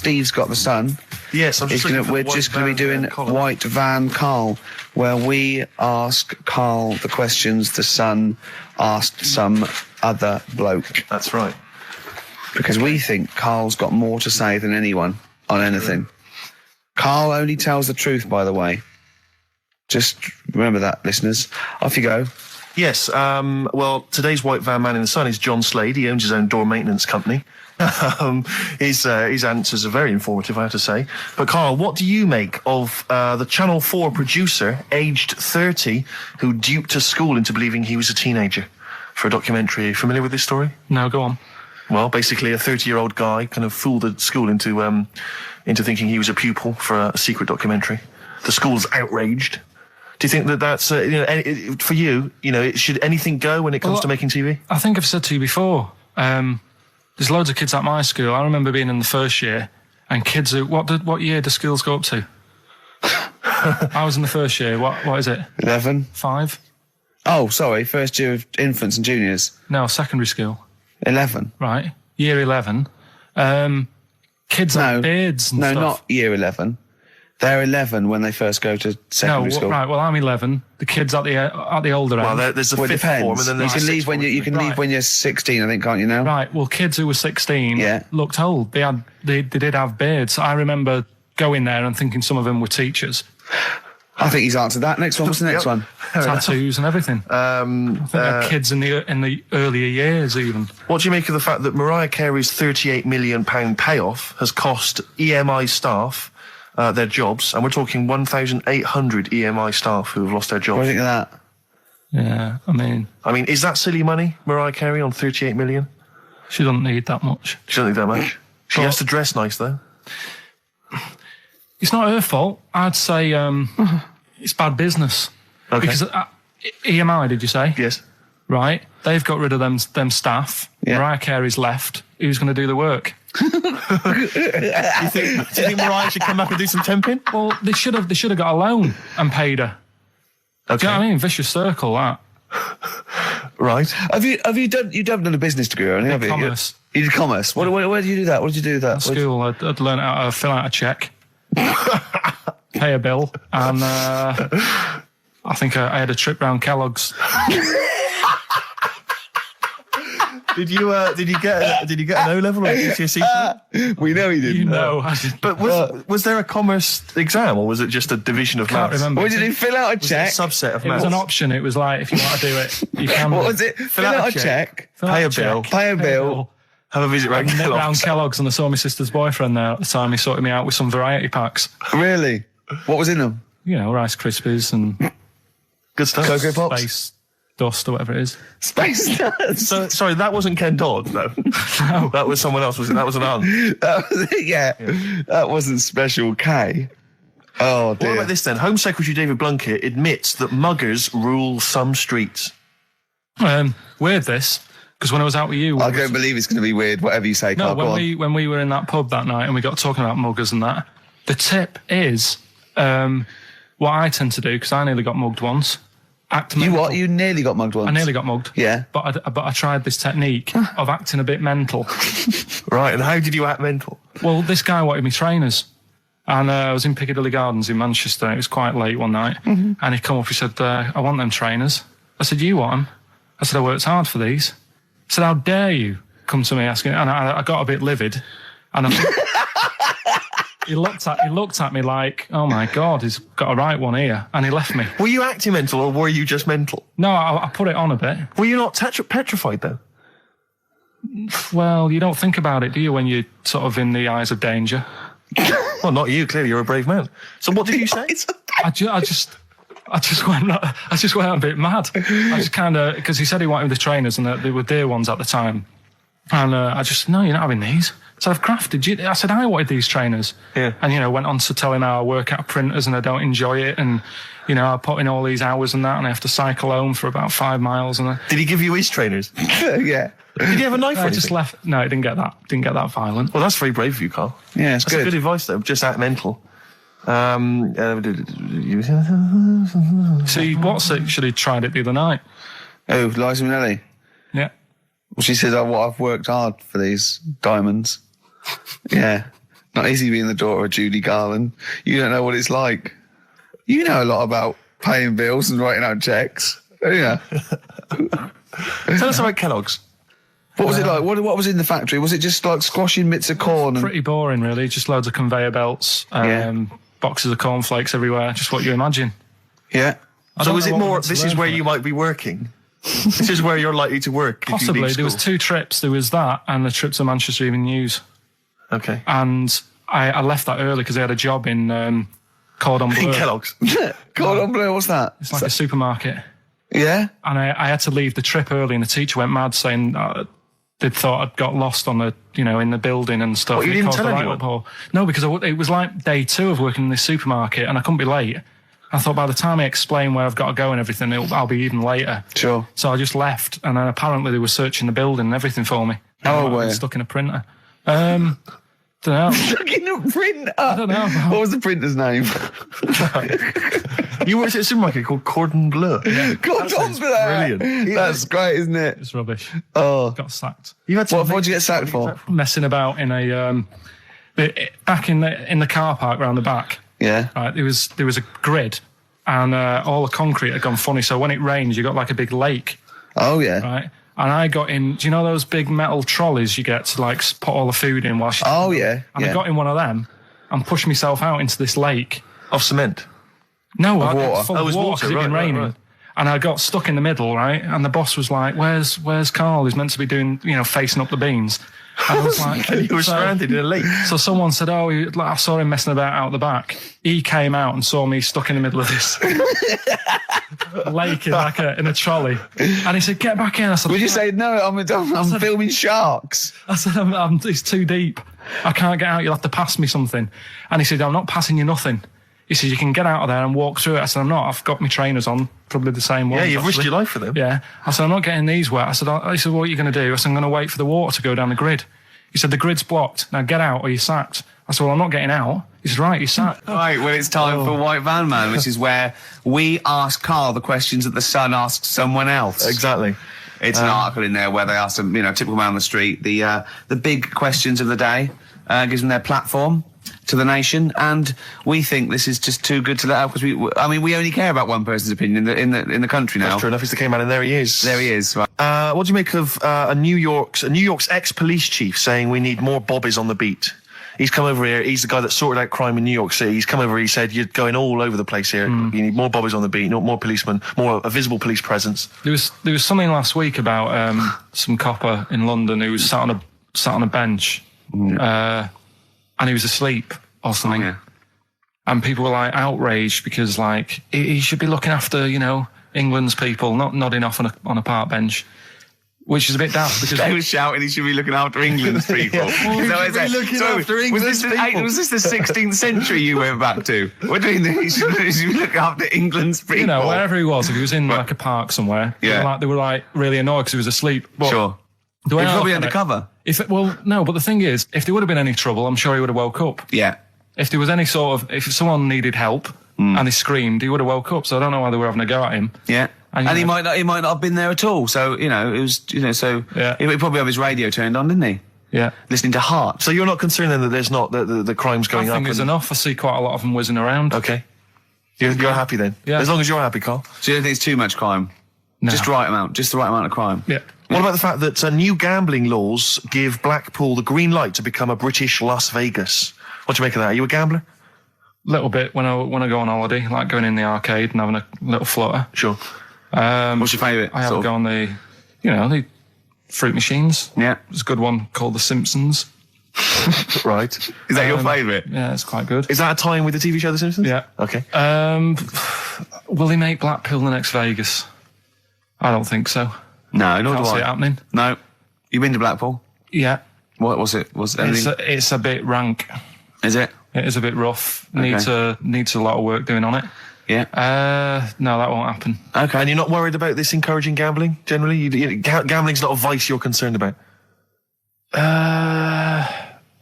Steve's got the Sun. Yes, we're just going to be doing White Van Carl, where we ask Carl the questions the Sun asked some other bloke. That's right. Because we think Carl's got more to say than anyone on anything. Carl only tells the truth, by the way. Just remember that, listeners. Off you go. Yes, well, today's White Van Man in the Sun is John Slade. He owns his own door maintenance company. His answers are very informative, I have to say. But, Carl, what do you make of the Channel 4 producer, aged 30, who duped a school into believing he was a teenager for a documentary? Are you familiar with this story? No, go on. Well, basically, a 30-year-old guy kind of fooled the school into thinking he was a pupil for a secret documentary. The school's outraged. Do you think that that's, for you, should anything go when it comes to making TV? I think I've said to you before, there's loads of kids at my school. I remember being in the first year, and kids who, what year do schools go up to? I was in the first year. What is it? 11. 5? Oh, sorry, first year of infants and juniors. No, secondary school. 11. Right, year 11. Kids have beards and stuff. No, not year 11. They're 11 when they first go to secondary school. Right. Well, I'm 11. The kids at the older end. Well, there's a fifth form, and then there's you can leave when you're 16, I think, can't you now? Right. Well, kids who were 16 looked old. They did have beards. I remember going there and thinking some of them were teachers. I think he's answered that. Next one. What's the next one? Tattoos and everything. I think they're kids in the earlier years even. What do you make of the fact that Mariah Carey's £38 million payoff has cost EMI staff their jobs, and we're talking 1,800 EMI staff who have lost their jobs? What do you think of that? Yeah, I mean, is that silly money, Mariah Carey, on 38 million? She doesn't need that much. She doesn't need that much. She has to dress nice, though. It's not her fault. I'd say it's bad business. Okay. Because EMI, did you say? Yes. Right. They've got rid of them staff. Yeah. Mariah Carey's left. Who's going to do the work? do you think Mariah should come back and do some temping? Well, they should have got a loan and paid her. Okay. Do you know what I mean? Vicious circle, that. Right. Have you done a business degree or anything? Commerce. You did commerce. Where did you do that? What did you do with that? At school, I'd learn how to fill out a cheque, pay a bill, and I think I had a trip round Kellogg's. Did you get an O level or a GCSE? We know he didn't. You know, but was there a commerce exam, or was it just a division of maths? Remember. What did he fill out a check? Was it a subset of maths? It was an option. It was like, if you want to do it, you can. What was it? Fill out a check, pay a bill, have a visit round Kellogg's, and I saw my sister's boyfriend there at the time. He sorted me out with some variety packs. Really? What was in them? Rice Krispies and good stuff. Cocoa Pops. Space Dust or whatever it is. Space Dust. So, sorry, that wasn't Ken Dodd, though. No. That was someone else, was it? That was an aunt. That wasn't Special K. Oh, dear. What about this then? Home Secretary David Blunkett admits that muggers rule some streets. Weird this, because when I was out with you... I don't believe it's going to be weird, whatever you say, Carl. No, when we were in that pub that night and we got talking about muggers and that, the tip is what I tend to do, because I nearly got mugged once. You nearly got mugged once? I nearly got mugged. Yeah. But I tried this technique of acting a bit mental. Right, and how did you act mental? Well, this guy wanted me trainers. And I was in Piccadilly Gardens in Manchester. It was quite late one night. Mm-hmm. And he'd come up, he said, I want them trainers. I said, you want them? I said, I worked hard for these. He said, how dare you come to me asking? And I got a bit livid. And he looked at me like, oh my God, he's got a right one here. And he left me. Were you acting mental or were you just mental? No, I put it on a bit. Were you not petrified though? Well, you don't think about it, do you, when you're sort of in the eyes of danger? Well, not you. Clearly, you're a brave man. So, what did you say? I just went a bit mad. I just kind of, because he said he wanted the trainers and they were dear ones at the time, and I just, no, you're not having these. So I've crafted you. I said I wanted these trainers. Yeah. And went on to tell him how I work at printers and I don't enjoy it, and I put in all these hours and that, and I have to cycle home for about 5 miles. And did he give you his trainers? Yeah. Did he have a knife? I just left. No, it didn't get that. Didn't get that violent. Well, that's very brave of you, Carl. Yeah, it's that's good. Good advice, though. Just act mental. See, what's it? Should have tried it the other night. Oh, Liza Minnelli. Yeah. Well, she said, I've worked hard for these diamonds. Yeah. Not easy being the daughter of Judy Garland. You don't know what it's like. You know a lot about paying bills and writing out checks. Yeah. Tell us about Kellogg's. What was it like? What was in the factory? Was it just like squashing bits of corn? Pretty boring, really. Just loads of conveyor belts, boxes of cornflakes everywhere. Just what you imagine. Yeah. So is it more, this is where you might be working? This is where you're likely to work? Possibly. There was 2 trips. There was that and the trip to Manchester Evening News. Okay. And I left that early because I had a job in Cordon Bleu. In Kellogg's? Cordon Bleu, what's that? It's like a supermarket. Yeah? And I had to leave the trip early and the teacher went mad saying they'd thought I'd got lost on the, in the building and stuff. What, you didn't tell anyone? No, because it was like day 2 of working in this supermarket and I couldn't be late. I thought by the time I explain where I've got to go and everything, I'll be even later. Sure. So I just left and then apparently they were searching the building and everything for me. Oh, were you? Stuck in a printer. Don't know. Stuck in a printer? I don't know. What was the printer's name? You worked at a supermarket called Cordon Bleu. Yeah. Cordon Bleu! Brilliant. That's great, isn't it? It's rubbish. Oh. Got sacked. What did you get sacked for? Messing about in a back in the car park round the back. Yeah. Right, there was a grid, and all the concrete had gone funny. So when it rains, you got like a big lake. Oh yeah. Right, and I got in. Do you know those big metal trolleys you get to like put all the food in? While yeah. And I got in one of them and pushed myself out into this lake of cement. No, water. It was water because it'd been raining. Right. And I got stuck in the middle, right? And the boss was like, "Where's Karl? He's meant to be doing, facing up the beans." And I was like, "You were stranded in a lake." So someone said, "Oh, I saw him messing about out the back." He came out and saw me stuck in the middle of this lake in a trolley, and he said, "Get back in." I said, "Would you say no? I'm filming sharks." I said, "It's too deep. I can't get out. You'll have to pass me something." And he said, "I'm not passing you nothing." He said, "You can get out of there and walk through it." I said, "I'm not. I've got my trainers on, probably the same ones." Yeah, you've risked your life for them. Yeah. I said, "I'm not getting these wet." I said, "What are you going to do?" I said, "I'm going to wait for the water to go down the grid." He said, "The grid's blocked. Now get out or you're sacked." I said, "Well, I'm not getting out." He said, "Right, you're sacked." Right, well, it's time for White Van Man, which is where we ask Karl the questions that the Sun asks someone else. Exactly. It's an article in there where they ask them, typical man on the street, the big questions of the day, gives them their platform to the nation, and we think this is just too good to let out because we only care about one person's opinion in the country now. That's true enough. He's the K-man, and there he is. There he is. Right. What do you make of New York's ex-police chief saying we need more bobbies on the beat? He's come over here. He's the guy that sorted out crime in New York City. He's come over. He said you're going all over the place here. You need more bobbies on the beat, more policemen, a visible police presence. There was something last week about some copper in London who was sat on a bench. And he was asleep or something. Oh, yeah. And people were like outraged because like he should be looking after, England's people, not nodding off on a park bench. Which is a bit daft because they were shouting he should be looking after England's people. Was this the 16th century you went back to? What do you mean he should be looking after England's people? Wherever he was, if he was in like a park somewhere, they were like really annoyed because he was asleep. But sure. He was probably undercover. No, but the thing is, if there would have been any trouble, I'm sure he would have woke up. Yeah. If there was any if someone needed help and he screamed, he would have woke up. So I don't know why they were having a go at him. Yeah. And he might not have been there at all. So, it was, so he probably have his radio turned on, didn't he? Yeah. Listening to Heart. So you're not concerned then that there's not the crime's going up? I think there's enough. I see quite a lot of them whizzing around. Okay. You're happy then? Yeah. As long as you're happy, Karl. So you don't think it's too much crime? No. Just the right amount of crime? Yeah. What about the fact that new gambling laws give Blackpool the green light to become a British Las Vegas? What do you make of that? Are you a gambler? Little bit when I go on holiday, like going in the arcade and having a little flutter. Sure. What's your favourite? I have a go on the fruit machines. Yeah. There's a good one called The Simpsons. Right. Is that your favourite? Yeah, it's quite good. Is that a tie-in with the TV show The Simpsons? Yeah. Okay. Will he make Blackpool the next Vegas? I don't think so. No, not Can't see it happening. No. You been to Blackpool? Yeah. What was it? It's a bit rank. Is it? It is a bit rough. Okay. Needs a lot of work doing on it. Yeah. No, that won't happen. Okay. And you're not worried about this encouraging gambling, generally? Gambling's not a vice you're concerned about?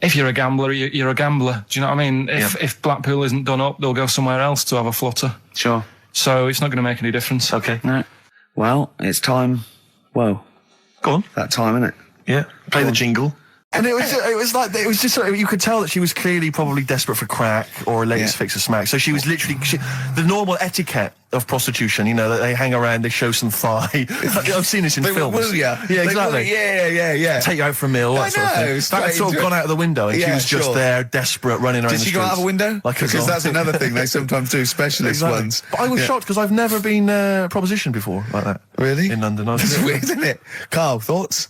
If you're a gambler, you're a gambler. Do you know what I mean? If Blackpool isn't done up, they'll go somewhere else to have a flutter. Sure. So it's not going to make any difference. Okay. No. Well, it's time. Whoa. Go on. That time, isn't it? Yeah. Play the jingle. And it was just sort of, you could tell that she was clearly probably desperate for crack or a latest fix of smack. So she was literally the normal etiquette of prostitution. You know, that they hang around, they show some thigh. I've seen this in films. Will ya? Yeah, exactly. Yeah. Take you out for a meal. That sort of thing. That had sort of gone out of the window, and she was just there, desperate, running around. Did she go out of a window? Because that's another thing they sometimes do. Specialist ones. But I was shocked because I've never been propositioned before like that. Really? In London. That's weird, isn't it? Carl, thoughts?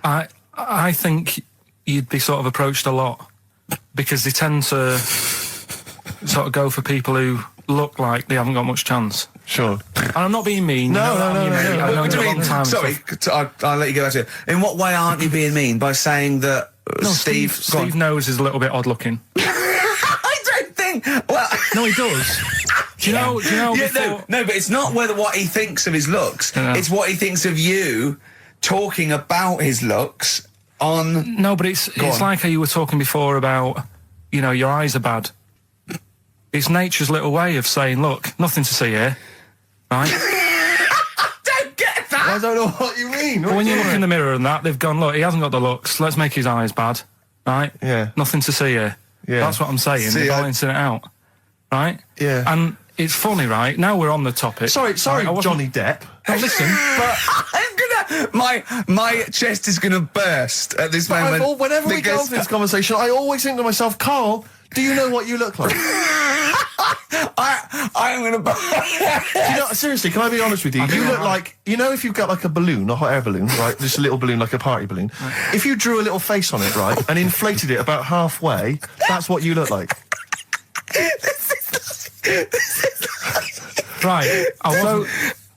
I think you'd be sort of approached a lot because they tend to sort of go for people who look like they haven't got much chance. Sure. And I'm not being mean. No. I've known you a long time. Sorry, I'll let you go back to it. In what way aren't you being mean? By saying that Steve knows is a little bit odd looking. I don't think. Well, no, he does. Do you know? Yeah, no, but it's not what he thinks of his looks. Yeah. It's what he thinks of you talking about his looks on. No, but it's like how you were talking before about, you know, your eyes are bad. It's nature's little way of saying, look, nothing to see here, right? I don't get that. I don't know what you mean. But when you look in the mirror and that, they've gone, look, he hasn't got the looks. Let's make his eyes bad, right? Yeah. Nothing to see here. Yeah. That's what I'm saying. They're balancing it out, right? Yeah. And it's funny, right? Now we're on the topic. Sorry, right, Johnny Depp. No, listen, but my chest is gonna burst at this moment. Whenever we go into this conversation, I always think to myself, Carl, do you know what you look like? I'm gonna burst. Seriously, can I be honest with you? You look like, you know, if you've got like a balloon, a hot air balloon, right? Just a little balloon, like a party balloon. Right. If you drew a little face on it, right, and inflated it about halfway, that's what you look like. Right.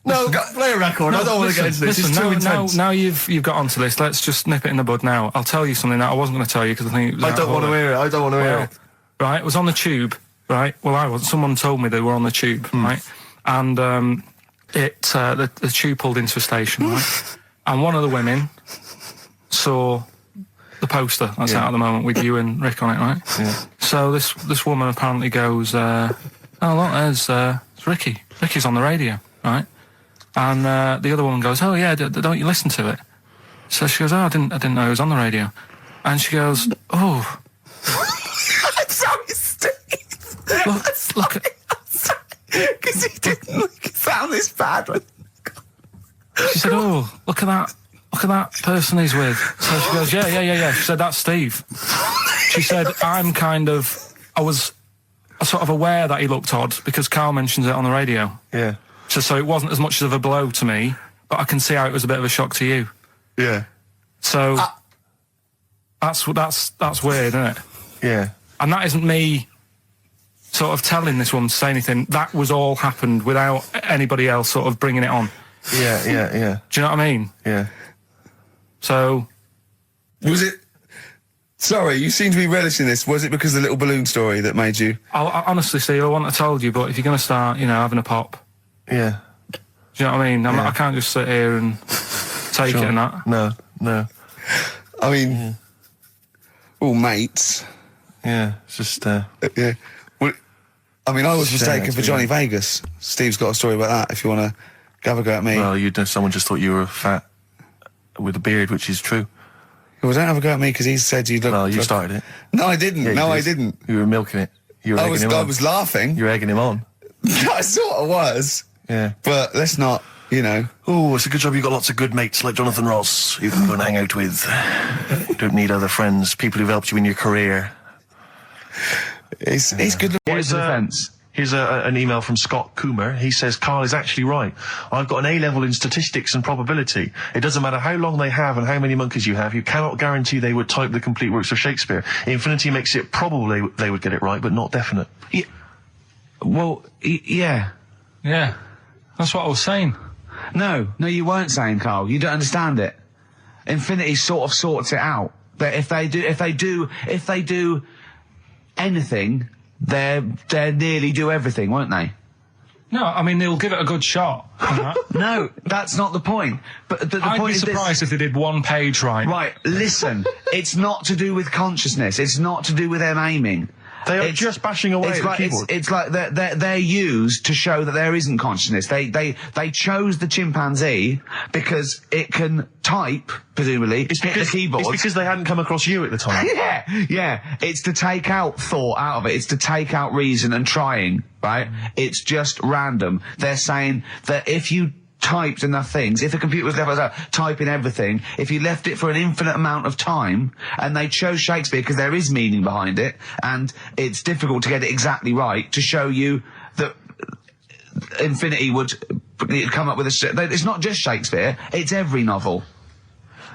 No, play a record. I don't want to get into this. It's too intense. Now you've got onto this. Let's just nip it in the bud now. I'll tell you something that I wasn't going to tell you because I think it was I don't want to hear it. I don't want to hear it. Right, it was on the tube. Right. Well, I wasn't. Someone told me they were on the tube. Right. And the tube pulled into a station. Right. And one of the women saw the poster that's out at the moment with you and Rick on it. Right. Yeah. So this woman apparently goes, "Oh look, there's Ricky. Ricky's on the radio." Right. And the other woman goes, "Oh yeah, don't you listen to it?" So she goes, "Oh, I didn't know it was on the radio." And she goes, "Oh, I'm sorry, Steve. look at." Because he didn't sound this bad. She said, "Oh, look at that person he's with." So she goes, "Yeah." She said, "That's Steve." She said, I was sort of aware that he looked odd because Carl mentions it on the radio. Yeah. So it wasn't as much of a blow to me, but I can see how it was a bit of a shock to you. Yeah. So that's weird, isn't it? Yeah. And that isn't me sort of telling this woman to say anything. That was all happened without anybody else sort of bringing it on. Yeah. Do you know what I mean? Yeah. So was it? Sorry, you seem to be relishing this. Was it because of the little balloon story that made you? I honestly, Steve, I wouldn't have told you, but if you're going to start, having a pop. Yeah. Do you know what I mean? I can't just sit here and take it and that. No. I mean, all mates. Yeah, it's just... yeah. Well, I mean, I was mistaken for Johnny Vegas. Steve's got a story about that, if you want to have a go at me. Well, someone just thought you were fat with a beard, which is true. Well, don't have a go at me, because he said you look... Well, you started it. No, I didn't. Yeah, I didn't. You were milking it. You were egging him on. I was laughing. You were egging him on. I sort of was. Yeah. But let's not, Oh, it's a good job you got lots of good mates like Jonathan Ross you can go and hang out with. You don't need other friends, people who've helped you in your career. He's good. Here's an email from Scott Coomer. He says, Carl is actually right. I've got an A-level in statistics and probability. It doesn't matter how long they have and how many monkeys you have. You cannot guarantee they would type the complete works of Shakespeare. Infinity makes it probable they would get it right, but not definite. Yeah. Well, yeah. Yeah. That's what I was saying. No, you weren't saying, Carl. You don't understand it. Infinity sort of sorts it out. That if they do anything, they nearly do everything, won't they? No, I mean they'll give it a good shot. No, that's not the point. But the I'd point be is surprised if they did one page right. Right, listen. It's not to do with consciousness. It's not to do with them aiming. They are just bashing away at the keyboard. It's like they're used to show that there isn't consciousness. They chose the chimpanzee because it can type, presumably, hit the keyboard. It's because they hadn't come across you at the time. Yeah. It's to take out thought out of it. It's to take out reason and trying, right? It's just random. They're saying that if you typed enough things, if the computer was left typing everything, if you left it for an infinite amount of time, and they chose Shakespeare because there is meaning behind it, and it's difficult to get it exactly right, to show you that infinity would come up with it's not just Shakespeare, it's every novel.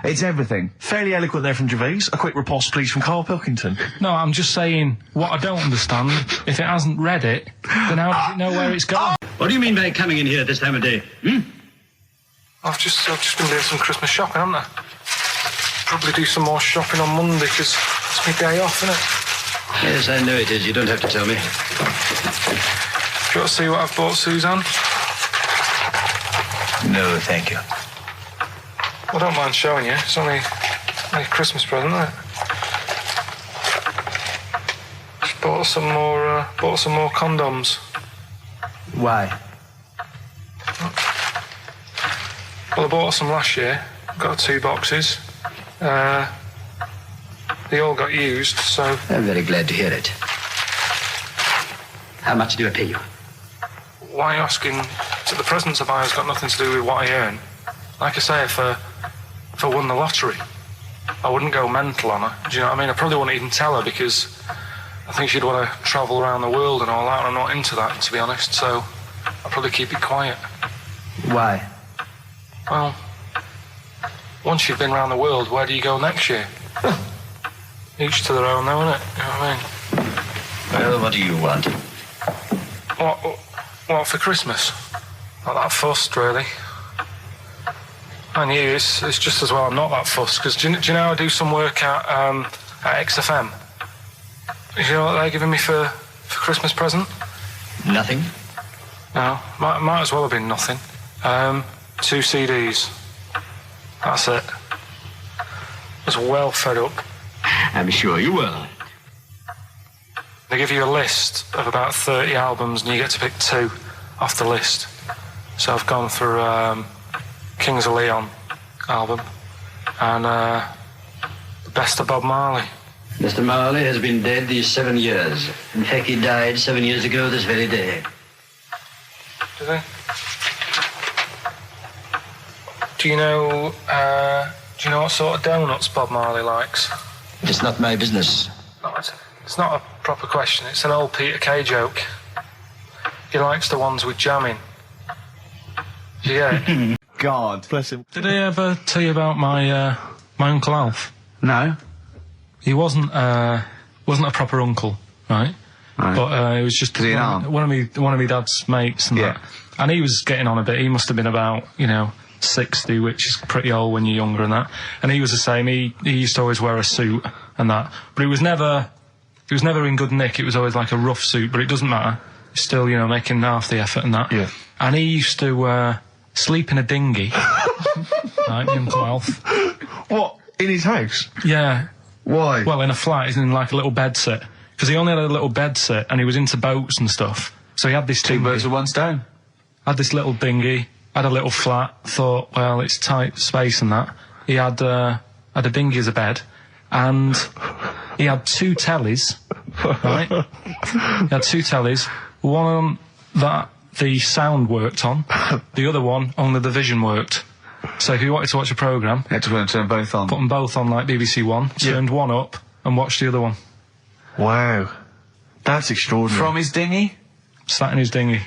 It's everything. Fairly eloquent there from Gervais. A quick riposte, please, from Karl Pilkington. No, I'm just saying, what I don't understand, if it hasn't read it, then how does it know where it's going? What do you mean by coming in here at this time of day? I've just been doing some Christmas shopping, haven't I? Probably do some more shopping on Monday, because it's my day off, isn't it? Yes, I know it is. You don't have to tell me. Do you want to see what I've bought Suzanne? No, thank you. I don't mind showing you. It's only a Christmas present, isn't it? Just bought some more condoms. Why? Well, I bought some last year. Got 2 boxes. They all got used, so... I'm very glad to hear it. How much do I pay you? Why are you asking? The presents I buy has got nothing to do with what I earn. Like I say, if I won the lottery, I wouldn't go mental on her. Do you know what I mean? I probably wouldn't even tell her, because I think she'd want to travel around the world and all that, and I'm not into that, to be honest, so I'll probably keep it quiet. Why? Well, once you've been around the world, where do you go next year? Each to their own, though, innit? You know what I mean? Well, what do you want? What for Christmas? Not that fussed, really. And you, it's just as well I'm not that fussed, because do you know I do some work at XFM? Do you know what they're giving me for Christmas present? Nothing? No, might as well have been nothing. 2 CDs. That's it. I was well fed up. I'm sure you will. They give you a list of about 30 albums, and you get to pick 2 off the list. So I've gone for Kings of Leon album and the best of Bob Marley. Mr. Marley has been dead these 7 years. In fact, he died 7 years ago this very day. Did he? Do you know what sort of donuts Bob Marley likes? It's not my business. No, it's not a proper question. It's an old Peter Kay joke. He likes the ones with jam in. Do you get it? God. Bless him. Did I ever tell you about my Uncle Alf? No? He wasn't a proper uncle, right? But it was just he an aunt? one of my dad's mates and that. And he was getting on a bit. He must have been about 60, which is pretty old when you're younger and that. And he was the same. He used to always wear a suit and that. But it was never in good nick. It was always like a rough suit, but it doesn't matter. He's still, making half the effort and that. Yeah. And he used to sleep in a dinghy. Right, Uncle Alf. What? In his house? Yeah. Why? Well, in a flat, he's in like a little bed set. Because he only had a little bed set and he was into boats and stuff. So he had this 2 birds with 1 stone. Had this little dinghy, had a little flat, thought, well, it's tight space and that. He had a dinghy as a bed, and he had 2 tellies, right? He had 2 tellies, one that the sound worked on, the other one only the vision worked. So if you wanted to watch a programme, You had to turn them both on. put them both on like BBC One, turned one up and watched the other one. Wow. That's extraordinary. From his dinghy? Sat in his dinghy.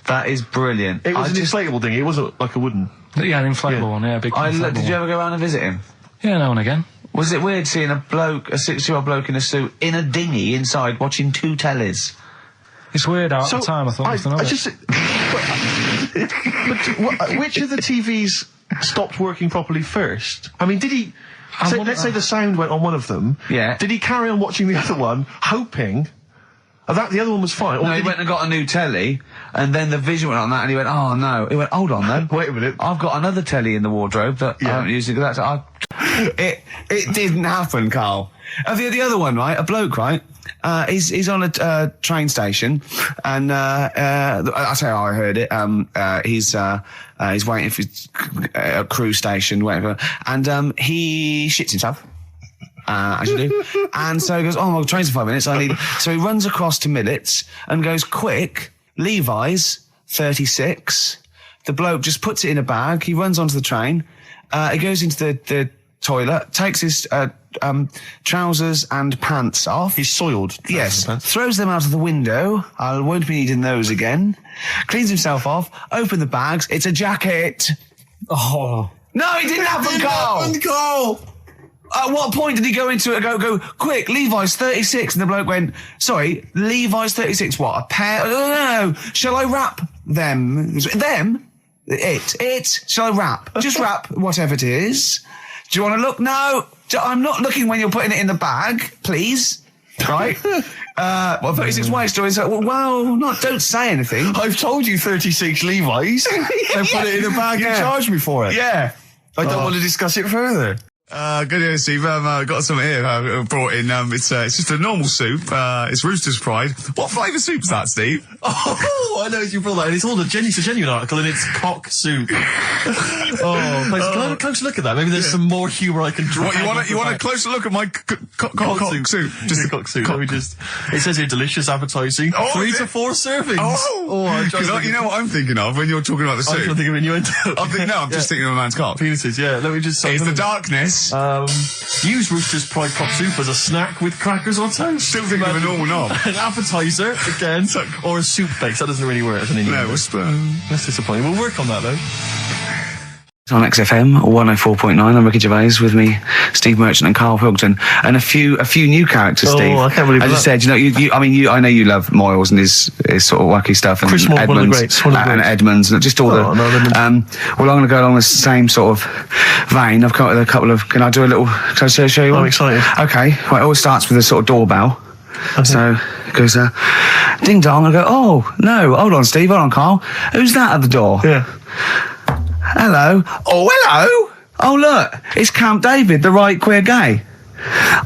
That is brilliant. It was an inflatable dinghy, it wasn't like a wooden. Yeah, an inflatable one, yeah, big inflatable Did you one. ever go around and visit him? Yeah, now and again. Was it weird seeing a 60-year-old bloke in a suit in a dinghy inside watching 2 tellies? It's weird at the time, I thought. But which of the TVs stopped working properly first? I mean, did he... let's say the sound went on one of them. Yeah. Did he carry on watching the other one, hoping Oh, the other one was fine. No, he went and got a new telly, and then the vision went on that, and he went, oh no. He went, hold on though. Wait a minute. I've got another telly in the wardrobe that I haven't used. It didn't happen, Carl. The other one, right? A bloke, right? He's on a train station, and I say I heard it. He's waiting for a cruise station, whatever, and he shits himself. As you do. And so he goes, oh, my train's in 5 minutes. So he runs across to Millets and goes, quick, Levi's 36. The bloke just puts it in a bag. He runs onto the train. He goes into the toilet, takes his trousers and pants off. He's soiled. Yes. Throws them out of the window. I won't be needing those again. Cleans himself off. Open the bags. It's a jacket. Oh. No, it didn't happen, Carl. At what point did he go into it and go, quick, Levi's 36? And the bloke went, sorry, Levi's 36, what, a pair? No. Shall I wrap them? Them? It. Shall I wrap? Just wrap whatever it is. Do you want to look? No. I'm not looking when you're putting it in the bag, please. Right? 36 waist, or is that, don't say anything. I've told you 36 Levi's. And put it in a bag and charged me for it. Yeah. I don't want to discuss it further. Good evening, Steve. I've got some here brought in. It's just a normal soup. It's Rooster's Pride. What flavour soup's that, Steve? Oh, I know you brought that. And it's all it's a genuine article, and it's cock soup. Can I have a closer look at that? Maybe there's some more humour I can draw. What, you want a closer look at my cock soup? Just the cock soup. Let me just. It says here delicious, appetising. 3 to 4 servings. You know what I'm thinking of when you're talking about the soup? I'm thinking of innuendo. I'm just thinking of a man's cock. Penises, yeah. Let me just. It's the darkness. Use Rooster's Pride cock soup as a snack with crackers or toast. Still thinking of a normal knob. An appetiser, again, or a soup base. That doesn't really work as an innuendo. No, that's disappointing. We'll work on that, though. On XFM 104.9, I'm Ricky Gervais, with me, Steve Merchant and Karl Pilkington, and a few new characters, Steve. I can't believe that. As I said, I know you love Moyles and his sort of wacky stuff, and Chris Moyle, Edmonds, one of the greats, and Edmonds, and just all well, I'm going to go along the same sort of vein. I've come up with a couple of. Can I show you one? I'm excited. Okay, well, it always starts with a sort of doorbell. Okay. So it goes, ding dong. I go, oh no, hold on, Steve, hold on, Karl. Who's that at the door? Yeah. Hello. Oh, hello. Oh, look. It's Camp David, the right queer gay.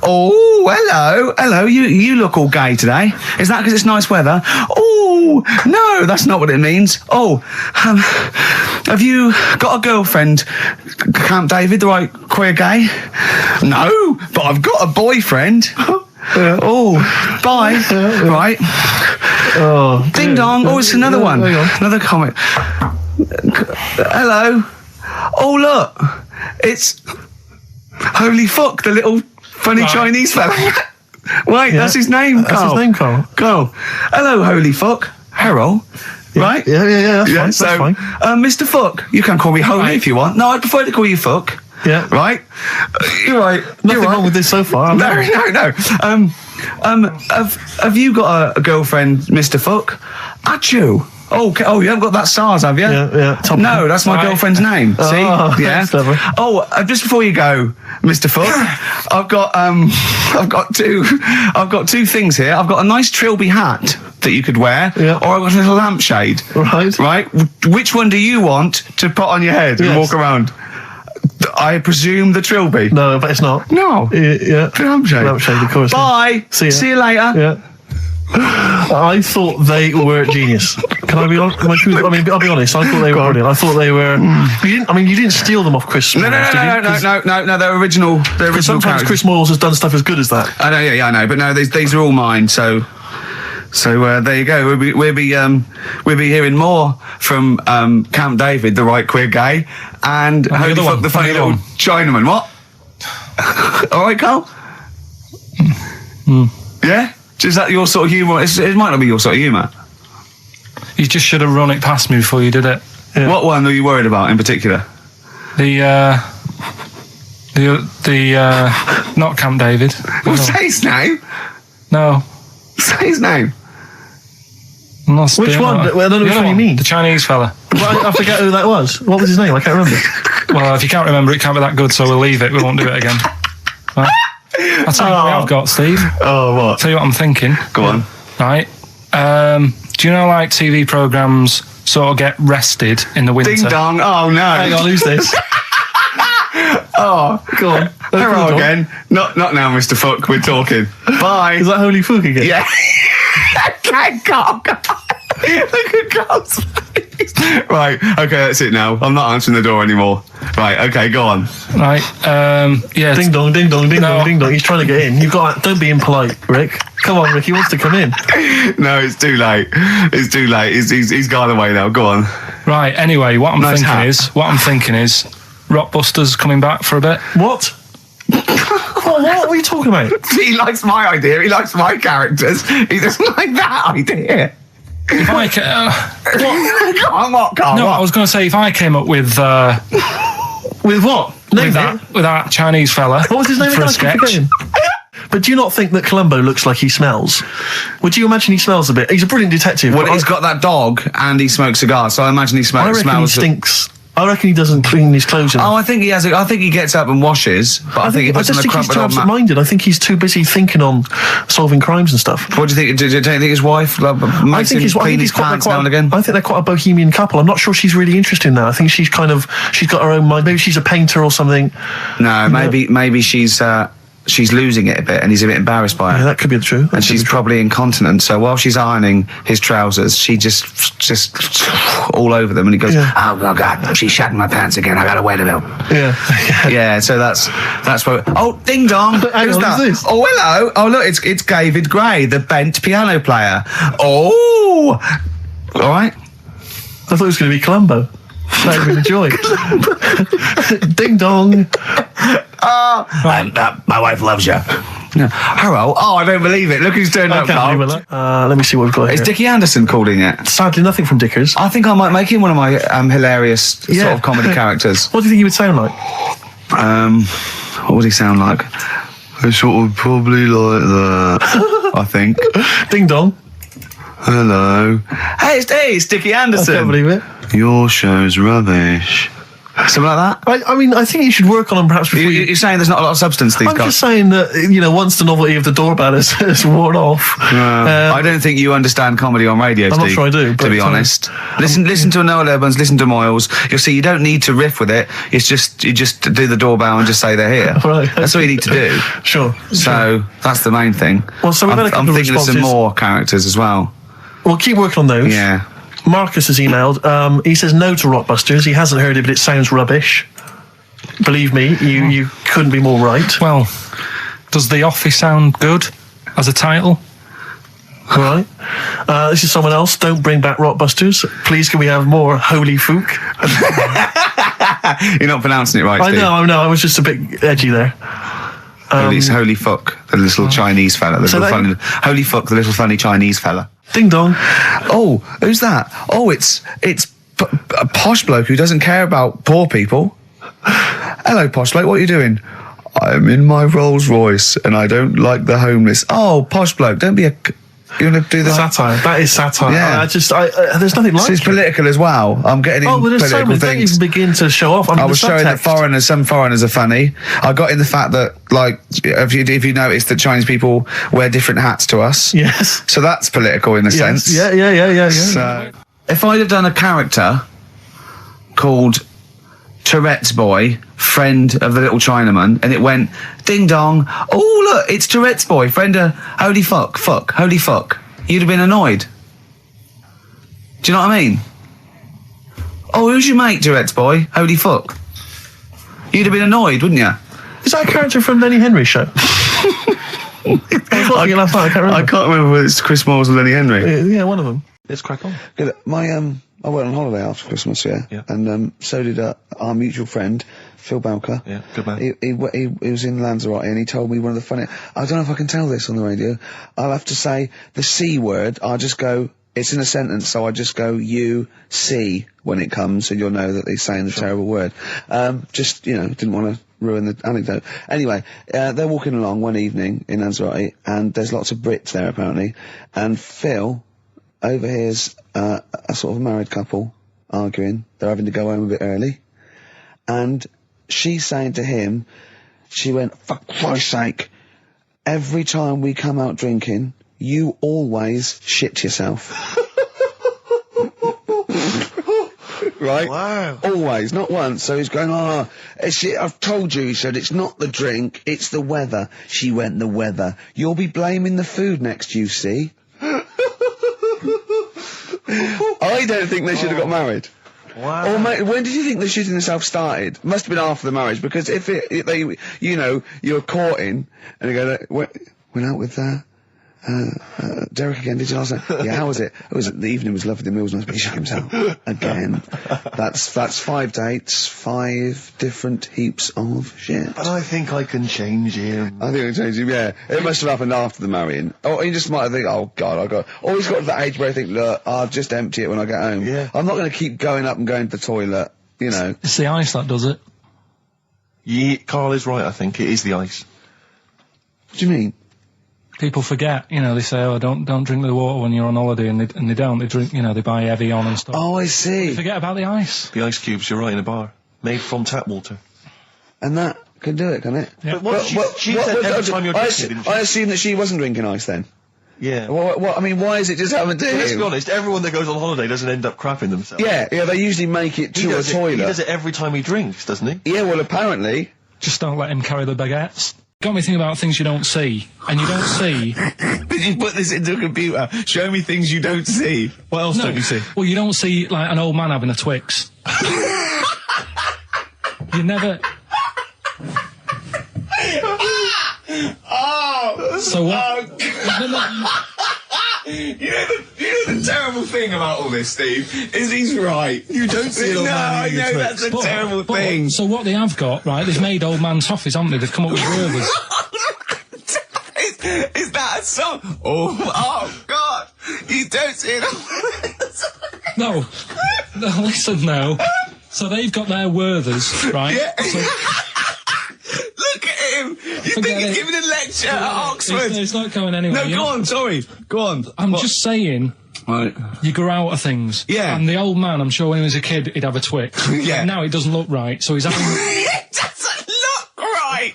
Oh, hello. Hello. You look all gay today. Is that because it's nice weather? Oh, no, that's not what it means. Oh, have you got a girlfriend, Camp David, the right queer gay? No, but I've got a boyfriend. Oh, bye. Right. Oh, ding dong. Oh, it's another one. Another comment. Hello. Oh, look. It's Holy Fuck, the little funny Chinese fella. Wait, that's his name, Carl. That's his name, Carl. Carl. Hello, Holy Fuck. Harold. Yeah. Right? Yeah, that's fine. Mr. Fuck. You can call me Holy if you want. No, I'd prefer to call you Fuck. Yeah. Right? You're right. Nothing wrong with this so far. No. Have you got a girlfriend, Mr. Fuck? Achoo. Oh, you haven't got that SARS, have you? Yeah. No, that's my girlfriend's name. See? Yeah. Just before you go, Mr. Fuck, I've got two things here. I've got a nice trilby hat that you could wear, or I've got a little lampshade. Right. Which one do you want to put on your head and walk around? I presume the trilby. No, but it's not. No. Yeah. The lampshade. Lampshade, of course. Bye. See you later. Yeah. I thought they were genius. Can I be honest? I'll be honest. I thought they were brilliant. I thought they were. You didn't steal them off Chris. No. They're original. Sometimes characters. Chris Moyles has done stuff as good as that. I know. Yeah, I know. But no, these are all mine. So there you go. We'll be hearing more from Camp David, the right queer gay, and Holy Fuck, the funny little Chinaman. What? All right, Carl. Yeah. Is that your sort of humour? It might not be your sort of humour. You just should have run it past me before you did it. Yeah. What one are you worried about in particular? The not Camp David. Well, say his name. No. Say his name. Which one? I don't know which one you mean. The Chinese fella. Well, I forget who that was. What was his name? I can't remember. Well, if you can't remember, it can't be that good, so we'll leave it. We won't do it again. Right? I'll tell you what I've got, Steve. Oh, what? Tell you what I'm thinking. Go on. right? Do you know, like, TV programmes sort of get rested in the winter? Ding dong. Oh, no. Hang on, who's this? Oh, Go on. hello again. Not now, Mr. Fuck. We're talking. Bye. Is that Holy Fook again? Yeah. Okay, Carl. Look at Carl's face. Right, okay, that's it now. I'm not answering the door anymore. Right, okay, go on. Right, yeah. Ding dong, ding dong, ding No. dong, ding dong. He's trying to get in. You've got. Don't be impolite, Rick. Come on, Rick. He wants to come in. No, it's too late. It's too late. He's gone away now. Go on. Right, anyway, what I'm Nice thinking hat. is Rockbusters coming back for a bit. What? What are you talking about? He likes my idea. He likes my characters. He doesn't like that idea. If I Go on, what, Carl? no, what? I was going to say, if I came up with With what? Name it. with that Chinese fella What was his name for again? a I keep sketch. forgetting. But do you not think that Columbo looks like he smells? Would you imagine he smells a bit? He's a brilliant detective. Well, but he's got that dog and he smokes cigars, so I imagine he I reckon smells. he stinks. I reckon he doesn't clean his clothes enough. Oh, I think he has. I think he gets up and washes, but I think he I puts on just a think he's crumpled too old mat. absent-minded. I think he's too busy thinking on solving crimes and stuff. What do you think? Do you think his wife makes him clean his pants now and again? I think they're quite a bohemian couple. I'm not sure she's really interested in that. I think she's got her own mind. Maybe she's a painter or something. No, maybe she's losing it a bit, and he's a bit embarrassed by Yeah, it. that could be true. And she's probably incontinent, so while she's ironing his trousers, she just all over them, and he goes, Yeah. "Oh God, she's shatting my pants again. I gotta wear them out." Yeah. Yeah, so that's what. Oh, ding dong! Hang Who's on, that? who's this? Oh, hello! Oh, look, it's David Gray, the bent piano player. Oh, all right. I thought it was going to be Columbo. That would be the joy. Ding dong. My wife loves you. No. Harold, oh, I don't believe it. Look who's turned up, Carl. Let me see what we've got Is here. Dickie Anderson called in yet? Sadly, nothing from Dickers. I think I might make him one of my hilarious sort Yeah. of comedy characters. What do you think he would sound like? What would he sound like? I sort of probably like that, I think. Ding dong. Hello. Hey, it's Dickie I Anderson. can't believe it. Your show's rubbish. Something like that? I mean, I think you should work on them perhaps before you... You're saying there's not a lot of substance to these I'm guys? just saying that, once the novelty of the doorbell has worn off... I don't think you understand comedy on radio, I'm not Steve, sure I do, to but, be honest. Listen to Noel Evans, listen to Moyles. You'll see you don't need to riff with it. It's just, you just do the doorbell and just say they're here. Right. That's all you need to do. Sure. So that's the main thing. Well, so we've had a couple I'm of thinking of some responses. more characters as well. We'll keep working on those. Yeah. Marcus has emailed. He says no to Rockbusters. He hasn't heard it, but it sounds rubbish. Believe me, you couldn't be more right. Well, does The Office sound good as a title? All right. This is someone else. Don't bring back Rockbusters. Please, can we have more Holy Fook? You're not pronouncing it right, I Steve. know. I was just a bit edgy there. It's Holy Fuck, the little Chinese fella. Holy Fuck, the little funny Chinese fella. Ding dong. Oh, who's that? Oh, it's a posh bloke who doesn't care about poor people. Hello, posh bloke, what are you doing? I'm in my Rolls Royce and I don't like the homeless. Oh, posh bloke, don't be a... You want to do the... Satire. That is satire. Yeah. There's nothing like It's it. political as well. I'm getting in Oh, but there's so political many. Don't things. even begin to show off. I mean, I was the showing that subtext. some foreigners are funny. I got in the fact that, like, if you notice that Chinese people wear different hats to us. Yes. So that's political in a sense. Yeah. So, if I'd have done a character called Tourette's Boy, friend of the little Chinaman, and it went, ding dong, oh look, it's Tourette's Boy, friend of holy fuck, holy fuck, you'd have been annoyed. Do you know what I mean? Oh, who's your mate, Tourette's Boy? Holy fuck. You'd have been annoyed, wouldn't you? Is that a character from Lenny Henry's show? I can't remember whether it's Chris Moores or Lenny Henry. Yeah, one of them. Let's crack on. I went on holiday after Christmas, Yeah. and so did our mutual friend Phil Bowker. Yeah, good man. He was in Lanzarote, and he told me one of the funny. I don't know if I can tell this on the radio. I'll have to say the C word. I'll just go. It's in a sentence, so I just go you see when it comes, and you'll know that he's saying the terrible word. Just didn't want to ruin the anecdote. Anyway, they're walking along one evening in Lanzarote, and there's lots of Brits there apparently, and Phil overhears a sort of married couple arguing. They're having to go home a bit early, and she's saying to him, she went, "For Christ's sake, every time we come out drinking, you always shit yourself. Right? Wow. Always, not once. So he's going, I've told you, he said, it's not the drink, it's the weather. She went, the weather. You'll be blaming the food next, you see. I don't think they should have got married. Wow. Or when did you think the shooting themselves started? Must have been after the marriage, because if they, you know, you're courting, and they go, went out with, Derek again, did you last night? Yeah, how was it? The evening was lovely, the meal was nice, but he shook himself. Again. That's 5 dates, 5 different heaps of shit. But I think I can change him. I think I can change him, yeah. It must have happened after the marrying. Or he just might have think, oh God, or he's got to that age where I think, look, I'll just empty it when I get home. Yeah. I'm not going to keep going up and going to the toilet, you know. It's the ice that does it. Yeah, Carl is right, I think. It is the ice. What do you mean? People forget, you know, they say, oh, don't drink the water when you're on holiday, and they don't. They drink, you know, they buy Evian and stuff. Oh, I see. They forget about the ice. The ice cubes, you're right, in a bar. Made from tap water. And that can do it, can it? Yeah. But what she said every time you're drinking, didn't she? I assume that she wasn't drinking ice then. Yeah. What, I mean, why is it just happened to Well, let's him? be honest, everyone that goes on holiday doesn't end up crapping themselves. Yeah, they usually make it to a toilet. He does it every time he drinks, doesn't he? Yeah, well, apparently. Just don't let him carry the baguettes. Got me thinking about things you don't see, and you don't see. Did you put this into a computer? Show me things you don't see. What else don't you see? Well, you don't see, like, an old man having a Twix. You never... Oh! So what? You know the terrible thing about all this, Steve, is he's right. You don't see old no, man I eating a know, Twix. that's a terrible thing. So what they have got, right, they've made old man toffees, haven't they? They've come up with Gervais. Is that a song? Oh God! You don't see it. No, listen now. So they've got their Werthers, right? Yeah. So, Look at him. You think Forget he's it. giving a lecture at Oxford? it's not going anywhere. No, you go know? on. Sorry. Go on. I'm What? just saying. Right. You grow out of things. Yeah. And the old man, I'm sure when he was a kid, he'd have a Twix. Yeah. Now it doesn't look right, so he's having... It doesn't look right.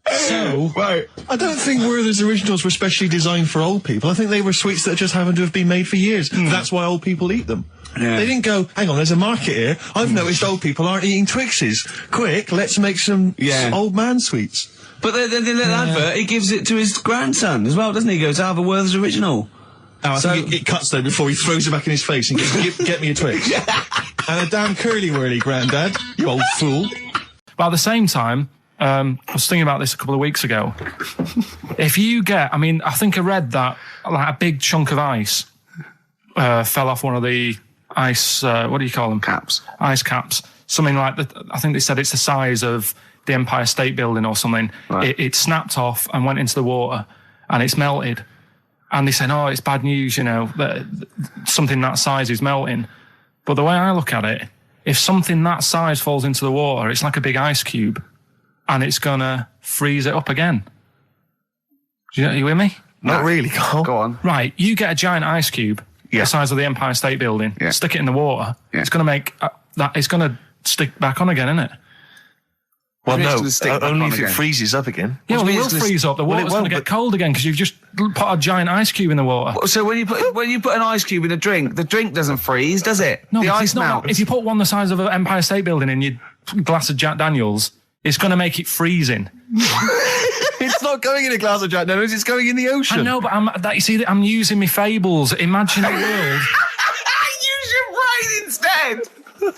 So... Right. I don't think Werther's originals were specially designed for old people. I think they were sweets that just happened to have been made for years. That's why old people eat them. Yeah. They didn't go, hang on, there's a market here. I've noticed old people aren't eating Twixes. Quick, let's make some old man sweets. But the little advert, he gives it to his grandson as well, doesn't he? He goes, have a Werther's original. Oh, I think it cuts though before he throws it back in his face and goes, get me a Twix. And a damn curly-whirly, Grandad, you old fool. But at the same time, I was thinking about this a couple of weeks ago. If you get... I mean, I think I read that, like, a big chunk of ice fell off one of the ice... what do you call them? Caps. Ice caps. Something like that. I think they said it's the size of the Empire State Building or something. Right. It snapped off and went into the water, and it's melted. And they said, oh, it's bad news, you know, that something that size is melting. But the way I look at it, if something that size falls into the water, it's like a big ice cube, and it's gonna freeze it up again. Are you with me? Not really, Carl. Go on. Right, you get a giant ice cube, the size of the Empire State Building, stick it in the water, it's gonna make it's gonna stick back on again, isn't it? Well, Maybe it's no, gonna stick back only on if it again. freezes up again. Yeah, well, do it you will mean it's gonna freeze up. The well, water's it going to won't, get cold again because you've just put a giant ice cube in the water. So when you put an ice cube in a drink, the drink doesn't freeze, does it? No, the because ice it's not. melts. If you put one the size of an Empire State Building in your glass of Jack Daniels, it's going to make it freezing. It's not going in a glass of Jack Daniels, it's going in the ocean. I know, but I'm using my fables. Imagine a world. Use your brain instead.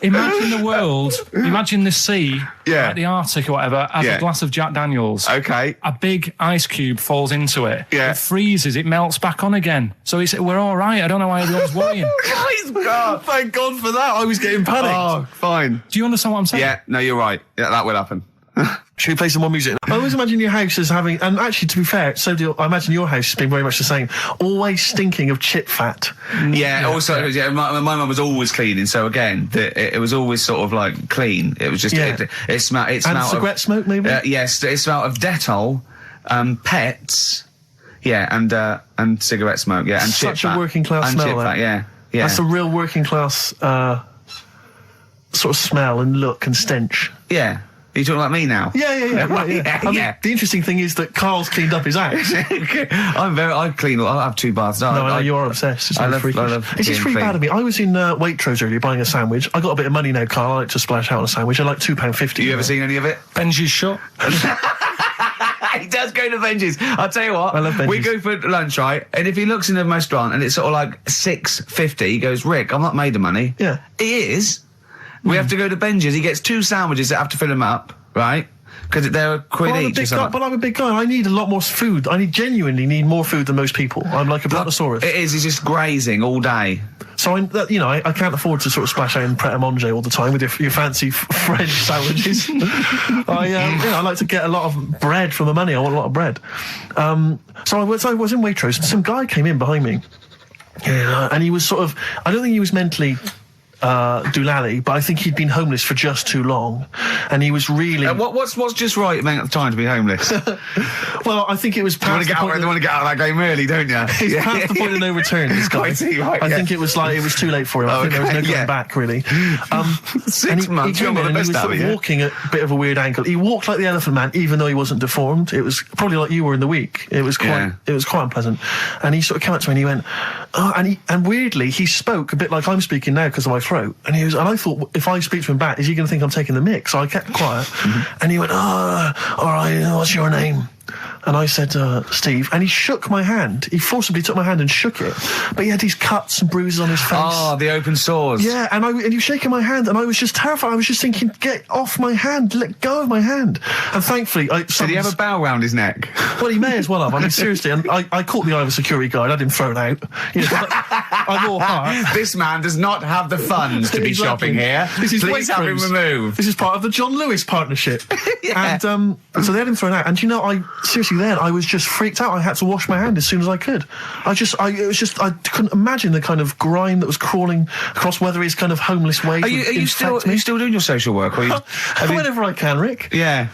Imagine the world. Imagine the sea, Yeah. like the Arctic or whatever, as Yeah. a glass of Jack Daniels. Okay. A big ice cube falls into it. Yeah. It freezes. It melts back on again. So we're all right. I don't know why everyone's worrying. God, thank God for that. I was getting panicked. Oh, fine. Do you understand what I'm saying? Yeah, no, you're right. Yeah, that will happen. Should we play some more music? I always imagine your house as having, and actually, to be fair, I imagine your house has been very much the same, always stinking of chip fat. Yeah, also, my mum was always cleaning, so again, it was always sort of like clean. It was just, it smelled And of... cigarette smoke, maybe? Yes, it smelled of Dettol, pets, and cigarette smoke, and chip Such a fat. working class and smell, chip that. fat, yeah. That's a real working class sort of smell and look and stench. Yeah. Are you talking about me now? Yeah. I mean, Yeah. the interesting thing is that Carl's cleaned up his act. I clean. I have 2 baths. No, I know you are obsessed. It's I really love- freakish. I love It's just being really bad clean. of me. I was in Waitrose earlier buying a sandwich. I got a bit of money now, Carl. I like to splash out on a sandwich. I like £2.50. You ever seen any of it? Benji's shut. He does go to Benji's. I'll tell you what. I love Benji's. We go for lunch, right? And if he looks in a restaurant and it's sort of like $6.50, he goes, Rick, I'm not made of money. Yeah. He is. We have to go to Benji's. He gets 2 sandwiches that have to fill him up, right? Because they're a quid Well, I'm a each. big or something. guy, but I'm a big guy. I need a lot more food. I genuinely need more food than most people. I'm like a brontosaurus. It is. He's just grazing all day. So I can't afford to sort of splash out in Pret a Manger all the time with your fancy French sandwiches. I like to get a lot of bread for my money. I want a lot of bread. So I was in Waitrose, and some guy came in behind me, and he was sort of. I don't think he was mentally doolally, but I think he'd been homeless for just too long, and he was really. What's just right amount of time to be homeless? Well, I think it was You past want to the get point. out? They want to get out of that game early, don't you? He's past the point of no return, this guy. I see, right, I yeah. think it was too late for him. I think there was no Okay, going yeah. back, really. 6 months, He you're came on in the and he best was out sort of of you. walking at a bit of a weird angle. He walked like the Elephant Man, even though he wasn't deformed. It was probably like you were in the week. It was quite unpleasant. And he sort of came up to me and he went, and weirdly, he spoke a bit like I'm speaking now because of my throat. And I thought, if I speak to him back, is he going to think I'm taking the mick? So I kept quiet. And he went, all right, what's your name? And I said, Steve. And he shook my hand. He forcibly took my hand and shook it. But he had these cuts and bruises on his face. Oh, the open sores. Yeah, and he was shaking my hand, and I was just terrified. I was just thinking, get off my hand, let go of my hand. And thankfully, Did he have a bell round his neck? well, he may as well have. I mean, seriously, and I caught the eye of a security guard. I had him thrown out. You know, I'm all heart. This man does not have the funds to be Exactly. shopping here. This is Please have him Waitrose. removed. This is part of the John Lewis partnership. Yeah. And so they had him thrown out. And seriously, then I was just freaked out. I had to wash my hand as soon as I could. I couldn't imagine the kind of grime that was crawling across Weatherby's kind of homeless ways. Are you still doing your social work? Or Whenever I can, Rick. Yeah.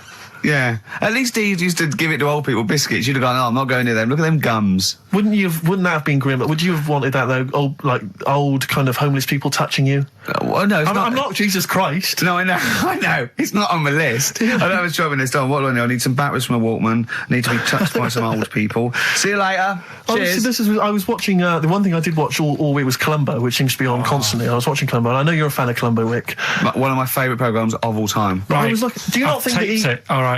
Yeah. At least he used to give it to old people, biscuits. You'd have gone, I'm not going near them. Look at them gums. Wouldn't that have been grim? Would you have wanted that though? Old kind of homeless people touching you? Well, no, it's not. I'm not Jesus Christ. No, I know. I know. It's not on my list. I was driving this down. What do I know? I need some batteries from a Walkman. I need to be touched by some old people. See you later. Cheers. I was watching, the one thing I did watch all week was Columbo, which seems to be on constantly. I was watching Columbo, and I know you're a fan of Columbo, Rick. One of my favourite programmes of all time. I was like, do you not I've think that taped it. All right.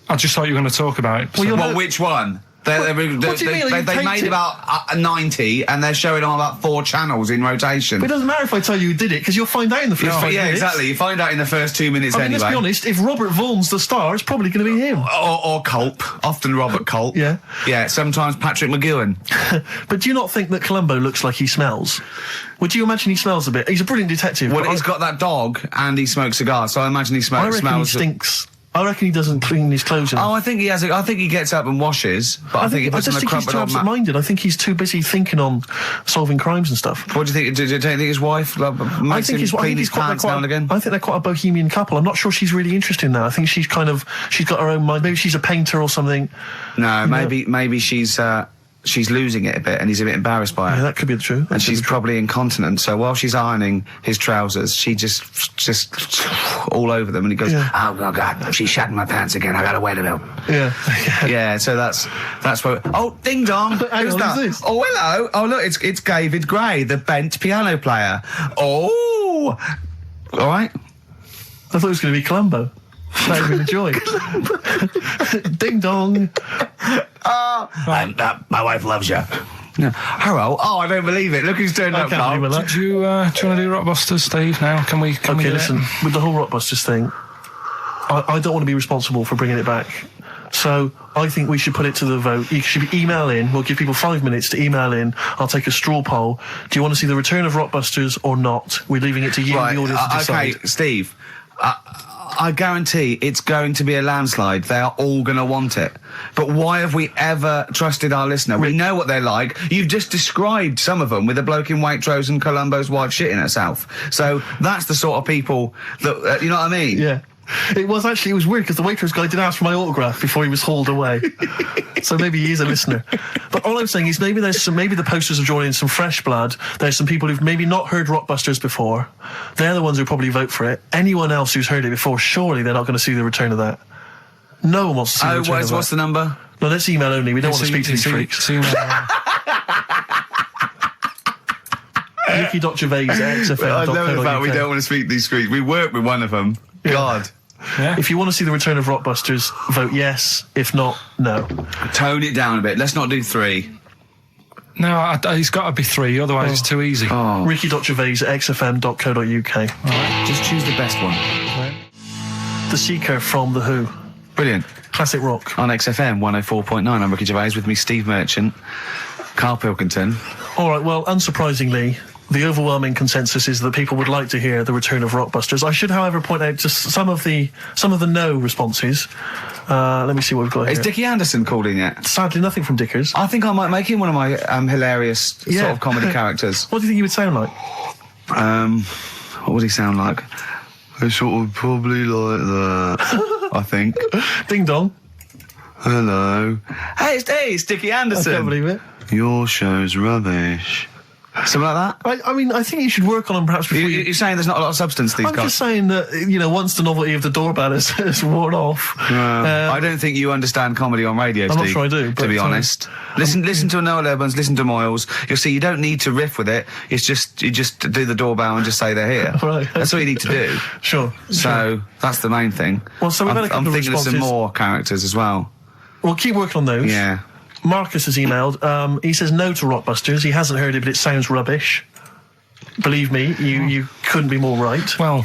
I just thought you were going to talk about it. Well, you're Well, not- which one? What do you mean? They Taped made it? about 90 and they're showing on about 4 channels in rotation. But it doesn't matter if I tell you who did it, because you'll find out in the first 5 Yeah, minutes. exactly. You find out in the first 2 minutes I mean, anyway. let's be honest, if Robert Vaughan's the star, it's probably going to be him. Or Culp. Often Robert Culp. Yeah. Yeah, sometimes Patrick McGowan. But do you not think that Columbo looks like he smells? Would you imagine he smells a bit? He's a brilliant detective. Well, but he's got that dog and he smokes cigars, so I imagine he I reckon smells. he stinks. I reckon he doesn't clean his clothes enough. Oh, I think he has. I think he gets up and washes, but I think he puts I on just a think he's crumpled too old absent-minded. I think he's too busy thinking on solving crimes and stuff. What do you think? Do you think his wife makes him clean his pants now and again? I think they're quite a bohemian couple. I'm not sure she's really interested in that. I think she's got her own mind. Maybe she's a painter or something. No, maybe she's losing it a bit, and he's a bit embarrassed by it. Yeah, that could be the truth. And she's probably incontinent, so while she's ironing his trousers, she just all over them, and he goes, "Oh God, she's shatting my pants again. I gotta wear them out." Yeah. Yeah, so that's what. Oh, ding dong! Hang Who's on, that? who's this? Oh, hello! Oh, look, it's David Gray, the bent piano player. Oh, all right. I thought it was going to be Columbo. That would have been a joy. Ding dong. My wife loves you. No. Hello. Oh, I don't believe it. Look who's turned up, can't Carl. believe that. Do you want to do Rockbusters, Steve? Now, can we? Okay, do listen. It? With the whole Rockbusters thing, I don't want to be responsible for bringing it back. So I think we should put it to the vote. You should email in. We'll give people 5 minutes to email in. I'll take a straw poll. Do you want to see the return of Rockbusters or not? We're leaving it to you, Right. the audience, to decide. Okay, Steve. I guarantee it's going to be a landslide. They are all going to want it. But why have we ever trusted our listener? We know what they're like. You've just described some of them with a bloke in Waitrose and Columbo's wife shitting herself. So that's the sort of people that, you know what I mean? Yeah. It was weird because the waitress guy did ask for my autograph before he was hauled away. So maybe he is a listener. But all I'm saying is maybe the posters are drawing in some fresh blood. There's some people who've maybe not heard Rockbusters before. They're the ones who probably vote for it. Anyone else who's heard it before, surely they're not going to see the return of that. No one wants to see the return of that. What's the number? No, that's email only. We don't want to speak to these freaks. Ricky.Gervais@XFM. I love the fact we don't want to speak to these freaks. We work with one of them. Yeah. God. Yeah. If you want to see the return of Rockbusters, vote yes. If not, no. Tone it down a bit. Let's not do 3. No, he's got to be 3, otherwise it's too easy. Oh. Ricky.Gervais@XFM.co.uk. Right, just choose the best one. The Seeker from The Who. Brilliant. Classic rock. On XFM 104.9, I'm Ricky Gervais, with me Steve Merchant, Karl Pilkington. All right, well, unsurprisingly, the overwhelming consensus is that people would like to hear the return of Rockbusters. I should, however, point out just some of the no responses. Let me see what we've got here. Is Dickie Anderson called in yet? Sadly, nothing from Dickers. I think I might make him one of my hilarious sort of comedy characters. What do you think he would sound like? What would he sound like? It's sort of probably like that, I think. Ding dong. Hello. Hey, it's Dickie Anderson. I can't believe it. Your show's rubbish. Something like that? I mean, I think you should work on them perhaps before You're saying there's not a lot of substance to these I'm guys? just saying that, once the novelty of the doorbell has worn off. I don't think you understand comedy on radio, Steve. I'm not sure I do, to be honest. Listen to Noel Evans, listen to Moyles. You'll see you don't need to riff with it. It's just, you just do the doorbell and just say they're here. Right. That's all you need to do. Sure. So, that's the main thing. Well, so we've had a couple I'm of thinking of some responses. more characters as well. Well, keep working on those. Yeah. Marcus has emailed. He says no to Rockbusters. He hasn't heard it, but it sounds rubbish. Believe me, you couldn't be more right. Well,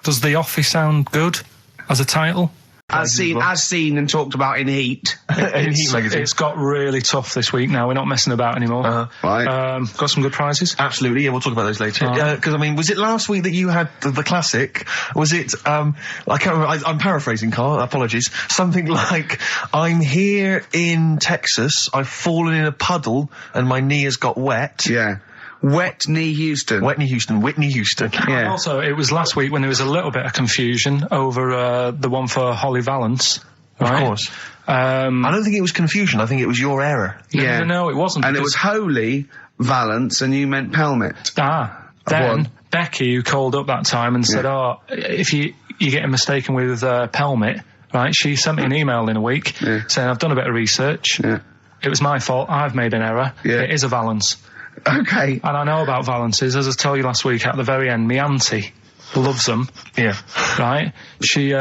does The Office sound good as a title? As seen and talked about in Heat. In Heat magazine. It's got really tough this week now. We're not messing about anymore. Right. Got some good prizes. Absolutely, yeah, we'll talk about those later. Because, was it last week that you had the classic? Was it, I can't remember, I'm paraphrasing, Carl, apologies. Something like, I'm here in Texas, I've fallen in a puddle, and my knee has got wet. Yeah. Whitney Houston. Whitney Houston. Yeah. And also, it was last week when there was a little bit of confusion over the one for Holly Valance. Right? Of course. I don't think it was confusion, I think it was your error. Yeah. No, it wasn't. And it was Holy Valance and you meant Pelmet. Then Becky, who called up that time and said, if you're getting mistaken with Pelmet, right, she sent me an email in a week saying, I've done a bit of research. Yeah. It was my fault. I've made an error. Yeah. It is a Valance. Okay. And I know about Valances. As I told you last week, at the very end, my auntie loves them. Yeah. Right? She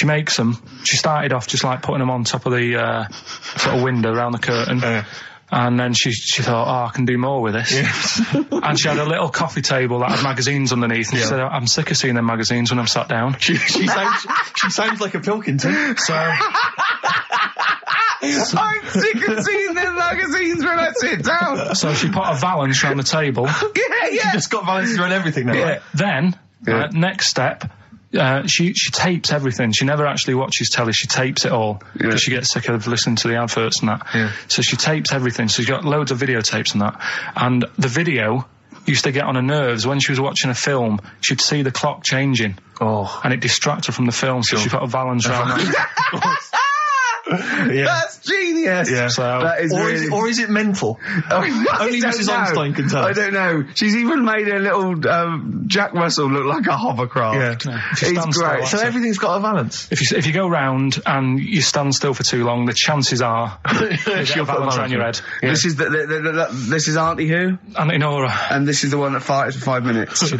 makes them. She started off just like putting them on top of the sort of window around the curtain. And then she thought, I can do more with this. Yeah. And she had a little coffee table that had magazines underneath. And she said, I'm sick of seeing them magazines when I'm sat down. She sounds like a Pilkington. So... I'm sick of seeing them magazines when I sit down. So she put a Valance around the table. She just got Valances around everything now. Yeah. Right? Then, next step, she tapes everything. She never actually watches telly. She tapes it all because she gets sick of listening to the adverts and that. Yeah. So she tapes everything. So she's got loads of videotapes and that. And the video used to get on her nerves. When she was watching a film, she'd see the clock changing. Oh. And it distracted her from the film. So she put a Valance around that. Yeah. That's genius. Yeah. So, that is or is it mental? Only Mrs. Einstein can tell. I don't know. She's even made a little Jack Russell look like a hovercraft. Yeah. He's great. So everything's got a Valance. If you go round and you stand still for too long, the chances are she'll put a Valance around your head. Yeah. This is this is Auntie who? Auntie Nora. And this is the one that farted for 5 minutes.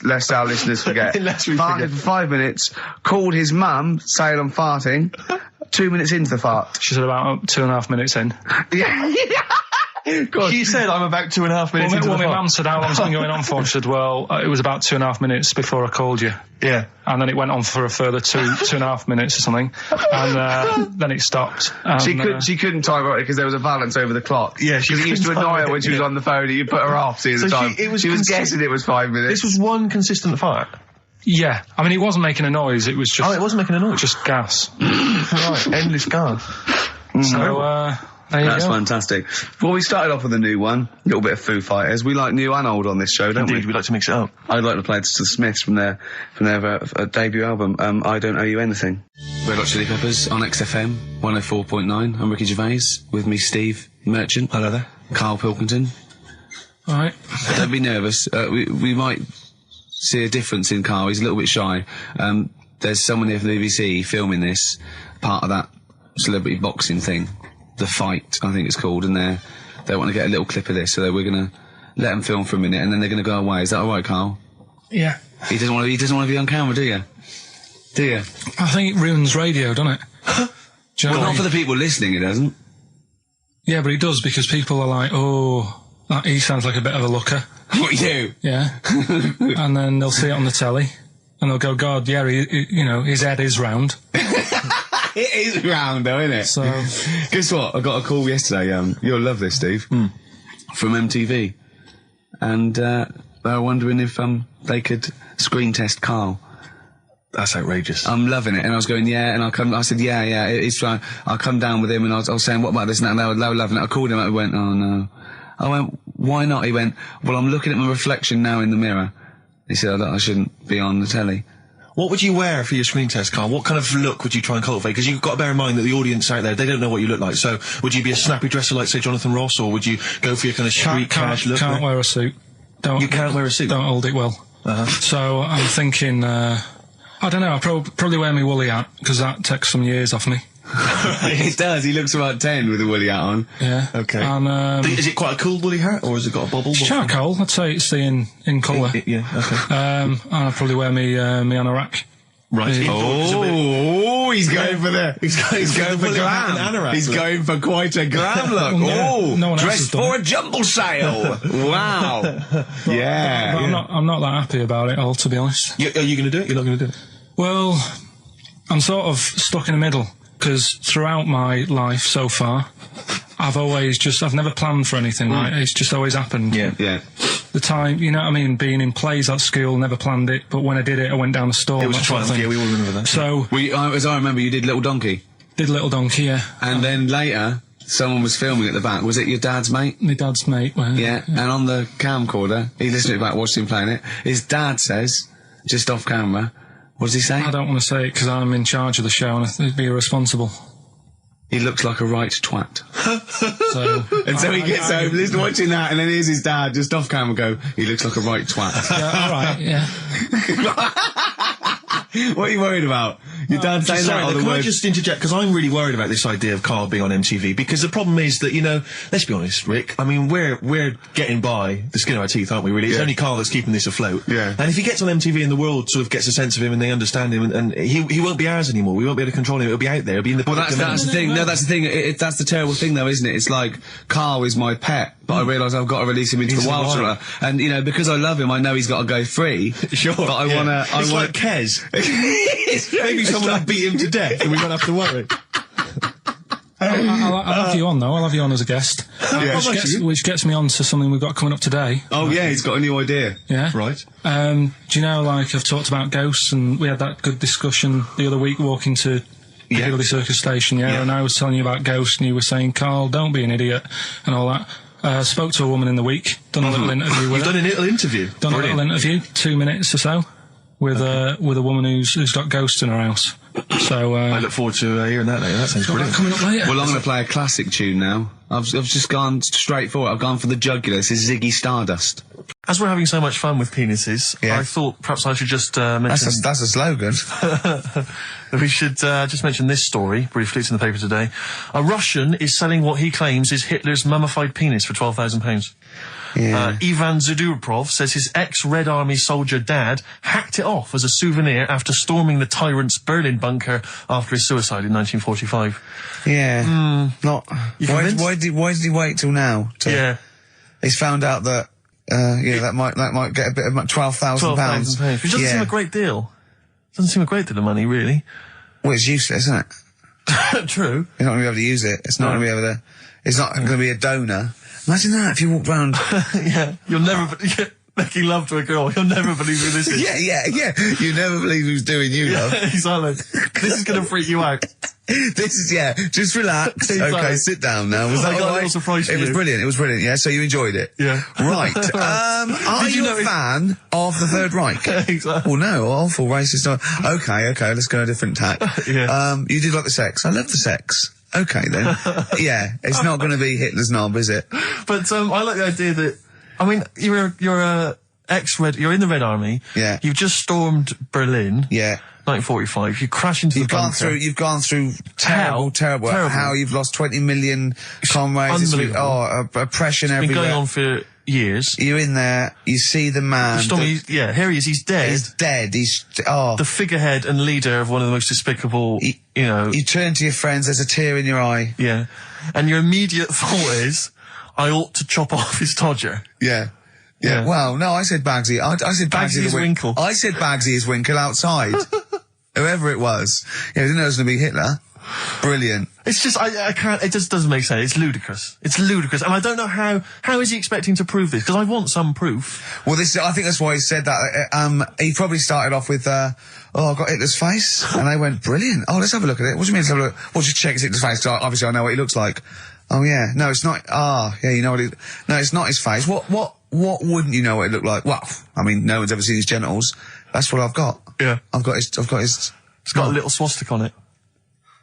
Lest our listeners forget. Farted for 5 minutes. Called his mum, saying I'm farting. 2 minutes into the fart. She said about 2.5 minutes in. Yeah. God. She said I'm about 2.5 minutes into the fart. My mum said, how long's it been going on for? She said, well, it was about 2.5 minutes before I called you. Yeah. And then it went on for a further 2.5 minutes or something. And then it stopped. And, she couldn't time it because there was a Valance over the clock. Yeah, she used to annoy her when she was on the phone and you put her off seeing the time. She was guessing it was 5 minutes. This was one consistent fart. Yeah, I mean, it wasn't making a noise, it was just... Oh, it wasn't making a noise? Just gas. Right, endless gas. So, There you That's go. fantastic. Well, we started off with a new one, a little bit of Foo Fighters. We like new and old on this show, don't Indeed, we like to mix it up. I'd like to play the Smiths from their debut album, I Don't Owe You Anything. Red Hot Chili Peppers on XFM 104.9. I'm Ricky Gervais. With me, Steve Merchant. Hello there. Karl Pilkington. All right. Don't be nervous. We might see a difference in Karl. He's a little bit shy. There's someone here from the BBC filming this, part of that celebrity boxing thing. The Fight, I think it's called, and they want to get a little clip of this, so we're going to let them film for a minute, and then they're going to go away. Is that all right, Karl? Yeah. He doesn't want to be on camera, do you? Do you? I think it ruins radio, doesn't it? Do you know Well, what I not mean? for the people listening, it doesn't. Yeah, but it does, because people are like, oh, he sounds like a bit of a looker. What, you? Yeah. And then they'll see it on the telly, and they'll go, God, yeah, his head is round. It is round, though, isn't it? So, guess what? I got a call yesterday. You'll love this, Steve. From MTV, and they were wondering if they could screen test Karl. That's outrageous. I'm loving it, and I was going, yeah, and I said, yeah, it's fine. I'll come down with him, and I was saying, what about this and that, and they were loving it. I called him up, and went, oh no. I went, why not? He went, well, I'm looking at my reflection now in the mirror. He said, I shouldn't be on the telly. What would you wear for your screen test, Karl? What kind of look would you try and cultivate? Because you've got to bear in mind that the audience out there, they don't know what you look like. So would you be a snappy dresser like, say, Jonathan Ross, or would you go for your kind of street cash look? Can't wear a suit. You can't wear a suit? Don't hold it well. So I'm thinking, I don't know, I'll probably wear my woolly hat, because that takes some years off me. It does. He looks about 10 with a woolly hat on. Yeah. Okay. And, is it quite a cool woolly hat, or has it got a bubble? charcoal, I'd say it's the in colour. Yeah, okay. And I'll probably wear me anorak. Right. Oh, he's going for the. He's going for glam. He's going for quite a glam look. No one else has dressed done for a jumble sale. Wow. Yeah. But I'm not that happy about it all, to be honest. Are you going to do it? You're not going to do it? Well, I'm sort of stuck in the middle, because throughout my life so far, I've never planned for anything, right? It's just always happened. Yeah. The time, you know what I mean, being in plays at school, never planned it, but when I did it, I went down the storm. It was a that sort of triumph, thing. yeah, we all remember that. So, As I remember, you did Little Donkey. did Little Donkey, yeah. And then later, someone was filming at the back. Was it your dad's mate? My dad's mate. Well, Yeah. And on the camcorder, he listened to it back, watched him playing it. His dad says, just off camera, what does he say? I don't want to say it because I'm in charge of the show and I'd be irresponsible. He looks like a right twat. So, And so he gets home, listening, watching that, and then here's his dad just off camera go, he looks like a right twat. yeah, all right, yeah. What are you worried about? Your dad saying that? Sorry, can I just interject? Because I'm really worried about this idea of Karl being on MTV. Because the problem is that, let's be honest, Rick. I mean, we're getting by the skin of our teeth, aren't we? Really, it's only Karl that's keeping this afloat. Yeah. And if he gets on MTV and the world sort of gets a sense of him and they understand him, and he won't be ours anymore. We won't be able to control him. It'll be out there. It'll be in the. Well, that's the thing. No, that's the thing. That's the terrible thing, though, isn't it? It's like Karl is my pet, but I realise I've got to release him into the wild. And because I love him, I know he's got to go free. Sure. But I want to. It's like Kez. Maybe Someone will beat him to death, and we won't have to worry. I'll have you on, though. I'll have you on as a guest. Which gets me on to something we've got coming up today. Oh, yeah, he's got a new idea. Yeah. Right. Do you know, like, I've talked about ghosts, and we had that good discussion the other week walking to Piccadilly Circus Station, and I was telling you about ghosts, and you were saying, Karl, don't be an idiot, and all that. Spoke to a woman in the week, done a little interview with her. You've done a little interview? Done a little interview, 2 minutes or so, with a woman who's got ghosts in her house. So I look forward to hearing that later. That sounds brilliant. coming up later. Well, I'm going to play a classic tune now. I've just gone straight for it. I've gone for the jugular. This is Ziggy Stardust. As we're having so much fun with penises, I thought perhaps I should just mention... That's a slogan. We should just mention this story briefly. It's in the paper today. A Russian is selling what he claims is Hitler's mummified penis for £12,000. Yeah. Ivan Zadurprov says his ex-Red Army soldier dad hacked it off as a souvenir after storming the tyrant's Berlin bunker after his suicide in 1945. Yeah. Not. You Why convinced? did he wait till now? Yeah. He's found out that that might get a bit of £12,000. £12,000. Which doesn't seem a great deal. Doesn't seem a great deal of money, really. Well, it's useless, isn't it? True. You're not going to be able to use it. It's not going to be able to. It's not going to be a donor. Imagine that if you walked round. Yeah. You'll never. making love to a girl. You'll never believe who this is. Yeah. You never believe who's doing you, love. He's like, this is going to freak you out. This is, just relax. Exactly. Okay, sit down now. Was that I got a all right? little surprise for It was you. brilliant. It was brilliant. Yeah, so you enjoyed it. Yeah. Right. Are Did you you a notice- fan of the Third Reich? Exactly. Well, no, awful racist. Okay, let's go a different tack. Yeah. You did like the sex. I love the sex. Okay then. Yeah, it's not going to be Hitler's knob, is it? But I like the idea that, I mean, you're a you're in the Red Army. Yeah. You've just stormed Berlin. Yeah. 1945. You crash into You've the bunker. You've gone through terrible. Terrible. How you've lost 20 million comrades. Unbelievable. Oppression It's been everywhere. going on for years. You're in there. You see the man. Here he is. He's dead. He's dead. The figurehead and leader of one of the most despicable, You turn to your friends. There's a tear in your eye. Yeah. And your immediate thought is, I ought to chop off his todger. Yeah. Yeah. Well, no, I said Bagsy. I said Bagsy Bagsy is Winkle. I said Bagsy is Winkle outside. Whoever it was. Yeah, I didn't know it was going to be Hitler. Brilliant. It's just, I can't, it just doesn't make sense. It's ludicrous. It's ludicrous. And I don't know how is he expecting to prove this? Because I want some proof. Well, I think that's why he said that. He probably started off with, I've got Hitler's face. And they went, brilliant. Oh, let's have a look at it. What do you mean let's have a look? Well, just check Hitler's face, because obviously I know what he looks like. Oh, yeah. No, it's not. Yeah, you know what no, it's not his face. What wouldn't you know what it looked like? Well, I mean, no one's ever seen his genitals. That's what I've got. Yeah. I've got his. It's got a little swastika on it.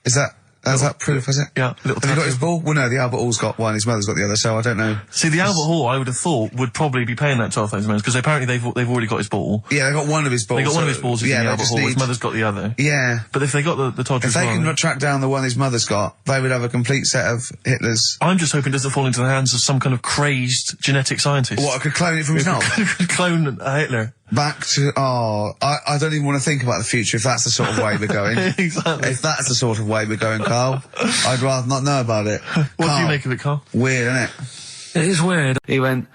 Is that proof, is it? Yeah, little Have you got tattoo. his ball? Well, no, the Albert Hall's got one, his mother's got the other, so I don't know. See, the Albert Hall, I would have thought, would probably be paying that £12,000 because apparently they've already got his ball. Yeah, they got one of his balls. They got one of his balls in the they Albert just Hall. His need- mother's got the other. Yeah. But if they got the Todger If they as can well, track down the one his mother's got, they would have a complete set of Hitler's. I'm just hoping it doesn't fall into the hands of some kind of crazed genetic scientist. What, I could clone it from his knob? Could clone Hitler. Back to, I don't even want to think about the future if that's the sort of way we're going. Exactly. If that's the sort of way we're going, Carl, I'd rather not know about it. What do you make of it, Carl? Weird, isn't it? It is weird. He went,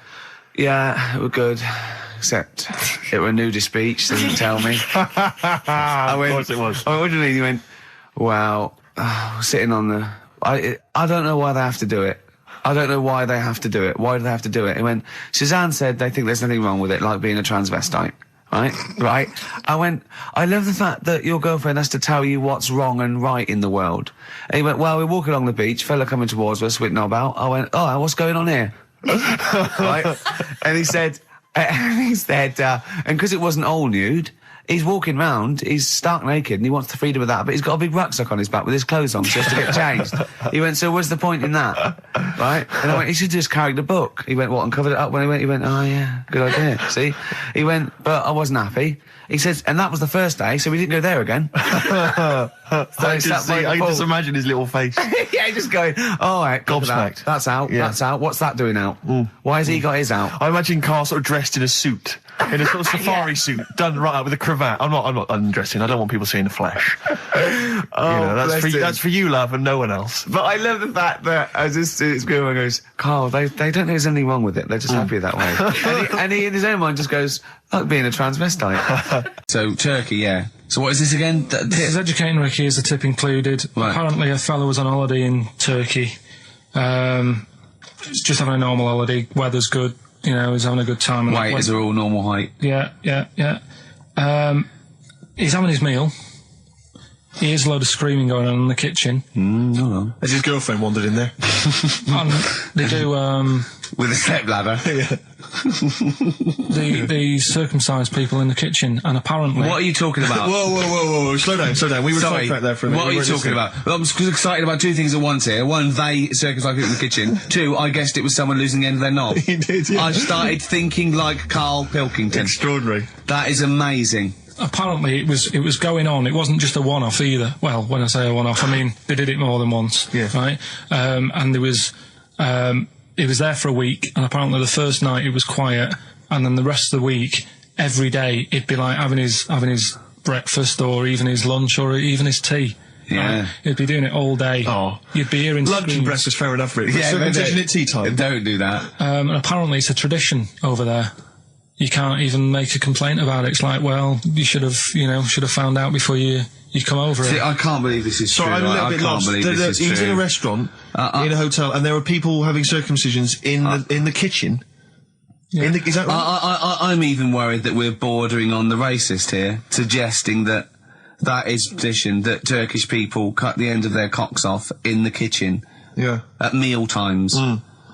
yeah, it were good, except it were a nudist beach, so didn't tell me. I went, Of course it was. I went, what do you mean? He went, well, sitting on the, I don't know why they have to do it. I don't know why they have to do it. Why do they have to do it? He went, Suzanne said they think there's nothing wrong with it, like being a transvestite. Right? I went, I love the fact that your girlfriend has to tell you what's wrong and right in the world. And he went, well, we're walking along the beach, fella coming towards us with knob out. I went, oh, what's going on here? Right? And he said, and because it wasn't all nude, he's walking round, he's stark naked, and he wants the freedom of that, but he's got a big rucksack on his back with his clothes on, so he has to get changed. He went, so what's the point in that? Right? And I went, he should just carry the book. He went, what, and covered it up? When he went, oh yeah, good idea. See? He went, but I wasn't happy. He says, and that was the first day, so we didn't go there again. I can just imagine his little face. Yeah, just going, all right, Gobsmacked. That's out, Yeah. that's out. What's that doing out? Why has he got his out? I imagine Carl sort of dressed in a suit, in a sort of safari suit, done right up with a cravat. I'm not undressing. I don't want people seeing the flesh. That's for you, love, and no one else. But I love the fact that it's going and goes, Carl, they don't think there's anything wrong with it. They're just happy that way. and he in his own mind just goes, like being a transvestite. So Turkey, yeah. So what is this again? It's educating Ricky is the tip included. Right. Apparently a fellow was on holiday in Turkey. Just having a normal holiday. Weather's good. You know, he's having a good time. Weight is all normal height. Yeah. He's having his meal. He hears a load of screaming going on in the kitchen. Hold on. Has his girlfriend wandered in there? And they do, With a stepladder. Yeah. they circumcise people in the kitchen, and apparently... What are you talking about? Whoa. Slow down. We were sidetracked there for a minute. What are you talking about? Well, I'm excited about two things at once here. One, they circumcised people in the kitchen. Two, I guessed it was someone losing the end of their knob. He did, yeah. I started thinking like Karl Pilkington. Extraordinary. That is amazing. Apparently it was going on. It wasn't just a one-off either. Well, when I say a one-off, I mean they did it more than once. Yeah. Right? And there was... it was there for a week, and apparently the first night it was quiet, and then the rest of the week, every day, it'd be like having his breakfast, or even his lunch, or even his tea. Yeah. Right? He'd be doing it all day. Oh. You'd be hearing Lunch and screams. breakfast, fair enough, really. Yeah, Circumcision at tea time. Don't do that. And apparently it's a tradition over there. You can't even make a complaint about it. It's like, well, you should have found out before you come over See, it. I can't believe this is Sorry, true. I'm a little I bit can't lost. believe this is He's true. in a restaurant, in a hotel, and there are people having circumcisions in the kitchen. Is that right? I'm even worried that we're bordering on the racist here, suggesting that is tradition, that Turkish people cut the end of their cocks off in the kitchen. Yeah. At meal times.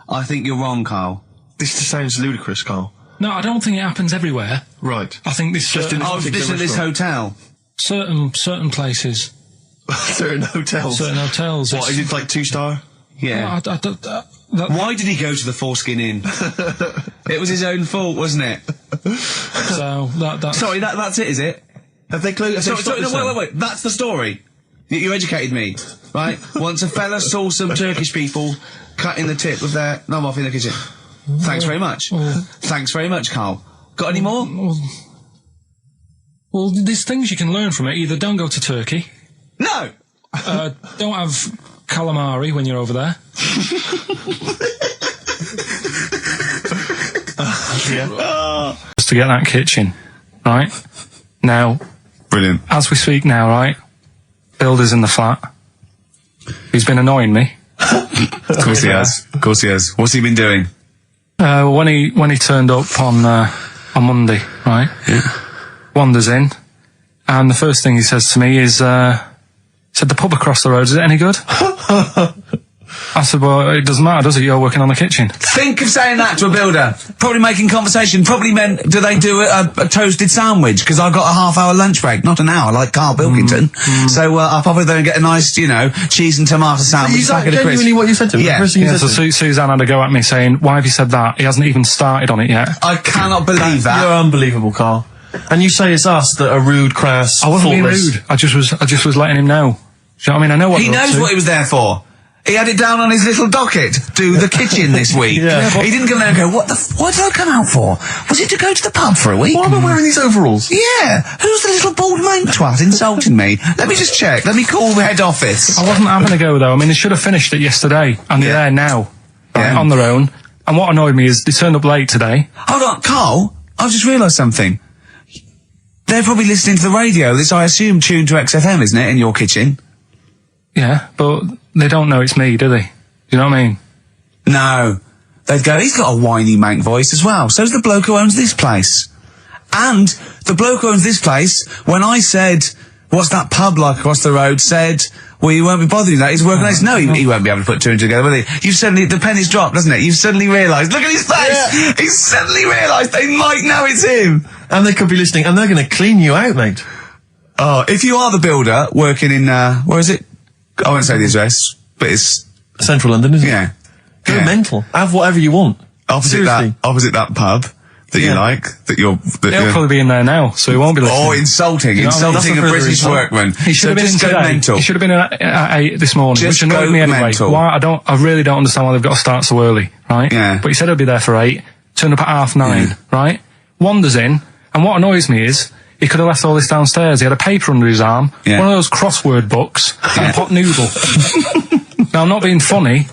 I think you're wrong, Carl. This just sounds ludicrous, Carl. No, I don't think it happens everywhere. Right. I think this Just in this particular This at this restaurant. hotel. certain places, Certain hotels. certain hotels. What, is it like 2-star? Yeah. Why did he go to the Foreskin Inn? It was his own fault, wasn't it? So that's Sorry, that's it, is it? Have they closed? Sorry, no, wait. That's the story. You educated me, right? Once a fella saw some Turkish people cutting the tip of their knob off in the kitchen. Thanks very much. Thanks very much, Carl. Got any more? Well, there's things you can learn from it. Either don't go to Turkey. No! Don't have calamari when you're over there. Just to get that kitchen, right? Now, Brilliant. as we speak now, right? Builder's in the flat. He's been annoying me. Of course he has. Of course he has. What's he been doing? When he turned up on Monday, right? Yeah. Wanders in, and the first thing he says to me is, said, the pub across the road, is it any good? I said, well, it doesn't matter, does it? You're working on the kitchen. Think of saying that to a builder. Probably making conversation. Probably meant, do they do a toasted sandwich? Because I've got a half-hour lunch break, not an hour, like Karl Pilkington. So I'll probably go and get a nice, cheese and tomato sandwich. Is that genuinely what you said to him? Yeah. The first thing you said to him? Suzanne had to go at me saying, why have you said that? He hasn't even started on it yet. I cannot believe that. You're unbelievable, Carl. And you say it's us that are rude, crass, I wasn't being thoughtless. rude. I just was letting him know. Do you know what I mean? I know what He they're up knows to. what he was there for. He had it down on his little docket. Do the kitchen this week. Yeah. He didn't come there and go, what did I come out for? Was it to go to the pub for a week? Why am I wearing these overalls? Yeah. Who's the little bald man twat insulting me? Let me just check. Let me call the head office. I wasn't having a go though. I mean, they should have finished it yesterday, and they're there now, right, Yeah. on their own. And what annoyed me is they turned up late today. Hold on, Carl. I've just realised something. They're probably listening to the radio. This, I assume, tuned to XFM, isn't it, in your kitchen? Yeah, but they don't know it's me, do they? You know what I mean? No. They'd go, he's got a whiny mank voice as well. So's the bloke who owns this place. And the bloke who owns this place, when I said, what's that pub like across the road, said, well, you won't be bothering that. He's working on this. No, he won't be able to put two and two together, will he? You've suddenly, the penny's dropped, doesn't it? You've suddenly realised. Look at his face! Yeah. He's suddenly realised they might know it's him. And they could be listening, and they're going to clean you out, mate. Oh, if you are the builder working in, where is it? I won't say the address, but it's, Central London, isn't it? yeah. Go Yeah. mental. Have whatever you want. Opposite that pub that you Yeah. like, He'll probably be in there now, so he won't be listening. Oh, insulting You know what I mean? a That's a further British insult. workman. He should have been in just go today. mental. He should have been at 8 this morning, Just which annoyed go me anyway. mental. Why? I really don't understand why they've got to start so early, right? Yeah. But he said he'll be there for 8, turned up at 9:30, Yeah. right? Wanders in, and what annoys me is, he could have left all this downstairs. He had a paper under his arm, Yeah. one of those crossword books, and a pot noodle. Now, I'm not being funny,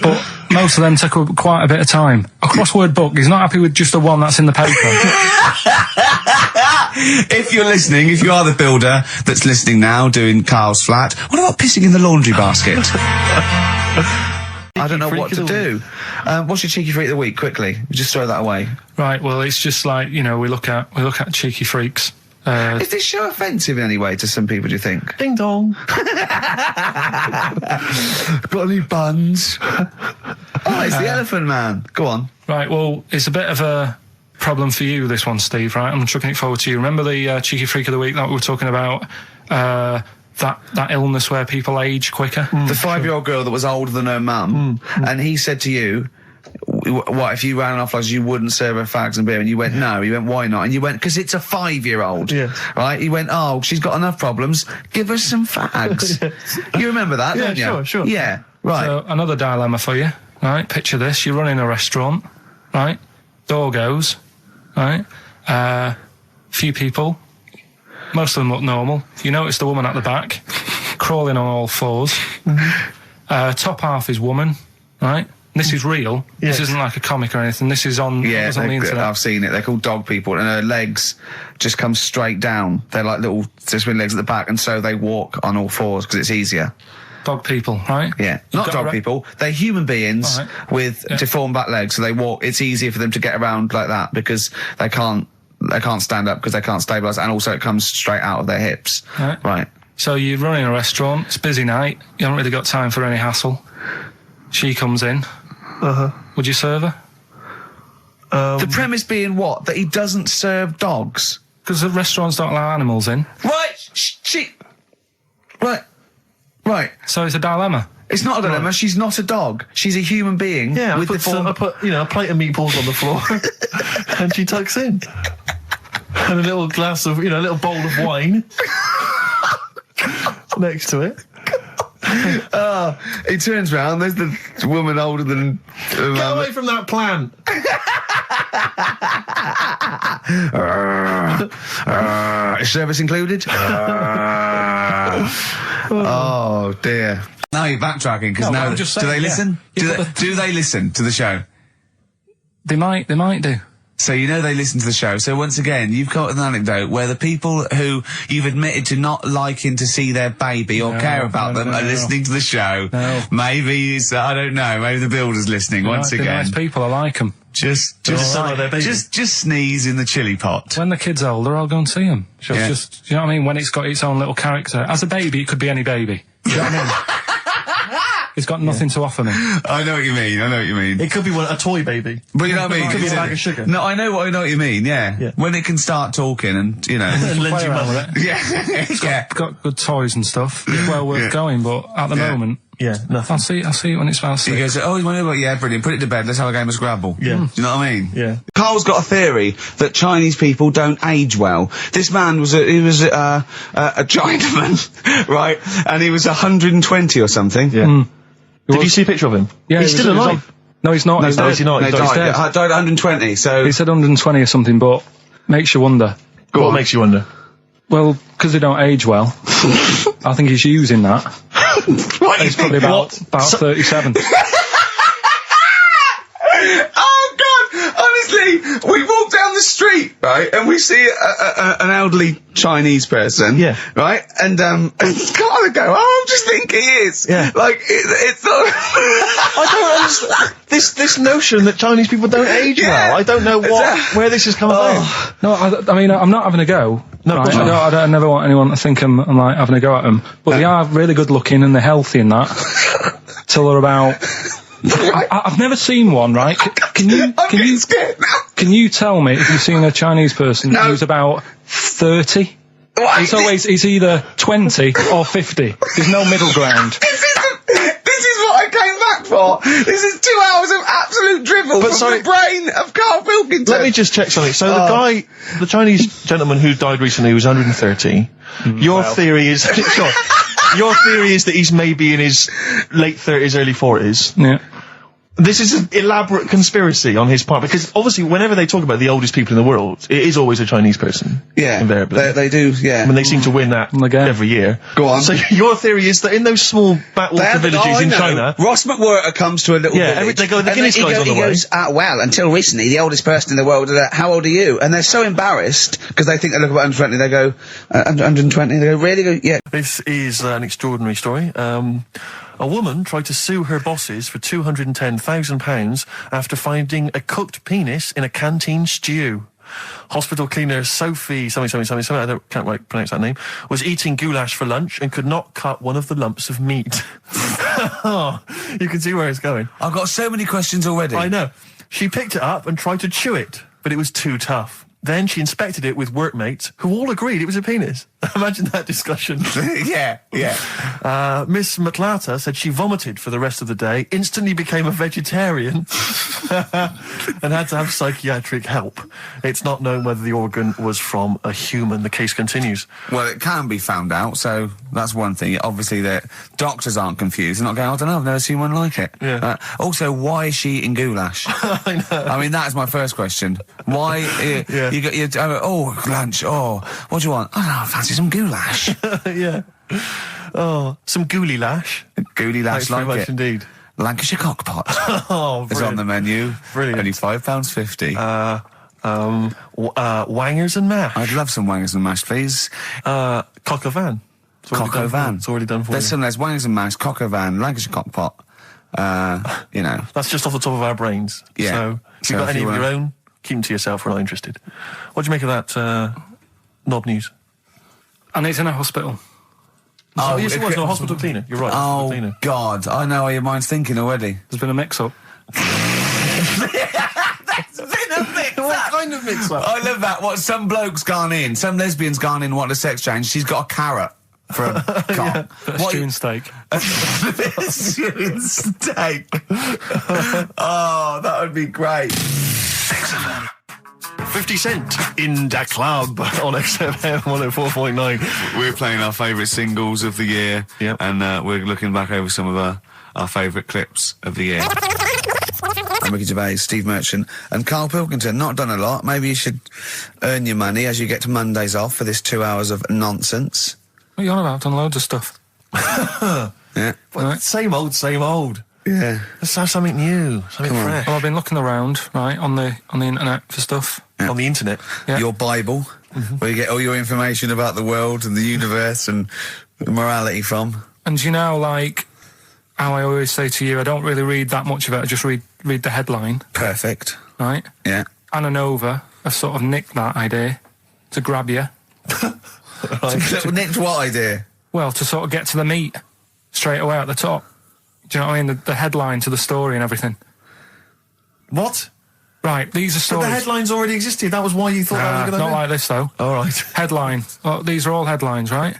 but most of them take up quite a bit of time. A crossword book, he's not happy with just the one that's in the paper. If you're listening, if you are the builder that's listening now, doing Carl's flat, what about pissing in the laundry basket? I don't know what to do. What's your cheeky freak of the week? Quickly, just throw that away. Right, well, it's just like, we look at cheeky freaks. Is this show offensive in any way to some people, do you think? Ding dong. Got any buns? Oh, it's the Elephant Man. Go on. Right, well, it's a bit of a problem for you, this one, Steve, right? I'm chucking it forward to you. Remember the cheeky freak of the week that we were talking about? That illness where people age quicker? The 5-year-old girl that was older than her mum, and he said to you, what, if you ran off like you wouldn't serve her fags and beer? And you went, no. He went, why not? And you went, because it's a 5-year-old. Yes. Right? He went, oh, she's got enough problems. Give her some fags. You remember that, don't you? Sure. Yeah, right. So, another dilemma for you, right? Picture this. You're running a restaurant, right? Door goes, right? Few people. Most of them look normal. You notice the woman at the back, crawling on all fours. Top half is woman, right? This is real. Yes. This isn't like a comic or anything. This is on, Yeah, it was on the internet. I've seen it. They're called dog people, and her legs just come straight down. They're like little, just with legs at the back, and so they walk on all fours because it's easier. dog people, right? Yeah, not dog people. They're human beings with deformed back legs, so they walk. It's easier for them to get around like that because they can't stand up because they can't stabilise, and also it comes straight out of their hips. Right. So you're running a restaurant. It's a busy night. You haven't really got time for any hassle. She comes in. Would you serve her? The premise being what? That he doesn't serve dogs. Because the restaurants don't allow animals in. Right. So it's a dilemma. It's not a dilemma. Right. She's not a dog. She's a human being. Yeah, with I put a plate of meatballs on the floor, and she tucks in, and a little glass of, a little bowl of wine next to it. He turns round. There's the woman older than. Get away from that plant. Is service included? Oh dear. Now you're backtracking because now I'm just do they saying, listen? Do they listen to the show? They might do. So they listen to the show. So once again, you've got an anecdote where the people who you've admitted to not liking to see their baby or care about them are listening to the show. No. Maybe I don't know. Maybe the builder's listening once again. They're nice people. I like them. Just sneeze in the chili pot. When the kid's older, I'll go and see them. Just, you know what I mean? When it's got its own little character. As a baby, it could be any baby. You know what I mean? It's got nothing to offer me. I know what you mean. It could be a toy baby. But you know what I mean? It could be a bag of sugar. No, I know what you mean, yeah. When it can start talking and, And lend you money. Yeah. Got good toys and stuff. It's well worth going, but at the moment... Yeah, nothing. I'll see it when it's about 6. He goes, you want to go? Yeah, brilliant. Put it to bed. Let's have a game of Scrabble. Yeah. Do you know what I mean? Yeah. Carl's got a theory that Chinese people don't age well. This man was a Chinaman, right? And he was 120 or something. Yeah. Did you see a picture of him? Yeah, he's still alive. No, he's not. No, He's he's not. dead. He died at 120. So He said 120 or something, but makes you wonder. What makes you wonder? Well, because they don't age well. I think he's using that. He's probably about 37. Oh God! Honestly, we walk down the street, right, and we see an elderly Chinese person, right, and Carl would go, I'm just thinking he is, like it's not. I don't understand this notion that Chinese people don't age well. I don't know where this has come about. No, I mean, I'm not having a go. No, right? I never want anyone to think I'm like having a go at them. But they are really good looking and they're healthy and that. Till they're about. I've never seen one, right? Can you tell me if you've seen a Chinese person who's about 30? It's either 20 or 50. There's no middle ground. This is what I came back for. This is 2 hours of absolute drivel from the brain of Karl Pilkington. Let me just check something. So the Chinese gentleman who died recently was 130. Your theory is that he's maybe in his late 30s, early 40s. Yeah. This is an elaborate conspiracy on his part, because obviously whenever they talk about the oldest people in the world, it is always a Chinese person. Yeah. Invariably. They do, yeah. I mean, they seem to win that every year. Go on. So your theory is that in those small backwater villages in China... Ross McWhirter comes to a little village. They go, the Guinness guy's on the way. He goes, well, until recently, the oldest person in the world, how old are you? And they're so embarrassed, because they think they look about 120, they go, 120, they go, really? Yeah. This is an extraordinary story. A woman tried to sue her bosses for £210,000 after finding a cooked penis in a canteen stew. Hospital cleaner Sophie, something, I can't pronounce that name, was eating goulash for lunch and could not cut one of the lumps of meat. You can see where it's going. I've got so many questions already. I know. She picked it up and tried to chew it, but it was too tough. Then she inspected it with workmates, who all agreed it was a penis. Imagine that discussion. Yeah. Miss McLata said she vomited for the rest of the day, instantly became a vegetarian, and had to have psychiatric help. It's not known whether the organ was from a human. The case continues. Well, it can be found out, so that's one thing. Obviously, the doctors aren't confused. They're not going, I don't know, I've never seen one like it. Yeah. Also, why is she eating goulash? I know. I mean, that is my first question. Why? Lunch. What do you want? I don't know, I fancy some goulash. Yeah. Oh, some gooly lash. Gooly lash, Thanks very much indeed. Lancashire cockpot. Oh, is on the menu. Brilliant. Only £5.50. Wangers and mash. I'd love some wangers and mash, please. Coq au vin. Cock o' van. It's already done for you. There's Wangs and Mags, Cock o' van, Lancashire Cockpot. You know. That's just off the top of our brains. Yeah. So, if you've got any of your own, keep them to yourself. We're not interested. What do you make of that knob news? And he's in a hospital. Oh, yes, it was. No, hospital cleaner. You're right. Hospital cleaner. God, I know how your mind's thinking already. There's been a mix-up. What kind of mix-up? I love that. What some bloke's gone in, some lesbian's gone in, wanting a sex change. She's got a carrot for a cock. Bit of stew and steak. Stewing steak. Oh, that would be great. XFM. 50 Cent in Da Club on XFM 104.9. We're playing our favourite singles of the year. Yep. And we're looking back over some of our favourite clips of the year. I'm Ricky Gervais, Steve Merchant, and Karl Pilkington. Not done a lot. Maybe you should earn your money as you get to Mondays off for this 2 hours of nonsense. What are you on about? I've done loads of stuff. Yeah. Well, same old. Yeah. Let's have something new, something fresh. Well, I've been looking around, right, on the internet for stuff. Yeah. On the internet. Yeah. Your Bible, where you get all your information about the world and the universe and morality from. And you know, like, how I always say to you, I don't really read that much of it, I just read the headline, Perfect. right? Yeah. Anna Nova have sort of nicked that idea to grab you. Nicked what idea? Well, to sort of get to the meat straight away at the top. Do you know what I mean? The headline to the story and everything. What? Right, these are But stories. the headlines already existed. That was why you thought that was a good not idea. like this, though. All right. Headline. Oh, these are all headlines, right?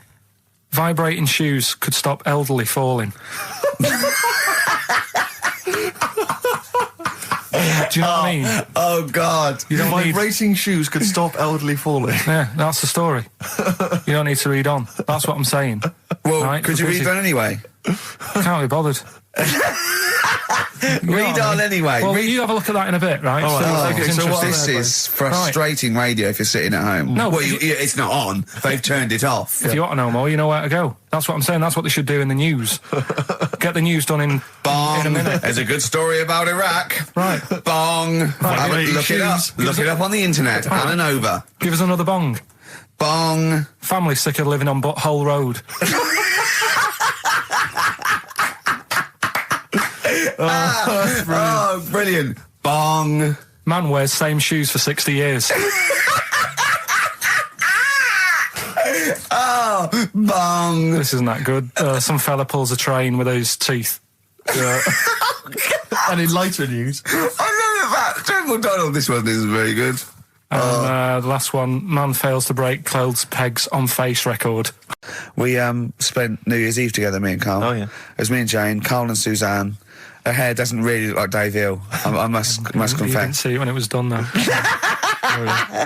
Vibrating shoes could stop elderly falling. Do you know what I mean? Oh, God. You don't need... Vibrating shoes could stop elderly falling. Yeah, that's the story. You don't need to read on. That's what I'm saying. Well, Right, could you because read on anyway? Can't be bothered. Read on anyway. Well, Read. you have a look at that in a bit, right? All right. So, Okay, it's so what interesting. This is frustrating radio if you're sitting at home. No, well, but it's not on. They've turned it off. If you want to know more, you know where to go. That's what I'm saying. That's what they should do in the news. Get the news done in Bong. a minute. There's a good story about Iraq. Right. Bong. Look it up. Look it up on the internet. Anna Nova. Give us another bong. Bong. Family sick of living on Butthole Road. Oh, brilliant. Bong. Man wears same shoes for 60 years. Oh, bong. This isn't that good. Some fella pulls a train with his teeth. And in lighter news. I love that. Joe McDonald, this one isn't very good. And the last one, man fails to break clothes pegs on face record. We spent New Year's Eve together, me and Carl. Oh, yeah. It was me and Jane, Carl and Suzanne. Her hair doesn't really look like Dave Hill, I must You didn't confess. see it when it was done, though.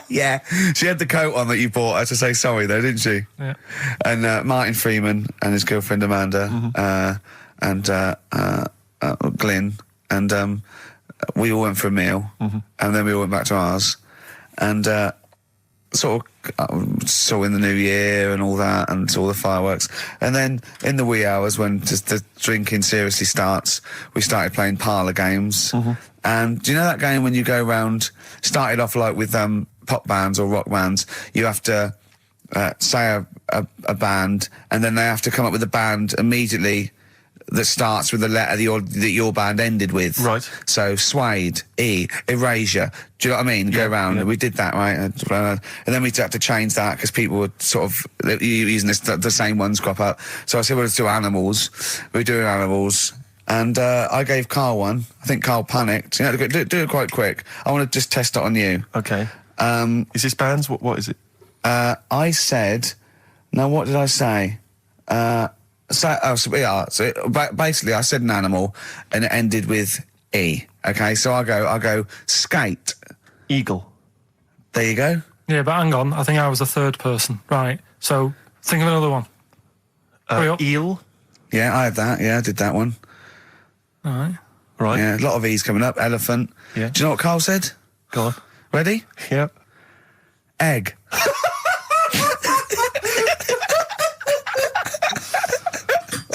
Yeah, she had the coat on that you bought her to say sorry, though, didn't she? Yeah. And Martin Freeman and his girlfriend Amanda and Glyn and we all went for a meal and then we all went back to ours and sort of saw in the new year and all that and saw the fireworks, and then in the wee hours when just the drinking seriously starts, we started playing parlour games. And do you know that game when you go round, started off like with pop bands or rock bands, you have to say a band and then they have to come up with a band immediately that starts with the letter that your band ended with. Right. So Suede, E, Erasure. Do you know what I mean? Go around. yeah. We did that, right? And then we had to change that because people were sort of using the same ones crop up. So I said, well, let's do Animals. We were doing Animals. And I gave Carl one. I think Carl panicked. You know, do it quite quick. I want to just test it on you. Okay. Is this bands? What is it? I said... Now, what did I say? Basically, I said an animal, and it ended with E. Okay, so I go skate. Eagle. There you go. Yeah, but hang on. I think I was the third person. Right. So think of another one. Hurry up. Eel. Yeah, I had that. Yeah, I did that one. All right. Right. Yeah, a lot of E's coming up. Elephant. Yeah. Do you know what Carl said? Go on. Ready? Yep. Egg.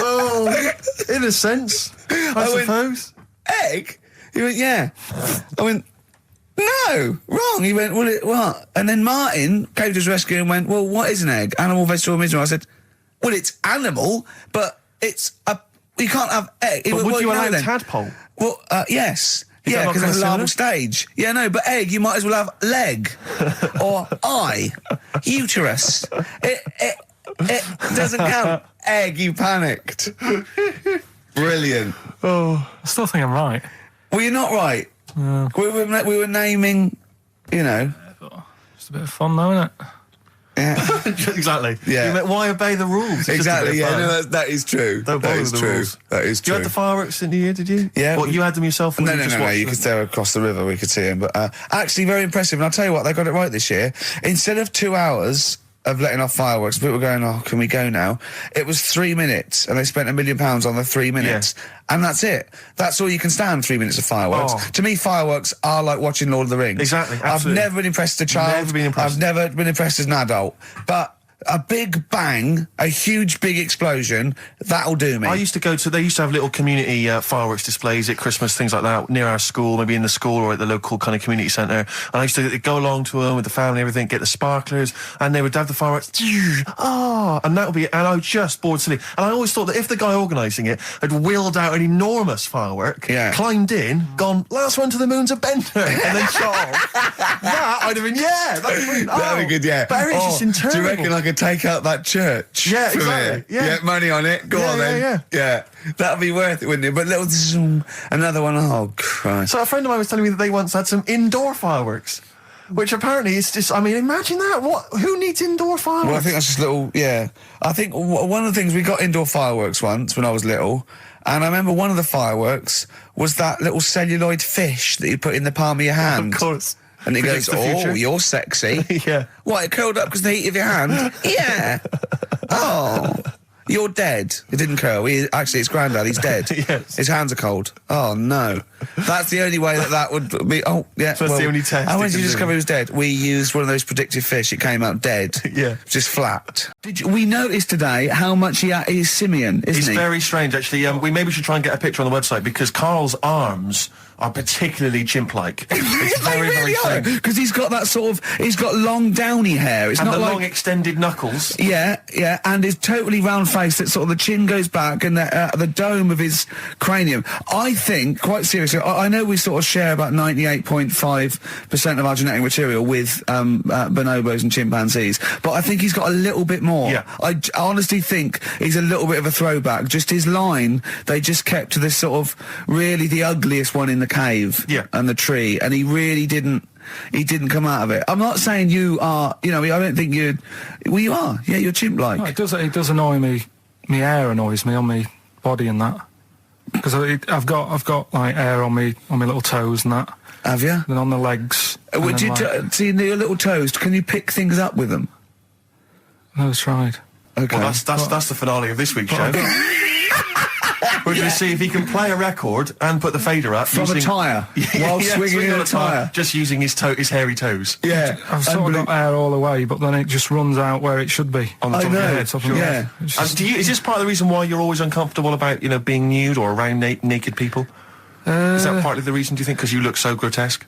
Oh, in a sense, I suppose. Egg? He went, yeah. I went, no, wrong. He went, well, what? And then Martin came to his rescue and went, well, what is an egg? Animal, vegetable, mineral. I said, Well, it's animal, but it's a... You can't have egg. But would Well, you know allow then. tadpole? Well, yes. Is Yeah, that not because it's a larval considered? stage. Yeah, no, but egg, you might as well have leg. Or eye. Uterus. It doesn't count. Egg, you panicked. Brilliant. I still think I'm right. Well, you're not right. We were naming, you know... It's a bit of fun, though, isn't it? Yeah. Exactly. Yeah. You meant, why obey the rules? It's just a Exactly, bit of yeah, fun. no, that is true. Don't that bother is with the true. rules. That is You true. had the fireworks in the year, did you? Yeah. What, you had them yourself? Or No, you no, just no, no, watched you them? could stare across the river, we could see him. But actually very impressive, and I'll tell you what, they got it right this year. Instead of 2 hours of letting off fireworks, people were going, oh, can we go now? It was 3 minutes, and they spent £1 million on the 3 minutes. And that's it. That's all you can stand, 3 minutes of fireworks. Oh. To me, fireworks are like watching Lord of the Rings. Exactly, I've absolutely. never been impressed as a child. Never been impressed. I've never been impressed as an adult. But a big bang, a huge big explosion, that'll do me. I used to go to, they used to have little community fireworks displays at Christmas, things like that, near our school, maybe in the school or at the local kind of community centre. And I used to go along to them with the family and everything, get the sparklers, and they would have the fireworks, and that would be, and I was just bored silly. And I always thought that if the guy organising it had wheeled out an enormous firework, climbed in, gone, last one to the moon's a bender, and then shot off, that I'd have been, that'd be brilliant. That'd be good, yeah. But it's just interminable. Do you reckon I could take out that church? Yeah, from exactly, here? yeah. Get money on it. Go Yeah, on then. yeah. That'd be worth it, wouldn't it? But little zoom, another one. Oh Christ. So a friend of mine was telling me that they once had some indoor fireworks, which apparently is just, I mean, imagine that. Who needs indoor fireworks? Well, I think that's just little. Yeah. I think one of the things, we got indoor fireworks once when I was little, and I remember one of the fireworks was that little celluloid fish that you put in the palm of your hand. Of course. And it Predicts goes, the future. oh, you're sexy. Yeah. What, it curled up because of the heat of your hand? Yeah. Oh, you're dead. It didn't curl. Actually, it's Grandad. He's dead. Yes. His hands are cold. Oh, no. That's the only way that would be... Oh, yeah. So that's the only test How it did you can do. discover he was dead? We used one of those predictive fish. It came out dead. Yeah. Just flat. We noticed today how much he's simian, isn't It's he? very strange, actually. We maybe should try and get a picture on the website because Carl's arms are particularly chimp-like. It's very, very strange. Because he's got that sort of... He's got long, downy hair. It's And not the like... long extended knuckles. Yeah, and his totally round face, that sort of the chin goes back and the dome of his cranium. I think, quite seriously, I know we sort of share about 98.5% of our genetic material with bonobos and chimpanzees, but I think he's got a little bit more. Yeah. I honestly think he's a little bit of a throwback. Just his line, they just kept to this sort of really the ugliest one in the cave and the tree, and he really didn't. He didn't come out of it. I'm not saying you are, I don't think you'd... Well, you are. Yeah, you're chimp-like. No, it does annoy me. My hair annoys me on my body and that. Because I've got like hair on me little toes and that. Have you? And on the legs. Would you see your little toes? Can you pick things up with them? No, tried. Okay. Well, that's the finale of this week's show. We're going to see if he can play a record and put the fader up From a tyre, while swinging in a tyre. just using his hairy toes. Yeah. I've sort of got hair all the way, but then it just runs out where it should be. On the top I of your know. head. Top of my Yeah. head. It's And just- is this part of the reason why you're always uncomfortable about, being nude or around naked people? Is that partly the reason, do you think, because you look so grotesque?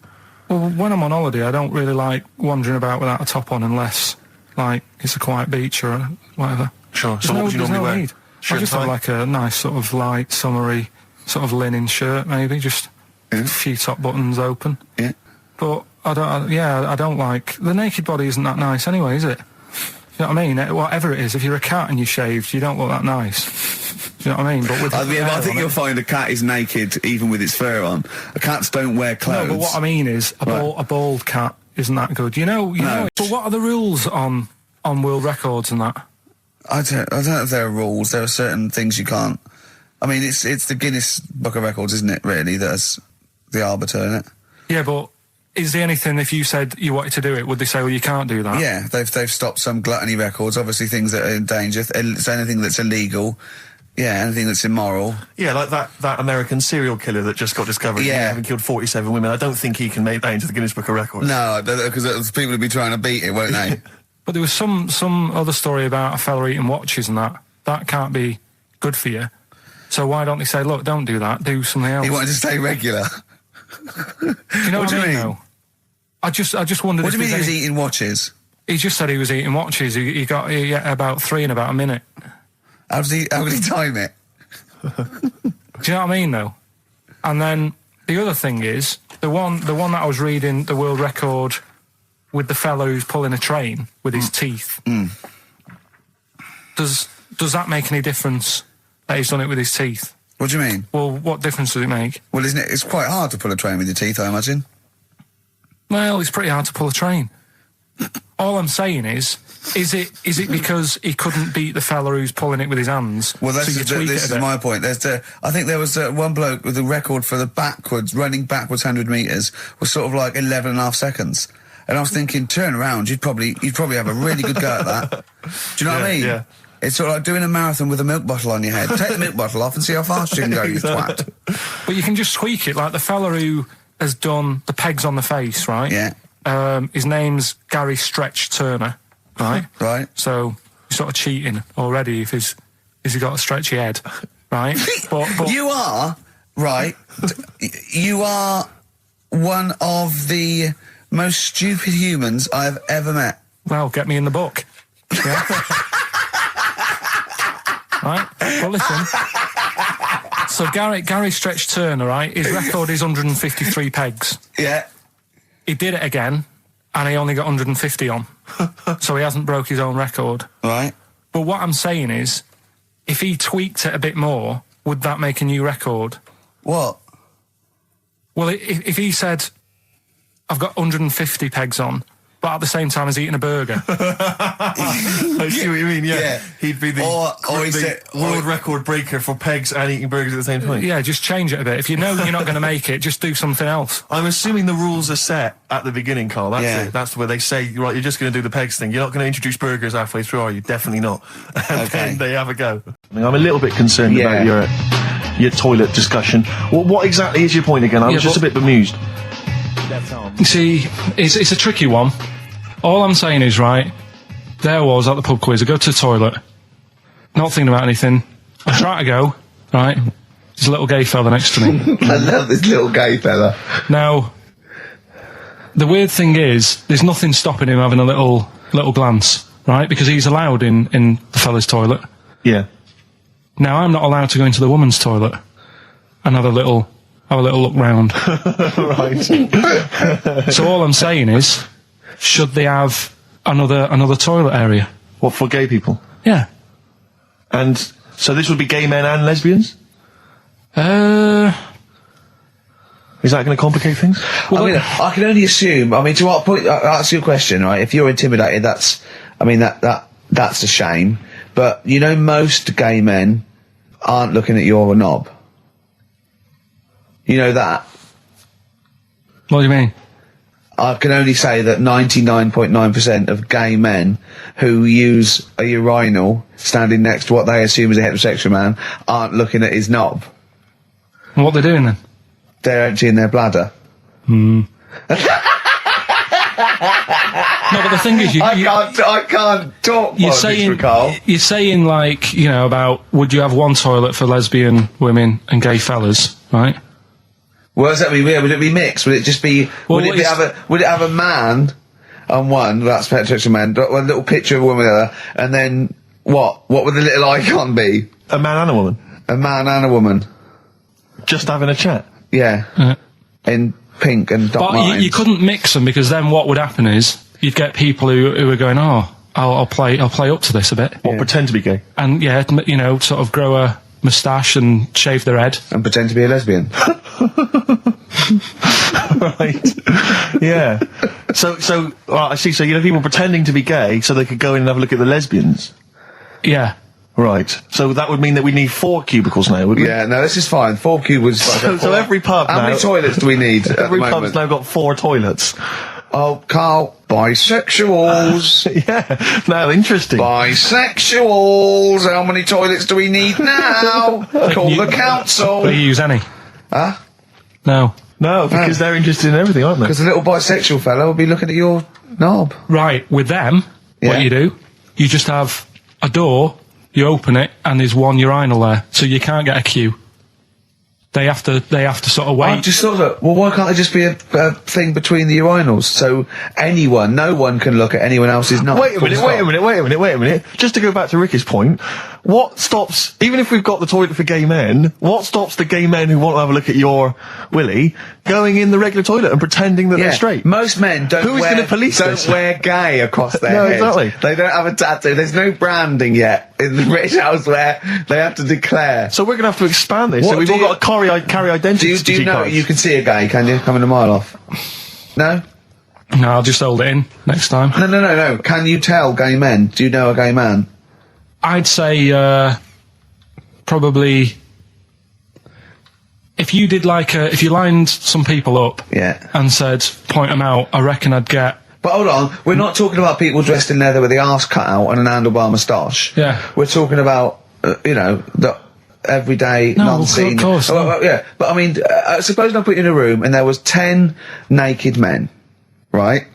Well, when I'm on holiday, I don't really like wandering about without a top on unless, like, it's a quiet beach or whatever. Sure. So what would you normally wear? Need. Shirt I just and have tie? like a nice sort of light, summery, sort of linen shirt, maybe, just a few top buttons open. Yeah. But I don't like... The naked body isn't that nice anyway, is it? You know what I mean? Whatever it is, if you're a cat and you're shaved, you don't look that nice. Do you know what I mean? But with I hair think on you'll it- find a cat is naked even with its fur on. Cats don't wear clothes. No, but what I mean is, a bald cat isn't that good. You know. But what are the rules on world records and that? I don't know if there are rules. There are certain things you can't... I mean, it's the Guinness Book of Records, isn't it, really, that's the arbiter, isn't it? Yeah, but is there anything, if you said you wanted to do it, would they say, well, you can't do that? Yeah, they've stopped some gluttony records, obviously things that are in danger. It's anything that's illegal. Yeah, anything that's immoral. Yeah, like that American serial killer that just got discovered. Yeah. Having killed 47 women. I don't think he can make that into the Guinness Book of Records. No, because people would be trying to beat it, won't they? But there was some other story about a fella eating watches and that. That can't be good for you. So why don't they say, look, don't do that, do something else? He wanted to stay regular. Do you know What what, do you I mean? mean? Though? I just wondered. What do you mean he there's was any- eating watches? He just said he was eating watches. He got about 3 in about a minute. How would he time it? Do you know what I mean, though? And then the other thing is, the one that I was reading, the world record with the fellow who's pulling a train with his teeth. Does that make any difference that he's done it with his teeth? What do you mean? Well, what difference does it make? Well, isn't it? It's quite hard to pull a train with your teeth, I imagine. Well, it's pretty hard to pull a train. All I'm saying is it because he couldn't beat the fella who's pulling it with his hands? Well, so you tweak this it a is bit? my point. I think there was one bloke with the record for the running backwards 100 metres was sort of like 11 and a half seconds. And I was thinking, turn around, you'd probably have a really good go at that. Do you know what I mean? Yeah. It's sort of like doing a marathon with a milk bottle on your head. Take the milk bottle off and see how fast you can go, you twat. But you can just tweak it, like the fella who has done the pegs on the face, right? Yeah. His name's Gary Stretch Turner, right? Right. So he's sort of cheating already if he's got a stretchy head, right? but You are, right, you are one of the most stupid humans I've ever met. well, get me in the book. Yeah. Right? Well, listen. So Gary Stretch Turner, right? His record is 153 pegs. Yeah. He did it again, and he only got 150 on. So he hasn't broke his own record. Right. But what I'm saying is, if he tweaked it a bit more, would that make a new record? What? Well, if he said, I've got 150 pegs on, but at the same time as eating a burger. I see what you mean, yeah. He'd be the world record breaker for pegs and eating burgers at the same time. Yeah, just change it a bit. If you know you're not going to make it, just do something else. I'm assuming the rules are set at the beginning, Carl. That's Yeah. it. That's where they say, right, you're just going to do the pegs thing. You're not going to introduce burgers halfway through, are you? Definitely not. And then they have a go. I mean, I'm a little bit concerned about your toilet discussion. Well, what exactly is your point again? I was just a bit bemused. You see, it's a tricky one. All I'm saying is, right, there I was at the pub quiz. I go to the toilet, not thinking about anything. I try to go, right, there's a little gay fella next to me. I love this little gay fella. Now, the weird thing is, there's nothing stopping him having a little glance, right, because he's allowed in the fella's toilet. Yeah. Now, I'm not allowed to go into the woman's toilet and have a little look round. Right. So all I'm saying is, should they have another toilet area? What, for gay people? Yeah. And so this would be gay men and lesbians? Is that going to complicate things? Well, I can only assume. I mean, to what point? I'll ask you a question, right? If you're intimidated, that's a shame. But you know, most gay men aren't looking at your knob. You know that. What do you mean? I can only say that 99.9% of gay men who use a urinal standing next to what they assume is a heterosexual man aren't looking at his knob. And what they're doing then? They're emptying their bladder. No, but the thing is, I can't talk. you're Carl. saying like, you know, about would you have one toilet for lesbian women and gay fellas, right? What does that mean? Would it be mixed? Would it just be? Well, would it have a man on one? That's heterosexual man. One little picture of a woman, the other, and then what? What would the little icon be? A man and a woman? A man and a woman. Just having a chat? Yeah. In pink and dot But lines. you couldn't mix them because then what would happen is you'd get people who are going, oh, I'll play up to this a bit, Or pretend to be gay? and yeah, you know, sort of grow a moustache and shave their head. And pretend to be a lesbian. Right. Yeah. So, I see. So you know, people pretending to be gay so they could go in and have a look at the lesbians. Yeah. Right. So that would mean that we need 4 cubicles now, would we? Yeah, no, this is fine. 4 cubicles. So every pub How now... many toilets do we need at Every the moment? pub's now got 4 toilets. Oh, Carl, bisexuals. Yeah. Now, interesting. Bisexuals. How many toilets do we need now? Call the council. Will you use any? Huh? No. No, because they're interested in everything, aren't they? Because the little bisexual fellow will be looking at your knob. Right. With them, Yeah. what you do, you just have a door. You open it, and there's one urinal there, so you can't get a queue. They have to sort of wait. I just thought that, well, why can't there just be a thing between the urinals so no one can look at anyone else's knob? Wait a minute. Just to go back to Ricky's point, what stops, even if we've got the toilet for gay men, what stops the gay men who want to have a look at your willy going in the regular toilet and pretending that they're straight? Most men don't Who is gonna police this? wear gay across their No, head. exactly. They don't have a tattoo. There's no branding yet in the British House where they have to declare. So we're going to have to expand this. What So we've do all you- got to carry identity Do you know cards. you can see a gay, can you? Coming a mile off. No? No, I'll just hold it in next time. No. Can you tell gay men? Do you know a gay man? I'd say probably if you did if you lined some people up Yeah. and said point them out, I reckon I'd get. But hold on, we're not talking about people dressed in leather with the arse cut out and an handlebar moustache. Yeah. We're talking about, the everyday, No, non-seen. of course, Oh, no. well, yeah, but I mean, suppose I put you in a room and there was 10 naked men, right?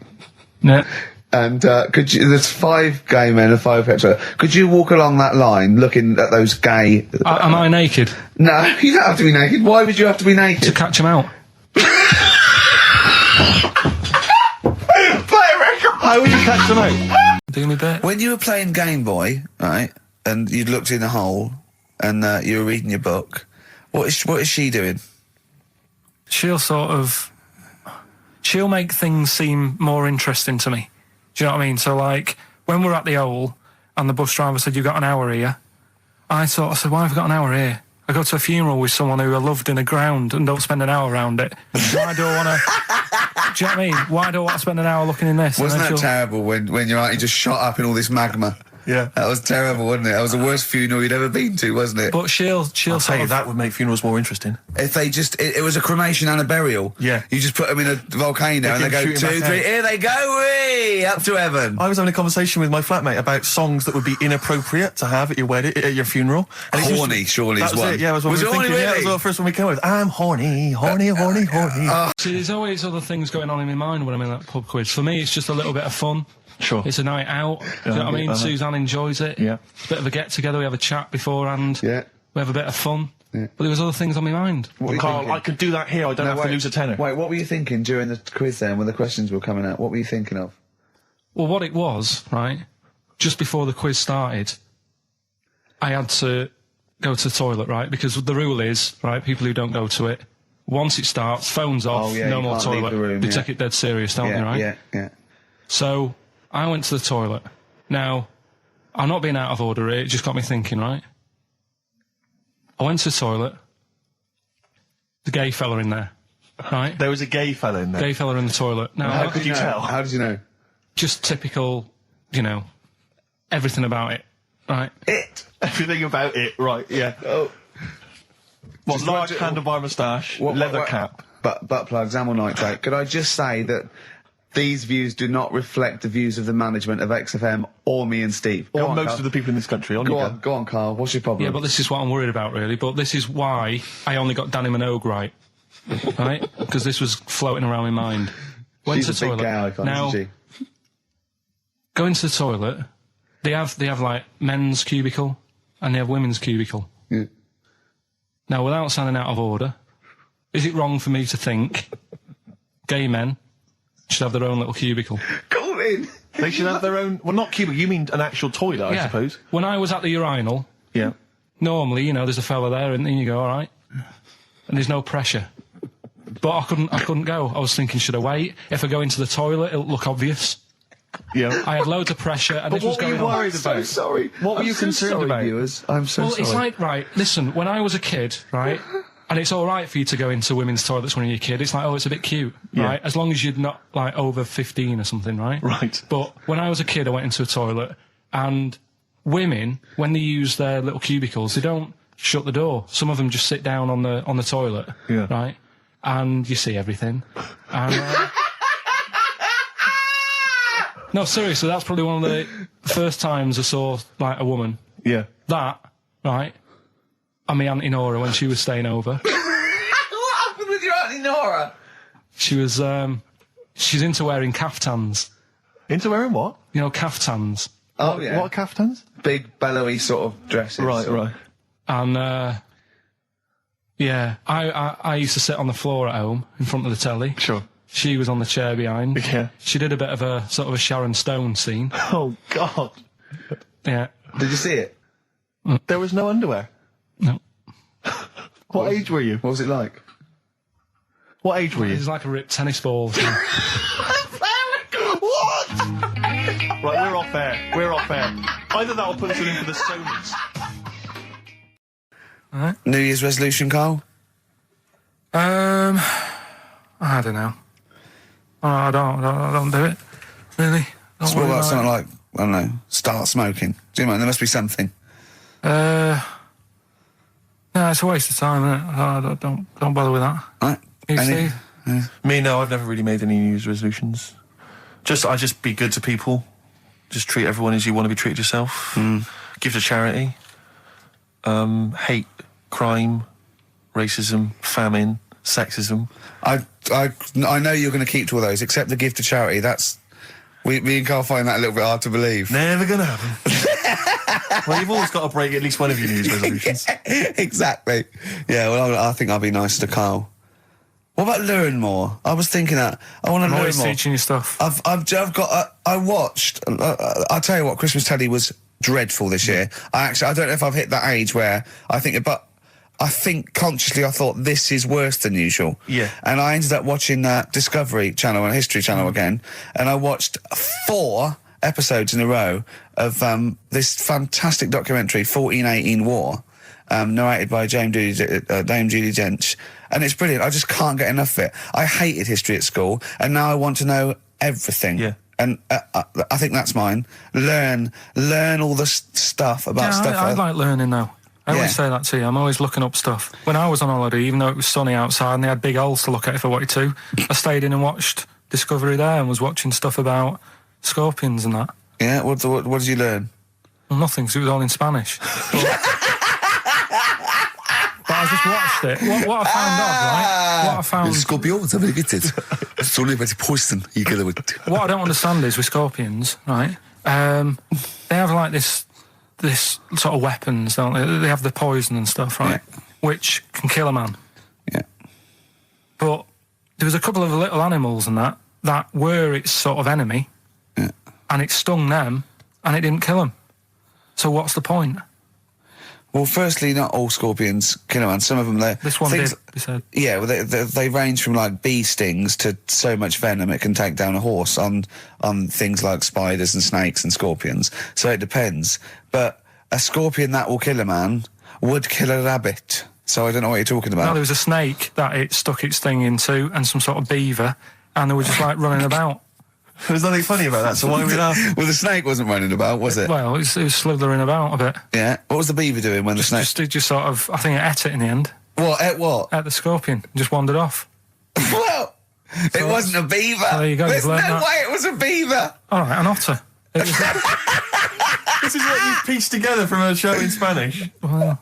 Yeah. And there's 5 gay men and 5 hetero. Could you walk along that line looking at those gay... Am I naked No, you don't have to be naked. Why would you have to be to naked? catch them out? How would you catch them out? Do me bit. When you were playing Game Boy, right, and you'd looked in the hole and you were reading your book, what is she doing? She'll make things seem more interesting to me. Do you know what I mean? So like when we're at the Owl and the bus driver said you've got an hour here, I said, why have I got an hour here? I go to a funeral with someone who I loved in the ground and don't spend an hour around it. Why do I want to... Do you know what I mean? Why do I want to spend an hour looking in this? Wasn't And that then terrible when your auntie just shot up in all this magma? Yeah. That was terrible, wasn't it? That was the worst funeral you'd ever been to, wasn't it? But she'll I'll sort tell you, of... that would make funerals more interesting. If they just, it was a cremation and a burial. Yeah. You just put them in a volcano and they keep go, shooting 2, back 3, out. here they go, wee, up to heaven. I was having a conversation with my flatmate about songs that would be inappropriate to have at your wedding, at your funeral. And it's Horny, surely that is was one. it. Yeah, was what Was we it were horny, thinking. Yeah, that really? was the first one we came up with. I'm horny. See, there's always other things going on in my mind when I'm in that pub quiz. For me, it's just a little bit of fun. Sure. It's a night out. Do you know what I mean? Suzanne enjoys it. Yeah. It's a bit of a get-together. We have a chat beforehand. Yeah. We have a bit of fun. Yeah. But there was other things on my mind. What were you Carl, thinking? I could do that here. I don't have to lose a tenner. Wait, what were you thinking during the quiz then when the questions were coming out? What were you thinking of? Well, what it was, right, just before the quiz started, I had to go to the toilet, right? Because the rule is, right, people who don't go to it, once it starts, phones off, Oh, yeah, no you more can't leave toilet. the room, They yeah. take it dead serious, don't they, right? Yeah. So I went to the toilet. Now, I'm not being out of order here, it just got me thinking, right? I went to the toilet. The gay fella in there, right? There was a gay fella in there. Gay fella in the toilet. Now, How could you tell? How did you know? just typical, everything about it, right? It. Everything about it, right? Yeah. Oh. What, Just large what- handlebar moustache, leather cap. Butt plugs, amyl nitrate. Could I just say that these views do not reflect the views of the management of XFM or me and Steve. Go Or on, most Carl. of the people in this country. On Go you on, go on, Carl. What's your problem? Yeah, but this is what I'm worried about, really. But this is why I only got Danny Minogue right, right? Because this was floating around my mind. Went She's to a the big toilet. gay icon, Now, isn't she? going to the toilet, they have like men's cubicle and they have women's cubicle. Yeah. Now, without sounding out of order, is it wrong for me to think gay men should have their own little cubicle? Call in. They should have their own. Well, not cubicle. You mean an actual toilet, I suppose. When I was at the urinal, Yeah. normally, there's a fella there, and then you go, all right, and there's no pressure. But I couldn't go. I was thinking, should I wait? If I go into the toilet, it'll look obvious. Yeah. I had loads of pressure, and But this was what were you going on. worried So about? sorry. What were I'm you so concerned sorry, about? Viewers. I'm so Well, sorry. it's like, right, listen, when I was a kid, right, and it's all right for you to go into women's toilets when you're a kid. It's like, oh, it's a bit cute, Yeah. right? As long as you're not, like, over 15 or something, right? Right. But when I was a kid, I went into a toilet, and women, when they use their little cubicles, they don't shut the door. Some of them just sit down on the toilet, Yeah. right? And you see everything. And, no, seriously, that's probably one of the first times I saw, like, a woman. Yeah. That, right, and my Auntie Nora when she was staying over. What happened with your Auntie Nora? She was, she's into wearing caftans. Into wearing what? Caftans. Oh, yeah. What are caftans? Big, bellowy sort of dresses. Right. And, yeah, I used to sit on the floor at home in front of the telly. Sure. She was on the chair behind. Yeah. She did a bit of a sort of a Sharon Stone scene. Oh God. Yeah. Did you see it? There was no underwear. No. What age were you? What was it like? What age were It you? was like a ripped tennis ball. What? Right, we're off air. We're off air. Either that or put us in for the Sonys. New Year's resolution, Carl? I don't know. I don't do it. Really. Don't What worry about about something it. like, I don't know, start smoking? Do you know, there must be something. No, it's a waste of time, isn't it? Don't bother with that. Right? You Any- see? Me, no, I've never really made any New Year's resolutions. I just be good to people. Just treat everyone as you want to be treated yourself. Give to charity. Hate, crime, racism, famine, sexism. I know you're going to keep to all those, except the gift to charity. Me and Carl find that a little bit hard to believe. Never gonna happen. Well, you've always got to break at least one of your New Year's resolutions. Exactly. Yeah, well, I think I'll be nicer to Carl. What about learn more? I was thinking that. I want to I'm learn always more. teaching you stuff. I've got. I watched. I'll tell you what. Christmas telly was dreadful this year. I don't know if I've hit that age where I think, but I think consciously I thought this is worse than usual. Yeah. And I ended up watching Discovery Channel and History Channel again, and I watched 4 episodes in a row of this fantastic documentary, 1418 War, narrated by Dame Judi Dench. And it's brilliant. I just can't get enough of it. I hated history at school, and now I want to know everything. Yeah. And I think that's mine. Learn all the stuff about stuff. I like learning though. I always Yeah. say that to you. I'm always looking up stuff. When I was on holiday, even though it was sunny outside and they had big holes to look at if I wanted to, I stayed in and watched Discovery there and was watching stuff about scorpions and that. Yeah. What did you learn? Well, nothing, because it was all in Spanish. But I just watched it. What I found odd, right? What I found... Scorpions, I'm going to get it. It's only about poison. You get it. What I don't understand is with scorpions, right? They have like this sort of weapons, don't they? They have the poison and stuff, right? Yeah. Which can kill a man. Yeah. But there was a couple of little animals and that were its sort of enemy, Yeah. and it stung them, and it didn't kill them. So what's the point? Well, firstly, not all scorpions kill a man. Some of them, This one did, they said. Yeah, well, they range from like bee stings to so much venom it can take down a horse on things like spiders and snakes and scorpions. So it depends. But a scorpion that will kill a man would kill a rabbit. So I don't know what you're talking No, about. there was a snake that it stuck its thing into, and some sort of beaver, and they were just like running about. There's nothing funny about that, so why are we laughing? Well, the snake wasn't running about, was it? Well, it was slithering about a bit. Yeah. What was the beaver doing when the snake? It just sort of, I think it ate it in the end. What? Ate what? Ate the scorpion. Just wandered off. Well, it wasn't a beaver. Oh, there you go, There's you've no learned that. way it was a beaver. All right, an otter. It was, This is what you've pieced together from a show in Spanish. I'm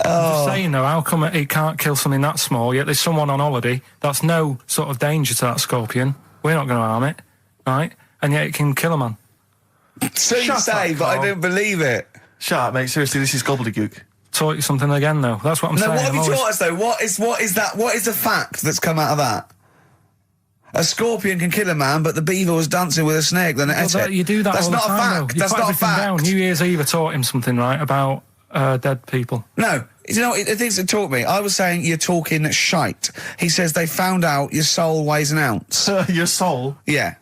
just saying though, how come it can't kill something that small, yet there's someone on holiday that's no sort of danger to that scorpion. We're not going to harm it, right? And yet it can kill a man. So you Shut say, up, but I Carl. don't believe it. Shut up, mate. Seriously, this is gobbledygook. Taught you something again though. That's what I'm No, saying. what have I'm you always- taught us though? What is that? What is the fact that's come out of that? A scorpion can kill a man, but the beaver was dancing with a snake. Then it Well, ate it. you do that That's all not the time, a fact. though. You That's put not a everything fact. down. New Year's Eve, I taught him something, right, about dead people. No, you know, the things that taught me. I was saying you're talking shite. He says they found out your soul weighs an ounce. Your soul. Yeah,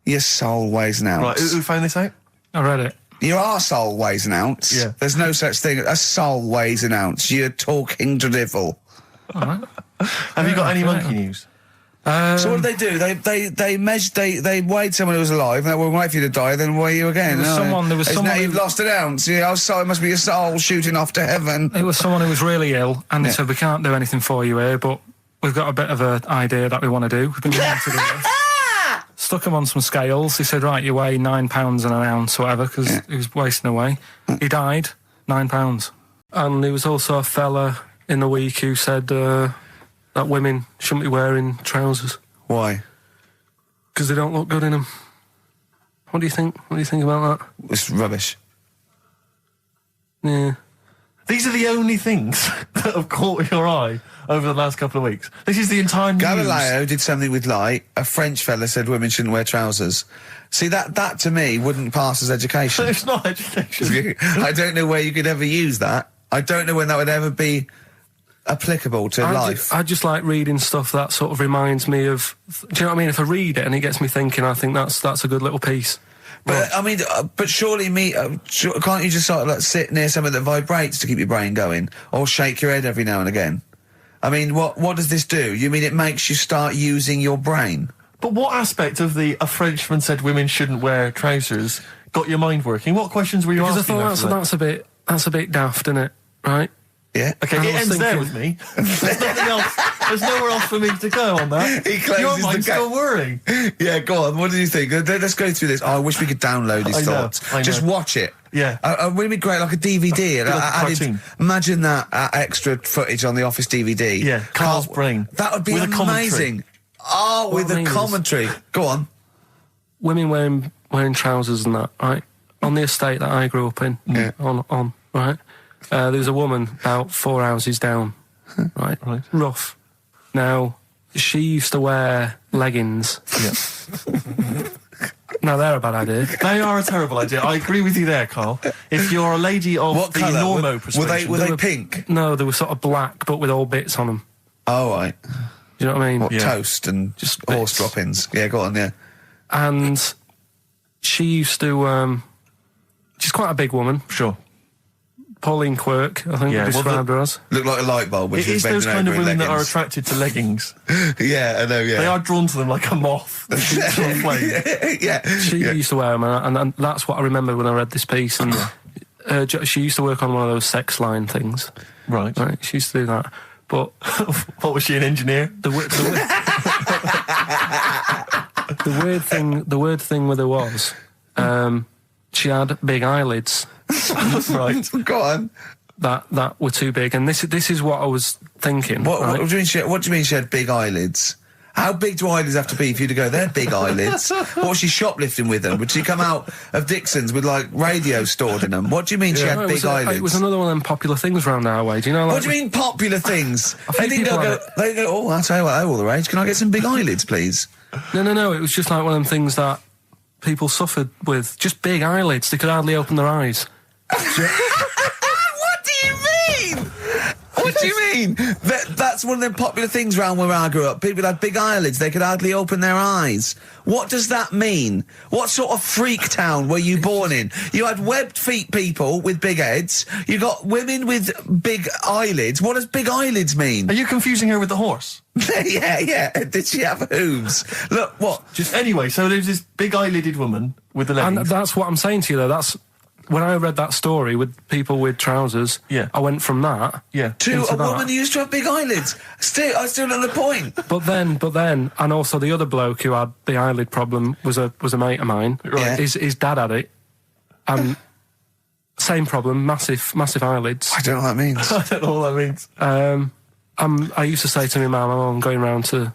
your soul weighs an ounce. Right, who found this out? I read it. Your arsehole weighs an ounce. Yeah. There's no such thing. A soul weighs an ounce. You're talking drivel. All right. Have you got any right. monkey news? So what did they do? They measured. They weighed someone who was alive, and they will wait for you to die, then weigh you again. There was Now someone you've who- lost an ounce. Yeah, it must be your soul shooting off to heaven. It was someone who was really ill, and they said, we can't do anything for you here, but we've got a bit of an idea that we want to do. We've been wanting to do this. Stuck him on some scales. He said, right, you weigh 9 pounds and an ounce or whatever, because he was wasting away. He died, 9 pounds. And there was also a fella in the week who said that women shouldn't be wearing trousers Why? because they don't look good in them. What do you think? What do you think about that? It's rubbish. Yeah. These are the only things that have caught your eye over the last couple of weeks. This is the entire news. Galileo did something with light. A French fella said women shouldn't wear trousers. See, that to me wouldn't pass as education. It's not education. I don't know where you could ever use that. I don't know when that would ever be applicable to life. I just like reading stuff that sort of reminds me of. Do you know what I mean? If I read it and it gets me thinking, I think that's a good little piece. But I mean, but surely can't you just sort of like sit near something that vibrates to keep your brain going, or shake your head every now and again? I mean, what does this do? You mean it makes you start using your brain? But what aspect of a Frenchman said women shouldn't wear trousers got your mind working? What questions were you Because asking? I thought that's a bit daft, isn't it? Right? Yeah. Okay, And I it was ends there thinking- with me. There's nothing else. There's nowhere else for me to go on that. He closes Your the mind's gap. still whirring. Yeah, go on. What do you think? Let's go through this. Oh, I wish we could download his I know, thoughts. I know. Just watch it. Yeah. Wouldn't it be great, like a DVD? Like a cartoon. Imagine that extra footage on the Office DVD. Yeah, Carl's brain. That would be With a commentary. amazing. Oh, with What I a mean is- commentary. Go on. Women wearing trousers and that, right? On the estate that I grew up in, Yeah. on right? There was a woman about 4 houses down, right? Right. Rough. Now, she used to wear leggings. Yeah. Now, they're a bad idea. They are a terrible idea. I agree with you there, Carl. If you're a lady of What the colour? normo Were persuasion, they pink? No, they were sort of black, but with all bits on them. Oh, right. Do you know what I mean? What, Yeah. toast and Just horse bits. droppings? Yeah, go on, yeah. And she used to, she's quite a big woman. sure. Pauline Quirk, I think Yeah, we well, described her as. Look like a light bulb when It she was is those bending kind of over in women that are leggings. attracted to leggings. Yeah, I know, yeah. They are drawn to them like a moth. that keeps on flame. Yeah. She yeah. used to wear them, and that's what I remember when I read this piece. And she used to work on one of those sex line things. Right. Right, she used to do that. But What was she, an engineer? the weird thing with her was, she had big eyelids Right. Go on. that were too big, and this is what I was thinking. What, right? what do you mean she had big eyelids? How big do eyelids have to be for you to go, they're big eyelids? What was she shoplifting with them? Would she come out of Dixon's with, like, radio stored in them? What do you mean she No, had big eyelids? it was another one of them popular things round our way. Do you know? Like, What do you mean popular things? few They didn't people go, have they go, oh, I'll tell you what, they're all the rage. Can I get some big eyelids, please? No. It was just like one of them things that people suffered with. Just big eyelids. They could hardly open their eyes. What do you mean? What do you mean? That's one of them popular things round where I grew up. People had big eyelids. They could hardly open their eyes. What does that mean? What sort of freak town were you born in? You had webbed feet people with big heads. You got women with big eyelids. What does big eyelids mean? Are you confusing her with the horse? yeah. Did she have hooves? Look, what? Anyway, so there's this big eyelidded woman with the And leggings. that's what I'm saying to you, though. That's when I read that story with people with trousers. Yeah. I went from that. Yeah. To into a that. woman who used to have big eyelids. I still don't know the point. But then, and also the other bloke who had the eyelid problem was a mate of mine. Right. His dad had it, and same problem, massive eyelids. I don't know what that means. I don't know what that means. I used to say to my mum, "Oh, I'm going round to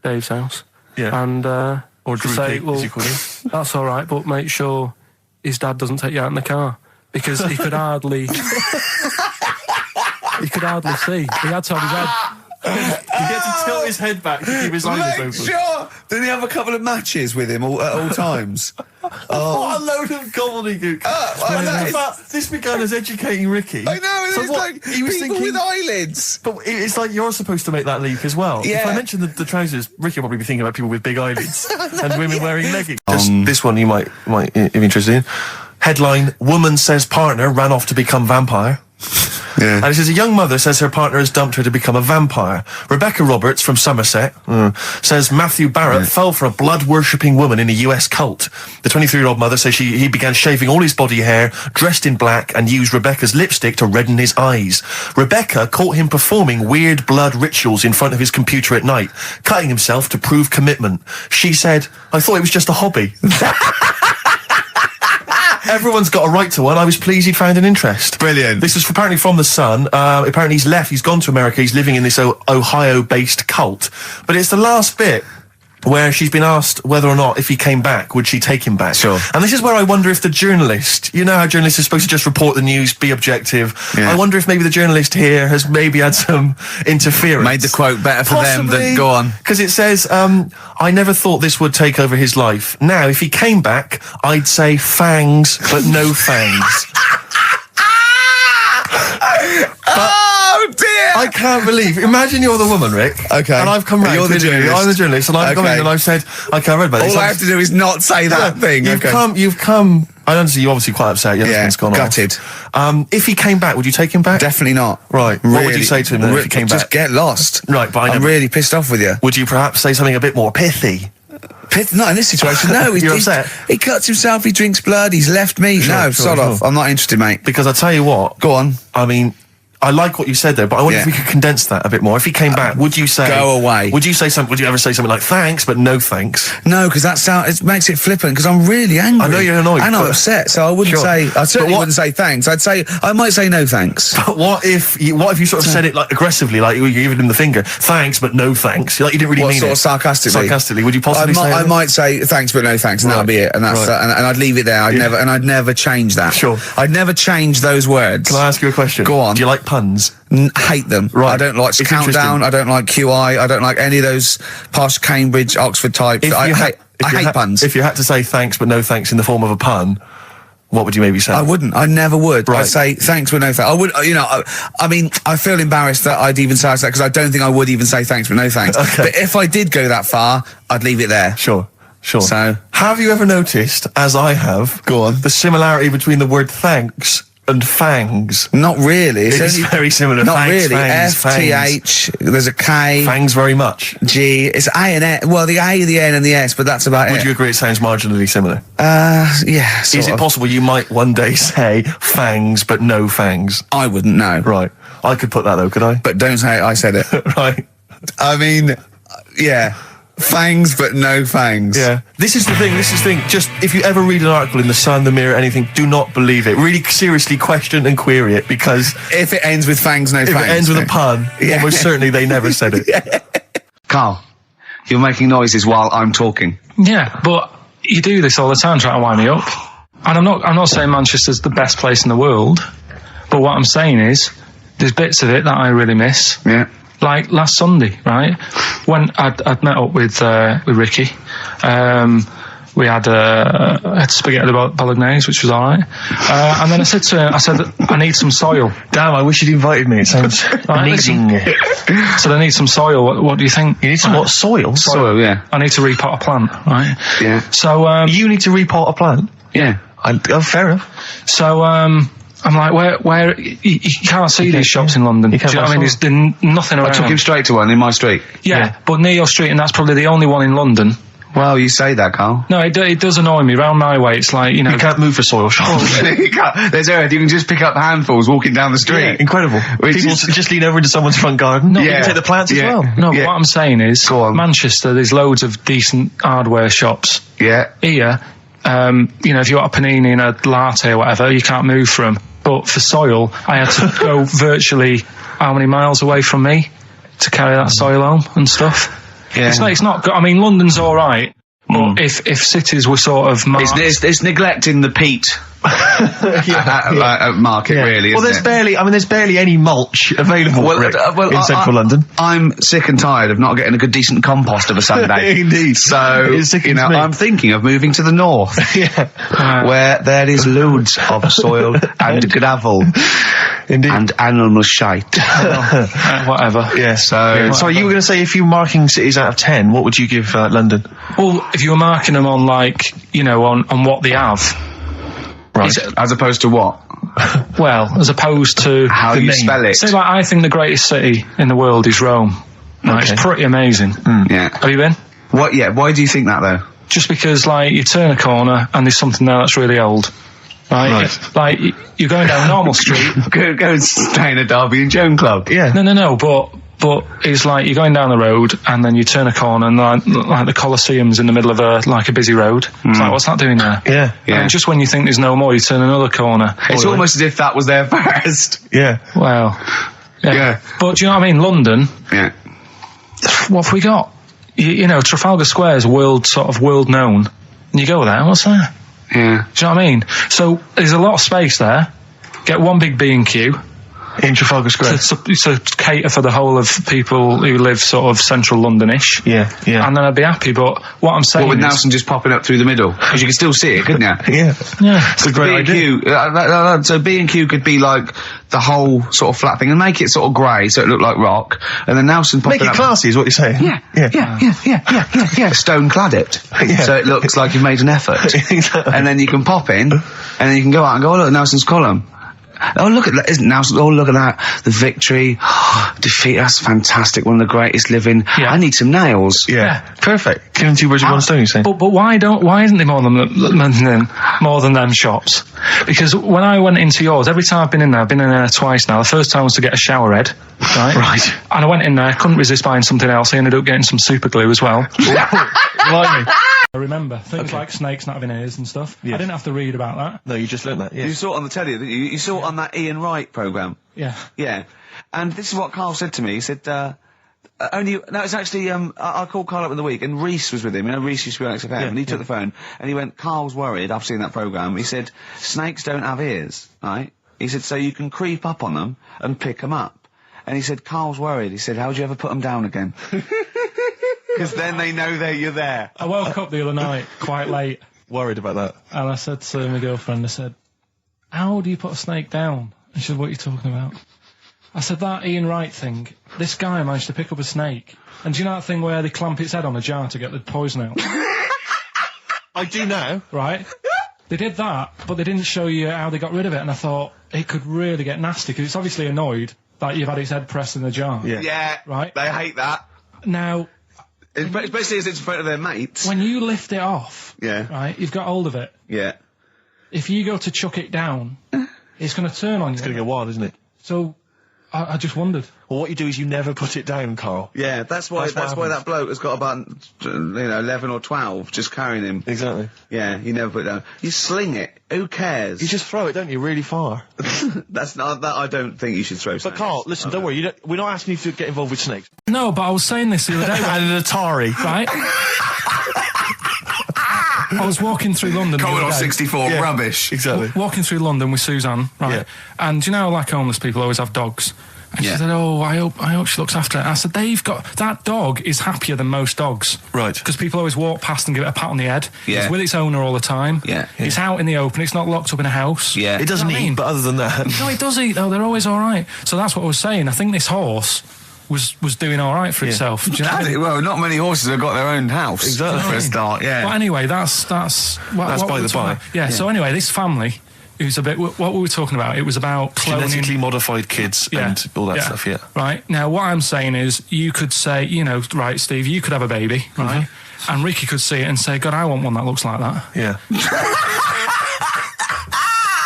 Dave's house." Yeah. And Or to Drew say, Pig, well, as you call him. that's all right, but make sure his dad doesn't take you out in the car because he could hardly see. He had to have his head. He had to tilt his head back to keep his eyelids Make open. sure. Did he have a couple of matches with him at all times? What a load of gobbledygook. I know, But this began as educating Ricky. I know. So It's what, like he was people thinking, with eyelids. But it's like you're supposed to make that leap as well. Yeah. If I mention the trousers, Ricky will probably be thinking about people with big eyelids and women wearing leggings. This one you might be interested in. Headline: Woman says partner ran off to become vampire. Yeah. And it says a young mother says her partner has dumped her to become a vampire. Rebecca Roberts from Somerset says Matthew Barrett fell for a blood-worshipping woman in a US cult. The 23-year-old mother says he began shaving all his body hair, dressed in black, and used Rebecca's lipstick to redden his eyes. Rebecca caught him performing weird blood rituals in front of his computer at night, cutting himself to prove commitment. She said, I thought it was just a hobby. Everyone's got a right to one. I was pleased he'd found an interest. Brilliant. This is apparently from The Sun. Apparently he's left. He's gone to America. He's living in this Ohio-based cult. But it's the last bit where she's been asked whether or not if he came back, would she take him back? Sure. And this is where I wonder if the journalist, you know how journalists are supposed to just report the news, be objective. Yeah. I wonder if maybe the journalist here has maybe had some interference. Made the quote better for them than go on. Because it says, I never thought this would take over his life. Now, if he came back, I'd say fangs, but no fangs. Oh dear! I can't believe. Imagine you're the woman, Rick. Okay. And I've come round. You're the to you. journalist. I'm the journalist, and I've come in and I've said, I can't read about this. All I have to do is not say that thing. You've Okay. come. I understand you're obviously quite upset. Your Yeah, husband's gone gutted. off. If he came back, would you take him back? Definitely not. Right. What would you say to him then if he came Just back? get lost. Right, but I'm really pissed off with you. Would you perhaps say something a bit more pithy? Not in this situation, no. You're upset? He cuts himself, he drinks blood, he's left me. No, sod off. I'm not interested, mate. Because I tell you what. Go on. I mean, I like what you said there, but I wonder if we could condense that a bit more. If he came back, would you say... Go away. Would you say something? Would you ever say something like, thanks, but no thanks? No, because it makes it flippant, because I'm really angry. I know you're annoyed, And I'm but- upset, so I wouldn't Sure. say... I certainly But what- wouldn't say thanks. I might say no thanks. But what if you sort of said it like aggressively, like you were giving him the finger, thanks, but no thanks? Like you didn't really What, mean sort it. of sarcastically? Sarcastically, would you possibly say I that? might say thanks, but no thanks, and Right. that'll be it. And that's Right. and I'd leave it there. I'd never change that. Sure. I'd never change those words. Can I ask you a question? Go on. Do you like puns? Hate them. Right. I don't like It's Countdown. interesting. I don't like QI. I don't like any of those posh Cambridge, Oxford types. I hate puns. If you had to say thanks, but no thanks in the form of a pun, what would you maybe say? I wouldn't. I never would. Right. I'd say thanks, but no thanks. I would. I mean, I feel embarrassed that I'd even say that because I don't think I would even say thanks, but no thanks. Okay. But if I did go that far, I'd leave it there. Sure. So- have you ever noticed, as I have, Go on. the similarity between the word thanks and fangs? Not really. It's very similar. Not Thanks, really. fangs, F-T-H, there's a K, Fangs very much. G, it's A and N. Well, the A, the N and the S, but that's about Would it. you agree it sounds marginally similar? Yeah, Is sort it of. possible you might one day say fangs but no fangs? I wouldn't know. Right. I could put that though, could I? But don't say I said it. Right. I mean, yeah. Fangs, but no fangs. Yeah. This is the thing. Just, if you ever read an article in The Sun, The Mirror, anything, do not believe it. Really seriously question and query it, because If it ends with fangs, no if fangs. it ends with a pun, Yeah. almost certainly they never said it. Carl, you're making noises while I'm talking. Yeah, but you do this all the time trying to wind me up. And I'm not saying Manchester's the best place in the world, but what I'm saying is there's bits of it that I really miss. Yeah. Like last Sunday, right? When I'd met up with Ricky, we had spaghetti bolognese, which was all right. And then I said to him, I need some soil. Damn, I wish you'd invited me. It sounds amazing. So I need some soil. What do you think? You need some what? Soil? Soil, yeah. I need to repot a plant, right? Yeah. So You need to repot a plant? Yeah. Fair enough. So I'm like, where you can't see these shops in London. Do you know what I mean? There's nothing around. I took him straight to one in my street. Yeah, but near your street, and that's probably the only one in London. Well, you say that, Carl. No, it does annoy me. Round my way, it's like, you know... You can't move for soil shops. You can't. There's earth. You can just pick up handfuls walking down the street. Yeah, incredible. Which People is- just lean over into someone's front garden. No, you Yeah. can take the plants as Yeah. well. No, but Yeah. what I'm saying is, Go on. Manchester, there's loads of decent hardware shops. Yeah. Here, if you want a panini and a latte or whatever, you can't move from. But for soil, I had to go virtually how many miles away from me to carry that soil home and stuff. Yeah. It's not good. I mean, London's all right, but if cities were sort of marked, It's neglecting the peat market, really. Well, isn't there's barely any mulch available Rick, in central London. I'm sick and tired of not getting a good, decent compost of a Sunday. Indeed. So, It sickens me. I'm thinking of moving to the north, where there is loads of soil and gravel Indeed. and animal shite. whatever. Yeah. So, Sorry, you were going to say if you were marking cities out of 10, what would you give London? Well, if you were marking them on on what they have, Right. as opposed to what? well, as opposed to How the you name. spell it. Say, like, I think the greatest city in the world is Rome. Right, Okay. It's pretty amazing. Yeah. Have you been? What? Yeah. Why do you think that though? Just because, like, you turn a corner and there's something there that's really old. Right? Like, you're going down Normal Street. Go and stay in a Derby and Joan club. Yeah. No, but it's like you're going down the road and then you turn a corner and like the Colosseum's in the middle of a busy road. It's like, what's that doing there? Yeah. Yeah. And just when you think there's no more, you turn another corner. It's almost as if that was there first. Yeah. Well, yeah. Yeah. But do you know what I mean? London, Yeah. what have we got? you know, Trafalgar Square is world known. And you go there, what's there? Yeah. Do you know what I mean? So there's a lot of space there. Get one big B&Q. In Trafalgar Square. To cater for the whole of people who live sort of central Londonish. Yeah. And then I'd be happy, but what I'm saying What with is... Nelson just popping up through the middle? Because you can still see it, couldn't you? Yeah. Yeah. It's a great idea. B&Q, so B&Q could be like the whole sort of flat thing and make it sort of grey so it looked like rock, and then Nelson popping Make it up... classy is what you're saying. Yeah. Stone clad it. Yeah. So it looks like you've made an effort. Exactly. And then you can pop in, and then you can go out and go, oh look, Nelson's column. Oh look at that, isn't Nelson? Oh look at that, the victory, defeat. That's fantastic. One of the greatest living. Yeah. I need some nails. Yeah. Perfect. Killing two birds with one stone, you're saying? But why isn't there more than them shops? Because when I went into yours, every time I've been in there twice now. The first time was to get a shower head, right? Right. And I went in there, couldn't resist buying something else. I ended up getting some super glue as well. Blimey. I remember things like snakes not having ears and stuff. Yes. I didn't have to read about that. No, you just learned that, yeah. You saw it on the telly, didn't you? You saw it on that Ian Wright programme. Yeah. Yeah. And this is what Carl said to me. He said, it's actually, I called Carl up in the week, and Reese was with him. You know, Reese used to be on XFM, and he took the phone, and he went, Carl's worried, I've seen that programme. He said, snakes don't have ears, right? He said, so you can creep up on them and pick them up. And he said, Carl's worried. He said, how'd you ever put them down again? Because then they know that you're there. I woke up the other night quite late, Worried about that. and I said to my girlfriend, I said, how do you put a snake down? And she said, what are you talking about? I said, that Ian Wright thing, this guy managed to pick up a snake. And do you know that thing where they clamp its head on a jar to get the poison out? I do now. Right? They did that, but they didn't show you how they got rid of it, and I thought, it could really get nasty, because it's obviously annoyed that you've had its head pressed in the jar. Yeah. Yeah. Right. They hate that. Now, Especially as it's in front of their mates. when you lift it off, Yeah. right, you've got hold of it. Yeah. If you go to chuck it down, it's going to turn on you. It's going to go wild, isn't it? So, I just wondered. Well, what you do is you never put it down, Carl. Yeah, that's why That's what that bloke has got about 11 or 12 just carrying him. Exactly. Yeah, you never put it down. You sling it. Who cares? You just throw it, don't you, really far. That's not that. I don't think you should throw. But snakes. Carl, listen, don't worry. We're not asking you to get involved with snakes. No, but I was saying this the other day, And an Atari. right? I was walking through London the Commodore other day. 64 Yeah. rubbish. Exactly. Walking through London with Suzanne, right? Yeah. And you know, like homeless people always have dogs. And she Yeah. said, "Oh, I hope she looks after it." I said, that dog is happier than most dogs, Right. Because people always walk past and give it a pat on the head. Yeah. It's with its owner all the time. Yeah. It's out in the open. It's not locked up in a house. Yeah. It doesn't You know what I eat, mean? but other than that... No, it does eat though. They're always all right. So that's what I was saying. I think this horse was doing all right for itself. Do you know what I mean? Well, not many horses have got their own house. Exactly. For a start, yeah. But anyway, that's by the by. Yeah. So anyway, this family, who's a bit. What we were talking about? It was about cloning. Genetically modified kids and all that stuff, yeah. Right. Now, what I'm saying is, you could say, you know, right, Steve, you could have a baby, right? And Ricky could see it and say, God, I want one that looks like that. Yeah.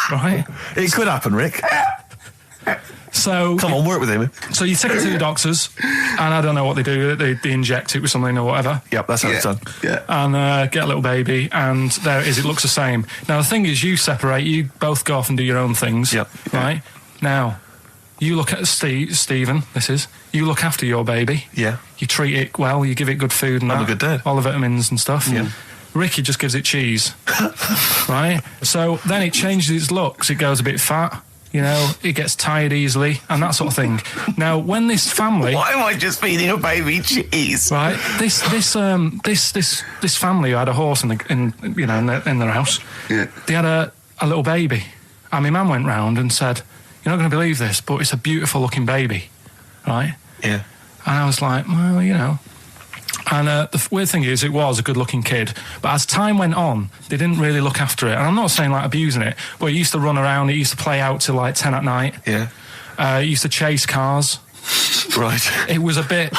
Right? It could happen, Rick. So Come on, work with him. So you take it to the doctors, and I don't know what they do. They inject it with something or whatever. Yep, that's how it's done. Yeah. And get a little baby, and there it is. It looks the same. Now the thing is, you separate. You both go off and do your own things. Yep. Right. Now, you look at Stephen. You look after your baby. Yeah. You treat it well. You give it good food and I'm a that, good dad. all the vitamins and stuff. Yeah. Ricky just gives it cheese. Right. So then it changes its looks. It goes a bit fat. You know, it gets tired easily and that sort of thing. Now, when this family, Why am I just feeding a baby cheese? right? This family who had a horse in their house. Yeah. They had a little baby, and my man went round and said, "You're not going to believe this, but it's a beautiful looking baby, right?" Yeah. And I was like, "Well, you know." And the weird thing is, it was a good-looking kid, but as time went on, they didn't really look after it. And I'm not saying like abusing it, but it used to run around. It used to play out till like 10 at night. Yeah. It used to chase cars. Right. It was a bit.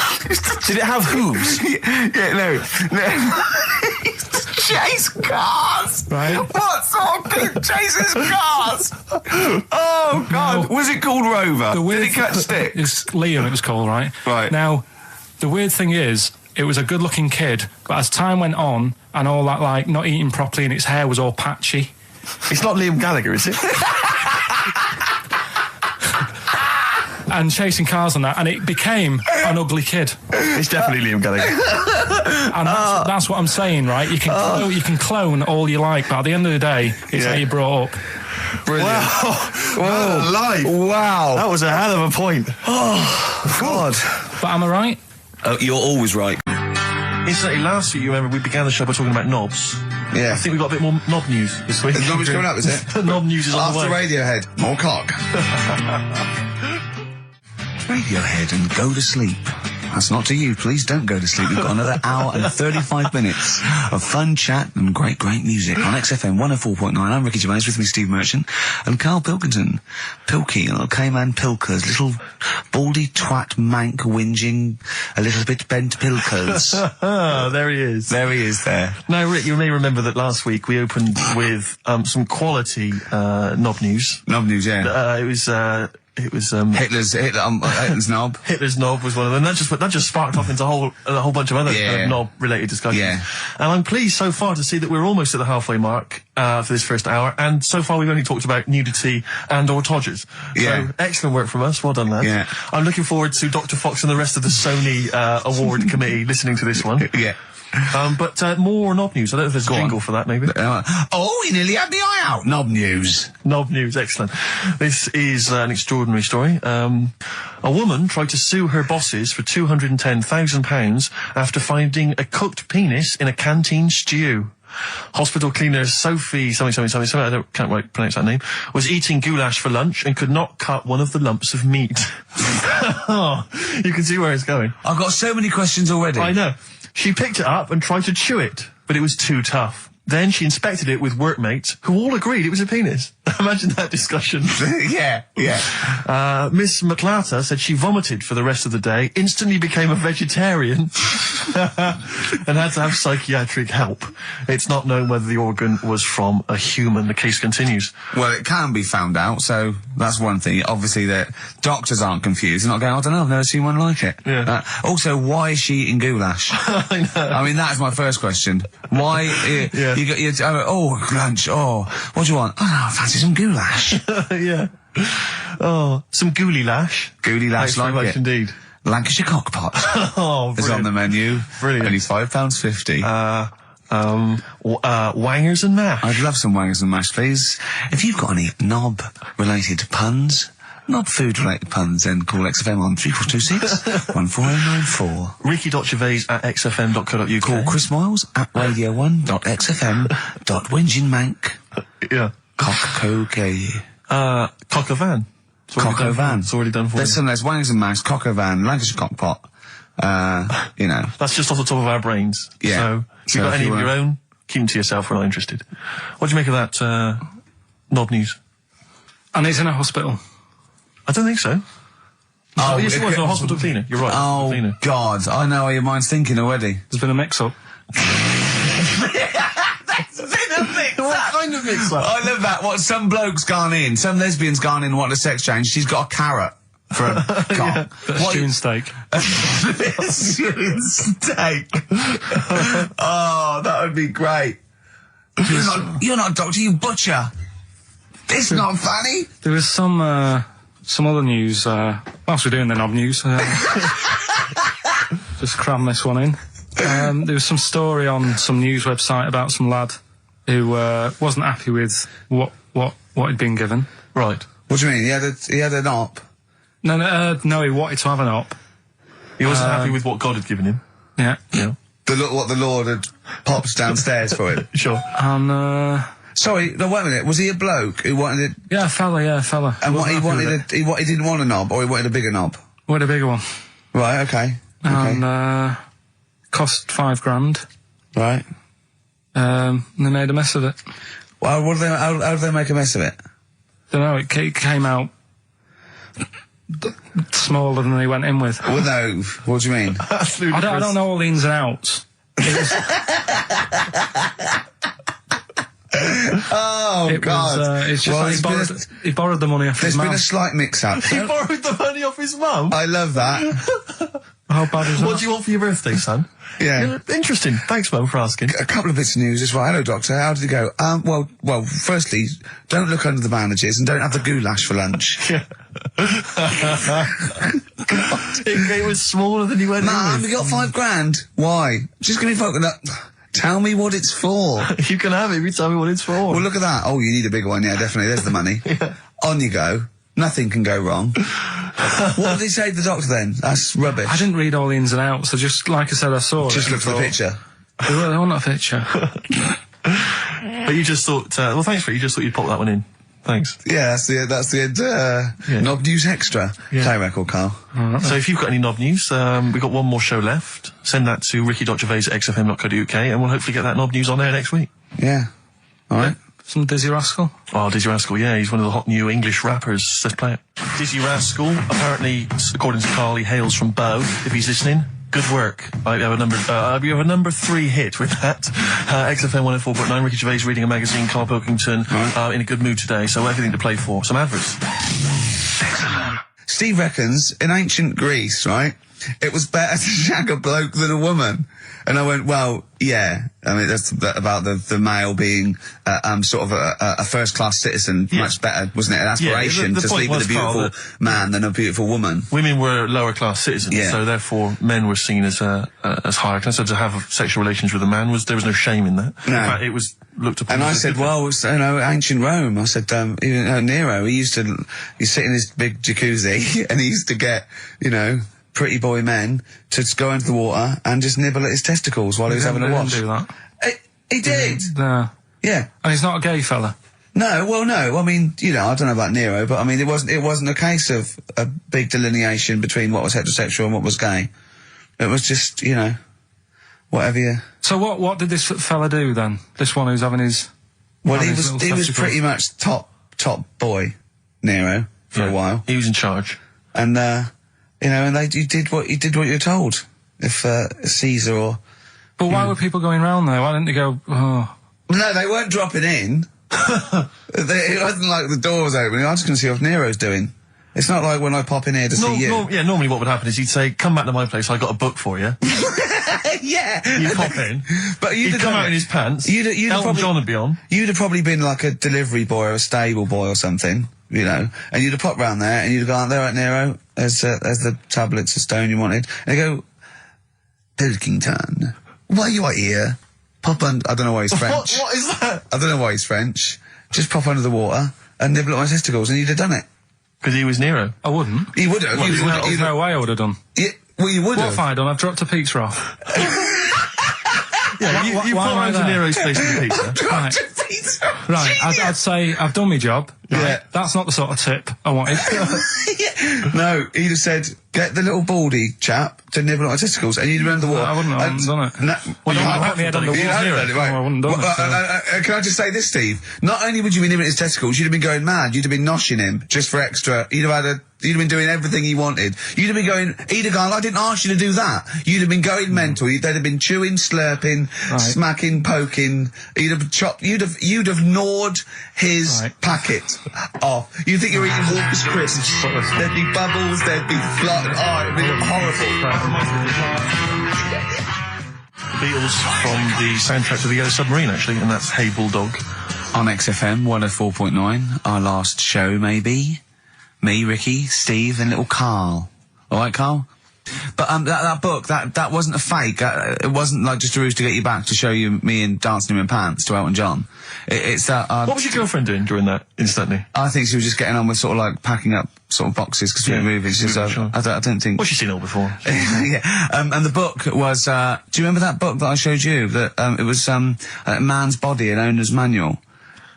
Did it have hooves? No. Chase cars. Right. What sort of kid chases cars? Oh God! No. Was it called Rover? The weird Did he catch sticks? It's Liam, it was called, right? Right. Now, the weird thing is, it was a good-looking kid, but as time went on, and all that, like, not eating properly and its hair was all patchy. It's not Liam Gallagher, is it? And chasing cars and that, and it became an ugly kid. It's definitely Liam Gallagher. And that's what I'm saying, right? You can clone all you like, but at the end of the day, it's how you brought up. Brilliant. Wow. Live. Wow. That was a hell of a point. Oh, God. But am I right? You're always right. Incidentally, last week, you remember, we began the show by talking about knobs. Yeah. I think we've got a bit more knob news this week. There's not much coming up, is it? Knob news is on the way. After Radiohead, more cock. Radiohead and go to sleep. That's not to you. Please don't go to sleep. We've got another hour and 35 minutes of fun chat and great, great music on XFM 104.9. I'm Ricky Gervais, with me Steve Merchant and Karl Pilkington. Pilky, little K-man Pilkers, little baldy twat mank whinging, a little bit bent Pilkers. There he is. There he is there. Now, Rick, you may remember that last week we opened with some quality knob news. Knob news, yeah. It was Hitler's knob. Hitler's knob was one of them. That just sparked off into a whole bunch of other knob-related discussions. Yeah. And I'm pleased so far to see that we're almost at the halfway mark for this first hour. And so far we've only talked about nudity and/or todgers. Yeah. So excellent work from us. Well done, lads. Yeah. I'm looking forward to Dr. Fox and the rest of the Sony award committee listening to this one. Yeah. But more knob news. I don't know if there's a jingle for that, maybe. We nearly had the eye out. Knob news. Knob news, excellent. This is an extraordinary story. A woman tried to sue her bosses for £210,000 after finding a cooked penis in a canteen stew. Hospital cleaner Sophie something, I can't quite pronounce that name, was eating goulash for lunch and could not cut one of the lumps of meat. You can see where it's going. I've got so many questions already. I know. She picked it up and tried to chew it, but it was too tough. Then she inspected it with workmates, who all agreed it was a penis. Imagine that discussion. Yeah. Miss McClarter said she vomited for the rest of the day, instantly became a vegetarian, and had to have psychiatric help. It's not known whether the organ was from a human. The case continues. Well, it can be found out, so that's one thing. Obviously, that doctors aren't confused. They're not going, I don't know, I've never seen one like it. Yeah. Also, why is she eating goulash? I know. I mean, that is my first question. Why? You got your lunch. Oh, what do you want? Oh, no, I fancy some goulash. Yeah. Oh, some gooly lash. Gooly lash, Thanks very like much it. Indeed. Lancashire cockpot Oh, is on the menu. Brilliant. Only £5.50. Wangers and mash. I'd love some wangers and mash, please. If you've got any knob-related puns, knob-food-related puns, then call XFM on 3426 14094. Ricky.gervais@xfm.co.uk. Call Chris Miles at radio1.xfm.whinginmank. Yeah. Cock-co-gay. Cock a van. Cock o' van. It's already done for you. There's wangers and mash, cock o' van, Lancashire cockpot. You know. That's just off the top of our brains. Yeah. So, if you've got any of your own, keep them to yourself. We're not interested. What do you make of that knob news? And he's in a hospital. I don't think so. Oh, yes, it was a hospital cleaner. You're right. Oh, cleaner. God. I know how your mind's thinking already. There's been a mix-up. What kind of mix-up? I love that. What, some bloke's gone in, some lesbian's gone in and wanted a sex change. She's got a carrot for a cock. Stewing steak. Stewing steak. Oh, that would be great. You're not a doctor, you butcher. It's not funny. There was some other news, whilst we're doing the knob news, just cram this one in. There was some story on some news website about some lad who wasn't happy with what he'd been given. Right. What do you mean? He had an op? No, he wanted to have an op. He wasn't happy with what God had given him. Yeah. Yeah. What the Lord had popped downstairs for him? Sure. And, Sorry, no, wait a minute. Was he a bloke who wanted it? yeah, fella. And what he wanted, he didn't want a knob, or he wanted a bigger knob? Wanted a bigger one. Right, okay. And, cost £5,000. Right. And they made a mess of it. Well, how did they make a mess of it? Don't know, it came out smaller than they went in with. Well, no, what do you mean? Absolutely. I don't know all the ins and outs. Oh, God. It's just like he borrowed the money off his There's mum. been a slight mix-up. He borrowed the money off his mum? I love that. How bad is that? What do you want for your birthday, son? Yeah. Interesting. Thanks, Mum, for asking. A couple of bits of news as well. Hello, Doctor. How did it go? Well, firstly, don't look under the bandages and don't have the goulash for lunch. Yeah. It was smaller than you went Mum, in we got £5,000. Why? Just give me fucking up. Tell me what it's for. with. You can have it if you tell me what it's for. Well, look at that. Oh, you need a bigger one. Yeah, definitely. There's the money. Yeah. On you go. Nothing can go wrong. What did he say to the doctor then? That's rubbish. I didn't read all the ins and outs. So just like I said, I saw it. Just look for the picture. I want a picture. But you just thought, well, thanks for it. You just thought you'd pop that one in. Thanks. Yeah, that's the end. Knob News Extra. Yeah. Play record, Carl. So if you've got any knob news, we've got one more show left. Send that to ricky.gervais@xfm.co.uk and we'll hopefully get that knob news on air next week. Yeah. All right. Some Dizzy Rascal. Oh, Dizzy Rascal, yeah, he's one of the hot new English rappers. Let's play it. Dizzy Rascal, apparently, according to Carl, he hails from Bow. If he's listening, good work. You have a number 3 hit with that. XFM 104.9, Ricky Gervais reading a magazine, Karl Pilkington, in a good mood today, so everything to play for. Some adverts. Steve reckons, in ancient Greece, right, it was better to shag a bloke than a woman. And I went, well, yeah. I mean, that's about the male being sort of a first-class citizen, much better, wasn't it? An aspiration the to point sleep with was, a beautiful Carl, man than a beautiful woman. Women were lower-class citizens, Yeah. so therefore men were seen as higher class. So to have sexual relations with a man there was no shame in that. No. In fact, it was looked upon. And I as a said, good well, it's, ancient Rome. I said, Nero, he used to sit in his big jacuzzi and he used to get, pretty boy men to just go into the water and just nibble at his testicles while he was having a wash. He didn't do that. He did. No. Yeah. And he's not a gay fella. No, well, no. I mean, I don't know about Nero, but I mean, it wasn't a case of a big delineation between what was heterosexual and what was gay. It was just, whatever you. So what did this fella do then? This one who's having his. Well, having his he little was testicles? pretty much top boy, Nero, for a while, He was in charge. and and you did what you were told. If Caesar or. But why were people going round there? Why didn't they go? Oh. No, they weren't dropping in. It wasn't like the door was open. I was going to see what Nero's doing. It's not like when I pop in here to see you. Normally what would happen is he'd say, come back to my place, I got a book for you. Yeah. You'd pop in. But He'd come out in his pants. Elton John would be on. You'd have probably been like a delivery boy or a stable boy or something, and you'd have popped round there and you'd have gone, there right, Nero, there's the tablets of stone you wanted. And they go, Pilkington, why you are here? Pop under, I don't know why he's French. What is that? I don't know why he's French. Just pop under the water and nibble at my testicles and you'd have done it. Because he was Nero. I wouldn't. He would have. There's no way I would have done. Well, you would What have. have I done? I've dropped a pizza off. Yeah, you why pop am I round to there? Nero's place with the pizza. Right. Right, I'd say I've done my job. Right? Yeah. That's not the sort of tip I wanted. No, he'd have said, get the little baldy chap to nibble at my testicles, and you'd have been under the water. I wouldn't have done it. No, Well, you I wouldn't put my head on the you wall. hadn't done it, right. No, I wouldn't have done it, so. Can I just say this, Steve? Not only would you be nibbling at his testicles, you'd have been going mad. You'd have been noshing him just for extra. You'd have been doing everything he wanted. You'd have been going, he'd have gone, I didn't ask you to do that. You'd have been going mental. They'd have been chewing, slurping, smacking, poking. You'd have chopped, you'd have gnawed his packet off. You'd think you were eating Walker's crisps. There'd be bubbles, there'd be it'd be horrible. Beatles from the soundtrack to The Yellow Submarine, actually, and that's Hey Bulldog. On XFM 104.9, our last show, maybe. Me, Ricky, Steve, and little Carl. All right, Carl? But that book, that wasn't a fake. It wasn't like just a ruse to get you back to show you me and dancing in my pants to Elton John. It's that. What was your girlfriend doing during that, instantly? I think she was just getting on with sort of like packing up sort of boxes because we were moving. So sure. I don't think. Well, she's seen it all before. Yeah. And the book was. Do you remember that book that I showed you? That it was a Man's Body, an owner's manual,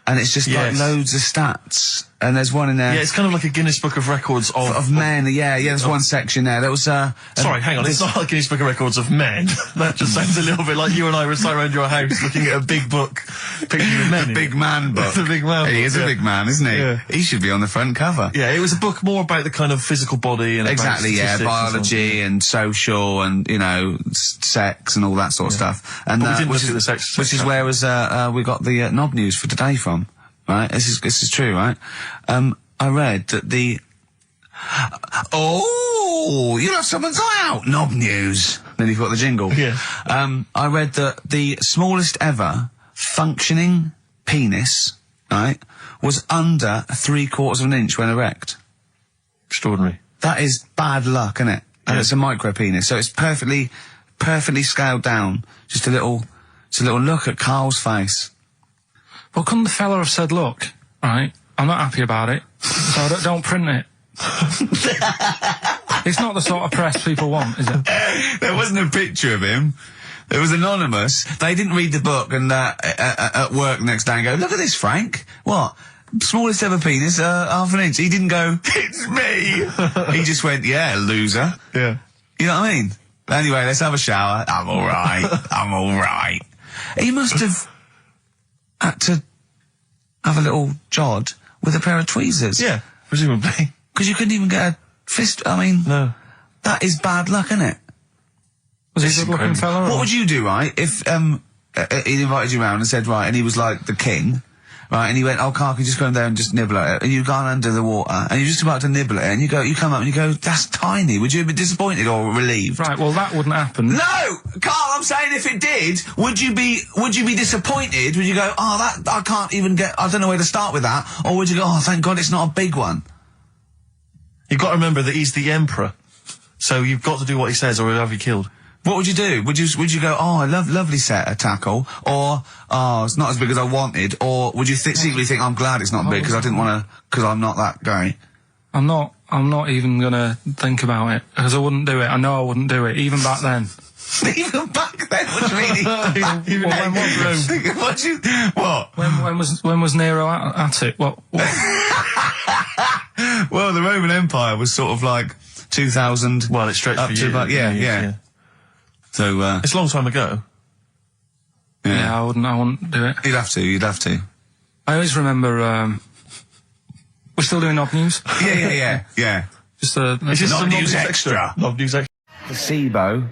and it's just like loads of stats. And there's one in there. Yeah, it's kind of like a Guinness Book of Records of men. Yeah. There's one section there. That was. Sorry, hang on. It's not like Guinness Book of Records of men. That just sounds a little bit like you and I were sat around your house looking at a big book, picturing men. The big man book. The big man. He book, is a big man, isn't he? Yeah. He should be on the front cover. Yeah, it was a book more about the kind of physical body and Exactly, about yeah, statistics biology and social and sex and all that sort of stuff. And But we didn't which look at the is sex which is chapter. where we got the knob news for today from. Right, this is true, right? I read that the Oh, you'll have someone's eye out. Knob news. Then you've got the jingle. Yeah. I read that the smallest ever functioning penis, right, was under 3/4 of an inch when erect. Extraordinary. That is bad luck, isn't it? And it's a micro penis, so it's perfectly scaled down. Just a little look at Carl's face. Well, couldn't the fella have said, look, right, I'm not happy about it, so don't print it. It's not the sort of press people want, is it? There wasn't a picture of him. It was anonymous. They didn't read the book and at work the next day and go, look at this, Frank. What? Smallest ever penis, half an inch. He didn't go, it's me. He just went, yeah, loser. Yeah. You know what I mean? Anyway, let's have a shower. I'm alright. I'm alright. He must have had to have a little jod with a pair of tweezers. Yeah, presumably. Because you couldn't even get a fist. I mean, No. that is bad luck, isn't it? Was he a good-looking fella? What would you do, right, if he invited you round and said, right, and he was like the king, right, and he went, oh, Carl, can you just go in there and just nibble at it? And you've gone under the water, and you're just about to nibble at it, and you come up and you go, that's tiny. Would you have been disappointed or relieved? Right, well, that wouldn't happen. No! Carl, I'm saying if it did, would you be disappointed? Would you go, oh, that, I can't even get, I don't know where to start with that? Or would you go, oh, thank God it's not a big one? You've got to remember that he's the emperor. So you've got to do what he says or he'll have you killed. What would you do? Would you go, oh, I lovely set of tackle, or, oh, it's not as big as I wanted, or would you secretly think, I'm glad it's not big because I didn't want to, because I'm not that guy? I'm not even gonna think about it, because I wouldn't do it. I know I wouldn't do it, even back then. Even back then, what do you mean? Well, when was What? When was Nero at it? What? Well, the Roman Empire was sort of like 2000. Well, it stretched up for to years. about, yeah. So, It's a long time ago. Yeah, I wouldn't do it. You'd have to. I always remember, we're still doing knob news? Yeah. Just It's just Knob some news extra. Knob news extra. Placebo,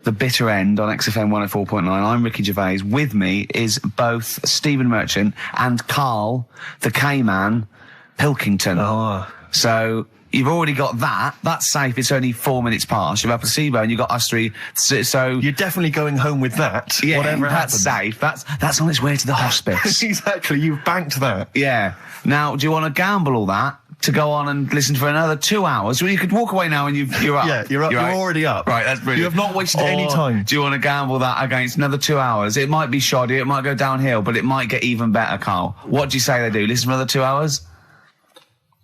the bitter end on XFM 104.9. I'm Ricky Gervais. With me is both Stephen Merchant and Karl, the K-Man, Pilkington. Oh. So you've already got that. That's safe. It's only 4 minutes past. You've had Placebo and you've got us three. So You're definitely going home with that. yeah, whatever that's happens. safe. That's on its way to the hospice. Exactly. You've banked that. Yeah. Now, do you want to gamble all that to go on and listen for another 2 hours? Well, you could walk away now and you're up. Yeah, you're up. You're right. already up. Right, that's brilliant. You have not wasted any time. Do you want to gamble that against another 2 hours? It might be shoddy, it might go downhill, but it might get even better, Karl. What do you say they do? Listen for another 2 hours?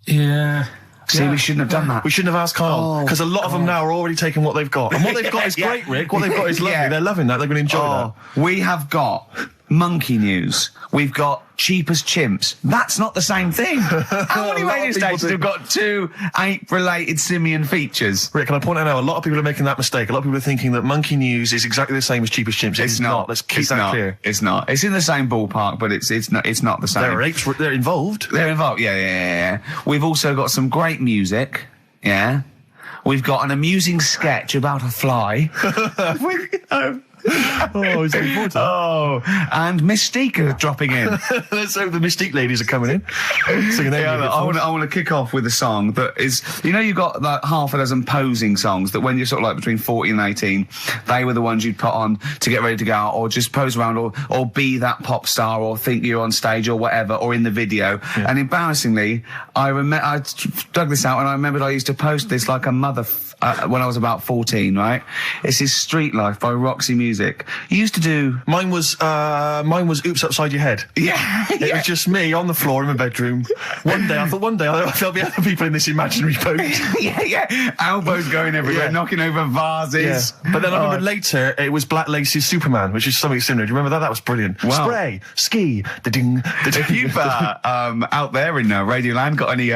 Yeah. See, we shouldn't have done that. We shouldn't have asked Karl, because a lot of them now are already taking what they've got. And what they've got is Yeah. great, Rick. What they've got is lovely. Yeah. They're loving that. They're going to enjoy that. We have got monkey news. We've got cheap as chimps. That's not the same thing. How many A lot of radio people stations do. have got two ape-related simian features? Rick, can I point out now, a lot of people are making that mistake. A lot of people are thinking that monkey news is exactly the same as cheap as chimps. It's not. Let's keep that clear. It's not. It's in the same ballpark, but it's not the same. There are apes. They're involved. They're involved. Yeah. We've also got some great music. Yeah. We've got an amusing sketch about a fly. Oh, he's looking forward to that. Oh, and Mystique are dropping in. Let's hope the Mystique ladies are coming in. Singing their Yeah, music I for us. want to kick off with a song that is, you've got like half a dozen posing songs that when you're sort of like between 40 and 18, they were the ones you'd put on to get ready to go out or just pose around or be that pop star or think you're on stage or whatever or in the video. Yeah. And embarrassingly, I dug this out and I remembered I used to post this like a mother when I was about 14, right? This is Street Life by Roxy Music. You used to do... Mine was Oops Upside Your Head. Yeah. It was just me on the floor in my bedroom. One day there'll be other people in this imaginary boat. yeah. Elbows going everywhere, Yeah. knocking over vases. Yeah. But then I remember later it was Black Lace's Superman, which is something similar. Do you remember that? That was brilliant. Wow. Spray, ski, da-ding, da-ding. If you've out there in Radioland got any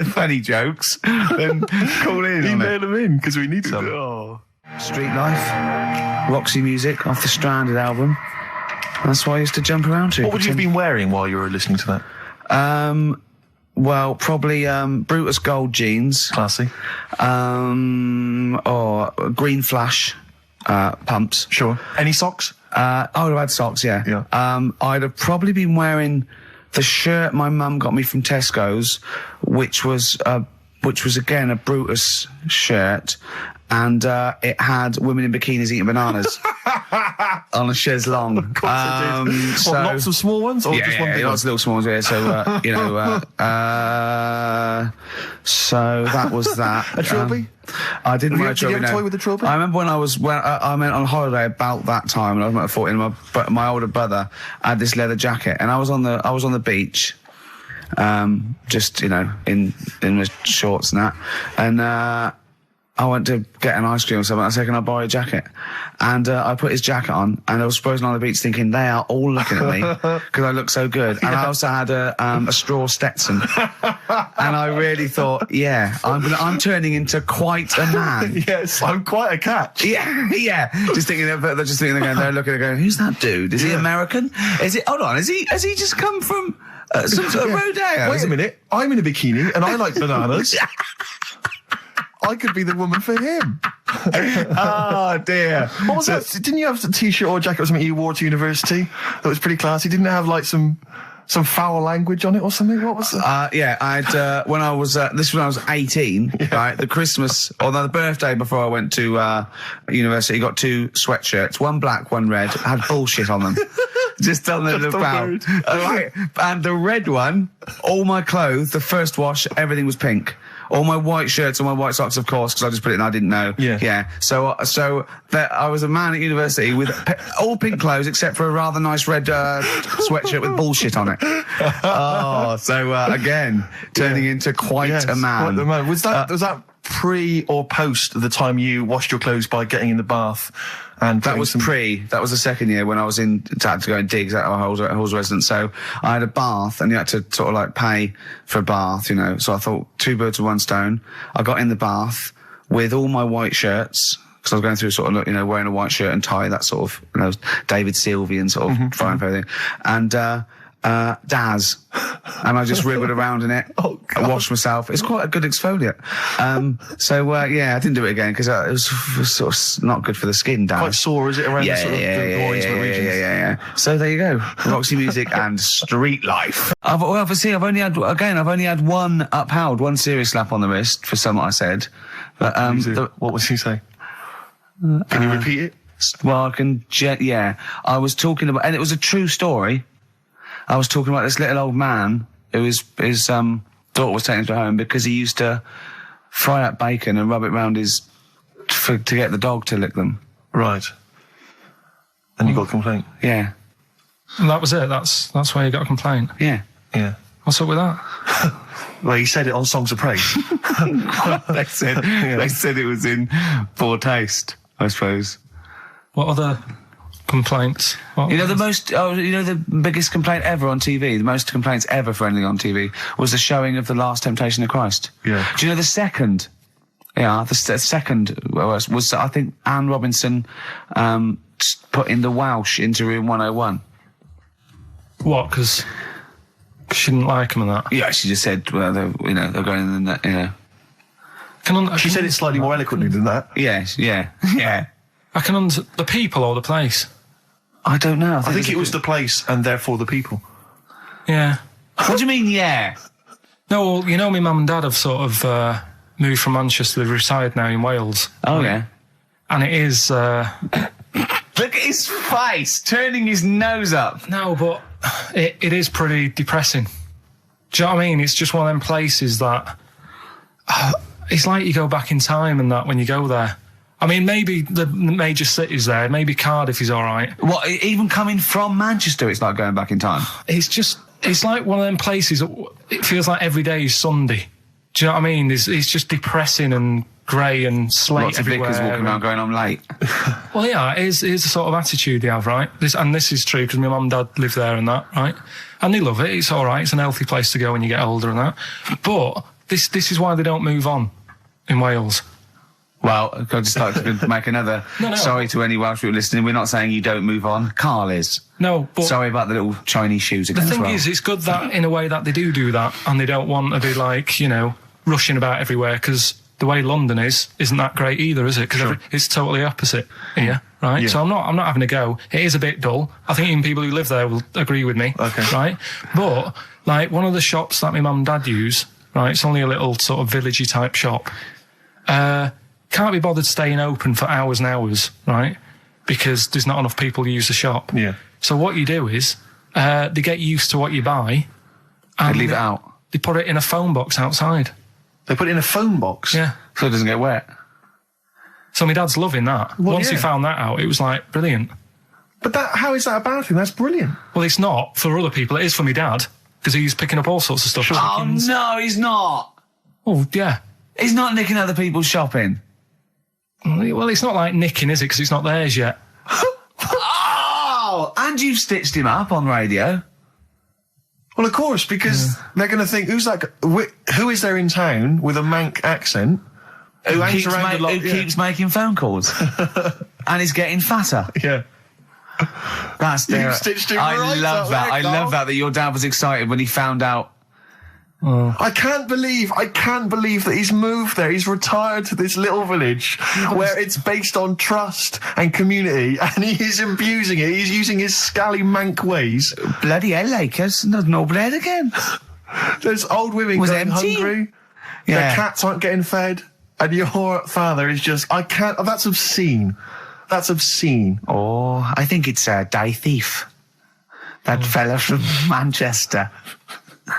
funny jokes, then call in. on email it. them in because we need some. Street Life, Roxy Music off the Stranded album. That's why I used to jump around to. What would you have been wearing while you were listening to that? Well, probably Brutus Gold jeans. Classy. Or Green Flash pumps. Sure. Any socks? I would have had socks, yeah. Yeah. I'd have probably been wearing the shirt my mum got me from Tesco's, which was which was again a Brutus shirt, and it had women in bikinis eating bananas on a chaise longue. Of course it did. So, lots of small ones, or just one big lots of little small ones. Yeah, so you know, so that was that. A trilby? I didn't wear a trilby. Did you have a toy with a trilby? I remember when I went on holiday about that time, and I was about 14. My older brother had this leather jacket, and I was on the beach. Just, you know, in the shorts and that. And, I went to get an ice cream or something. I said, can I borrow a jacket? And, I put his jacket on, and I was posing on the beach thinking, they are all looking at me because I look so good. And I also had a straw Stetson. And I really thought, yeah, I'm turning into quite a man. Yes, I'm quite a catch. Yeah. Just thinking, they're looking and going, who's that dude? Is he American? Has he just come from, some sort of rodeo? Wait a minute, I'm in a bikini and I like bananas. I could be the woman for him. Oh dear. What was that? Didn't you have a t-shirt or jacket or something you wore to university that was pretty classy? Didn't it have like some foul language on it or something? What was that? Yeah, I'd, when I was 18, right, the Christmas, or the birthday before I went to, university, got 2 sweatshirts, one black, one red, had bullshit on them. Just on the foul. Right. And the red one, all my clothes, the first wash, everything was pink. All my white shirts and my white socks, of course, because I just put it in, I didn't know. Yeah. So I was a man at university with all pink clothes except for a rather nice red sweatshirt with bullshit on it. Again, turning into quite a man. Quite the man. Was that pre or post the time you washed your clothes by getting in the bath? And that was that was the second year when I was had to go and digs at our Halls residence. So I had a bath, and you had to sort of like pay for a bath, you know. So I thought 2 birds with 1 stone. I got in the bath with all my white shirts, because I was going through sort of, you know, wearing a white shirt and tie, that sort of, you know, David Sylvian sort of frying for everything. And, Daz. And I just wriggled around in it. I washed myself. It's quite a good exfoliant. I didn't do it again because it was sort of not good for the skin, Daz. Quite sore, is it, around the sort of the regions? Yeah. So there you go. Roxy Music and Street Life. I've only had one upheld, one serious slap on the wrist for something I said. But, what was he say? Can you repeat it? Well, I can, I was talking about, and it was a true story. I was talking about this little old man who his daughter was taken to home because he used to fry up bacon and rub it round to get the dog to lick them. Right. And you got a complaint? Yeah. And that was it. That's why you got a complaint. Yeah. What's up with that? Well, he said it on Songs of Praise. They said it was in poor taste, I suppose. What other complaints? The biggest complaint ever on TV, the most complaints ever for anything on TV, was the showing of The Last Temptation of Christ. Yeah. Do you know the second? Yeah, the second was, I think, Anne Robinson put in the Welsh into room 101. What? Because she didn't like him and that? Yeah, she just said, well, they're going in that, you know. She said it slightly more eloquently than that. Yes, yeah. I can the people or the place? I don't know. I think it was the place and therefore the people. Yeah. What do you mean, yeah? No, well, you know, my mum and dad have sort of moved from Manchester. They reside now in Wales. Oh, yeah. And it is... Look at his face, turning his nose up. No, but it is pretty depressing. Do you know what I mean? It's just one of them places that... it's like you go back in time and that when you go there. I mean, maybe the major cities there, maybe Cardiff is all right. What, even coming from Manchester, it's like going back in time? It's like one of them places, it feels like every day is Sunday. Do you know what I mean? It's just depressing and grey and slate Lots everywhere. Lots of lickers walking around going, I'm late. Well, yeah, it is the sort of attitude they have, right? This is true because my mum and dad live there and that, right? And they love it, it's all right, it's an healthy place to go when you get older and that. But this is why they don't move on in Wales. Well, I'd just like to make another... No. Sorry to any Welsh people listening, we're not saying you don't move on. Carl is. No, but... Sorry about the little Chinese shoes again. The thing is, it's good that, in a way, that they do that, and they don't want to be, like, you know, rushing about everywhere, because the way London isn't that great either, is it? Because it's totally opposite here, right? Yeah. So I'm not having a go. It is a bit dull. I think even people who live there will agree with me, okay, right? But, like, one of the shops that my mum and dad use... right? It's only a little sort of villagey type shop. Can't be bothered staying open for hours and hours, right? Because there's not enough people who use the shop. Yeah. So what you do is, they get used to what you buy. And They leave it out. They put it in a phone box outside. They put it in a phone box. Yeah. So it doesn't get wet. So my dad's loving that. Well, Once he yeah. found that out, it was like, brilliant. But how is that a bad thing? That's brilliant. Well, it's not for other people. It is for my dad, because he's picking up all sorts of stuff. Oh, Chickens. no, he's not. Oh, yeah. He's not nicking other people's shopping. Well, it's not like nicking, is it? Because it's not theirs yet. Oh, and you've stitched him up on radio. Well, of course, because they're going to think, who is there in town with a Manc accent who hangs around a lot? Who keeps making phone calls and is getting fatter. Yeah. That's You've stitched him I right love up that. there, I Carl. love that your dad was excited when he found out. I can't believe that he's moved there. He's retired to this little village where it's based on trust and community, and he is abusing it. He's using his scally Manc ways. Bloody hell, Lakers, no bread again. There's old women Was going empty? hungry. Yeah. Their cats aren't getting fed. And your father is just, that's obscene. That's obscene. Oh, I think it's Die Thief. That fella from Manchester.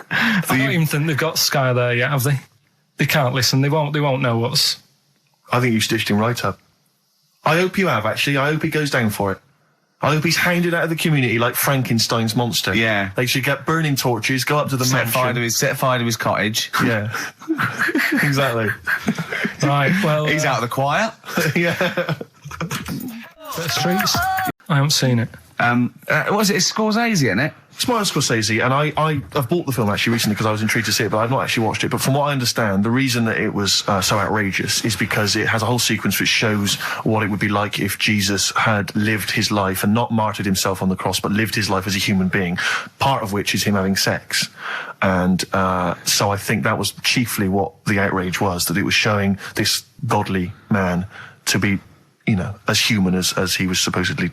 I don't even think they've got Sky there yet, have they? They can't listen. They won't know what's... I think you stitched him right up. I hope you have, actually. I hope he goes down for it. I hope he's hounded out of the community like Frankenstein's monster. Yeah. They should get burning torches, go up to the Set fire mansion. to his cottage. Yeah. Exactly. Right, well... He's out of the choir. Yeah. Streets? I haven't seen it. What was it? It's Scorsese, isn't it? It's Martin Scorsese, and I've bought the film actually recently because I was intrigued to see it, but I've not actually watched it. But from what I understand, the reason that it was so outrageous is because it has a whole sequence which shows what it would be like if Jesus had lived his life and not martyred himself on the cross, but lived his life as a human being, part of which is him having sex. And so I think that was chiefly what the outrage was, that it was showing this godly man to be, as human as he was supposedly,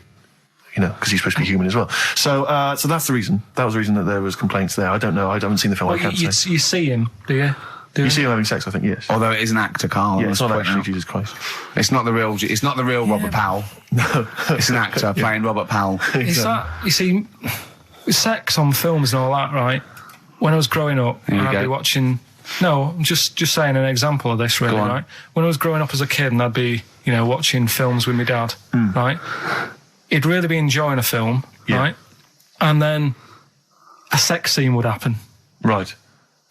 because he's supposed to be human as well. So that's the reason. That was the reason that there was complaints there. I don't know. I haven't seen the film. Well, I can't say. you see him, do you? You see him having sex, I think, yes. Although it is an actor, Carl. Yeah, it's not let's actually point out. Jesus Christ. It's not the real Robert Powell. No. It's an actor playing Robert Powell. Is that, you see, sex on films and all that, right? When I was growing up, There you I'd go. be watching... No, I'm just saying an example of this, really, Go on. right? When I was growing up as a kid and I'd be, watching films with my dad, right? He'd really be enjoying a film, Yeah. right? And then a sex scene would happen. Right.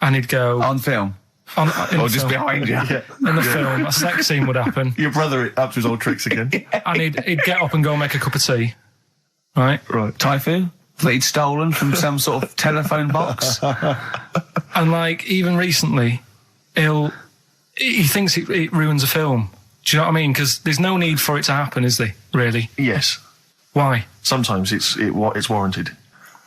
And he'd go... On film. in Or the just film. behind you. Yeah. In the film, a sex scene would happen. Your brother up to his old tricks again. And he'd get up and go make a cup of tea, right? Right. Typhoon that he'd stolen from some sort of telephone box. And like even recently, he thinks it ruins a film. Do you know what I mean? Because there's no need for it to happen, is there? Really? Yes. Why? Sometimes it's warranted.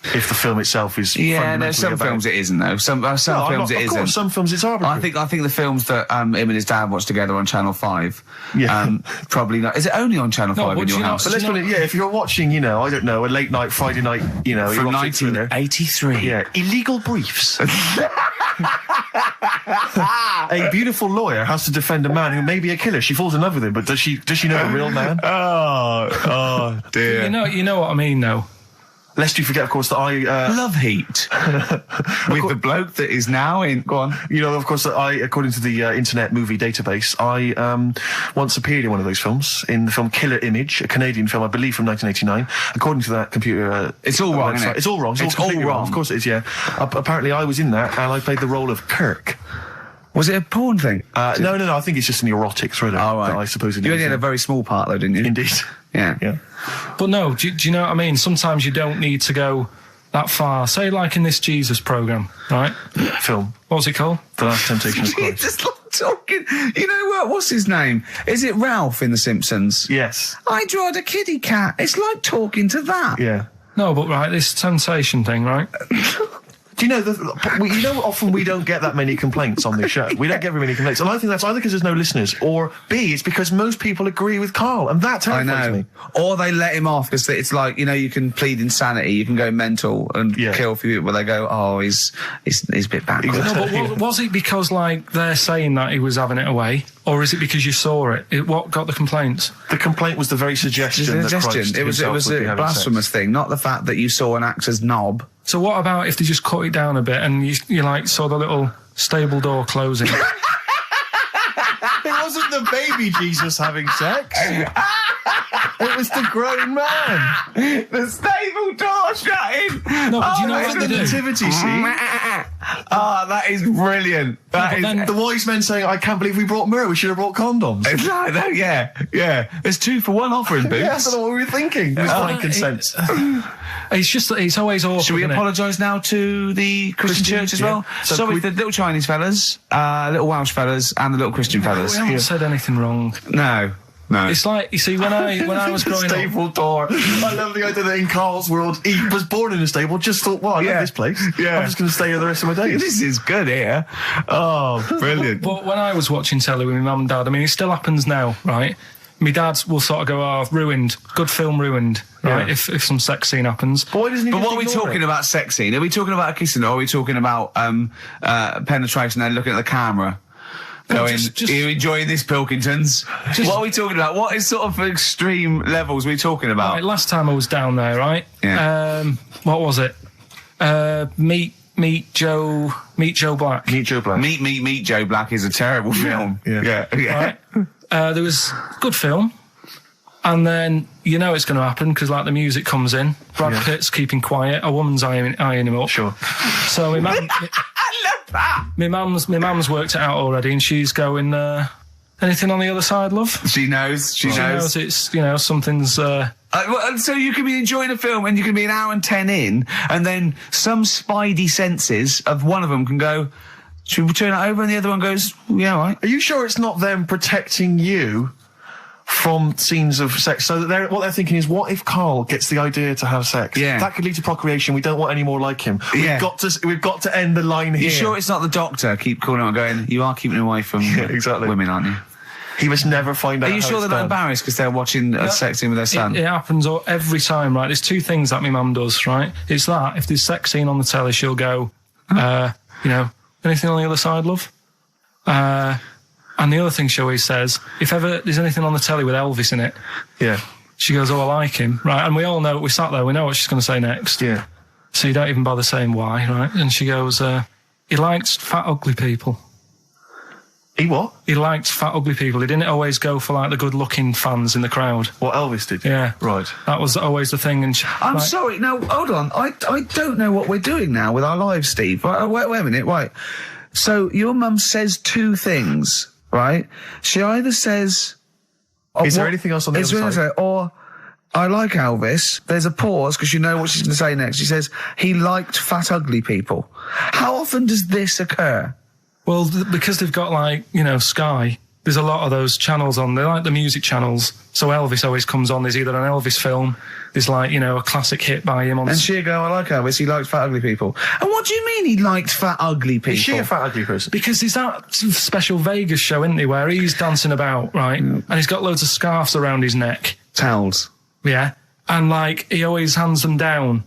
If the film itself is Yeah, no, fundamentally some about... films it isn't though. Some films it Of isn't. course, some films it's arbitrary. I think the films that him and his dad watched together on Channel 5, Yeah. probably not. Is it only on Channel 5 but in do your you know- house? But let's put it, if you're watching, I don't know, a late night, Friday night, From erotic thriller. 1983. Yeah, illegal briefs. A beautiful lawyer has to defend a man who may be a killer. She falls in love with him, but does she know a real man? Oh dear. You know what I mean, though. Lest you forget, of course, that I... Love Heat. With the bloke that is now in... Go on. of course, that I, according to the Internet Movie Database, I once appeared in one of those films, in the film Killer Image, a Canadian film, I believe, from 1989. According to that computer... It's all wrong, website. isn't it? It's all wrong. It's all completely wrong. Of course it is, yeah. Apparently, I was in that, and I played the role of Kirk. Was it a porn thing? No, I think it's just an erotic thriller Oh, right. that I supposedly... You only was had a in. very small part, though, didn't you? Indeed. Yeah. Yeah. But no, do you know what I mean? Sometimes you don't need to go that far. Say like in this Jesus program, right? Film. What was it called? The Last Temptation of You're Christ. just like talking. You know what? What's his name? Is it Ralph in The Simpsons? Yes. I drawed a kitty cat. It's like talking to that. Yeah. No, but right, this temptation thing, right? Do you know, often we don't get that many complaints on this show. We don't get very many complaints. And I think that's either because there's no listeners, or B, it's because most people agree with Karl. And that terrifies me. Or they let him off because it's like, you know, you can plead insanity, you can go mental and kill a few people, but they go, oh, he's a bit backwards. No, but was it because, like, they're saying that he was having it away? Or is it because you saw it? What got the complaints? The complaint was the very suggestion. It was a blasphemous thing, not the fact that you saw an actor's knob. So what about if they just cut it down a bit and you like saw the little stable door closing? It wasn't the baby Jesus having sex. It was the grown man. The stable door shutting. No, but do you know what the they do? nativity scene. Oh, that is brilliant. The wise men saying, I can't believe we brought myrrh, we should have brought condoms. It's like that, yeah. There's 2 for 1 offering, Boots. Yeah, I don't know what we were thinking. With frankincense. It's always awkward. Should we apologise now to the Christian church as well? So Sorry, the little Chinese fellas, little Welsh fellas, and the little Christian fellas. We haven't said anything wrong. No. It's like, you see, when I was growing up... Stable door. I love the idea that in Karl's world, he was born in a stable, just thought, well, I love this place. Yeah. I'm just going to stay here the rest of my days. This is good here. Oh, brilliant. But when I was watching telly with my mum and dad, I mean, it still happens now, right? My dad will sort of go, oh, ruined. Good film ruined, right? Yeah. If some sex scene happens. But why doesn't he But just what are we ignore talking it? about sex scene? Are we talking about a kissing, or are we talking about penetration and looking at the camera? Going, just- are you enjoying this, Pilkingtons? What are we talking about? What is sort of extreme levels we talking about? Right, last time I was down there, right? Yeah. What was it? Meet Joe Black. Meet Joe Black. Meet Joe Black is a terrible film. Yeah. Right? There was good film, and then you know it's going to happen because like the music comes in. Brad Pitt's keeping quiet. A woman's eyeing him up. Sure. So my mum, I love that. my mum's worked it out already, and she's going. Anything on the other side, love? She knows. She She knows it's something's. Well, so you can be enjoying a film and you can be an hour and 10 in, and then some spidey senses of one of them can go, should we turn it over? And the other one goes, yeah, all right. Are you sure it's not them protecting you from scenes of sex? So that what they're thinking is, what if Karl gets the idea to have sex? Yeah. That could lead to procreation. We don't want any more like him. Yeah. We've got to end the line here. You sure it's not the doctor? Keep calling on going, you are keeping away from exactly. women, aren't you? He must never find out. Are you how sure it's they're not done. embarrassed because they're watching a sex scene with their son? It happens every time, right? There's 2 things that my mum does, right? It's that if there's sex scene on the telly, she'll go, anything on the other side, love? And the other thing she always says, if ever there's anything on the telly with Elvis in it, she goes, oh, I like him, right? And we all know, we sat there, we know what she's going to say next. Yeah. So you don't even bother saying why, right? And she goes, he likes fat, ugly people. He what? He liked fat, ugly people. He didn't always go for like the good-looking fans in the crowd. What Elvis did? Yeah. Right. That was always the thing. And I'm sorry. Now, hold on. I don't know what we're doing now with our lives, Steve. Wait a minute. Right. So your mum says 2 things, right? She either says... Is there anything else on the other side? Or, I like Elvis. There's a pause because you know what she's going to say next. She says, he liked fat, ugly people. How often does this occur? Well, because they've got like, Sky, there's a lot of those channels on. They're like the music channels. So Elvis always comes on. There's either an Elvis film, there's like, a classic hit by him on. And she'll go, I like Elvis, he likes fat, ugly people. And what do you mean he liked fat, ugly people? Is she a fat, ugly person? Because there's that special Vegas show, isn't he, where he's dancing about, right? And he's got loads of scarves around his neck. Towels. Yeah. And like, he always hands them down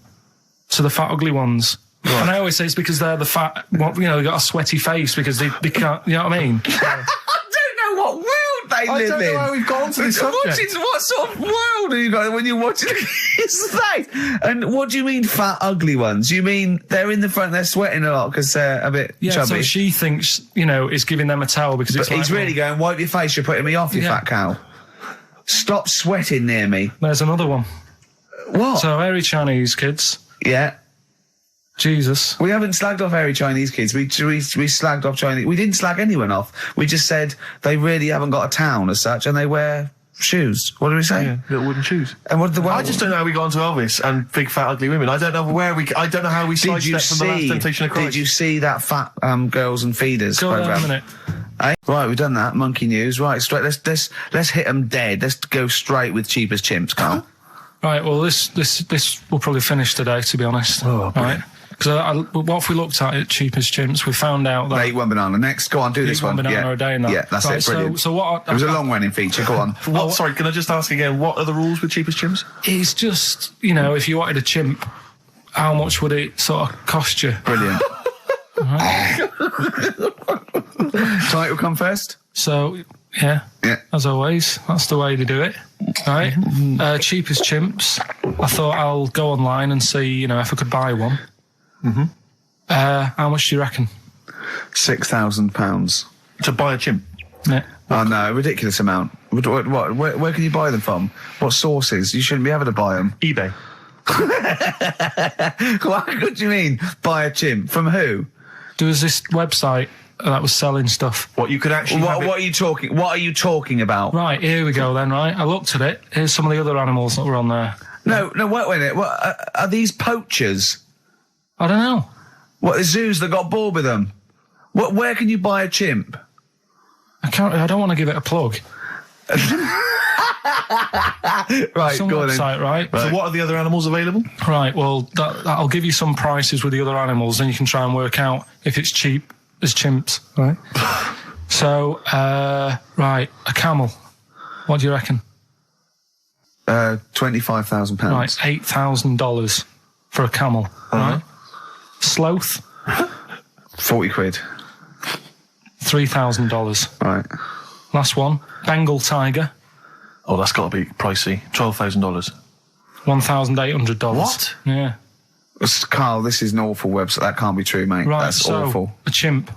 to the fat, ugly ones. Right. And I always say it's because they're the fat, they've got a sweaty face because they can't, you know what I mean? I don't know what world they live in. I don't know how we've gone to this subject. What sort of world are you got when you're watching his face? And what do you mean fat, ugly ones? You mean they're in the front, they're sweating a lot because they're a bit chubby? So she thinks, is giving them a towel because it's but he's really going, wipe your face, you're putting me off, you fat cow. Stop sweating near me. There's another one. What? So, hairy Chinese kids. Yeah. Jesus. We haven't slagged off hairy Chinese kids. We slagged off Chinese. We didn't slag anyone off. We just said they really haven't got a town as such, and they wear shoes. What did we say? Yeah, little wooden shoes. And what did the I just don't know how we got onto Elvis and big fat ugly women. I don't know I don't know how we sidestepped from the Last Temptation of Christ. Did you see that fat girls and feeders Go on program? a minute. Eh? Right, we've done that. Monkey news. Right, straight. Let's hit them dead. Let's go straight with cheap as chimps, Carl. Right. Well, this will probably finish today, to be honest. Oh, right. Because what if we looked at cheapest chimps? We found out that They eat one banana. Next, go on, do this one. banana yeah. a day and that. Yeah, that's Right, it. Brilliant. So what? It was a long-running feature. Go on. What? Sorry, can I just ask again? What are the rules with cheapest chimps? It's just, if you wanted a chimp, how much would it sort of cost you? Brilliant. Title come first. So yeah, as always, that's the way to do it, right? Cheapest chimps. I thought I'll go online and see, if I could buy one. Mm-hmm. How much do you reckon? £6,000 To buy a chimp? Yeah. Oh no, ridiculous amount. What? Where can you buy them from? What sources? You shouldn't be able to buy them. eBay. What do you mean? Buy a chimp from who? There was this website that was selling stuff. What you could actually? What are you talking? What are you talking about? Right, here we go then. Right, I looked at it. Here's some of the other animals that were on there. No, wait a minute. What are these poachers? I don't know. What, the zoos that got bored with them? Where can you buy a chimp? I don't want to give it a plug. Right, Some go on website, then. right? So what are the other animals available? Right, well, that'll give you some prices with the other animals, and you can try and work out if it's cheap as chimps, right? So, right, a camel. What do you reckon? £25,000. Right, $8,000 for a camel, right? Sloth, 40 quid. $3,000. Right. Last one, Bengal tiger, Oh, that's got to be pricey. $12,000. $1,800. What? Yeah. Carl, this is an awful website. That can't be true, mate. Right, That's so awful. a chimp,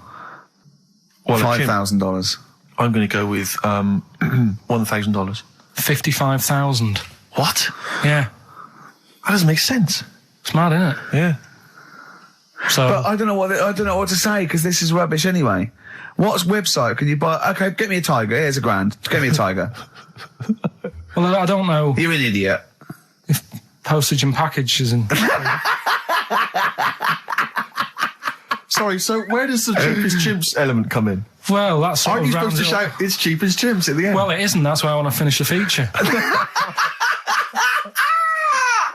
Well, a chimp, $5,000. I'm going to go with $1,000. $55,000. What? Yeah. That doesn't make sense. It's mad, isn't it? Yeah. So, But I don't know what to say because this is rubbish anyway. What website can you buy? Okay, get me a tiger. Here's £1,000. Get me a tiger. well, I don't know You're an idiot. if postage and packages and... Sorry, so where does the cheapest chimps element come in? Well, that's sort Aren't of you supposed to rounds it up. shout, it's cheapest chimps at the end? Well, it isn't. That's why I want to finish the feature.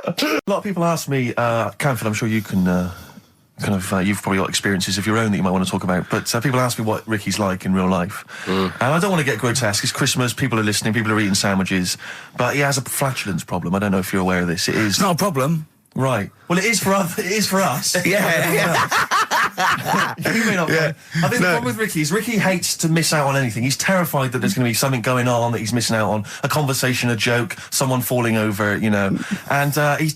A lot of people ask me, Canfield, I'm sure you can... you've probably got experiences of your own that you might want to talk about, but people ask me what Ricky's like in real life. And I don't want to get grotesque. It's Christmas, people are listening, people are eating sandwiches, but he has a flatulence problem. I don't know if you're aware of this. It is... It's not a problem. Right. Well, it is for us. It is for us. Yeah. You may not. Yeah. I think the problem with Ricky is Ricky hates to miss out on anything. He's terrified that there's going to be something going on that he's missing out on. A conversation, a joke, someone falling over, And so he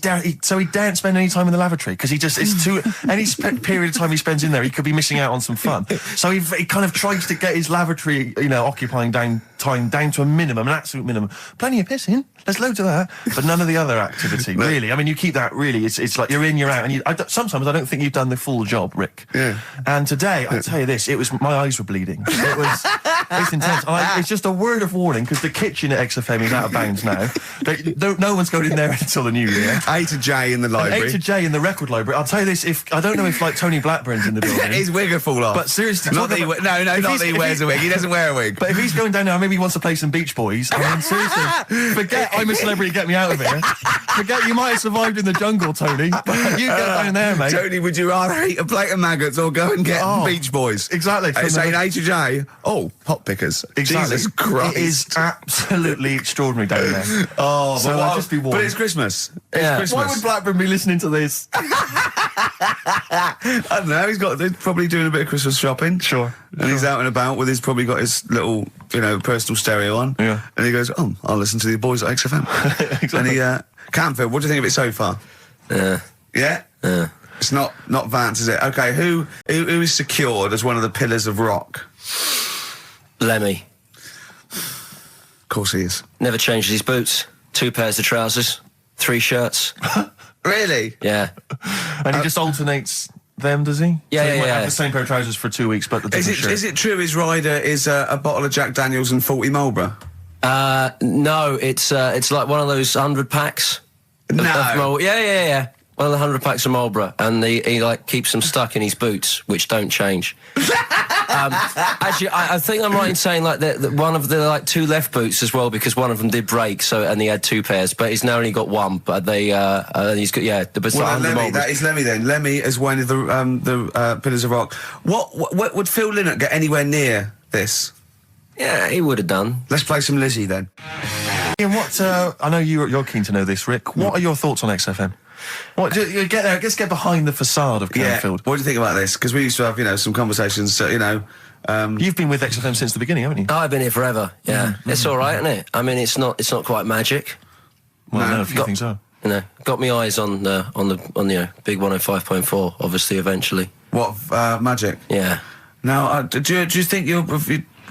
daren't spend any time in the lavatory because it's too... Any period of time he spends in there, he could be missing out on some fun. So he kind of tries to get his lavatory, occupying time down to a minimum, an absolute minimum. Plenty of pissing. There's loads of that, but none of the other activity. Really, I mean, you keep that. Really, it's like you're in, you're out, and sometimes I don't think you've done the full job, Rick. Yeah. And today, I tell you this, my eyes were bleeding. It's intense. It's just a word of warning because the kitchen at XFM is out of bounds now. No one's going in there until the new year. A to J in the library. A to J in the record library. I'll tell you this: I don't know if Tony Blackburn's in the building. His wig will fall off. But seriously, not that he wears a wig. He doesn't wear a wig. But if he's going down now, maybe he wants to play some Beach Boys. I mean, seriously, forget I'm a celebrity, get me out of here. Forget you might have survived in the jungle, Tony. But you get down there, mate. Tony, would you rather eat a plate of maggots or go and get Beach Boys? Exactly. It's saying A to J. Oh, hot pickers. Exactly. Jesus Christ. It is absolutely extraordinary down there. Oh, so I'll just be warned. But it's Christmas. Yeah. It's Christmas. Why would Blackburn be listening to this? I don't know. He's probably doing a bit of Christmas shopping. Sure. And he's out and about with probably got his little, personal stereo on. Yeah. And he goes, I'll listen to the boys at XFM. Exactly. And Canfield, what do you think of it so far? Yeah. Yeah? Yeah. It's not Vance, is it? Okay, who is secured as one of the pillars of rock? Lemmy. Of course he is. Never changes his boots. 2 pairs of trousers. 3 shirts. Really? Yeah. And he just alternates them, does he? Yeah, so he might yeah. have the same pair of trousers for 2 weeks, but the different shirt. Is it true his rider is a bottle of Jack Daniels and 40 Marlboro? No, it's like one of those 100 packs. No. Yeah. One of the 100 packs of Marlboro, and he like keeps them stuck in his boots, which don't change. Actually, I think I'm right in saying like that one of the like 2 left boots as well, because one of them did break. So and he had 2 pairs, but he's now only got 1. But he's got the Well, Lemmy, that is Lemmy then. Lemmy is one of the Pillars of Rock. What would Phil Lynott get anywhere near this? Yeah, he would have done. Let's play some Lizzie then. Ian, what? I know you're keen to know this, Rick. What are your thoughts on XFM? What? You get there. Let's get behind the facade of Canfield. What do you think about this? Because we used to have, some conversations. You've been with XFM since the beginning, haven't you? I've been here forever. Yeah, it's all right, isn't it? I mean, it's not quite magic. Well, no, a few things are. Got my eyes on the big 105.4. Obviously, eventually. What magic? Yeah. Now, do you think you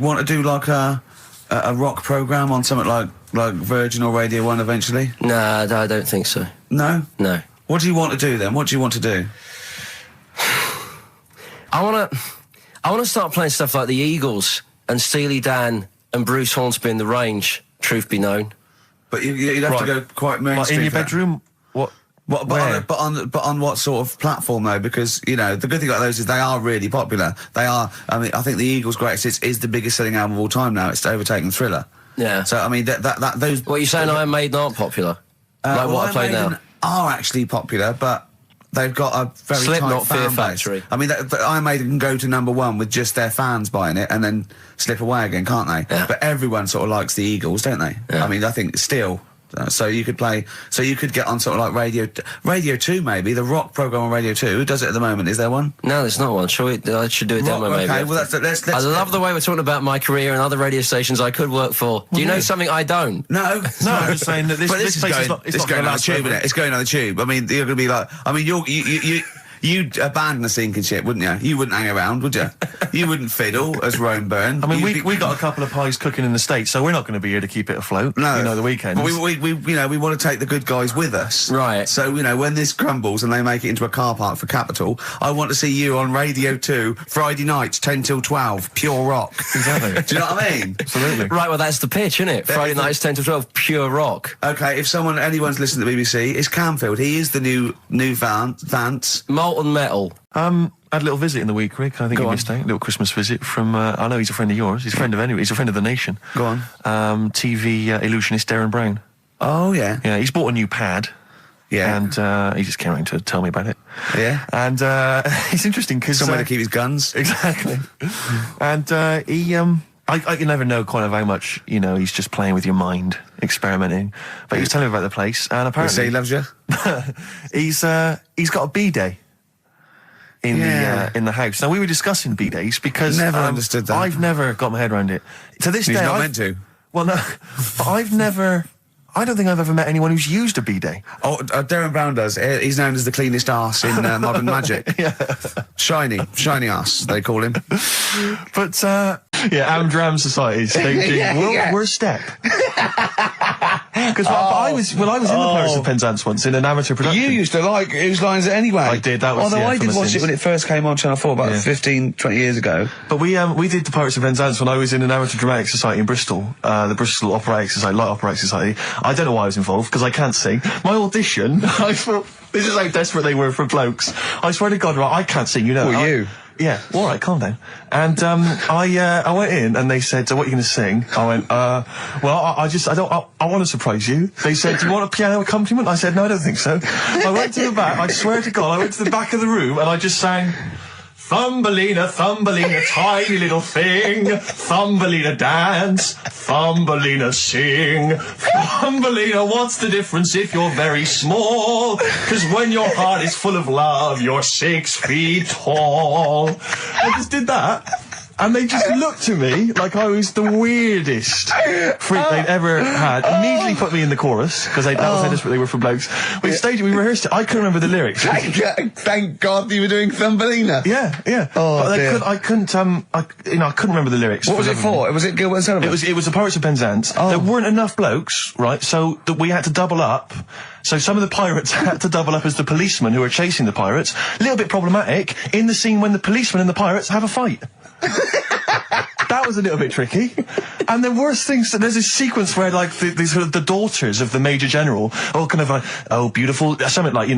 want to do like a rock program on something like Virgin or Radio 1 eventually? Nah, I don't think so. No? No. What do you want to do then? What do you want to do? I want to start playing stuff like the Eagles and Steely Dan and Bruce Hornsby in the Range, truth be known. But you'd have to go quite mainstream. Like in your bedroom? What? But on what sort of platform though? Because the good thing about those is they are really popular. They are. I mean, I think the Eagles' Greatest Hits is the biggest selling album of all time now. It's overtaken Thriller. Yeah. So I mean, those. What are you saying? Iron Maiden aren't popular. What I play now are actually popular, but they've got a very Slipknot, tight fan Fear base. Factory. I mean, Iron Maiden can go to #1 with just their fans buying it and then slip away again, can't they? Yeah. But everyone sort of likes the Eagles, don't they? Yeah. I mean, I think still. So you could get on sort of like Radio 2 maybe, the rock program on Radio 2. Who does it at the moment? Is there one? No, there's not one. I should do a demo maybe. Okay, well let's I love the way we're talking about my career and other radio stations I could work for. Do you know something I don't? No, I'm just saying that this is place going, is not, it's going on the tube, isn't it? It's going on the tube. I mean, you're going to be like, I mean, you'd abandon the sinking ship, wouldn't you? You wouldn't hang around, would you? You wouldn't fiddle as Rome Byrne. I mean, we got a couple of pies cooking in the States, so we're not going to be here to keep it afloat. No, the weekends. But we want to take the good guys with us, right? So when this crumbles and they make it into a car park for Capital, I want to see you on Radio 2 Friday nights 10 till 12, pure rock. Exactly. Do you know what I mean? Absolutely. Right. Well, that's the pitch, isn't it? Friday nights 10 to 12, pure rock. Okay. If anyone's listening to the BBC, it's Canfield. He is the new Vance. Molten Metal. Had a little visit in the week, Rick. I think you missed out. A little Christmas visit from. I know he's a friend of yours. He's a friend of He's a friend of the nation. Go on. TV illusionist Darren Brown. Oh yeah. Yeah, he's bought a new pad. Yeah. And he just came around to tell me about it. Yeah. And it's interesting because somewhere to keep his guns. Exactly. And he. I can never know kind of how much he's just playing with your mind, experimenting. But he was telling me about the place, and apparently he loves you. he's got a B-day. In the house. Now we were discussing B-days because never understood that. I've never got my head around it. To this day, he's not meant to. Well, no, but I don't think I've ever met anyone who's used a B-day. Oh, Darren Brown does. He's known as the cleanest arse in Modern Magic. Yeah, shiny arse they call him. But Amdram societies. We're step. Because I was in the Pirates of Penzance once in an amateur production. You used to like Whose Line Is It Anyway? I did. That was. Although I did watch it when it first came on Channel 4 about 15, 20 years ago. But we did the Pirates of Penzance when I was in an amateur dramatic society in Bristol, the Bristol Operatic Society, Light Operatic Society. I don't know why I was involved because I can't sing. My audition, I thought this is how desperate they were for blokes. I swear to God, right, I can't sing. Well, you. Yeah, all right, calm down. And I went in and they said, "So what are you going to sing?" I went, "Well, I want to surprise you." They said, "Do you want a piano accompaniment?" I said, "No, I don't think so." I went to the back. I swear to God, I went to the back of the room and I just sang. Thumbelina, Thumbelina, tiny little thing. Thumbelina dance, Thumbelina sing. Thumbelina, what's the difference if you're very small? 'Cause when your heart is full of love, you're 6 feet tall. I just did that. And they just looked at me like I was the weirdest freak they'd ever had. Immediately put me in the chorus, because that was how desperate they were for blokes. We staged it, we rehearsed it. I couldn't remember the lyrics. Thank God you were doing Thumbelina. Yeah. Oh, but I couldn't remember the lyrics. What was it for? Was it Gilbert and Sullivan? It was the Pirates of Penzance. There weren't enough blokes, right? So that we had to double up. So some of the pirates had to double up as the policemen who were chasing the pirates. A little bit problematic in the scene when the policemen and the pirates have a fight. That that was a little bit tricky. And the worst things, there's this sequence where like the daughters of the Major General all kind of like, oh beautiful, something like,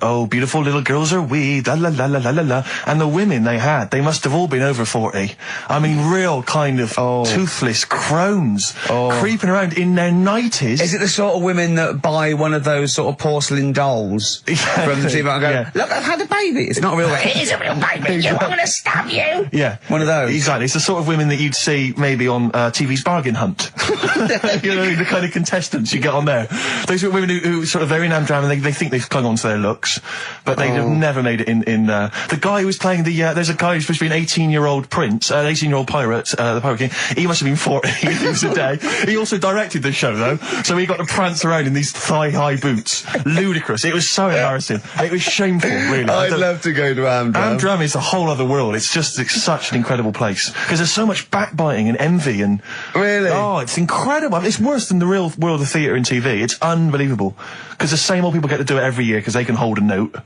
oh beautiful little girls are we, la la la la la la la. And the women they must have all been over 40. I mean, real kind of toothless crones creeping around in their 90s. Is it the sort of women that buy one of those sort of porcelain dolls from the TV and go, look, I've had a baby. It's not a real baby. It is a real baby. I'm going to stab you. Yeah. One of those. Exactly. It's the sort of women that you'd see maybe on TV's Bargain Hunt. The kind of contestants you get on there. Those are women who sort of, they're in Amdram and they think they've clung on to their looks, but they've never made it in the guy who was playing there's a guy who's supposed to be an 18-year-old prince, an 18-year-old pirate, the Pirate King. He must have been 40. It was a day. He also directed the show though, so he got to prance around in these thigh-high boots. Ludicrous. It was so embarrassing. It was shameful, really. I'd love to go to Amdram. Amdram is a whole other world. It's such an incredible place because there's so much backbiting and envy and really, it's incredible. It's worse than the real world of theatre and TV. It's unbelievable because the same old people get to do it every year because they can hold a note.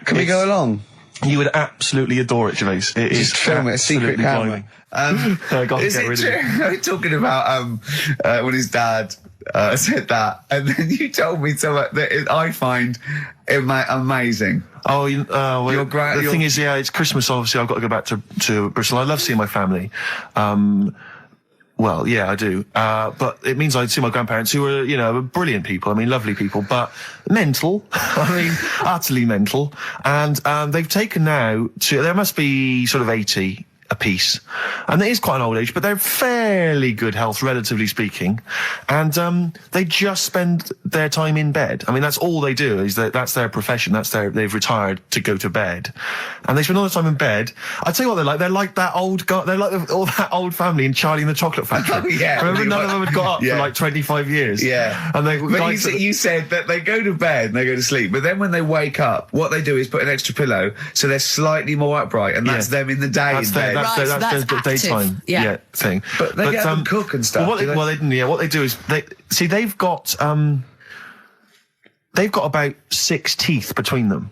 Can we go along? You would absolutely adore it, Gervais. It is film it, a secret camera. Is it true? Talking about when his dad said that, and then you told me something that I find amazing. Oh, the thing is, it's Christmas. Obviously, I've got to go back to Bristol. I love seeing my family. Well, yeah, I do. But it means I'd see my grandparents who were, brilliant people. I mean, lovely people, but mental. I mean, utterly mental. And, they've taken now there must be sort of 80 apiece. And it is quite an old age, but they're fairly good health, relatively speaking. And, they just spend their time in bed. I mean, that's all they do that's their profession. They've retired to go to bed. And they spend all the time in bed. I tell you what they're like. They're like that old guy, they're like all that old family in Charlie and the Chocolate Factory. Oh, yeah. Remember none of them had got up for like 25 years. Yeah. And you said that they go to bed and they go to sleep, but then when they wake up, what they do is put an extra pillow so they're slightly more upright, and that's them in the day in bed. That's the daytime thing. But they get up and cook and stuff. What they do is they've got about 6 teeth between them.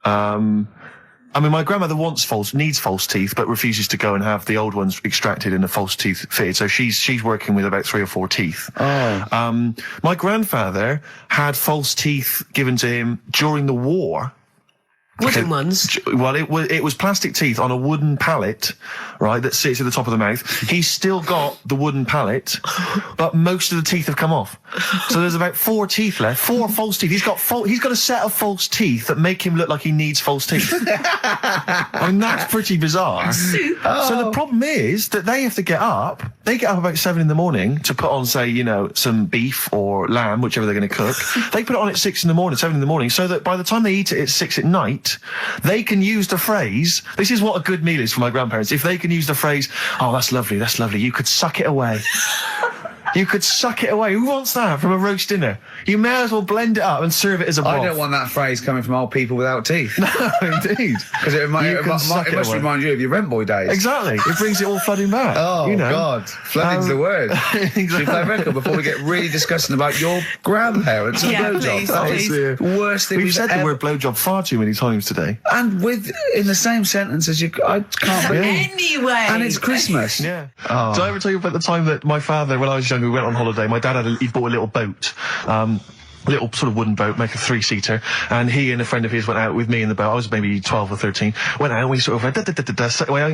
I mean, my grandmother needs false teeth, but refuses to go and have the old ones extracted and the false teeth fitted. So she's working with about 3 or 4 teeth. Oh. My grandfather had false teeth given to him during the war. Wooden ones? Well, it was plastic teeth on a wooden pallet, right, that sits at the top of the mouth. He's still got the wooden pallet, but most of the teeth have come off. So there's about 4 teeth left, 4 false teeth. He's got a set of false teeth that make him look like he needs false teeth. I mean, that's pretty bizarre. So the problem is that they have to get up. They get up about 7 in the morning to put on, say, some beef or lamb, whichever they're going to cook. They put it on at 6 in the morning, 7 in the morning, so that by the time they eat it at 6 at night, they can use the phrase, this is what a good meal is for my grandparents, if they can use the phrase, oh, that's lovely, you could suck it away. You could suck it away. Who wants that from a roast dinner? You may as well blend it up and serve it as a broth. I don't want that phrase coming from old people without teeth. No, indeed. Because it must remind you of your rent boy days. Exactly. It brings it all flooding back. Oh, God. Flooding's the word. Exactly. Should we play a record before we get really disgusting about your grandparents and blowjob? That is the worst thing we've said the word blowjob far too many times today. And in the same sentence as I can't believe. Anyway. And it's Christmas. Yeah. Oh. Did I ever tell you about the time that my father, when I was younger, we went on holiday, my dad he'd bought a little boat, a little sort of wooden boat, make a 3-seater, and he and a friend of his went out with me in the boat. I was maybe 12 or 13. Went out and we sort of I think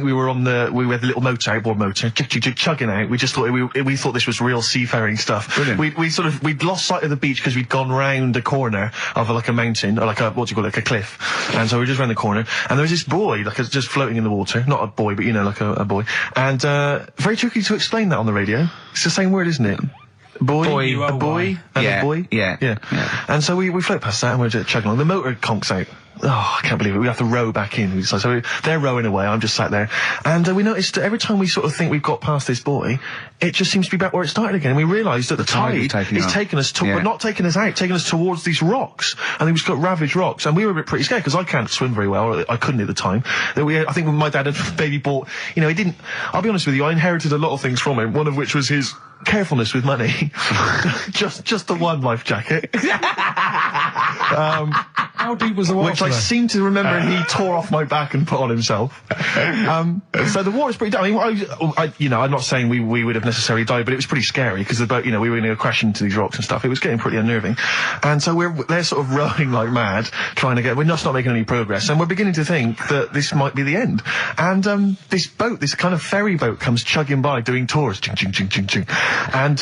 we were we had the little motor, outboard motor, chugging out. We just thought we thought this was real seafaring stuff. Brilliant. We'd lost sight of the beach because we'd gone round a corner of a mountain, or like a cliff. And so we were just round the corner, and there was this buoy, just floating in the water. Not a boy, but like a buoy. And very tricky to explain that on the radio. It's the same word, isn't it? Boy, a boy, and a boy. Yeah. And so we float past that and we're just chugging along. The motor conks out. Oh, I can't believe it. We have to row back in. So they're rowing away. I'm just sat there. And we noticed that every time we sort of think we've got past this buoy, it just seems to be back where it started again. And we realised that the tide is taking us but not taking us out, taking us towards these rocks. And we've just got ravaged rocks. And we were a bit pretty scared because I can't swim very well. Or I couldn't at the time. I think my dad had maybe bought, he didn't, I'll be honest with you, I inherited a lot of things from him. One of which was his carefulness with money. just the one life jacket. How deep was the water? Which I seem to remember he tore off my back and put on himself. So the water's pretty down. I mean, you know, I'm not saying we would have necessarily died, but it was pretty scary because the boat, you know, we were going to crash into these rocks and stuff. It was getting pretty unnerving. And so they're sort of rowing like mad, trying to we're just not making any progress. And we're beginning to think that this might be the end. And this boat, this kind of ferry boat, comes chugging by doing tours. Ching, ching, ching, ching, ching. And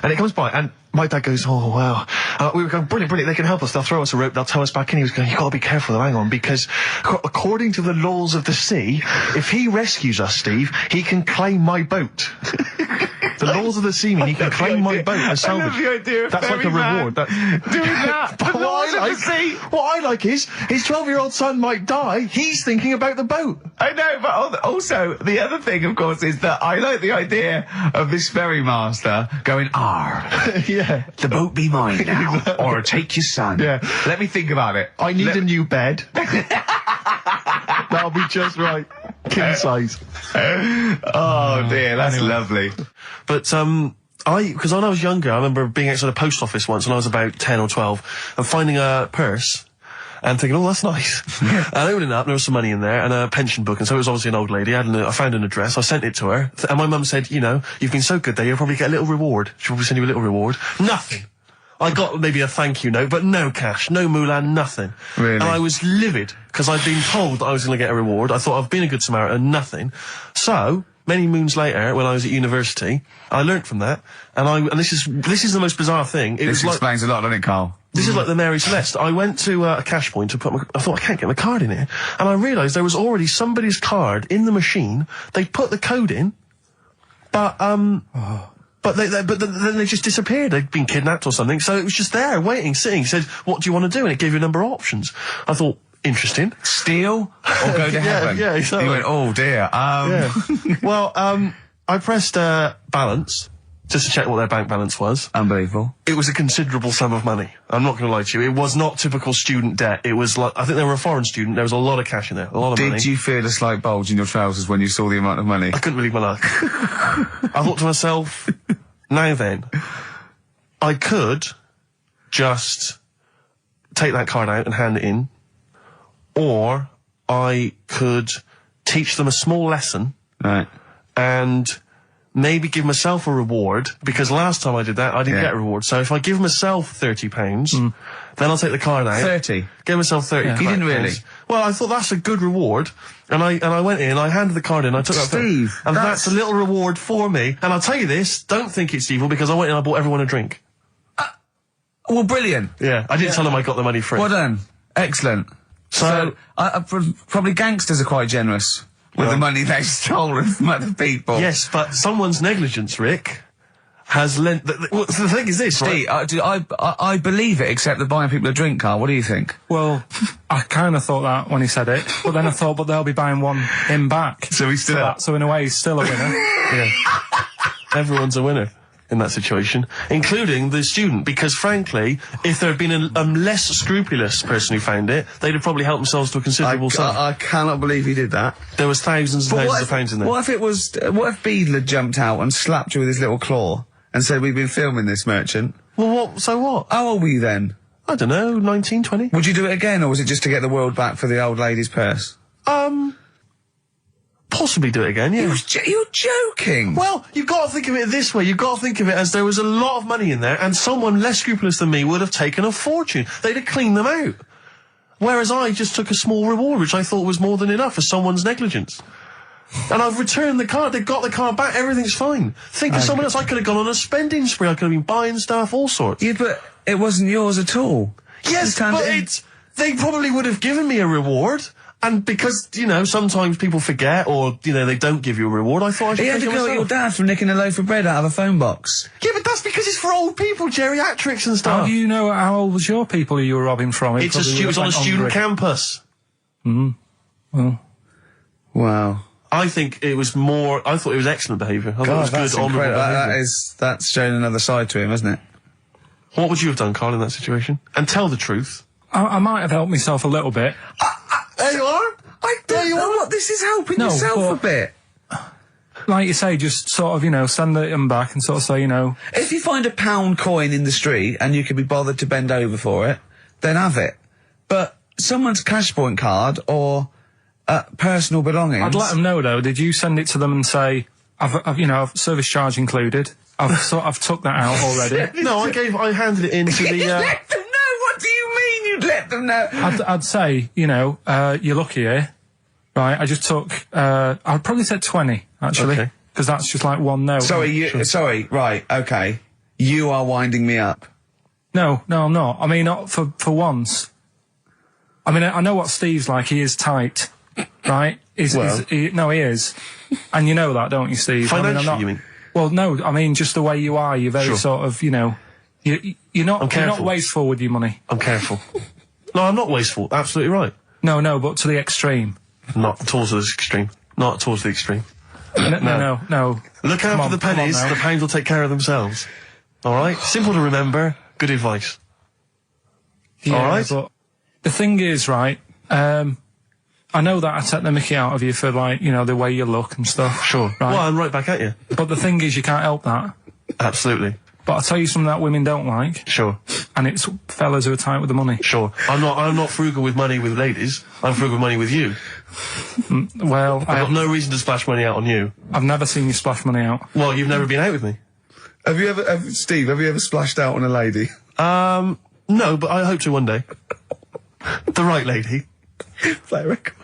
it comes by and my dad goes, oh, wow. We were going, brilliant, brilliant, they can help us. They'll throw us a rope, they'll tow us back in. He was going, you've got to be careful, though, hang on, because according to the laws of the sea, if he rescues us, Steve, he can claim my boat. The laws of the sea mean he can claim my boat as salvage. I love the idea of that's like a reward. Doing that. But what I like is, his 12-year-old son might die, he's thinking about the boat. I know, but also, the other thing, of course, is that I like the idea of this ferrymaster going, Yeah. the boat be mine now, or take your son. Yeah. Let me think about it. I need a new bed. That'll be just right. King size. Oh dear, that's lovely. But, because when I was younger, I remember being outside a post office once when I was about 10 or 12 and finding a purse and thinking, oh, that's nice. And opening it up, there was some money in there and a pension book, and so it was obviously an old lady. I found an address, I sent it to her, and my mum said, you know, you've been so good there, you'll probably get a little reward. She'll probably send you a little reward. Nothing. I got maybe a thank you note, but no cash, no moolah, nothing. Really? And I was livid, because I'd been told that I was going to get a reward. I thought I've been a good Samaritan, nothing. So, many moons later, when I was at university, I learnt from that, and this is the most bizarre thing. This explains a lot, doesn't it, Carl? This is like the Mary Celeste. I went to a cash point to I thought, I can't get my card in here. And I realised there was already somebody's card in the machine. They put the code in, but then they just disappeared. They'd been kidnapped or something. So it was just there, waiting, sitting. It said, what do you want to do? And it gave you a number of options. I thought, interesting. Steal or go to heaven? Yeah, exactly. You went, oh dear. Yeah. Well, I pressed balance just to check what their bank balance was. Unbelievable. It was a considerable sum of money. I'm not going to lie to you. It was not typical student debt. It was like, I think they were a foreign student. There was a lot of cash in there, a lot of money. Did you feel a slight bulge in your trousers when you saw the amount of money? I couldn't believe my luck. I thought to myself, now then, I could just take that card out and hand it in, or I could teach them a small lesson. Right. And maybe give myself a reward, because last time I did that, I didn't get a reward. So if I give myself £30, then I'll take the card out. 30? Give myself 30. You didn't really? Well, I thought that's a good reward. And I went in, I handed the card in, I took that. Steve, and that's a little reward for me. And I'll tell you this, don't think it's evil, because I went in and I bought everyone a drink. Well, brilliant. Yeah, I didn't tell them I got the money free. Well done. Excellent. So probably gangsters are quite generous with the money they've stolen from other people. Yes, but someone's negligence, Rick, has lent... the thing is this, Steve, right? I believe it, except that buying people a drink, Carl. What do you think? Well, I kind of thought that when he said it, but then I thought, but they'll be buying him back. So he's still up. So in a way, he's still a winner. Yeah. Everyone's a winner in that situation, including the student, because frankly, if there had been a less scrupulous person who found it, they'd have probably helped themselves to a considerable sum. I cannot believe he did that. There was thousands and thousands of pounds in there. What if Beadle had jumped out and slapped you with his little claw and said, we've been filming this merchant? Well, so what? How old were you then? I don't know, 19, 20? Would you do it again, or was it just to get the world back for the old lady's purse? Possibly do it again, yeah. You're joking! Well, you've got to think of it this way. You've got to think of it as there was a lot of money in there, and someone less scrupulous than me would have taken a fortune. They'd have cleaned them out. Whereas I just took a small reward, which I thought was more than enough for someone's negligence. And I've returned the card. They've got the card back. Everything's fine. Think of someone else. I could have gone on a spending spree. I could have been buying stuff, all sorts. Yeah, but it wasn't yours at all. Yes, but they probably would have given me a reward. And because, you know, sometimes people forget or, you know, they don't give you a reward, I thought I should You had to go at your dad for nicking a loaf of bread out of a phone box. Yeah, but that's because it's for old people, geriatrics and stuff. How do you know how old was your people who you were robbing from? It was on a student campus. Well. Wow. I think it was I thought it was excellent behaviour. I thought it was that's good, honourable behaviour. That's showing another side to him, isn't it? What would you have done, Carl, in that situation? And tell the truth. I might have helped myself a little bit. There you are. I don't know what this is helping yourself a bit. Like you say, just sort of, you know, send them back and sort of say, you know... If you find a £1 coin in the street and you can be bothered to bend over for it, then have it. but someone's cash point card or personal belongings. I'd let them know though. Did you send it to them and say, I've service charge included. I've took that out already. No, I handed it in to the. You'd let them know. What do you mean? You'd let them know? I'd say, you're lucky here, right? I just took. I'd probably said 20 actually, Okay. because that's just like one note. Sorry, right, okay. You are winding me up. No, I'm not. I mean, not for once. I mean, I know what Steve's like. He is tight, right? He is. And you know that, don't you, Steve? Financially, you mean? Well, no, I mean, just the way you are. You're very Sure. sort of, you're not wasteful with your money. I'm careful. No, I'm not wasteful. Absolutely right. No, but to the extreme. Not towards the extreme. Not towards the extreme. No. Look out for the pennies. The pounds will take care of themselves. All right. Simple to remember. Good advice. Yeah, all right. But the thing is, right, I know that I take the mickey out of you for, like, the way you look and stuff. Sure. Right? Well, I'm right back at you. But the thing is, you can't help that. Absolutely. But I'll tell you something that women don't like. Sure. And it's fellas who are tight with the money. Sure. I'm not frugal with money with ladies. I'm frugal with money with you. Well, I've got no reason to splash money out on you. I've never seen you splash money out. Well, you've never been out with me. Steve, have you ever splashed out on a lady? No, but I hope to one day. The right lady. Play a record.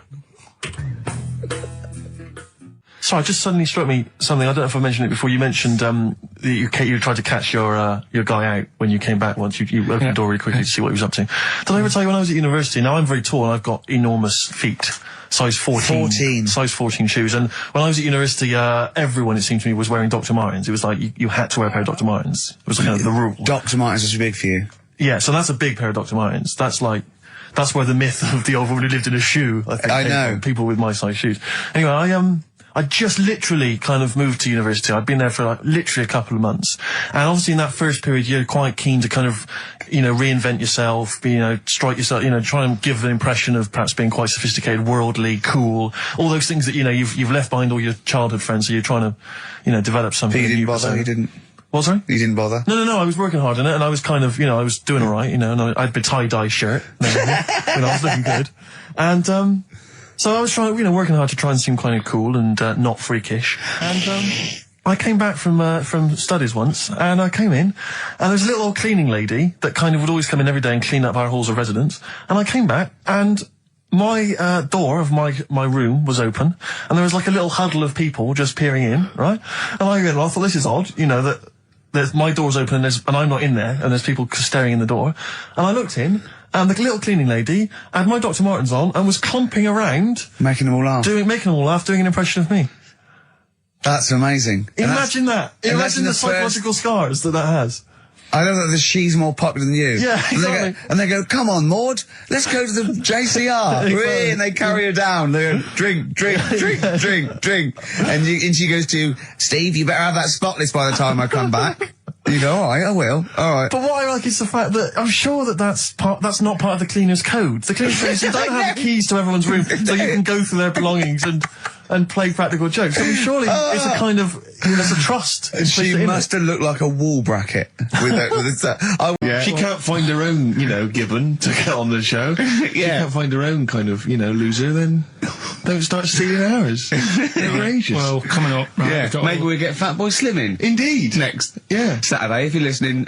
Sorry, just suddenly struck me something. I don't know if I mentioned it before. You mentioned that you tried to catch your guy out when you came back once. You opened the door really quickly to see what he was up to. Did I ever tell you when I was at university? Now I'm very tall and I've got enormous feet. Size 14. Size 14 shoes. And when I was at university, everyone, it seemed to me, was wearing Dr. Martens. It was like you had to wear a pair of Dr. Martens. It was kind of the rule. Dr. Martens is big for you. Yeah, so that's a big pair of Dr. Martens. That's where the myth of the old woman who lived in a shoe, I think, I came know. from, people with my size shoes. Anyway, I just literally kind of moved to university. I'd been there for literally a couple of months. And obviously in that first period, you're quite keen to kind of, reinvent yourself, strike yourself, try and give an impression of perhaps being quite sophisticated, worldly, cool, all those things that, you've left behind all your childhood friends, so you're trying to, develop something. He didn't new bother, persona. he didn't. What, sorry? You didn't bother? No, I was working hard on it, and I was kind of, I was doing alright, and I had my tie-dye shirt, I was looking good. And, so I was trying, working hard to try and seem kind of cool and, not freakish. And, I came back from studies once, and I came in, and there was a little old cleaning lady that kind of would always come in every day and clean up our halls of residence. And I came back, and my door of my room was open, and there was like a little huddle of people just peering in, right? And I thought, this is odd, that my door's open and I'm not in there, and there's people staring in the door. And I looked in, and the little cleaning lady had my Dr. Martens on and was clumping around, Making them all laugh. making them all laugh, doing an impression of me. That's amazing. Imagine that. Imagine the psychological scars that has. I know that she's more popular than you. Yeah, exactly. And they go, come on, Maud, let's go to the JCR. Exactly. And they carry her down. They go, drink. And she goes to, Steve, you better have that spotless by the time I come back. And you go, all right, I will. All right. But what I like is the fact that I'm sure that's not part of the cleaner's code. The cleaner's code is you don't have the keys to everyone's room, so you can go through their belongings and play practical jokes. I mean, surely it's a kind of, there's a trust. And she must have looked like a wall bracket with that. She can't find her own, gibbon to get on the show. She can't find her own kind of, loser, then don't start stealing ours. They're ages. Well, coming up, right, Maybe we'll get Fatboy Slim in. Indeed. Next. Yeah. Saturday, if you're listening,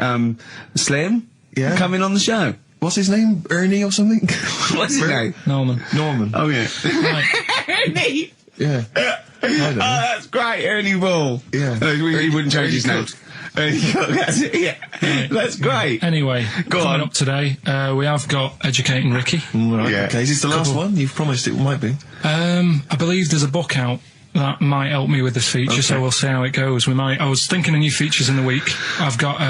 Slim, Yeah. come in on the show. What's his name? Ernie or something? What's his name? Norman. Oh, yeah. Right. Ernie! Yeah. I don't know. That's great, Ernie Ball. Yeah. He wouldn't change his name. That's it, yeah. That's great. Anyway, Go coming on. up today, we have got Educating Ricky. Right, Yeah. okay. Is this the last one? You've promised it might be. I believe there's a book out that might help me with this feature, so we'll see how it goes. I was thinking of new features in the week. I've got,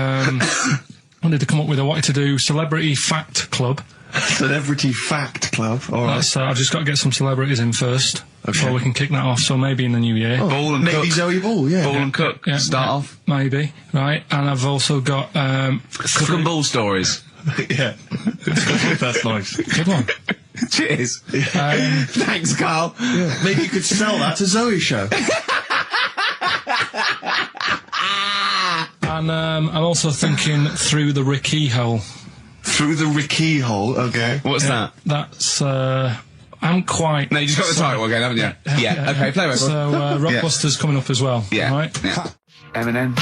wanted to come up with, I wanted to do Celebrity Fact Club. Celebrity Fact Club. All right. That's, I've just got to get some celebrities in first, before we can kick that off, so maybe in the new year. Ball and Maybe Cook. Zoe Ball, yeah. Ball and Cook. Yeah, Start off. Maybe, right? And I've also got, Cook and Ball stories. Yeah. That's nice. good one. Cheers. Thanks, Carl. Yeah. Maybe you could sell that to Zoe's show. And I'm also thinking Through the Ricky Hole Through the Ricky hole. Okay. What's that? That's, I'm quite... No, you just got the title again, haven't you? Yeah. Okay, play record. So, Rockbuster's coming up as well. Yeah. Right? Yeah. Eminem,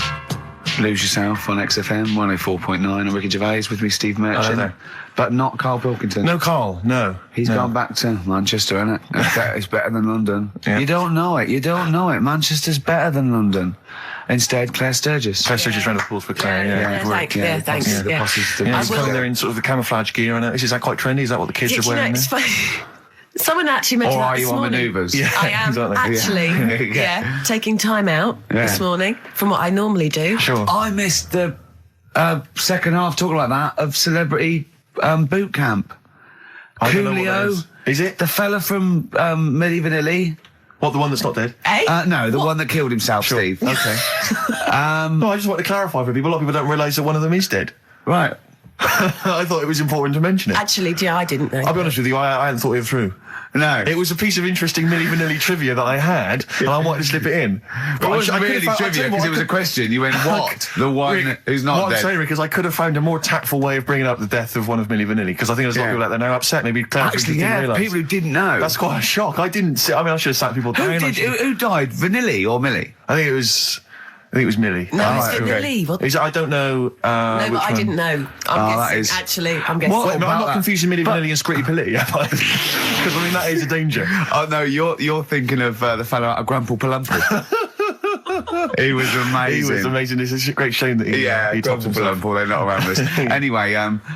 Lose Yourself on XFM 104.9, and Ricky Gervais with me, Steve Merchant. there. But not Karl Pilkington. No, Carl. No. He's no. gone back to Manchester, innit? It's better than London. Yeah. You don't know it. Manchester's better than London. Instead, Claire Sturgis. Claire Sturgis, round of applause for Claire. Yeah. Thanks. Yeah, the posse's Yeah, I he's will- coming there in sort of the camouflage gear, and is that quite trendy? Is that what the kids Did are you know, wearing? it's funny. Someone actually mentioned Or that are this you on morning. manoeuvres? Yeah, I am exactly. actually, taking time out this morning from what I normally do. Sure. I missed the second half, talking like that, of Celebrity Boot Camp. I don't know what that Coolio. is it? The fella from Milli Vanilli. What, the one that's not dead? Eh? No, the one that killed himself, Sure. Steve. Okay. No, I just want to clarify for people. A lot of people don't realise that one of them is dead. Right. I thought it was important to mention it. Actually, yeah, I didn't know. I'll be honest with you, I hadn't thought it through. No. It was a piece of interesting Milli Vanilli trivia that I had, and I wanted to slip it in. It wasn't I could've really found- I'll tell trivia you what, because I it was a could- question. You went, what? The one Rick, who's not what dead. I'm saying, Rick, is I could have found a more tactful way of bringing up the death of one of Milli Vanilli, because I think there's a lot of people out there now upset. Maybe Claire Actually, didn't yeah, realise. people who didn't know. That's quite a shock. I didn't see. I mean, I should have sat people who down. did? Who died? Vanilli or Millie? I think it was Millie. No, Oh, it's okay. Leave. No, I don't know. but I didn't know. I'm that guessing. is- Actually, I'm guessing. What? Wait, no, I'm about not that? confusing Milli Vanilli and Scritti Politti, because I mean that is a danger. Oh no, you're thinking of the fellow out of Grumple Palumple. He was amazing. He was amazing. It's a great shame that he topped Grumple himself. Palumple, they're not around us. Anyway,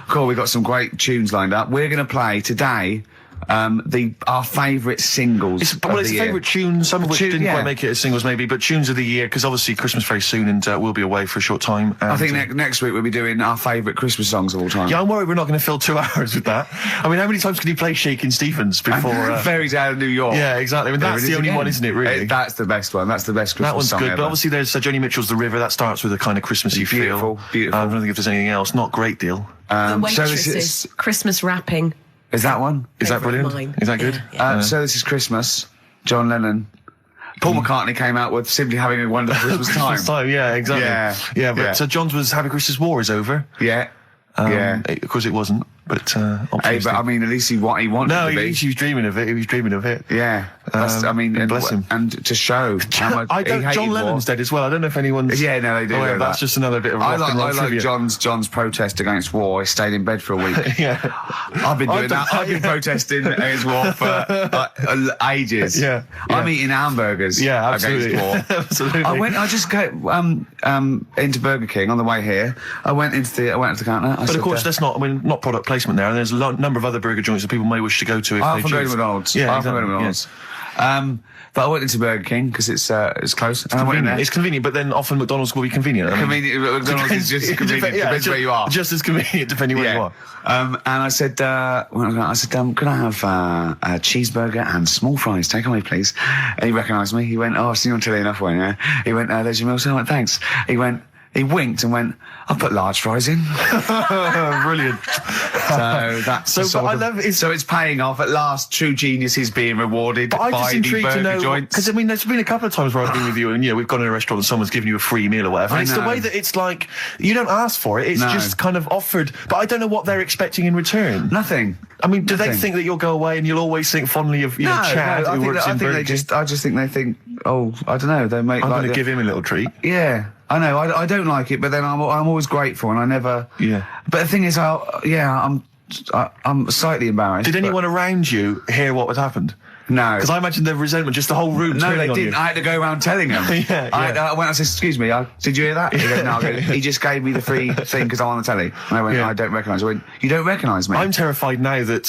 cool, we've got some great tunes lined up. We're going to play today our favourite singles. It's of the a year. favourite tune, some of which Tune, didn't yeah. quite make it as singles maybe, but tunes of the year, because obviously Christmas very soon and we'll be away for a short time. I And, think next week we'll be doing our favourite Christmas songs of all time. yeah, I'm worried we're not going to fill 2 hours with that. I mean, how many times can you play Shakin' Stevens before... Fairy Tale of New York. Yeah, exactly. I mean, that's There it the is only again. one, isn't it, really? That's the best one. That's the best Christmas That one's song good, ever. but obviously there's Joni Mitchell's The River. That starts with a kind of Christmassy Beautiful, feel. beautiful. I don't think if there's anything else. Not great deal. The so waitresses, this is Christmas wrapping. that one? Is that Favourite brilliant? mine. Is that good? Yeah. So this is Christmas. John Lennon. Paul McCartney came out with Simply Having a Wonderful Christmas Time. Christmas time, yeah, exactly. Yeah, but yeah. So John's was Happy Christmas War is over. Yeah. Yeah. Of course it wasn't, but Hey, optimistic. but I mean, at least he wanted no, to be. he was dreaming of it. He was dreaming of it. Yeah. That's, I mean, and, bless him. and to show how much I he don't. hated John war. Lennon's dead as well. I don't know if anyone's. Yeah, no, they do. Oh, yeah, know that's that. just another bit of I rock like and roll trivia. John's protest against war. He stayed in bed for a week. Yeah. I've been doing that. I've been yeah. protesting against war for ages. Yeah, I'm yeah. eating hamburgers. Yeah, absolutely. Against war. Absolutely. I just go into Burger King on the way here. I went into the counter. But of course, that's not. I mean, not product placement there. And there's a number of other burger joints that people may wish to go to. If I they often go to choose. McDonald's. Yeah, I often go to exactly, McDonald's. But I went into Burger King because it's close. And I went in there. It's convenient, but then often McDonald's will be convenient. I mean, Convenient. McDonald's is just it convenient. yeah, Depends where you are. Just as convenient depending where you are. And I said, could I have a cheeseburger and small fries? Take away, please. And he recognised me. He went, oh, I've seen you on telly enough, won't you? He went, there's your meal. So I went, thanks. He winked and went, I'll put large fries in. Brilliant. So that's so it's paying off at last. True genius is being rewarded But I'm by just the intrigued to burger know, joints. because I mean, there's been a couple of times where I've been with you, and we've gone in a restaurant and someone's given you a free meal or whatever. I And it's the know. way that it's like you don't ask for it; it's No. just kind of offered. But I don't know what they're expecting in return. Nothing. I mean, do they Nothing. think that you'll go away and you'll always think fondly of Chad, who works in Burger King? I just think they think, oh, I don't know. They make I'm like going to give him a little treat. Yeah, I know. I don't like it, but then I'm always grateful, and I never. Yeah. But the thing is, I'm slightly embarrassed. Did but- anyone around you hear what had happened? No. Because I imagine the resentment, just the whole room No, turning they on didn't. you. I had to go around telling them. Yeah, I went. I said, "Excuse me, did you hear that?" He goes, "No." I go, he just gave me the free thing because I'm on the telly. And I went, Yeah. "I don't recognise." I went, "You don't recognise me?" I'm terrified now that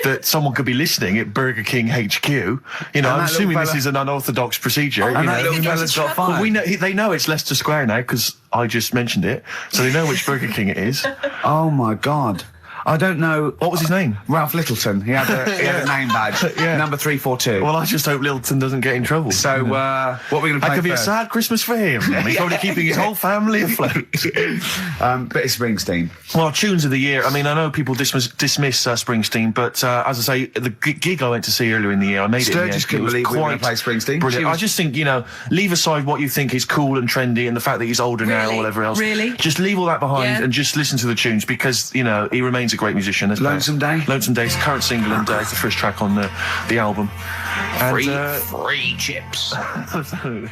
that someone could be listening at Burger King HQ. You know, I'm that assuming little this fella- is an unorthodox procedure. and you that know. little fella's got Well, fired. they know it's Leicester Square now because I just mentioned it, so they know which Burger King it is. Oh my god. I don't know. What was his name? Ralph Littleton. He had a name badge. Number 342. Well, I just hope Littleton doesn't get in trouble. So, what are we going to play That could be a first? sad Christmas for him. He's probably keeping his whole family afloat. But it's Springsteen. Well, tunes of the year. I mean, I know people dismiss Springsteen, but as I say, the gig I went to see earlier in the year, I made it in the end. Sturgis couldn't It was believe we were quite going to play Springsteen. brilliant. I just think, leave aside what you think is cool and trendy and the fact that he's older now or Really? whatever else. Really? Just leave all that behind Yeah. and just listen to the tunes because, he remains a great musician. Lonesome Day? Lonesome Day's the current single and it's the first track on the album. And, Free chips. absolutely.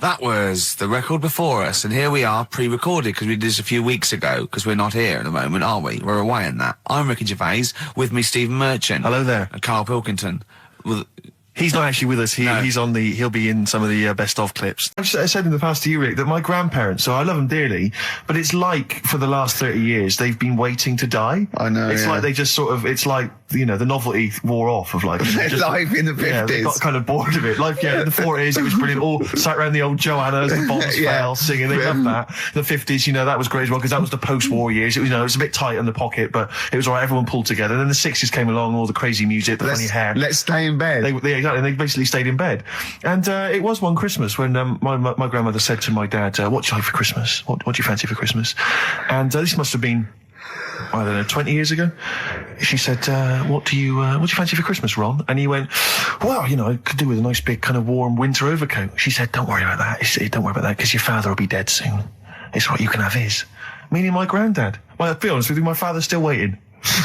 That was the record before us, and here we are, pre-recorded, because we did this a few weeks ago, because we're not here at the moment, are we? We're away in that. I'm Ricky Gervais, with me Stephen Merchant. Hello there. And Karl Pilkington. Well, He's not actually with us. He'll be in some of the best of clips. I said in the past to you, Rick, that my grandparents, so I love them dearly, but it's like for the last 30 years they've been waiting to die. I know, It's yeah. like they just sort of, it's like, the novelty wore off of like... just, Life in the 50s. Yeah, they got kind of bored of it. Like, in the 40s it was brilliant. All sat around the old Joannas, the bombs Yeah. fell, singing. They loved that. The 50s, that was great as well, because that was the post-war years. It was, it was a bit tight in the pocket, but it was all right. Everyone pulled together. And then the 60s came along, all the crazy music, the funny hair. Let's stay in bed. Exactly. They basically stayed in bed. And it was one Christmas when my grandmother said to my dad, what do you like for Christmas? What do you fancy for Christmas? And this must have been, I don't know, 20 years ago. She said, what do you fancy for Christmas, Ron? And he went, well, I could do with a nice big kind of warm winter overcoat. She said, don't worry about that. Don't worry about that, because your father will be dead soon. It's what you can have his. Meaning my granddad. Well, to be honest with you, my father's still waiting.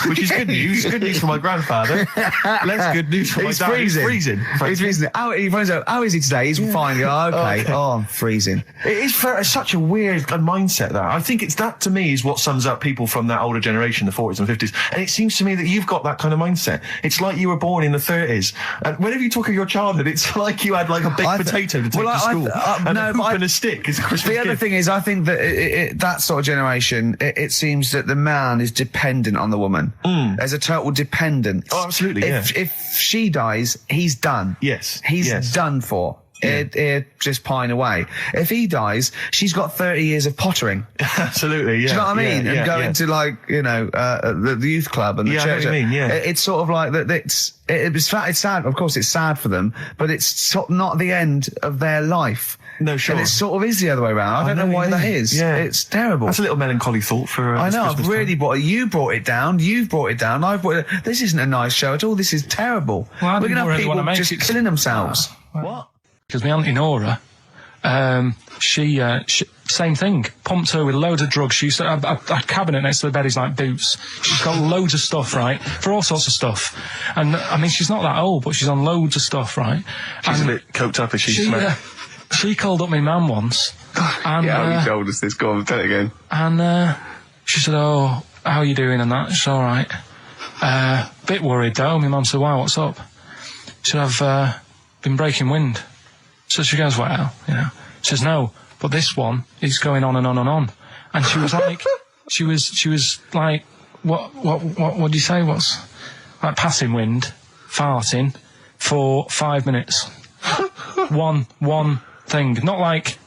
Which is good news. Good news for my grandfather. Less good news for my dad. He's freezing. He's freezing. He finds out, how is he today? He's fine. Oh, okay. Okay. Oh, I'm freezing. It is it's such a weird mindset, that. I think that to me is what sums up people from that older generation, the 40s and 50s. And it seems to me that you've got that kind of mindset. It's like you were born in the 30s. And whenever you talk of your childhood, it's like you had like a baked potato to take to school. And a hoop and a stick is a Christmas The other gift. thing is, I think that that sort of generation, it seems that the man is dependent on the woman. There's a total dependence. Oh, absolutely, If she dies, he's done. Yes, He's yes. done for. It just pine away. If he dies, she's got 30 years of pottering. Absolutely, yeah. Do you know what I mean? Yeah, And going yeah. to like, the youth club and the Yeah, I know church. what you mean, yeah. It's sort of like that. It's sad. Of course, it's sad for them, but it's not the end of their life. No, sure. And it sort of is the other way around. I don't know why that is. Yeah. It's terrible. That's a little melancholy thought for I this know, I've Christmas really time. you brought it down, you've brought it down, I've brought it. This isn't a nice show at all, this is terrible. Well, I We're didn't going to have really people wanna make just it- killing themselves. What? Because my auntie Nora, she same thing. Pumped her with loads of drugs. She used to have a cabinet next to the bed is like boots. She's got loads of stuff, right, for all sorts of stuff. And I mean, she's not that old, but she's on loads of stuff, right? She's and a bit coked up, is she? she called up my mum once. And, you told us this. Go on, tell it again. And she said, "Oh, how are you doing?" And that. It's all right. Bit worried though. My mum said, "Why? What's up?" She said, "I've been breaking wind." So she goes, "Well, She says, "No, but this one is going on and on and on." And she was like, she was like, what do you say? What's like passing wind, farting for 5 minutes. one thing, not like,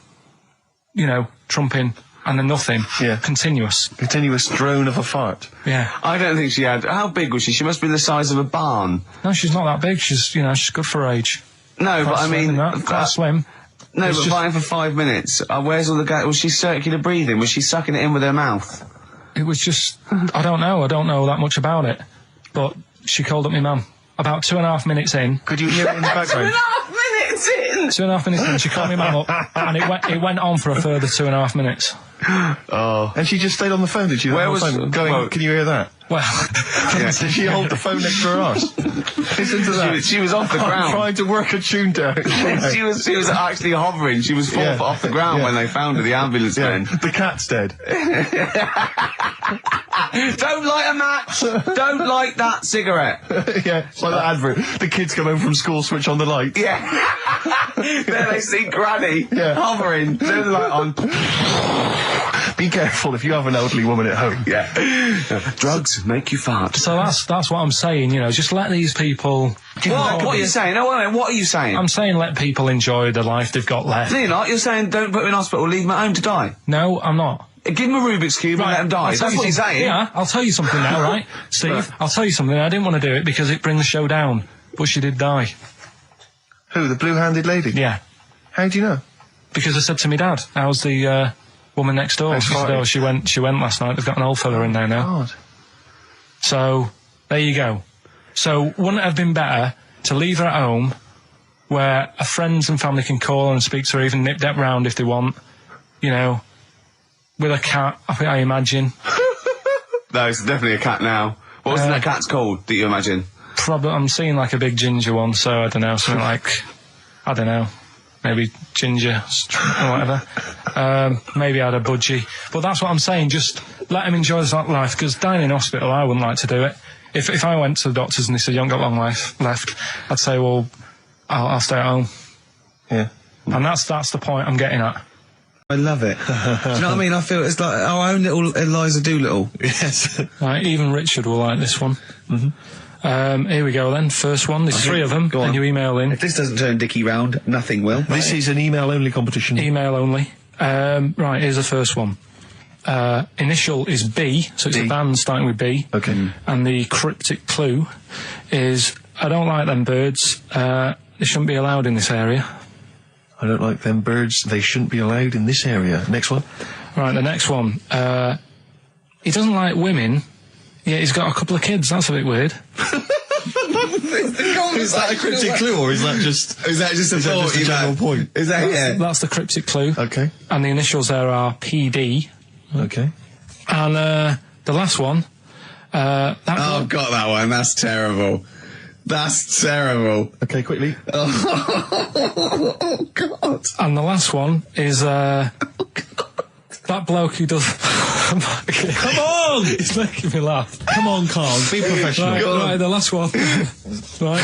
trumping and then nothing. Yeah. Continuous drone of a fart. Yeah. I don't think she had... How big was she? She must be the size of a barn. No, she's not that big. She's she's good for her age. No, but I mean... Quite slim. No, It's but just- fine for 5 minutes. Where's all the gas? Was she circular breathing? Was she sucking it in with her mouth? It was just, I don't know that much about it. But she called up my mum. About 2.5 minutes in. Could you hear it in the background? minutes in! 2.5 minutes in, she called my mum up, and it went on for a further 2.5 minutes. Oh. And she just stayed on the phone, did she? Where The whole was- time going, well- can you hear that? Well, Did she hold the phone next to her arse? Listen to that. She was off the I'm ground. trying to work a tune down. She was actually hovering. She was 4 Yeah. foot off the ground Yeah. when they found her, the ambulance Yeah, men. the cat's dead. Don't light a match! Don't light that cigarette! Yeah, it's like that advert. The kids come home from school, switch on the light. Yeah. There they see Granny Yeah. hovering. Turn the light on. Be careful if you have an elderly woman at home. Yeah. Drugs make you fart. so that's what I'm saying, just let these people... What are you saying? No, wait a minute. What are you saying? I'm saying let people enjoy the life they've got left. No, you're not. You're saying don't put them in hospital, leave them at home to die. No, I'm not. give him a Rubik's Cube and let him die. That's what he's saying. Yeah, I'll tell you something now, right? Steve, Right. I'll tell you something. I didn't want to do it because it brings the show down. But she did die. Who, the blue-handed lady? Yeah. How do you know? Because I said to my dad, how's the woman next door? She said, oh, she went last night. They've got an old fella in there now. God. So, there you go. So, wouldn't it have been better to leave her at home where her friends and family can call and speak to her, even nip that round if they want, you know, with a cat, I imagine. No, it's definitely a cat now. What was that cat's called, that you imagine? Probably, I'm seeing like a big ginger one, so I don't know, something like, I don't know, maybe ginger or whatever. Maybe I had a budgie. But that's what I'm saying, just let him enjoy his life, because dying in hospital, I wouldn't like to do it. If I went to the doctors and they said, you haven't got long life left, I'd say, well, I'll stay at home. Yeah. And that's the point I'm getting at. I love it. Do you know what I mean? I feel it's like our own little Eliza Doolittle. Yes. Right, even Richard will like this one. Here we go then. First one. There's three of them, Go on. and you email in. If this doesn't turn Dickie round, nothing will. This is an email-only competition. Email only. Right, here's the first one. Initial is B, so it's B. a band starting with B. Okay. And the cryptic clue is, I don't like them birds. They shouldn't be allowed in this area. I don't like them birds. They shouldn't be allowed in this area. Next one. Right, the next one. He doesn't like women, yet he's got a couple of kids. That's a bit weird. Is that a cryptic clue, or is that just a general point? Is that That's the cryptic clue. Okay. And the initials there are PD. Okay. And the last one. Oh, got that one. That's terrible. That's terrible. Okay, quickly. Oh, God. And the last one is that bloke who does. Come on! It's making me laugh. Come on, Carl. Be professional. Right, the last one. Right.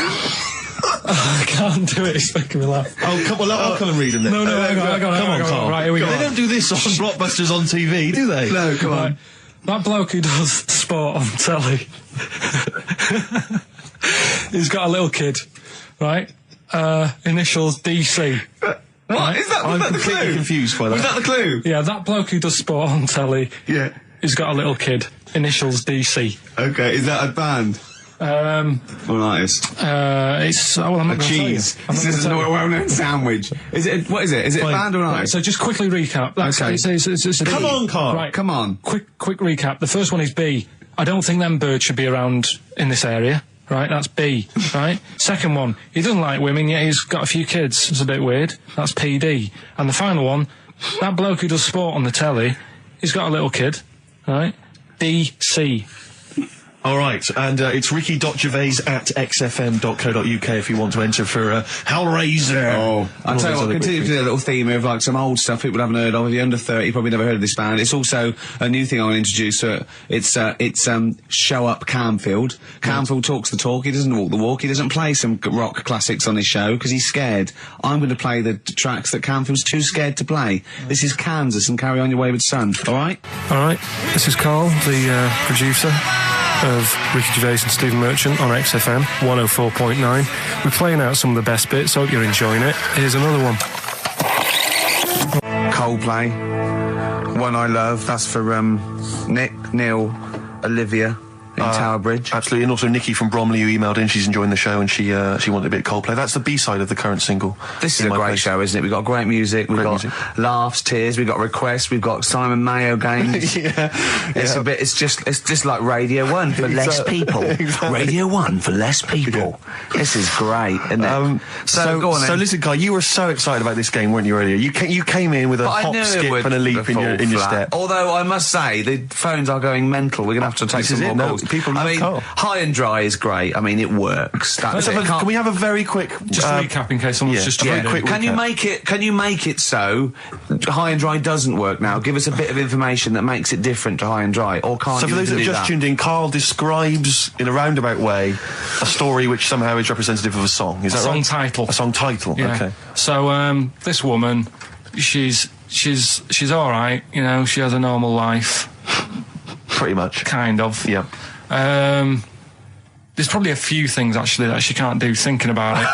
I can't do it. It's making me laugh. Oh, come on. I'll come and read them then. No, hang on. Come on, Carl. Right, here we go. They don't do this on Blockbusters on TV, do they? No, come on. That bloke who does sport on telly. He's got a little kid, right? Initials DC. What? Is that, I'm was that the completely clue? confused by that. Was that the clue? Yeah, that bloke who does sport on telly. Yeah. He's got a little kid. Initials DC. Okay, is that a band? Or an artist? It's I'm not A gonna tell you. cheese. I'm not This is gonna a tell you. well-known sandwich. Is it? What is it? Is it a band or an Right, artist? so just quickly recap. That's, Okay. it's a Come on, Carl. Right, Come on. quick recap. The first one is B. I don't think them birds should be around in this area. Right, that's B. Right. Second one, he doesn't like women, yet he's got a few kids. It's a bit weird. That's PD. And the final one, that bloke who does sport on the telly, he's got a little kid. Right. DC. All right, and it's ricky.gervais at xfm.co.uk if you want to enter for Hellraiser. Oh, I'll tell you what, continue to do a little theme of like some old stuff people haven't heard of. If you're under 30, you probably never heard of this band. It's also a new thing I want to introduce. It's Show Up Camfield. Camfield talks the talk, he doesn't walk the walk. He doesn't play some rock classics on his show because he's scared. I'm going to play the tracks that Camfield's too scared to play. This is Kansas and Carry On Your Wayward Son, alright? Alright, this is Carl, the producer of Ricky Gervais and Stephen Merchant on XFM 104.9. We're playing out some of the best bits, hope you're enjoying it. Here's another one. Coldplay, One I Love, that's for Nick, Neil, Olivia in Tower Bridge. Absolutely, and also Nikki from Bromley who emailed in. She's enjoying the show and she wanted a bit of Coldplay. That's the B-side of the current single. This is a great show, isn't it? We've got great music, we've got laughs, tears, we've got requests, we've got Simon Mayo games. It's just like Radio 1 for less people. Exactly. Radio 1 for less people. This is great, isn't it? So go on then. So listen, Carl, you were so excited about this game, weren't you, earlier? You came in with a hop, skip and a leap in your step. Although I must say, the phones are going mental. We're going to have to take some more calls. People love Carl. High and Dry is great. I mean, it works. Can we have a very quick... Just recap in case someone's just very quick Can you make it so High and Dry doesn't work now? Give us a bit of information that makes it different to High and Dry, or can't So you for those that have just tuned in, Carl describes in a roundabout way a story which somehow is representative of a song. Is that right? A song title. A song title. Yeah. Okay. So this woman, she's all right. You know, she has a normal life. Pretty much. Kind of. Yeah. There's probably a few things actually that she can't do thinking about it.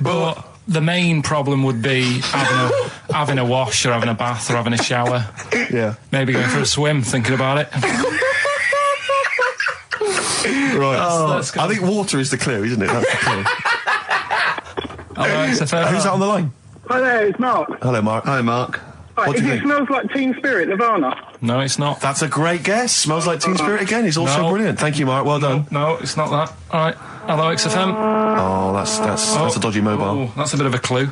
But the main problem would be having a wash or having a bath or having a shower. Yeah. Maybe going for a swim, thinking about it. Right. Let's go. I think water is the clue, isn't it? That's the clue. All right, so Who's that on the line? Hi there, it's Mark. Hello, Mark. Hi, Mark. Right, What do you think? Smells Like Teen Spirit, Nirvana. No, it's not. That's a great guess. Smells Like Teen Spirit again. He's also No. brilliant. Thank you, Mark. Well done. No, it's not that. All right. Hello, XFM. Oh, that's a dodgy mobile. Oh, that's a bit of a clue.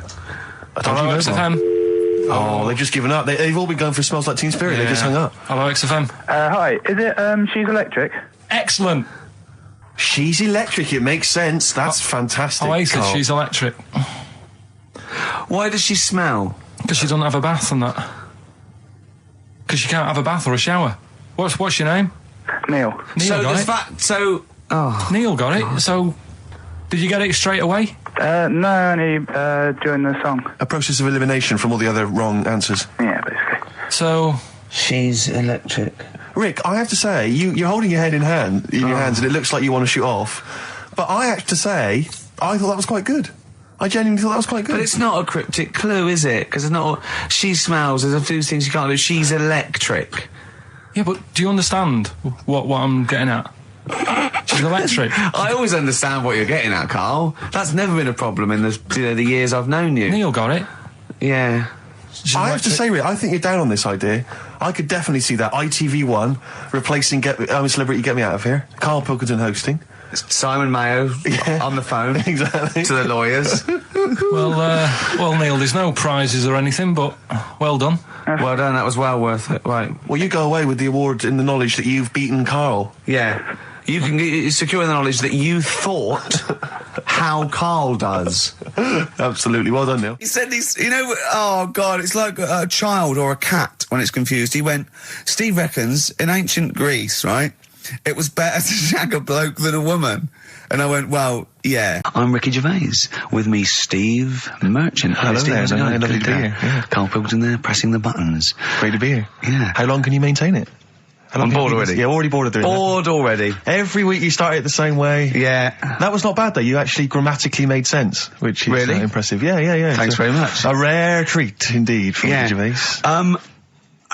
A dodgy Hello, mobile. XFM. Oh, they've just given up. They've all been going for Smells Like Teen Spirit. They just hung up. Hello, XFM. Hi, is it She's Electric? Excellent. She's electric. It makes sense. That's fantastic. Oasis, Carl. she's electric. Why does she smell? Because she doesn't have a bath and that. Because she can't have a bath or a shower. What's your name? Neil. Neil got it. Neil got it. So, did you get it straight away? No, only during the song. A process of elimination from all the other wrong answers. Yeah, basically. So, She's electric. Rick, I have to say, you're holding your head in your hands, and it looks like you want to shoot off. But I have to say, I thought that was quite good. I genuinely thought that was quite good. But it's not a cryptic clue, is it? Because it's not. She smells. There's a few things you can't do. She's electric. yeah, but do you understand what I'm getting at? She's electric. I always understand what you're getting at, Carl. That's never been a problem in the years I've known you. Neil got it. Yeah. She's I have to electric. say, Rick, I think you're down on this idea. I could definitely see that ITV1 replacing I'm a Celebrity, Get Me Out of Here. Karl Pilkington hosting. Simon Mayo on the phone Exactly. to the lawyers. Well, Neil, there's no prizes or anything, but well done. Well done. That was well worth it. Right. Well, you go away with the award in the knowledge that you've beaten Karl. Yeah. You can secure the knowledge that you thought how Carl does. Absolutely. Well done, Neil. He said these, oh God, it's like a child or a cat when it's confused. He went, Steve reckons in ancient Greece, right, it was better to shag a bloke than a woman. And I went, well, yeah. I'm Ricky Gervais. With me, Steve Merchant. Hello Steve, there, how's it lovely going? to be here, yeah. Carl Pilkington there, pressing the buttons. Great to be here. Yeah. How long can you maintain it? I'm bored already. Yeah, already bored of doing Bored already. that. Every week you start it the same way. Yeah. That was not bad, though. You actually grammatically made sense, which is Really? impressive. Yeah. Thanks very much. A rare treat, indeed, from Yeah. Gervais.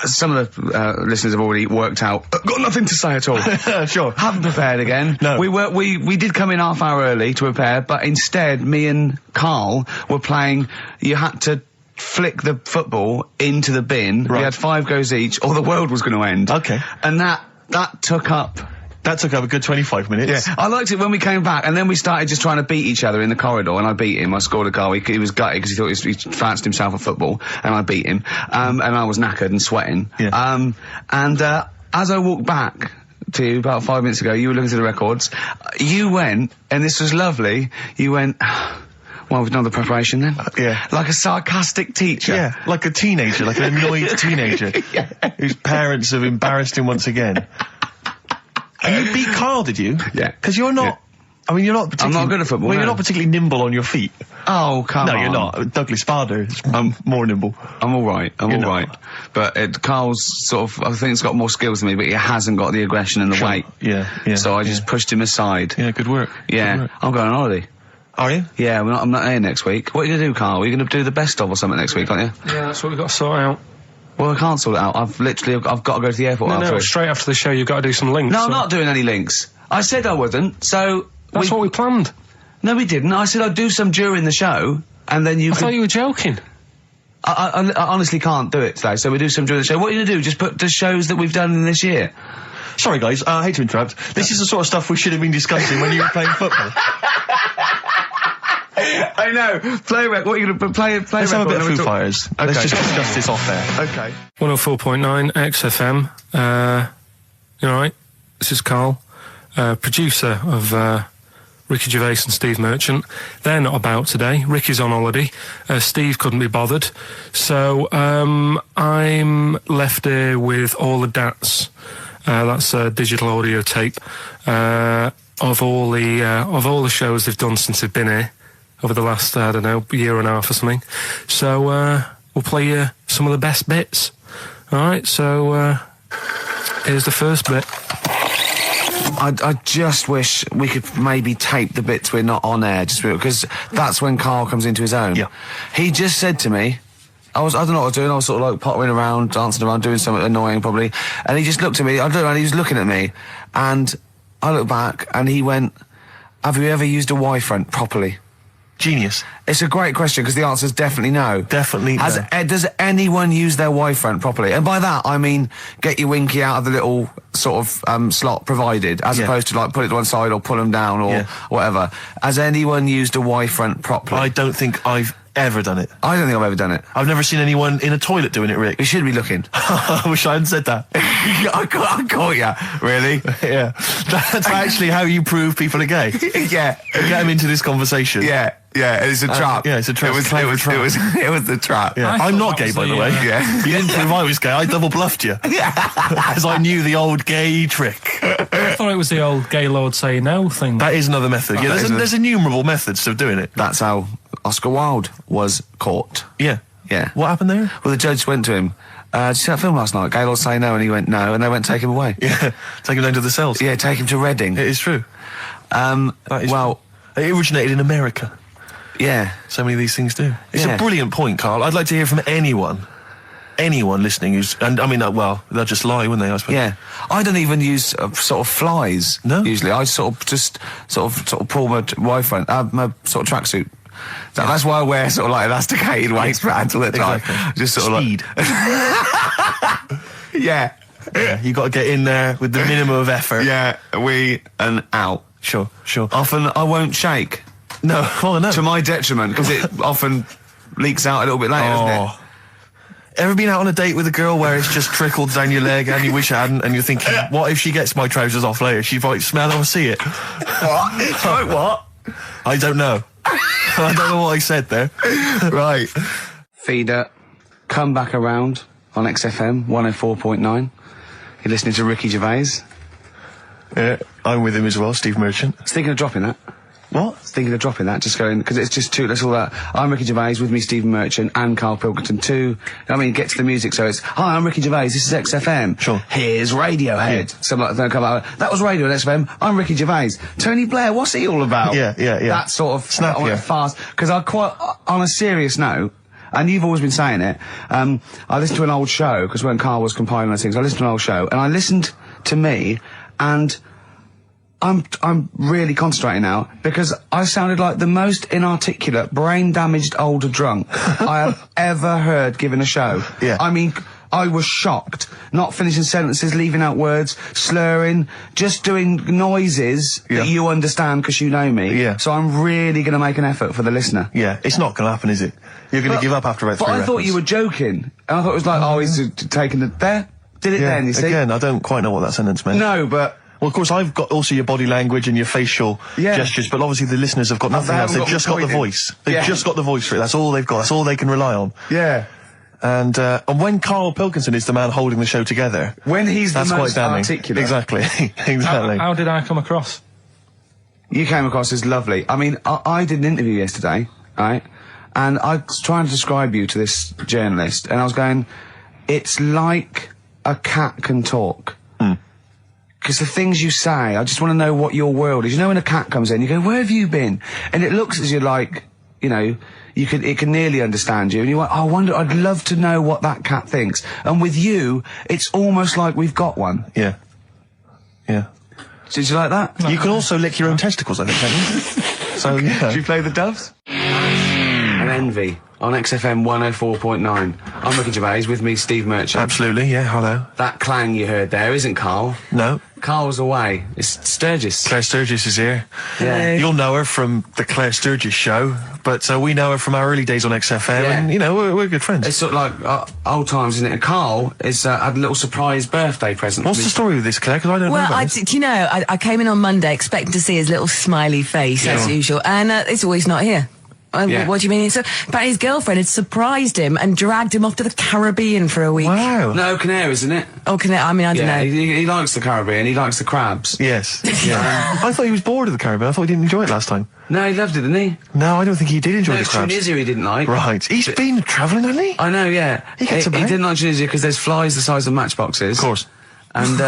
Some of the listeners have already worked out. Got nothing to say at all. Sure. Haven't prepared again. No. We did come in half hour early to prepare, but instead, me and Carl were playing. You had to flick the football into the bin. Right. We had 5 goes each, or the world was going to end. Okay. And that took up. That took up a good 25 minutes. Yeah, I liked it when we came back, and then we started just trying to beat each other in the corridor, and I beat him. I scored a goal. He was gutted because he thought he fancied himself at football, and I beat him. And I was knackered and sweating. Yeah. As I walked back to you about 5 minutes ago, you were looking through the records. You went, and this was lovely, you went, well, we've done the preparation then. Yeah. Like a sarcastic teacher. Yeah, like a teenager, like an annoyed teenager whose parents have embarrassed him once again. And you beat Carl, did you? Yeah. Because you're not. Yeah. I mean, you're not particularly. I'm not good at football, Well, no. you're not particularly nimble on your feet. Oh, come No, on. you're not. Douglas Bader is more nimble. I'm all right. I'm You're all not. right. But Carl's sort of, I think he's got more skills than me, but he hasn't got the aggression and the weight. Yeah. So I just pushed him aside. Yeah, good work. Yeah. Good work. I'm going on holiday. Are you? Yeah, I'm not here next week. What are you going to do, Carl? Are you going to do the best of or something next week, aren't you? Yeah, that's what we've got to sort out. Well, I can't sort it out. I've got to go to the airport after No, it. straight after the show, you've got to do some links. No, I'm not doing any links. I said I wouldn't, so... That's what we planned. No, we didn't. I said I'd do some during the show, and then you I thought you were joking. I honestly can't do it today, so we do some during the show. What are you going to do? Just put the shows that we've done in this year? Sorry, guys. I hate to interrupt. This is the sort of stuff we should have been discussing when you were playing football. I know. Play what are you going to play? Let's have a bit of Foo Fighters. Okay. Let's just discuss this off there. Okay. 104.9 XFM. You alright? This is Carl, producer of Ricky Gervais and Steve Merchant. They're not about today. Ricky's on holiday. Steve couldn't be bothered. So I'm left here with all the DATs. That's a digital audio tape of all the shows they've done since they've been here over the last, I don't know, year and a half or something. So we'll play you some of the best bits. All right, so here's the first bit. I just wish we could maybe tape the bits we're not on air, just because that's when Karl comes into his own. Yeah. He just said to me, I don't know what I was doing, I was sort of like pottering around, dancing around, doing something annoying probably, and he just looked at me, I don't know, and he was looking at me, and I looked back, and he went, have you ever used a Y-front properly? Genius. It's a great question, because the answer is definitely no. Definitely no. Does anyone use their Y-front properly? And by that, I mean, get your winky out of the little sort of slot provided, as opposed to like put it to one side or pull them down or whatever. Has anyone used a Y-front properly? I don't think I've ever done it. I don't think I've ever done it. I've never seen anyone in a toilet doing it, Rick. We should be looking. I wish I hadn't said that. I caught you. Really? Yeah. That's actually how you prove people are gay. Yeah. Get them into this conversation. Yeah. Yeah, it's a trap. Yeah, it's a trap. It was the trap. Yeah. I'm not gay, by the way. Yeah. You didn't prove I was gay. I double bluffed you. Yeah. As I knew the old gay trick. I thought it was the old gay lord say no thing. That is another method. Yeah, there's innumerable methods of doing it. That's how Oscar Wilde was caught. Yeah. Yeah. What happened there? Well, the judge went to him. Did you see that film last night? Gaylord Say No, and he went no, and they went take him away. Yeah. Take him down to the cells. Yeah, take him to Reading. It is true. Well, it originated in America. Yeah. So many of these things do. It's a brilliant point, Karl. I'd like to hear from anyone listening who's, and I mean, well, they'll just lie, wouldn't they, I suppose? Yeah. I don't even use sort of flies. No. Usually. I sort of pull my Y-front, my sort of tracksuit. That's why I wear sort of like elasticated waistbands all the time. Exactly. Just sort of Speed. Yeah. Yeah, you got to get in there with the minimum of effort. Yeah, and out. Sure. Often I won't shake. No, well, no. To my detriment, because it often leaks out a little bit later, doesn't it? Ever been out on a date with a girl where it's just trickled down your leg and you wish it hadn't, and you're thinking, what if she gets my trousers off later? She might smell or see it. What? What? I don't know. I don't know what I said there. Right. Feeder, come back around on XFM 104.9. You're listening to Ricky Gervais. Yeah, I'm with him as well, Steve Merchant. I was thinking of dropping that. What? Thinking of dropping that, just going, because it's just too, that's all that. I'm Ricky Gervais, with me Stephen Merchant and Karl Pilkington too. I mean, get to the music, so it's, hi, I'm Ricky Gervais, this is XFM. Sure. Here's Radiohead. Yeah. Some like, they'll come out, that was Radio at XFM, I'm Ricky Gervais. Tony Blair, what's he all about? Yeah. That sort of, Snap, yeah. Fast, because I quite, on a serious note, and you've always been saying it, I listened to an old show, because when Karl was compiling those things, I listened to an old show, and I listened to me, and I'm really concentrating now, because I sounded like the most inarticulate, brain-damaged older drunk I have ever heard given a show. Yeah. I mean, I was shocked. Not finishing sentences, leaving out words, slurring, just doing noises that you understand because you know me. Yeah. So I'm really going to make an effort for the listener. Yeah, it's not going to happen, is it? You're going to give up after about 3 But I records. thought you were joking. And I thought it was like, oh, he's taking it there. Did it then, you see? Again, I don't quite know what that sentence meant. No, but... Well, of course, I've got also your body language and your facial gestures, but obviously the listeners have got nothing else. They've just got the voice. They've just got the voice for it. That's all they've got. That's all they can rely on. Yeah. And when Karl Pilkington is the man holding the show together, when he's the that's most quite damning. articulate. Exactly. Exactly. How did I come across? You came across as lovely. I mean, I did an interview yesterday, right? And I was trying to describe you to this journalist, and I was going, it's like a cat can talk. Because the things you say, I just want to know what your world is. You know when a cat comes in, you go, where have you been? And it looks as you're like, you know, it can nearly understand you. And you're like, I wonder, I'd love to know what that cat thinks. And with you, it's almost like we've got one. Yeah. Yeah. Did you like that? You can also lick your own testicles, I think, can't you? So, yeah. Did you play the doves? And Envy on XFM 104.9. I'm Ricky Gervais, with me Steve Merchant. Absolutely, yeah, hello. That clang you heard there isn't Karl. No. Karl's away. It's Sturgis. Claire Sturgis is here. Yeah. You'll know her from the Claire Sturgis show, but we know her from our early days on XFM, and, you know, we're good friends. It's sort of like old times, isn't it? And Karl is, had a little surprise birthday present. What's the story with this, Claire? Because I don't know about this. Do you know, I came in on Monday expecting to see his little smiley face, as usual, and it's always not here. What do you mean? So, apparently his girlfriend had surprised him and dragged him off to the Caribbean for a week. Wow. No, Canaries, isn't it? Oh, I mean, I don't know. He likes the Caribbean. He likes the crabs. Yes. Yeah. I thought he was bored of the Caribbean. I thought he didn't enjoy it last time. No, he loved it, didn't he? No, I don't think he did enjoy the crabs. Tunisia he didn't like. Right. He's been travelling, hasn't he? I know, yeah. He didn't like Tunisia because there's flies the size of matchboxes. Of course. And,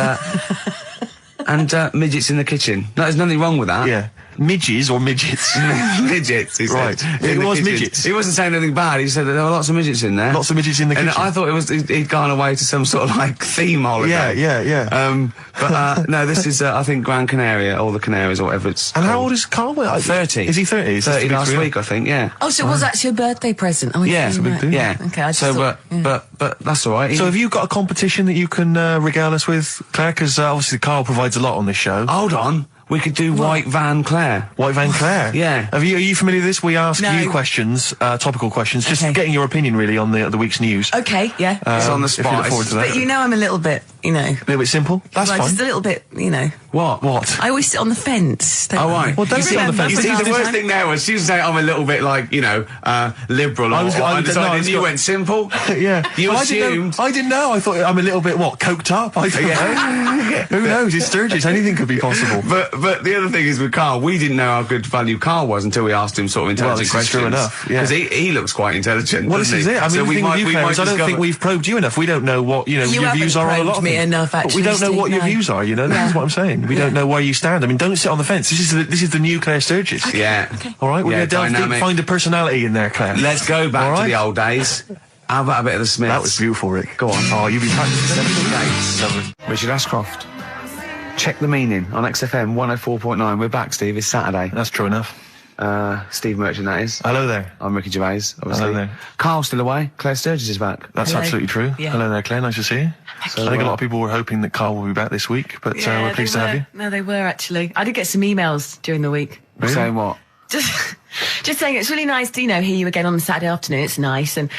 and midgets in the kitchen. No, there's nothing wrong with that. Yeah. Midges or midgets? Midgets, he said. Right. In It the was kitchen. midgets. He wasn't saying anything bad. He said that there were lots of midgets in there. Lots of midgets in the And kitchen. I thought he'd gone away to some sort of like theme holiday. Yeah. But no, this is I think Gran Canaria or the Canaries or whatever it's. And how called. old is Carl? 30. Is he 30? Is 30 last week, I think. Yeah. Oh, so it was actually a birthday present. Oh, Yeah, it's a big deal. Yeah. Okay, I just so, thought, but that's all right. So have you got a competition that you can regale us with, Claire? Because obviously Carl provides a lot on this show. Hold on. We could do White Van Claire. White Van Claire? Yeah. Are you familiar with this? We ask No. you questions, topical questions, just Okay. getting your opinion really on the week's news. Okay, yeah. It's on the If you spot. look forward to that. But you know I'm a little bit, A little bit simple? That's like, fine. just a little bit, What? I always sit on the fence. Oh, right. Well, don't sit on the fence. You see, Remember, the worst thing there was she was saying I'm a little bit like, liberal or undecided, and you went simple. Yeah. You Well, assumed. I didn't know. I thought I'm a little bit, coked up? I don't know. Who knows? It's Sturgis. Anything could be possible. But the other thing is with Carl, we didn't know how good value Carl was until we asked him sort of intelligent Well, this is questions. true enough, yeah. Because he looks quite intelligent. Well, this doesn't is he? it. I mean, So the thing with you, Claire, is I don't think we've probed you enough. We don't know what, your haven't views are on a probed lot of me things. enough, But we actually, don't know what Steve, your no. views are, This is what I'm saying. We don't know where you stand. I mean, don't sit on the fence. This is the new Claire Sturgis. Yeah. All right, we're Yeah, going to delve deep, dynamic. find a personality in there, Claire. Let's go back All to right? the old days. How about a bit of the Smiths? That was beautiful, Rick. Go on. Oh, you've been practicing. Richard Ashcroft. Check the meaning on XFM 104.9. We're back, Steve. It's Saturday. That's true enough. Steve Merchant, that is. Hello there. I'm Ricky Gervais, obviously. Hello there. Carl's still away. Claire Sturgis is back. That's Hello. absolutely true. Yeah. Hello there, Claire. Nice to see you. So, I think a lot of people were hoping that Carl will be back this week, but we're pleased to have you. No, they were actually. I did get some emails during the week. We're saying what? Just saying it's really nice to, hear you again on the Saturday afternoon. It's nice, and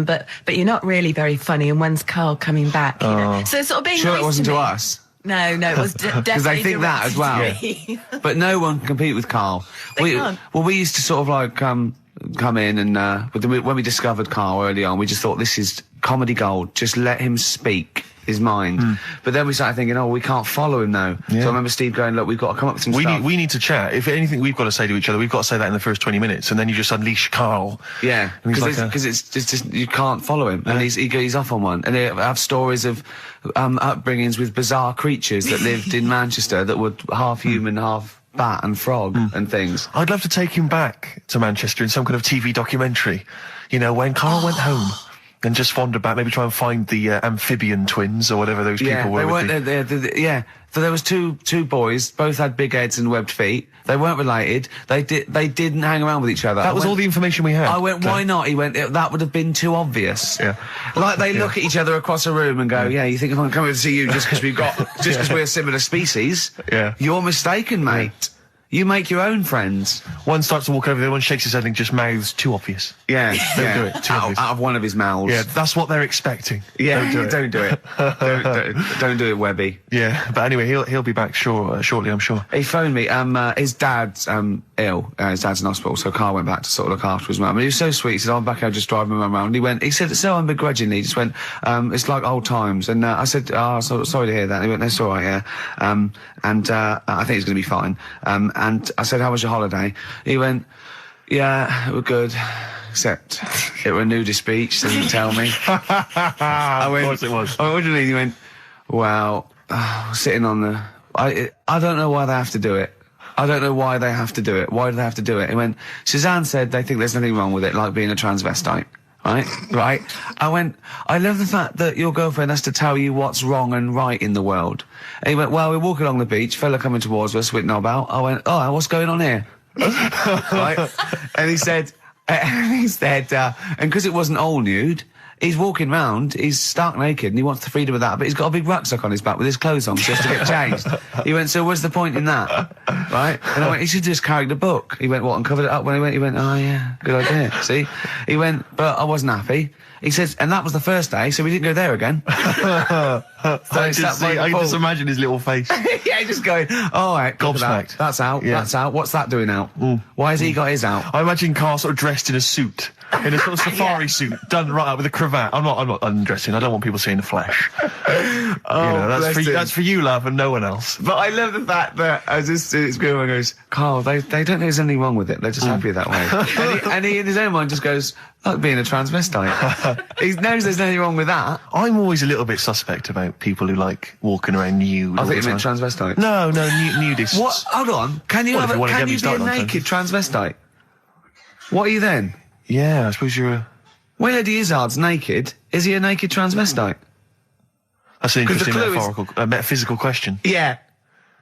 but you're not really very funny. And when's Carl coming back? So it's sort of being Sure, nice it wasn't to to me. us. No, it was definitely Because they think that as well. directed to me. But no one can compete with Carl. They can't. Well, we used to sort of like come in and when we discovered Carl early on, we just thought this is comedy gold. Just let him speak his mind. But then we started thinking, we can't follow him now. Yeah. So I remember Steve going, look, we've got to come up with some stuff. We need to chat. If anything we've got to say to each other, we've got to say that in the first 20 minutes, and then you just unleash Carl. Yeah, And he's like because it's just you can't follow him, and he's off on one, and they have stories of upbringings with bizarre creatures that lived in Manchester that were half human, half bat and frog and things. I'd love to take him back to Manchester in some kind of TV documentary. When Carl went home. And just wander back, maybe try and find the amphibian twins or whatever those people were. They weren't there. So there was two boys, both had big heads and webbed feet. They weren't related. They didn't hang around with each other. That was all the information we had. I went, why not? He went, that would have been too obvious. Yeah. Like they look at each other across a room and go, you think if I'm coming to see you just because we're a similar species? Yeah. You're mistaken, mate. You make your own friends. One starts to walk over, the other one shakes his head and just mouths too obvious. Yeah. Don't do it. Too obvious. Out of one of his mouths. Yeah, that's what they're expecting. Yeah, Don't do it. Don't do it, Webby. Yeah, but anyway, he'll be back shortly, I'm sure. He phoned me. His dad's ill. His dad's in hospital, so Carl went back to sort of look after his mum. And he was so sweet. He said, "I'm back here just driving my mum around." He said so unbegrudgingly. He just went, "It's like old times." And I said, sorry to hear that." And he went, "That's all right, yeah." I think it's going to be fine. And I said, "How was your holiday?" He went, "Yeah, it was good. Except it were a nudist beach, so he didn't tell me." Of course it was. I went, "What do you mean?" He went, "Well, sitting on the... I don't know why they have to do it. I don't know why they have to do it. Why do they have to do it?" He went, "Suzanne said they think there's nothing wrong with it, like being a transvestite." Right? I went, "I love the fact that your girlfriend has to tell you what's wrong and right in the world." And he went, "Well, we're walking along the beach, fella coming towards us with knob out." I went, "Oh, what's going on here?" Right? And he said, and because it wasn't all nude, he's walking round, he's stark naked, and he wants the freedom of that, but he's got a big rucksack on his back with his clothes on just to get changed. He went, "So what's the point in that?" Right? And I went, "He should just carry the book." He went, "What, and covered it up?" When he went, "Oh yeah, good idea." See? He went, "But I wasn't happy." He says, and that was the first day, so we didn't go there again. I can just imagine his little face. Yeah, just going, "All right, gobsmacked. That's out. Yeah. That's out. What's that doing out? Why has he got his out?" I imagine Carl sort of dressed in a suit in a sort of safari suit, done right up with a cravat. I'm not undressing. I don't want people seeing the flesh. That's for you, love, and no one else. But I love the fact that as this girl goes, Carl, they don't think there's anything wrong with it. They're just happy that way. and he in his own mind just goes, like being a transvestite. He knows there's nothing wrong with that. I'm always a little bit suspect about people who like walking around nude. I think you meant transvestite. No, nudists. What? Hold on. Can you be a naked transvestite? What are you then? Yeah, I suppose you're a... When Eddie Izzard's naked, is he a naked transvestite? That's an interesting metaphysical question. Yeah.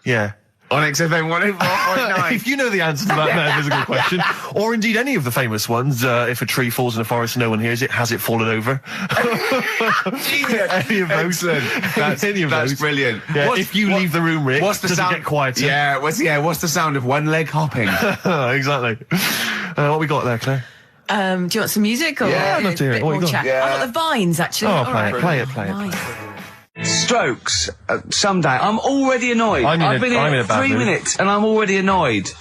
Yeah. On XFM 104.9. If you know the answer to that metaphysical question, or indeed any of the famous ones, if a tree falls in a forest and no one hears it, has it fallen over? Any of those. That's brilliant. Yeah, if you leave the room, Rick, does it get quieter? Yeah, what's the sound of one leg hopping? Exactly. What we got there, Claire? Do you want some music or I'd love to hear it. What you got? chat? Yeah. I've got the Vines actually. Oh, play it. Strokes. Someday. I'm already annoyed. I've been here 3 minutes and I'm already annoyed.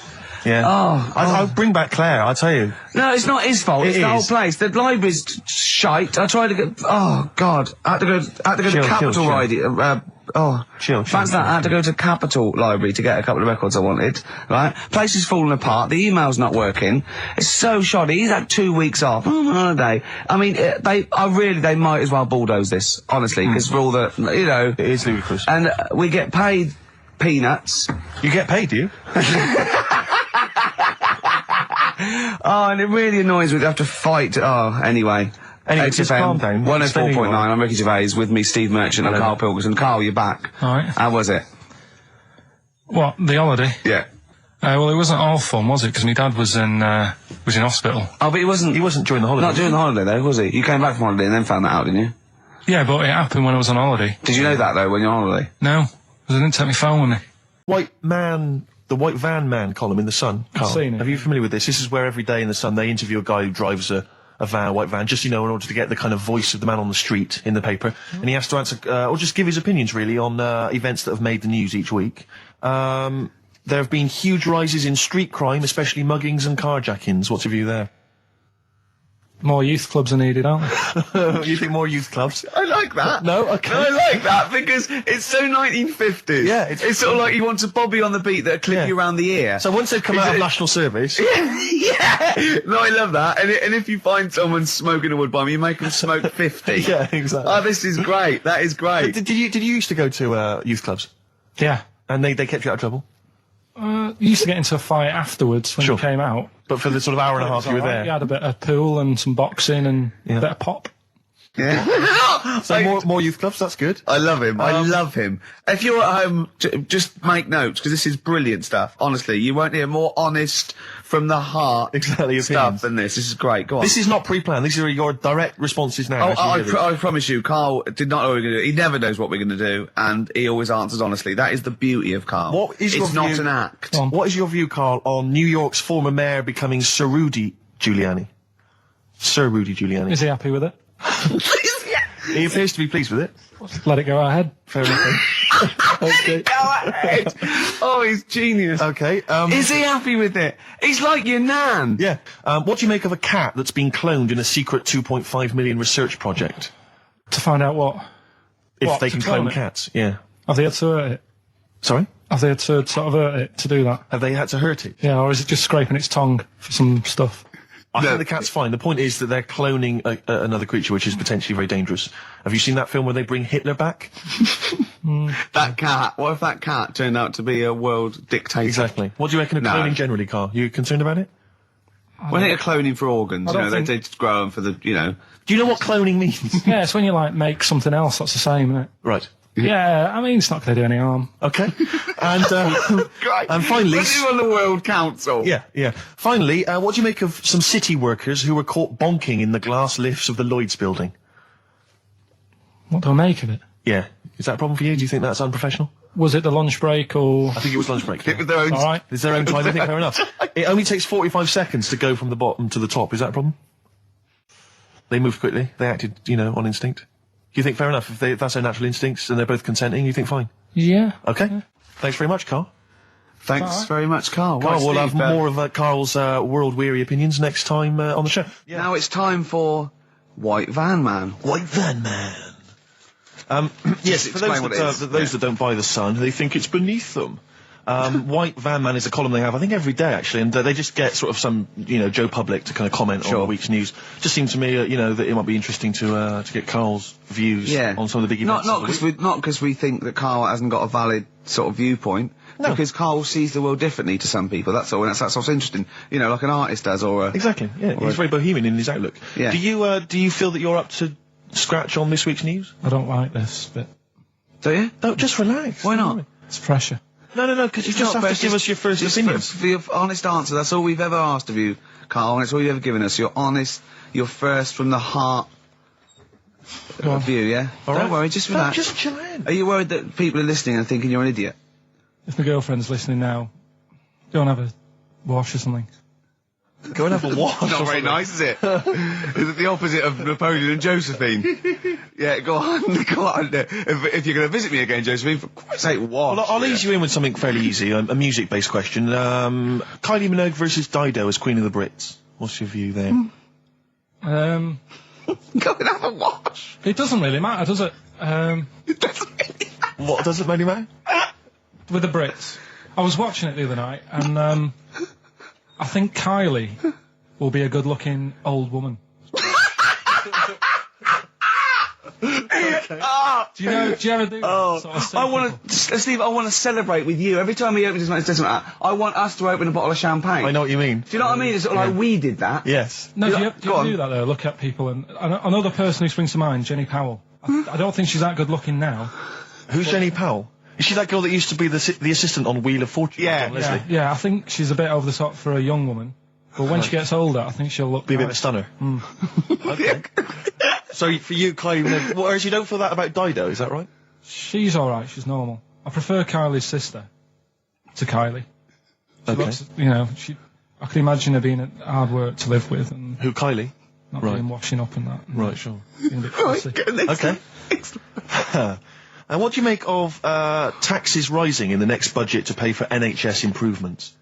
Yeah. I'll bring back Claire, I'll tell you. No, it's not his fault. It's the whole place. The library's shite. I tried to get... Oh, God. I had to go to Capital Library. Fancy that. I had to go to Capital Library to get a couple of records I wanted. Right? Place is falling apart. The email's not working. It's so shoddy. He's had 2 weeks off. On holiday. I mean, they might as well bulldoze this, honestly, because for all the, It is ludicrous. And we get paid peanuts. You get paid, do you? And it really annoys me to have to fight. Anyway, just calm down. 104.9, I'm Ricky Gervais, with me, Steve Merchant and Karl Pilkington. Carl, you're back. All right. How was it? What, the holiday? Yeah. Well, it wasn't all fun, was it? Because my dad was in hospital. Oh, but he wasn't during the holiday. Not during the holiday, though, was he? You came back from holiday and then found that out, didn't you? Yeah, but it happened when I was on holiday. Did you know that, though, when you're on holiday? No, because I didn't take my phone with me. The White Van Man column in The Sun. Carl, I've seen it. Are you familiar with this? This is where every day in The Sun they interview a guy who drives a white van, just, in order to get the kind of voice of the man on the street in the paper. And he has to answer, or just give his opinions, really, on events that have made the news each week. There have been huge rises in street crime, especially muggings and carjackings. What's your view there? More youth clubs are needed, aren't there? You think more youth clubs? I like that. No? Okay. I like that because it's so 1950s. Yeah. It's sort of like you want a Bobby on the beat that'll clip you around the ear. So once they've come out of national service... Yeah. No, I love that. And if you find someone smoking a wood bomb, you make them smoke 50. Yeah, exactly. Oh, this is great. That is great. Did you used to go to youth clubs? Yeah. And they kept you out of trouble? You used to get into a fight afterwards when you came out. But for the sort of hour and a half you were there? You had a bit of pool and some boxing and a bit of pop. Yeah. So more youth clubs, that's good. I love him. I love him. If you're at home, just make notes, because this is brilliant stuff. Honestly, you won't hear more honest, from the heart stuff than this. This is great. Go on. This is not pre-planned. These are your direct responses now. I promise you, Carl did not know what we were going to do. He never knows what we're going to do, and he always answers honestly. That is the beauty of Carl. It's not an act. What is your view, Carl, on New York's former mayor becoming Sir Rudy Giuliani? Sir Rudy Giuliani. Is he happy with it? He appears to be pleased with it. Let it go ahead. Fair enough. Okay. Go ahead. Oh, he's genius. Okay. Is he happy with it? He's like your nan. Yeah. What do you make of a cat that's been cloned in a secret 2.5 million research project? To find out what? If they can clone cats. Yeah. Have they had to hurt it? Sorry? Have they had to sort of hurt it to do that? Have they had to hurt it? Yeah, or is it just scraping its tongue for some stuff? I think the cat's fine. The point is that they're cloning another creature, which is potentially very dangerous. Have you seen that film where they bring Hitler back? That cat. What if that cat turned out to be a world dictator? Exactly. What do you reckon of cloning generally, Carl? You concerned about it? When they're cloning for organs, they just grow them for the, Do you know what cloning means? Yeah, it's when you, make something else that's the same, isn't it? Right. Yeah, I mean, it's not going to do any harm. Okay. And finally... When you're on the World Council. Yeah. Finally, what do you make of some city workers who were caught bonking in the glass lifts of the Lloyd's building? What do I make of it? Yeah. Is that a problem for you? Do you think that's unprofessional? Was it the lunch break or...? I think it was lunch break. It was their own... All right. It's their own time, I think, fair enough. It only takes 45 seconds to go from the bottom to the top. Is that a problem? They moved quickly. They acted, on instinct. Do you think fair enough? If that's their natural instincts and they're both consenting, you think fine? Yeah. Okay. Yeah. Thanks very much, Carl. Thanks very much, Carl. Carl, Right, we'll have Steve, more of Carl's world-weary opinions next time on the show. Now it's time for White Van Man. White Van Man. Yes, for explain what it is. those that don't buy The Sun, they think it's beneath them. White Van Man is a column they have, I think, every day, actually, and they just get sort of some, Joe Public to kind of comment on the week's news. Just seems to me, that it might be interesting to get Carl's views on some of the big events. Not because we think that Carl hasn't got a valid sort of viewpoint. No. Because Carl sees the world differently to some people, that's all, and that's what's interesting. Like an artist does, or a... Exactly, yeah. He's very bohemian in his outlook. Yeah. Do you feel that you're up to scratch on this week's news? I don't like this bit. Do you? No, just relax. Why not? It's pressure. No, because you just have to give us your first opinions. For your honest answer, that's all we've ever asked of you, Carl, and it's all you've ever given us. Your honest, your first from the heart view, yeah? All Don't right. worry, just relax. Just chill in. Are you worried that people are listening and thinking you're an idiot? If my girlfriend's listening now, go and have a wash or something. Go and have a wash. Not very nice, is it? Is it the opposite of Napoleon and Josephine? Yeah, go on. If you're going to visit me again, Josephine, for Christ's sake, wash. Well, I'll ease you in with something fairly easy, a music-based question. Kylie Minogue versus Dido as Queen of the Brits. What's your view there? Go and have a wash. It doesn't really matter, does it? It doesn't really matter. What doesn't really matter? With the Brits. I was watching it the other night, and I think Kylie will be a good-looking old woman. Do you ever do that sort of stuff? Steve, I want to celebrate with you. Every time he opens his mouth, says something like that, I want us to open a bottle of champagne. I know what you mean. Do you know what I mean? It's sort of like we did that. Yes. No, do you ever do that, though? Look at people, and another person who springs to mind, Jenny Powell. I don't think she's that good-looking now. Who's Jenny Powell? Is she that girl that used to be the assistant on Wheel of Fortune? Yeah, I think she's a bit over the top for a young woman. But when she gets older, I think she'll look... Be a bit of a stunner. Okay. So for you, Kylie, whereas you don't feel that about Dido, is that right? She's alright, she's normal. I prefer Kylie's sister to Kylie. She looks, I could imagine her being hard work to live with. And who, Kylie? Not being washing up and that. Right, sure. Being a bit fussy. Okay. And what do you make of taxes rising in the next budget to pay for NHS improvements?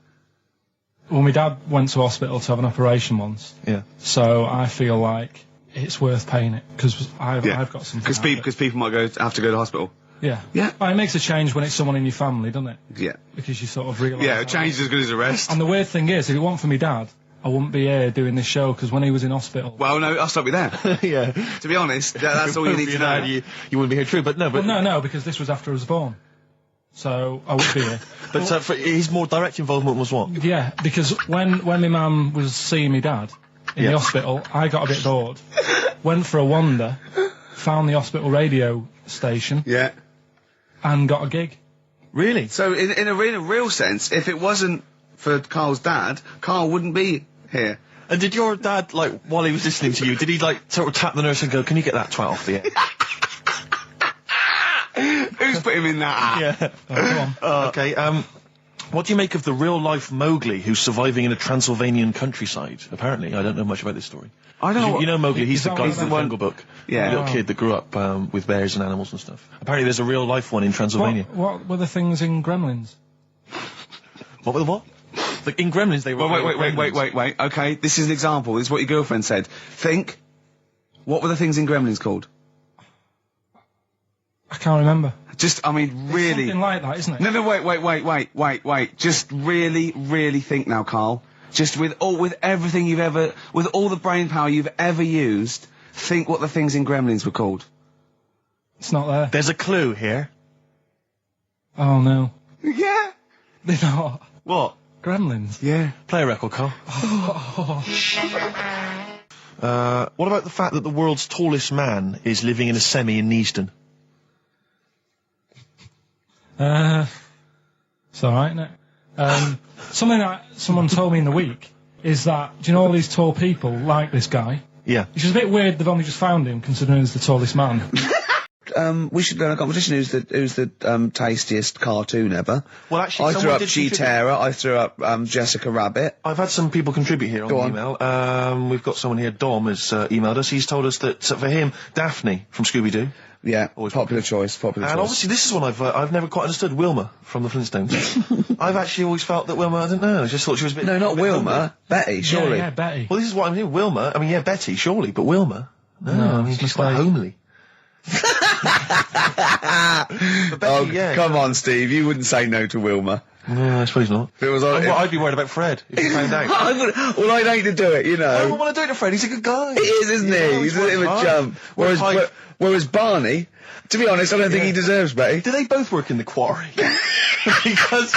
Well, my dad went to hospital to have an operation once. Yeah. So I feel like it's worth paying it, because I've got something. Because people might have to go to hospital. Yeah. Yeah. Well, it makes a change when it's someone in your family, doesn't it? Yeah. Because you sort of realise... Yeah, a change is as good as a rest. And the weird thing is, if it weren't for my dad, I wouldn't be here doing this show, because when he was in hospital... Well, no, I'll stop you there. Yeah. To be honest, that's all you need to know. You wouldn't be here, true, but no. But Well, no, because this was after I was born. So I would be here. But his more direct involvement was what? Yeah, because when my mum was seeing my dad in the hospital, I got a bit bored, went for a wander, found the hospital radio station, and got a gig. Really? So in a real sense, if it wasn't for Carl's dad, Carl wouldn't be here. And did your dad, while he was listening to you, did he sort of tap the nurse and go, "Can you get that twat off the air?" Who's put him in that? Yeah. Go on. Okay. What do you make of the real-life Mowgli who's surviving in a Transylvanian countryside? Apparently, I don't know much about this story. I don't know. You know Mowgli? He's the guy from the Jungle Book. Yeah. The little kid that grew up with bears and animals and stuff. Apparently, there's a real-life one in Transylvania. What were the things in Gremlins? What were the what? In Gremlins, they were. Wait. Okay, this is an example. This is what your girlfriend said. Think. What were the things in Gremlins called? I can't remember. Really. Something like that, isn't it? No, wait. Just really think now, Carl. Just with everything with all the brain power you've ever used, think what the things in Gremlins were called. It's not there. There's a clue here. Oh, no. Yeah. They're not. What? Gremlins. Yeah. Play a record, Carl. What about the fact that the world's tallest man is living in a semi in Neasden? It's alright, isn't it? Something that someone told me in the week is that, do you know all these tall people like this guy? Yeah. Which is a bit weird they've only just found him, considering he's the tallest man. we should go in a competition. Who's the tastiest cartoon ever? Well, actually, I threw up G-Terror. I threw up Jessica Rabbit. I've had some people contribute here on the email. We've got someone here. Dom has emailed us. He's told us that for him, Daphne from Scooby-Doo. Yeah, popular choice. And obviously, this is one I've never quite understood. Wilma from the Flintstones. I've actually always felt that Wilma. I don't know. I just thought she was a bit. No, not Wilma. Homely. Betty, surely. Yeah, Betty. Well, this is what I'm saying. Wilma. I mean, yeah, Betty, surely, but Wilma. No, I mean, she's quite homely. But Betty, yeah. Come on, Steve. You wouldn't say no to Wilma. No, I suppose not. If it was on, I'd be worried about Fred if he found out. Well, I'd hate to do it, you know. I don't want to do it to Fred. He's a good guy. He is, isn't he? He's a bit of a chump. Whereas Barney, to be honest, I don't think he deserves Betty. Do they both work in the quarry? Because,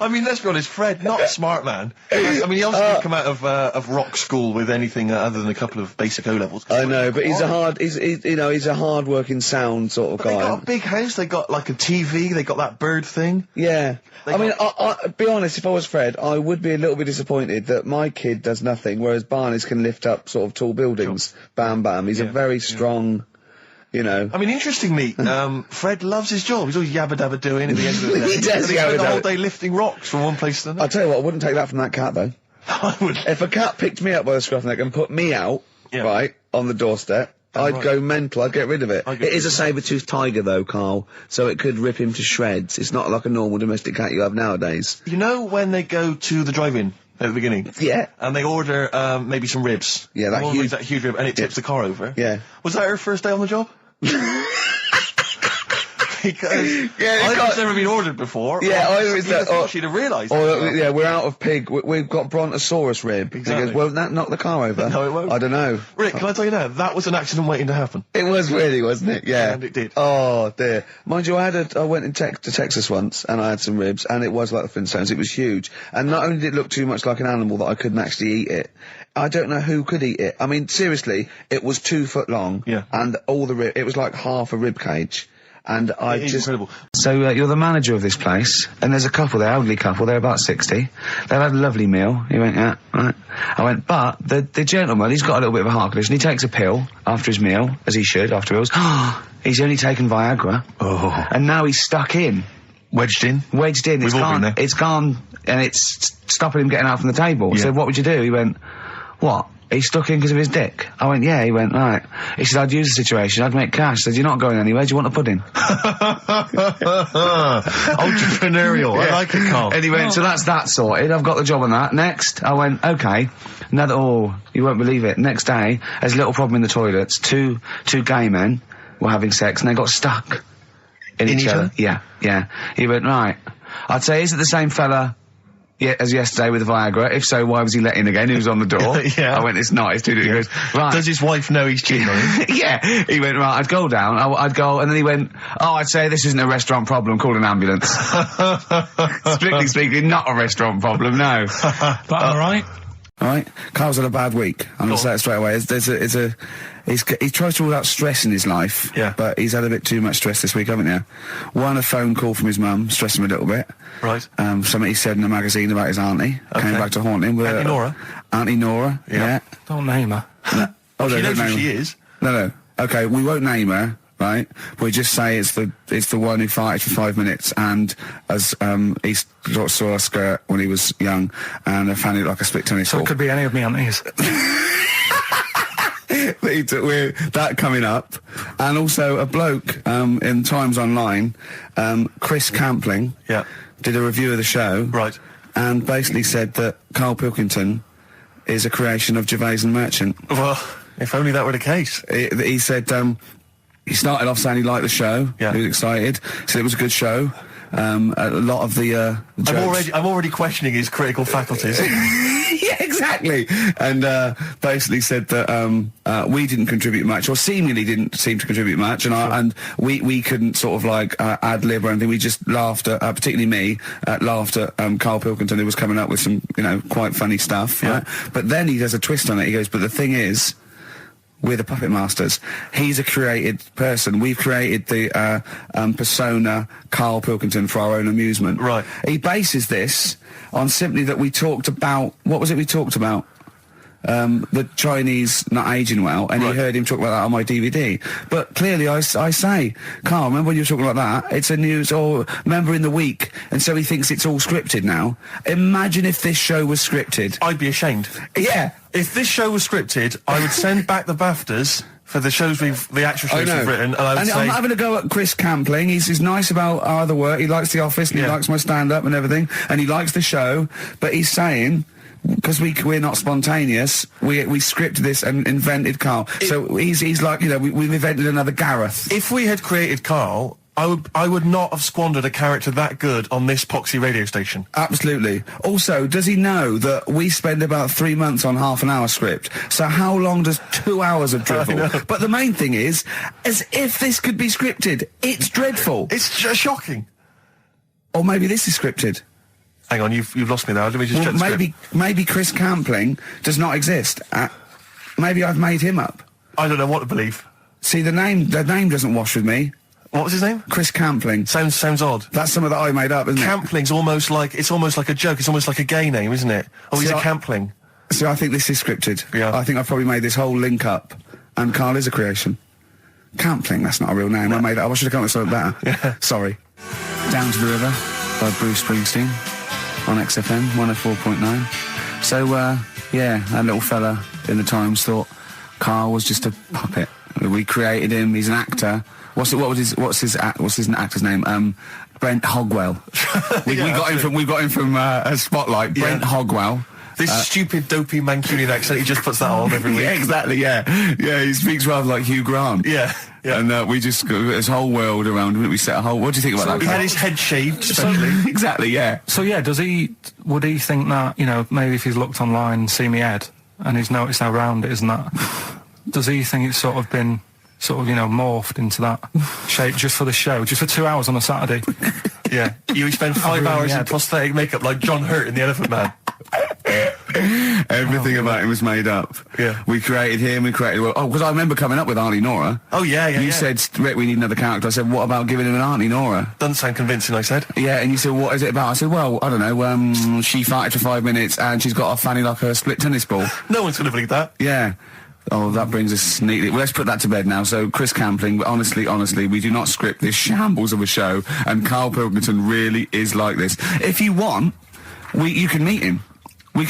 I mean, let's be honest, Fred, not a smart man. I mean, he obviously didn't come out of rock school with anything other than a couple of basic O-levels. I know, but he's a hard-working, sound sort of guy. They got a big house, they got like a TV, they got that bird thing. Yeah. I mean, I'll be honest, if I was Fred, I would be a little bit disappointed that my kid does nothing, whereas Barney's can lift up sort of tall buildings. Sure. Bam, bam. He's a very strong... You know. I mean, interestingly, Fred loves his job. He's always yabba-dabba doing at the end of the day. He does spent the whole day lifting rocks from one place to another. I'll tell you what, I wouldn't take that from that cat, though. I would. If a cat picked me up by the scruff neck and put me out, right, on the doorstep, I'd go mental. I'd get rid of it. It is a saber-toothed tiger, though, Carl, so it could rip him to shreds. It's not like a normal domestic cat you have nowadays. You know when they go to the drive-in at the beginning? Yeah. And they order, maybe some ribs. Yeah, that huge rib, and it tips the car over. Yeah. Was that her first day on the job? Because I've never been ordered before. Yeah, either it's that, she'd have realised. Yeah, we're out of pig. We've got Brontosaurus rib. Exactly. He goes, won't that knock the car over? No, it won't. I don't know. Rick, can I tell you now? That was an accident waiting to happen. It was really, wasn't it? Yeah. And it did. Oh, dear. Mind you, I went to Texas once, and I had some ribs, and it was like the Flintstones. It was huge. And not only did it look too much like an animal that I couldn't actually eat it, I don't know who could eat it. I mean, seriously, it was 2 foot long. Yeah. And all the it was like half a rib cage. And I just... incredible. So, you're the manager of this place, and there's a couple there, elderly couple, they're about 60. They've had a lovely meal. He went, yeah, right. I went, but the gentleman, he's got a little bit of a heart condition. He takes a pill after his meal, as he should, after meals. He's only taken Viagra. Oh. And now he's stuck in. Wedged in? Wedged in. We've all been there. It's gone, and it's stopping him getting out from the table. Yeah. So what would you do? He went, what? He's stuck in because of his dick. I went, yeah. He went, right. He said, I'd use the situation. I'd make cash. I said, you're not going anywhere. Do you want a pudding? Entrepreneurial. Yeah. I like it, Carl. And he went, so that's that sorted. I've got the job on that. Next. I went, okay. You won't believe it. Next day, there's a little problem in the toilets. Two gay men were having sex and they got stuck in each other. Yeah. He went, right. I'd say, is it the same fella as yesterday with the Viagra? If so, why was he let in again? Who was on the door? Yeah. I went, it's not. It's too different. He goes, right. Does his wife know he's cheating on him? Yeah. He went, right, I'd go down. I'd go, and then he went, I'd say this isn't a restaurant problem. Call an ambulance. Strictly speaking, not a restaurant problem, no. But all right. All right. Carl's had a bad week. I'm going to say it straight away. He tries to rule out stress in his life. Yeah. But he's had a bit too much stress this week, haven't you? One, a phone call from his mum, stressed him a little bit. Right. Something he said in a magazine about his auntie. Okay. Came back to haunt him. With Auntie Nora? Auntie Nora, yeah. Don't name her. No. Oh, She no, knows don't who name she her. is. No. Okay, we won't name her, right? We just say it's the one who farted for 5 minutes and he saw a skirt when he was young and I found it like a split tennis So ball. it could be any of me aunties. That coming up, and also a bloke in Times Online, Chris Campling, did a review of the show, right, and basically said that Karl Pilkington is a creation of Gervais and Merchant. Well, if only that were the case. He said he started off saying he liked the show. Yeah. He was excited. Said it was a good show. A lot of the jokes. I'm already questioning his critical faculties. Yeah, exactly. And basically said that we didn't contribute much, or seemingly didn't seem to contribute much, and we couldn't sort of like ad lib or anything. We just laughed at, particularly me, laughed at Karl Pilkington, who was coming up with some, quite funny stuff. Yeah. Right? But then he does a twist on it. He goes, but the thing is, we're the puppet masters. He's a created person. We've created the persona Karl Pilkington for our own amusement. Right. He bases this on simply that we talked about... What was it we talked about? the Chinese not aging well, and he heard him talk about that on my DVD. But clearly, I say, Carl, remember when you were talking about that? It's a news or member in the week, and so he thinks it's all scripted now. Imagine if this show was scripted. I'd be ashamed. Yeah. If this show was scripted, I would send back the BAFTAs for the actual shows we've written, and I would say... I'm having a go at Chris Campling. He's nice about our other work. He likes The Office, and he likes my stand-up and everything, and he likes the show, but he's saying... Because we're not spontaneous, we scripted this and invented Carl. So he's like, you know, we've invented another Gareth. If we had created Carl, I would not have squandered a character that good on this poxy radio station. Absolutely. Also, does he know that we spend about 3 months on half an hour script? So how long does 2 hours of drivel? But the main thing is, as if this could be scripted, it's dreadful. It's shocking. Or maybe this is scripted. Hang on, you've lost me now. Let me just check the script. Maybe Chris Campling does not exist. Maybe I've made him up. I don't know what to believe. See, the name doesn't wash with me. What was his name? Chris Campling. Sounds odd. That's something that I made up, isn't it? Campling's almost like a joke. It's almost like a gay name, isn't it? Oh, he's a Campling. See, I think this is scripted. Yeah. I think I've probably made this whole link up, and Carl is a creation. Campling, that's not a real name. I made it up. I should have come up with something better. Yeah. Sorry. Down to the River by Bruce Springsteen on XFM 104.9. So, that little fella in the Times thought Carl was just a puppet. We created him. He's an actor. What's his actor's name? Brent Hogwell. We got him from a Spotlight. Brent Hogwell. This stupid, dopey Mancunian accent, he just puts that on every week. Yeah, exactly, yeah. Yeah, he speaks rather like Hugh Grant. Yeah. And we just got this whole world around him. We set a whole... What do you think about that? He had his head shaved, especially. Exactly, yeah. So, yeah, would he think that, you know, maybe if he's looked online and seen me head, and he's noticed how round it is and that, does he think it's sort of been... you know, morphed into that shape just for the show, just for 2 hours on a Saturday? Yeah. You spend 5 hours in prosthetic makeup like John Hurt in The Elephant Man. Everything about him was made up. Yeah. We created him, because I remember coming up with Auntie Nora. Oh, yeah. You said, Rick, we need another character. I said, what about giving him an Auntie Nora? Doesn't sound convincing, I said. Yeah, and you said, what is it about? I said, well, I don't know, she farted for 5 minutes and she's got a fanny like a split tennis ball. No one's going to believe that. Yeah. Oh, that brings us neatly... Well, let's put that to bed now. So, Chris Campling, honestly, we do not script this shambles of a show, and Karl Pilkington really is like this. If you want, you can meet him.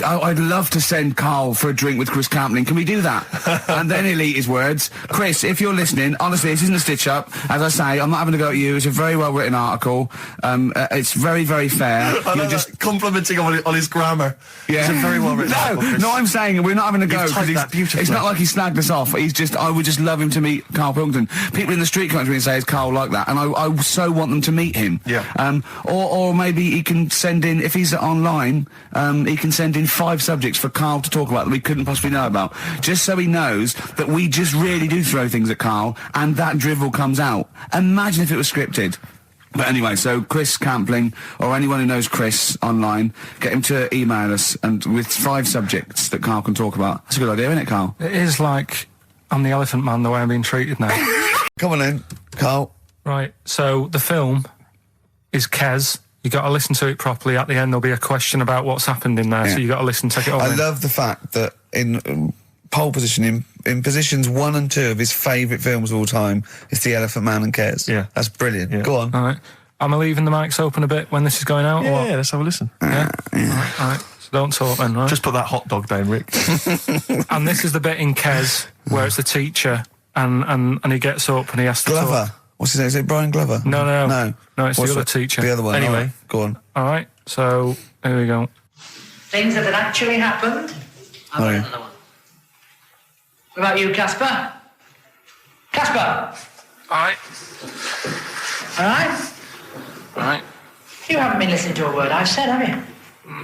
I'd love to send Karl for a drink with Chris Campling. Can we do that? And then he'll eat his words. Chris, if you're listening, honestly, this isn't a stitch-up. As I say, I'm not having to go at you. It's a very well-written article. It's very, very fair. You're just complimenting on his grammar. Yeah. It's a very well-written article, Chris. No, I'm saying we're not having to go. You've typed that beautifully. It's not like he snagged us off. I would just love him to meet Karl Pilkington. People in the street come up to me and say, is Karl like that? And I so want them to meet him. Yeah. Or maybe he can send in, if he's online, he can send in 5 subjects for Karl to talk about that we couldn't possibly know about, just so he knows that we just really do throw things at Karl, and that drivel comes out. Imagine if it was scripted. But anyway, so Chris Campling, or anyone who knows Chris online, get him to email us, and with 5 subjects that Karl can talk about. That's a good idea, isn't it, Karl? It is like I'm the Elephant Man the way I'm being treated now. Come on then, Karl. Right, so the film is Kes. You got to listen to it properly. At the end, there'll be a question about what's happened in there, so you got to listen, take it all in. I love the fact that in pole position, in positions 1 and 2 of his favourite films of all time, it's The Elephant Man and Kes. Yeah. That's brilliant. Yeah. Go on. All right. Am I leaving the mics open a bit when this is going out? Yeah, or what? let's have a listen. Yeah? All right. So don't talk then, right? Just put that hot dog down, Rick. And this is the bit in Kes where it's the teacher and he gets up and he has to Glover. talk. What's his name? Is it Brian Glover? No, it's What's the other teacher. The other one. Anyway. All right, go on. All right, so here we go. Things that had actually happened. I've got another one. What about you, Casper? Casper! All right. All right? All right. You haven't been listening to a word I've said, have you?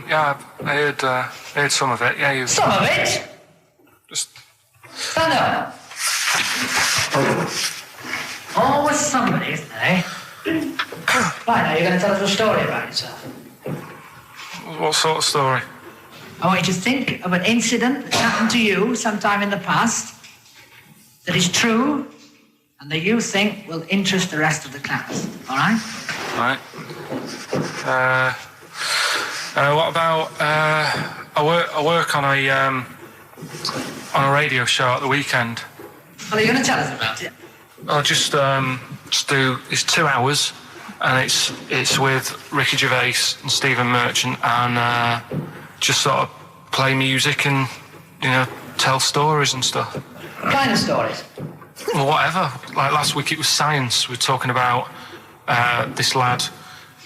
Yeah, I heard some of it. Yeah, you. Some of it? Just stand up. Always somebody, isn't there? Right, now you're going to tell us a story about yourself. what sort of story? I want you to think of an incident that's happened to you sometime in the past that is true and that you think will interest the rest of the class. All right? Right. What about I work on a on a radio show at the weekend. Well, are you going to tell us about it? I'll just do. It's 2 hours, and it's with Ricky Gervais and Stephen Merchant, and just sort of play music and tell stories and stuff. What kind of stories? Well, whatever. Like last week, it was science. We were talking about this lad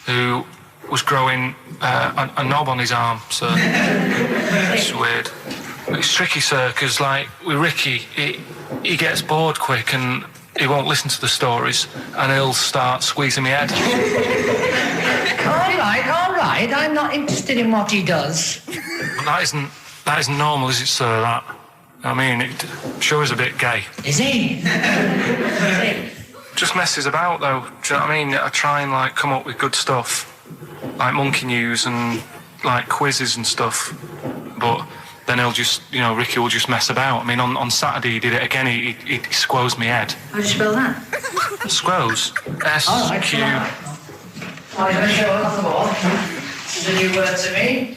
who was growing a knob on his arm. So it's weird. It's tricky, sir, because like with Ricky, he gets bored quick and he won't listen to the stories, and he'll start squeezing my head. All right. I'm not interested in what he does. That isn't normal, is it, sir? That. I mean, it sure is a bit gay. Is he? Just messes about, though. Do you know what I mean? I try and like come up with good stuff, like monkey news and like quizzes and stuff, but then he'll just, Ricky will just mess about. I mean, on Saturday he did it again. He squoze me head. How do you spell that? Squoze. S-Q... Oh, you're going to show us on the wall. This is a new word to me.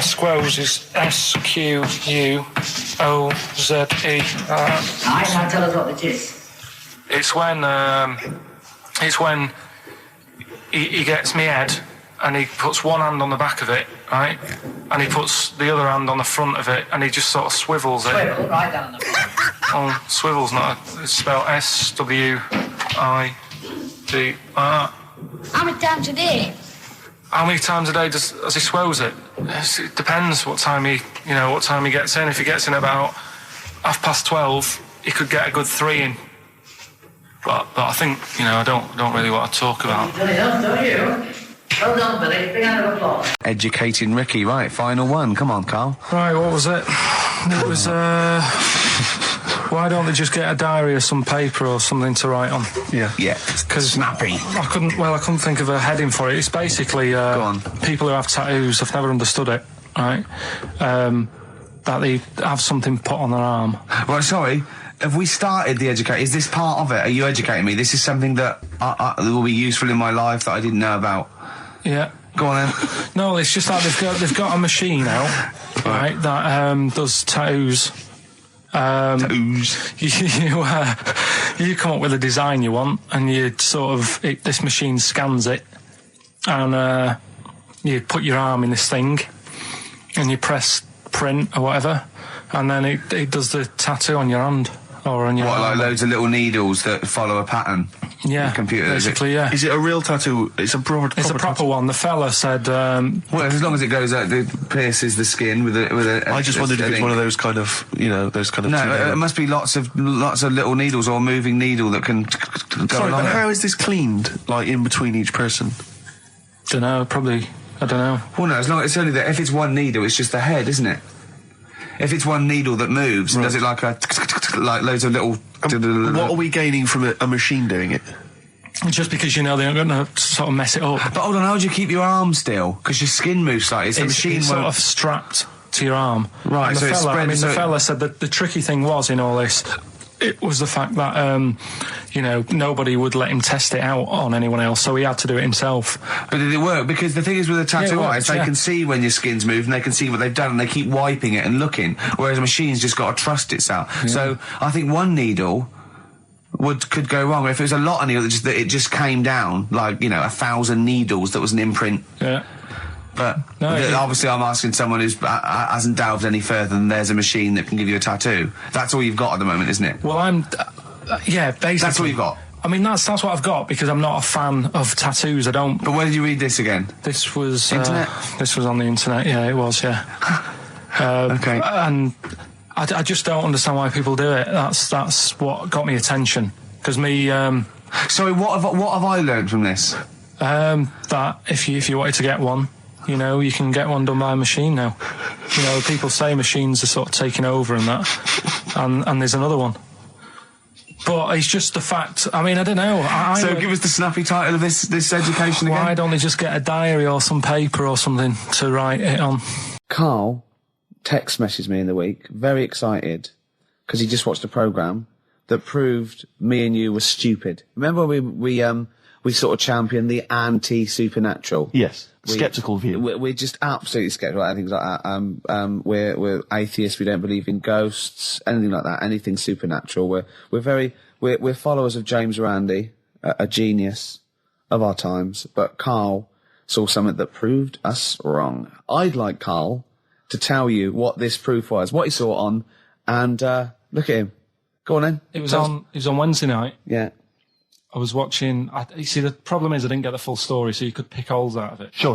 Squoze is S-Q-U-O-Z-E. Now tell us what it is. It's when he gets me head and he puts one hand on the back of it, right? And he puts the other hand on the front of it and he just sort of swivels it. Swivel, right down the front. Oh, swivel's not, it's spelled S-W-I-D-R. How many times a day? How many times a day does he swells it? It depends what time he gets in. If he gets in about 12:30, he could get a good 3 in. But I think, I don't really want to talk about. Don't you? Well done, Billy. Big round of applause. Educating Ricky, right? Final one. Come on, Carl. Right, what was it? It was, why don't they just get a diary or some paper or something to write on? Yeah. Because snappy. I couldn't think of a heading for it. It's basically Go on. People who have tattoos. I've never understood it, right? That they have something put on their arm. Right, sorry. Have we started the educate? Is this part of it? Are you educating me? This is something that will be useful in my life that I didn't know about. Yeah. Go on then. No, it's just that they've got a machine out, right, that does tattoos. Tattoos. You come up with a design you want, and you this machine scans it, and you put your arm in this thing, and you press print or whatever, and then it does the tattoo on your hand or on your arm. Like loads of little needles that follow a pattern? Yeah, the computer, basically, yeah. Is it a real tattoo? It's a proper proper one. The fella said... well, as long as it goes out, it pierces the skin with a I just wondered if it's one of those kind of, those kind of... No, it must be lots of little needles or a moving needle that can go along. But how is this cleaned, like, in between each person? Dunno, probably... I don't know. Well, no, it's only that if it's one needle, it's just the head, isn't it? If it's one needle that moves, and does it like loads of little... What are we gaining from a machine doing it? Just because they're going to sort of mess it up. But hold on, how do you keep your arm still? Because your skin moves slightly. So the machine it's sort of strapped to your arm. Right, and so it's spread... the fella said that the tricky thing was in all this... It was the fact that, nobody would let him test it out on anyone else, so he had to do it himself. But did it work? Because the thing is with a tattoo artist, they can see when your skin's moved and they can see what they've done and they keep wiping it and looking, whereas a machine's just got to trust itself. Yeah. So I think one needle could go wrong. If it was a lot of needles, that it just came down, 1,000 needles that was an imprint. Yeah. But obviously I'm asking someone who hasn't delved any further than there's a machine that can give you a tattoo. That's all you've got at the moment, isn't it? Well, basically... That's all you've got? I mean, that's what I've got, because I'm not a fan of tattoos. I don't... But where did you read this again? This was... Internet? This was on the internet, yeah, it was, yeah. Okay. And I just don't understand why people do it. That's what got me attention. Because me... Sorry, what have I learned from this? That if you wanted to get one... you can get one done by a machine now. People say machines are sort of taking over and that, and there's another one. But it's just the fact. I mean, I don't know. So give us the snappy title of this education again. Why don't they just get a diary or some paper or something to write it on? Carl text messaged me in the week, very excited, because he just watched a programme that proved me and you were stupid. Remember we we sort of champion the anti-supernatural. Yes. Skeptical view. We're just absolutely skeptical about things like that. We're atheists. We don't believe in ghosts, anything like that. Anything supernatural. We're followers of James Randi, a genius of our times. But Karl saw something that proved us wrong. I'd like Karl to tell you what this proof was, what he saw on, and look at him. Go on then. It was on Wednesday night. Yeah. I was watching. You see, the problem is I didn't get the full story, so you could pick holes out of it. Sure.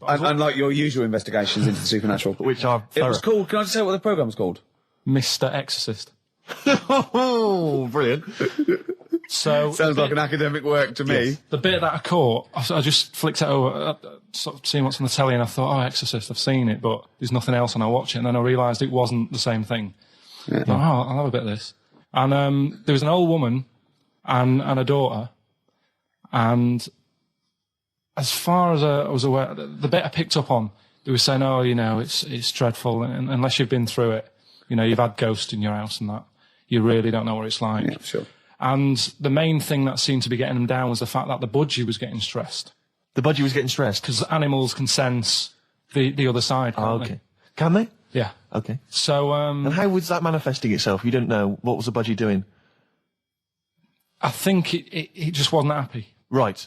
Unlike your usual investigations into the supernatural, which are it was called. Can I just say what the programme was called? Mr. Exorcist. Oh, brilliant. So sounds like an academic work to me. Yes. The bit that I caught, I just flicked it over, sort of seeing what's on the telly, and I thought, oh, Exorcist, I've seen it, but there's nothing else, and I watch it, and then I realised it wasn't the same thing. Yeah. I thought, oh, I'll have a bit of this. And there was an old woman and a daughter, and as far as I was aware, the bit I picked up on, they were saying, oh, you know, it's dreadful, and unless you've been through it, you know, you've had ghosts in your house and that, you really don't know what it's like. Yeah, sure. And the main thing that seemed to be getting them down was the fact that the budgie was getting stressed. The budgie was getting stressed? Because animals can sense the other side, can't okay. they? Can they? Yeah. Okay. So, and how was that manifesting itself? You didn't know. What was the budgie doing? I think it just wasn't happy. Right.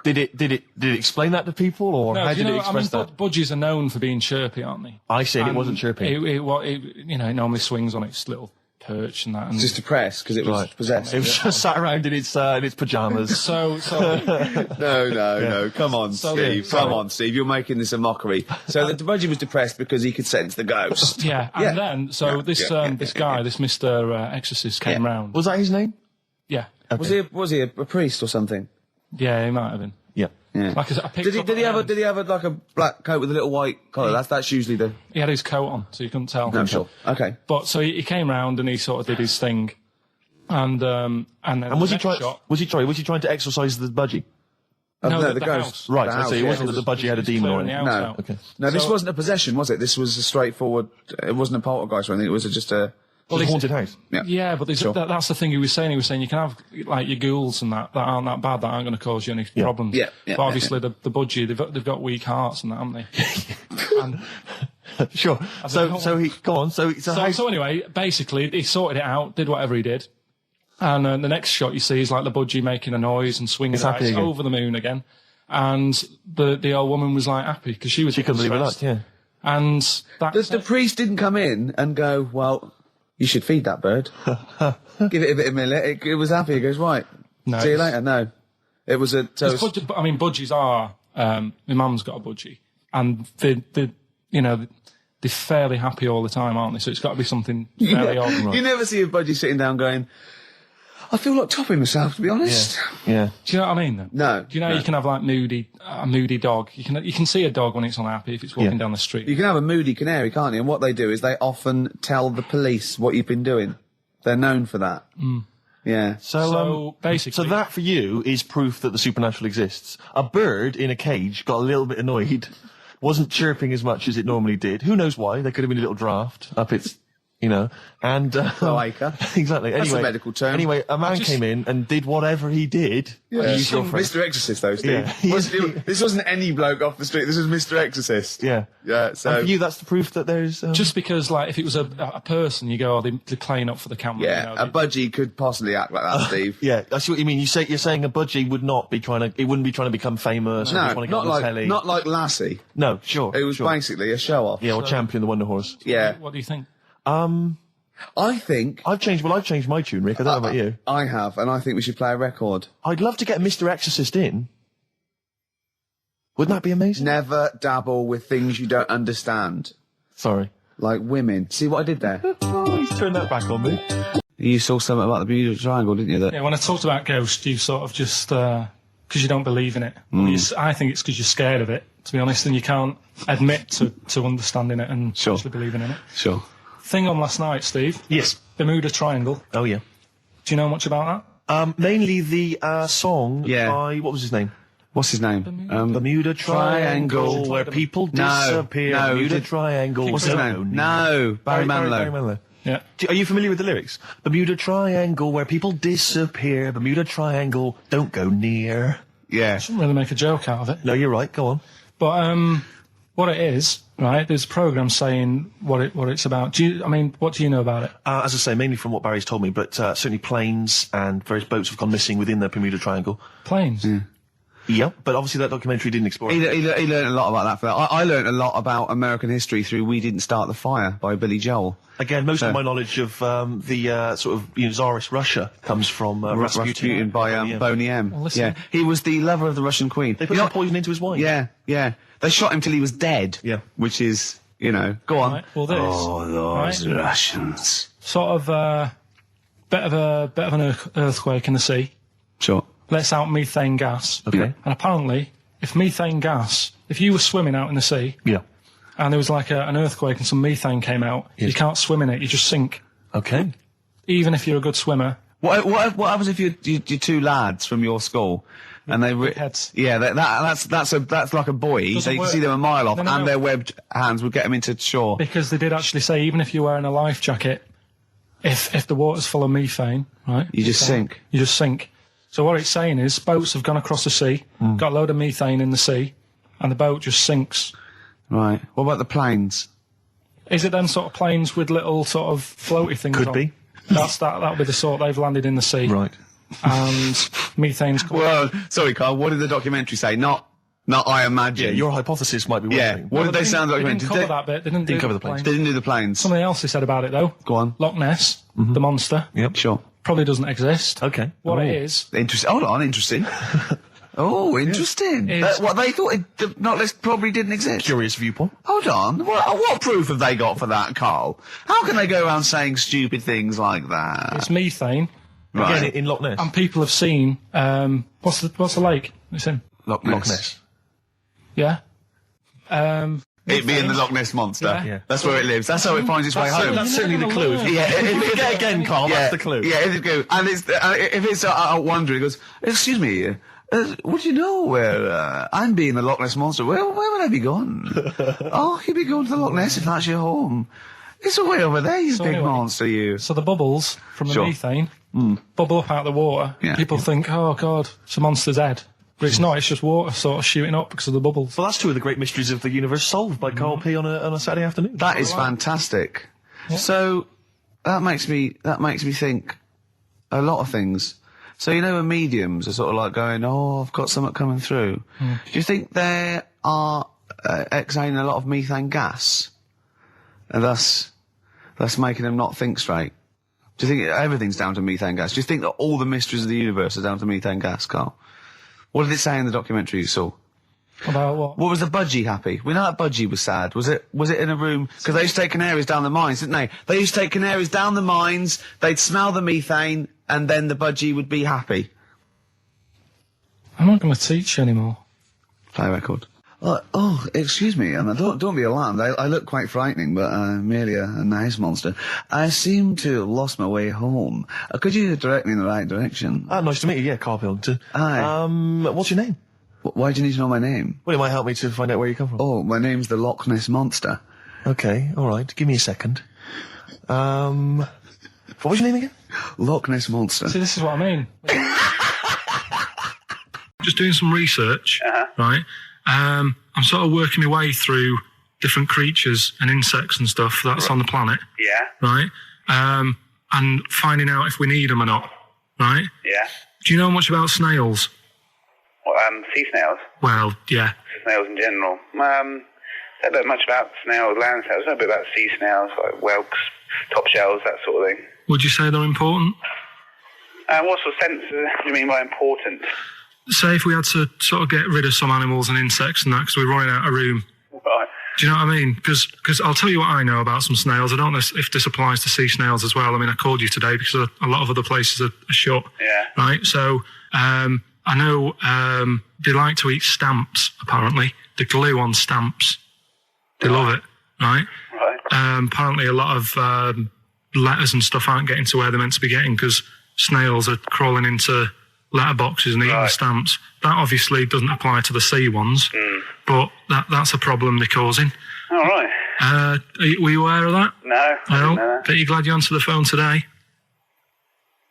Did it explain that to people, or no, how did it express that? Budgies are known for being chirpy, aren't they? I said it wasn't chirpy. It normally swings on its little perch and that. And just depressed because it was possessed. It was just sat around in its pajamas. So no. Come on, Steve. Come on, Steve. You're making this a mockery. So the budgie was depressed because he could sense the ghost. Yeah, and then this guy, this Mr. Exorcist, came round. Was that his name? Yeah. Okay. Was he a priest or something? Yeah, he might have been. Yeah. Like did he have like a black coat with a little white collar? That's usually the. He had his coat on, so you couldn't tell. No, sure. Okay. But so he came round and he sort of did his thing, and then was he trying to exorcise the budgie? No, the ghost. House. Right. The house, so it wasn't that the budgie had a demon on it. No. Okay. No, this wasn't a possession, was it? This was a straightforward. It wasn't a poltergeist or anything. It was just a. Well, a haunted house. Yeah, but that's the thing he was saying. He was saying you can have like your ghouls and that aren't that bad, that aren't going to cause you any problems. Yeah. But obviously the budgie, they've got weak hearts and that, haven't they? And sure. So he go on. So anyway, basically he sorted it out, did whatever he did, and the next shot you see is like the budgie making a noise and swinging the dice over the moon again, and the old woman was like happy because she couldn't believe it. Yeah. And the priest didn't come in and go, well, you should feed that bird. Give it a bit of millet. It was happy. He goes, right. No, see you later. No. It was a... budgies are... my mum's got a budgie. And they're fairly happy all the time, aren't they? So it's got to be something fairly odd. You never see a budgie sitting down going, I feel like topping myself, to be honest. Yeah. Do you know what I mean, then? No. Do you know you can have, like, a moody dog? You can see a dog when it's unhappy if it's walking down the street. You can have a moody canary, can't you? And what they do is they often tell the police what you've been doing. They're known for that. Mm. Yeah. So basically... So that, for you, is proof that the supernatural exists. A bird in a cage got a little bit annoyed, wasn't chirping as much as it normally did. Who knows why? There could have been a little draft up its... and... Cloaca. Exactly. That's a medical term. Anyway, a man came in and did whatever he did. Yeah. Mr. Exorcist, though, Steve. Yeah. This wasn't any bloke off the street. This was Mr. Exorcist. Yeah. Yeah, so... And for you, that's the proof that there's... Just because, like, if it was a person, you go, they're playing up for the camera. Yeah, a budgie could possibly act like that, Steve. Yeah, I see what you mean. You're saying a budgie would not be trying to... It wouldn't be trying to become famous. No, not like Lassie. No, sure. It was basically a show-off. Yeah, or Champion the Wonder Horse. Yeah. What do you think? I think... I've changed my tune, Rick. I don't know about you. I have, and I think we should play a record. I'd love to get Mr. Exorcist in. Wouldn't that be amazing? Never dabble with things you don't understand. Sorry. Like women. See what I did there? Oh, he's turned that back on me. You saw something about the Bermuda Triangle, didn't you? Yeah, when I talked about ghosts, you sort of just... because you don't believe in it. I think it's because you're scared of it, to be honest, and you can't admit to understanding it and actually believing in it. Sure. Thing on last night, Steve. Yes. Bermuda Triangle. Oh, yeah. Do you know much about that? Mainly the song by... What was his name? What's his name? Bermuda Triangle, where people disappear. No. Bermuda Triangle. What's his name? No. Barry Manilow. Yeah. Are you familiar with the lyrics? Bermuda Triangle, where people disappear. Bermuda Triangle, don't go near. Yeah. Shouldn't really make a joke out of it. No, you're right. Go on. But what it is, right? There's a program saying what it's about. What do you know about it? As I say, mainly from what Barry's told me, but certainly planes and various boats have gone missing within the Bermuda Triangle. Planes. Yeah. Yep, but obviously that documentary didn't explore it. He learned a lot about that. For that. I learned a lot about American history through "We Didn't Start the Fire" by Billy Joel. Again, most of my knowledge of the sort of Tsarist Russia comes from Rasputin by Boney M. Well, listen. Yeah, he was the lover of the Russian queen. They put some poison into his wine. Yeah, yeah. They shot him till he was dead. Yeah, which is, go on. Right, well, this. Oh, those Russians. Sort of bit of an earthquake in the sea. Sure. Lets out methane gas. Okay. And apparently, if you were swimming out in the sea, and there was like an earthquake and some methane came out, you can't swim in it, you just sink. Okay. Even if you're a good swimmer. What happens if you're two lads from your school and they heads? Yeah, that's like a buoy. So you can see them a mile off, and their webbed hands would get them into shore. Because they did actually say even if you're wearing a life jacket, if the water's full of methane, right, you just sink. You just sink. So what it's saying is boats have gone across the sea, got a load of methane in the sea, and the boat just sinks. Right. What about the planes? Is it then sort of planes with little sort of floaty things on? Could be. That'll be the sort they've landed in the sea. Right. And methane's come. Well, sorry, Carl, what did the documentary say? Not I imagine. Yeah, your hypothesis might be one thing. What did they say on the They documentary? didn't cover that bit. They didn't cover the planes. They didn't do the planes. Something else they said about it, though. Go on. Loch Ness, the monster. Yep. Sure. Probably doesn't exist. Okay. What it is... Interesting. Hold on, interesting. Oh, interesting. What they thought the Loch Ness probably didn't exist. Curious viewpoint. Hold on. What proof have they got for that, Carl? How can they go around saying stupid things like that? It's methane. Right. Again, in Loch Ness. And people have seen... what's the lake it's in? Loch Ness. Yeah. It being the Loch Ness Monster. Yeah. That's where it lives. That's how it finds its way home. That's certainly the clue. Yeah. If you again, Carl, that's the clue. Yeah, if it goes, and if it's wondering, it goes, excuse me, would you know where I'm being the Loch Ness Monster? Where would I be gone? Oh, you'd be going to the Loch Ness if that's your home. It's way over there, you big monster, you. So the bubbles from the methane bubble up out of the water. Yeah. People think, oh, God, it's a monster's head. But it's not, it's just water sort of shooting up because of the bubbles. Well, that's two of the great mysteries of the universe solved by Karl P on a Saturday afternoon. That is fantastic. Yeah. So that makes me think a lot of things. So when mediums are sort of like going, oh, I've got something coming through. Do you think they are exhaling a lot of methane gas, and thus making them not think straight? Do you think everything's down to methane gas? Do you think that all the mysteries of the universe are down to methane gas, Carl? What did it say in the documentary you saw? About what? What was the budgie happy? We know that budgie was sad. Was it in a room? Because they used to take canaries down the mines, didn't they? They used to take canaries down the mines, they'd smell the methane, and then the budgie would be happy. I'm not going to teach you anymore. Play a record. Oh, excuse me, and don't be alarmed. I look quite frightening, but I'm merely a nice monster. I seem to have lost my way home. Could you direct me in the right direction? Nice to meet you. Yeah, Karl Pilkington. Hi. What's your name? Why do you need to know my name? Well, it might help me to find out where you come from. Oh, my name's the Loch Ness Monster. Okay, all right. Give me a second. What was your name again? Loch Ness Monster. See, this is what I mean. Just doing some research, right? I'm sort of working my way through different creatures and insects and stuff that's on the planet. Yeah. Right? And finding out if we need them or not. Right? Yeah. Do you know much about snails? Well, sea snails. Well, yeah. Snails in general. Don't know much about snails, land snails. Know a bit about sea snails, like whelks, top shells, that sort of thing. Would you say they're important? What sort of sense do you mean by important? Say if we had to sort of get rid of some animals and insects and that because we're running out of room. Right. Do you know what I mean? Because I'll tell you what I know about some snails. I don't know if this applies to sea snails as well. I mean, I called you today because a lot of other places are shut. Yeah. Right? So, I know they like to eat stamps, apparently. The glue on stamps. They love it, right? Right. Apparently a lot of letters and stuff aren't getting to where they're meant to be getting because snails are crawling into letterboxes and eating the stamps. That obviously doesn't apply to the sea ones, but that's a problem they're causing. All right. Were you aware of that? No, I didn't know that. But you're glad you answered the phone today?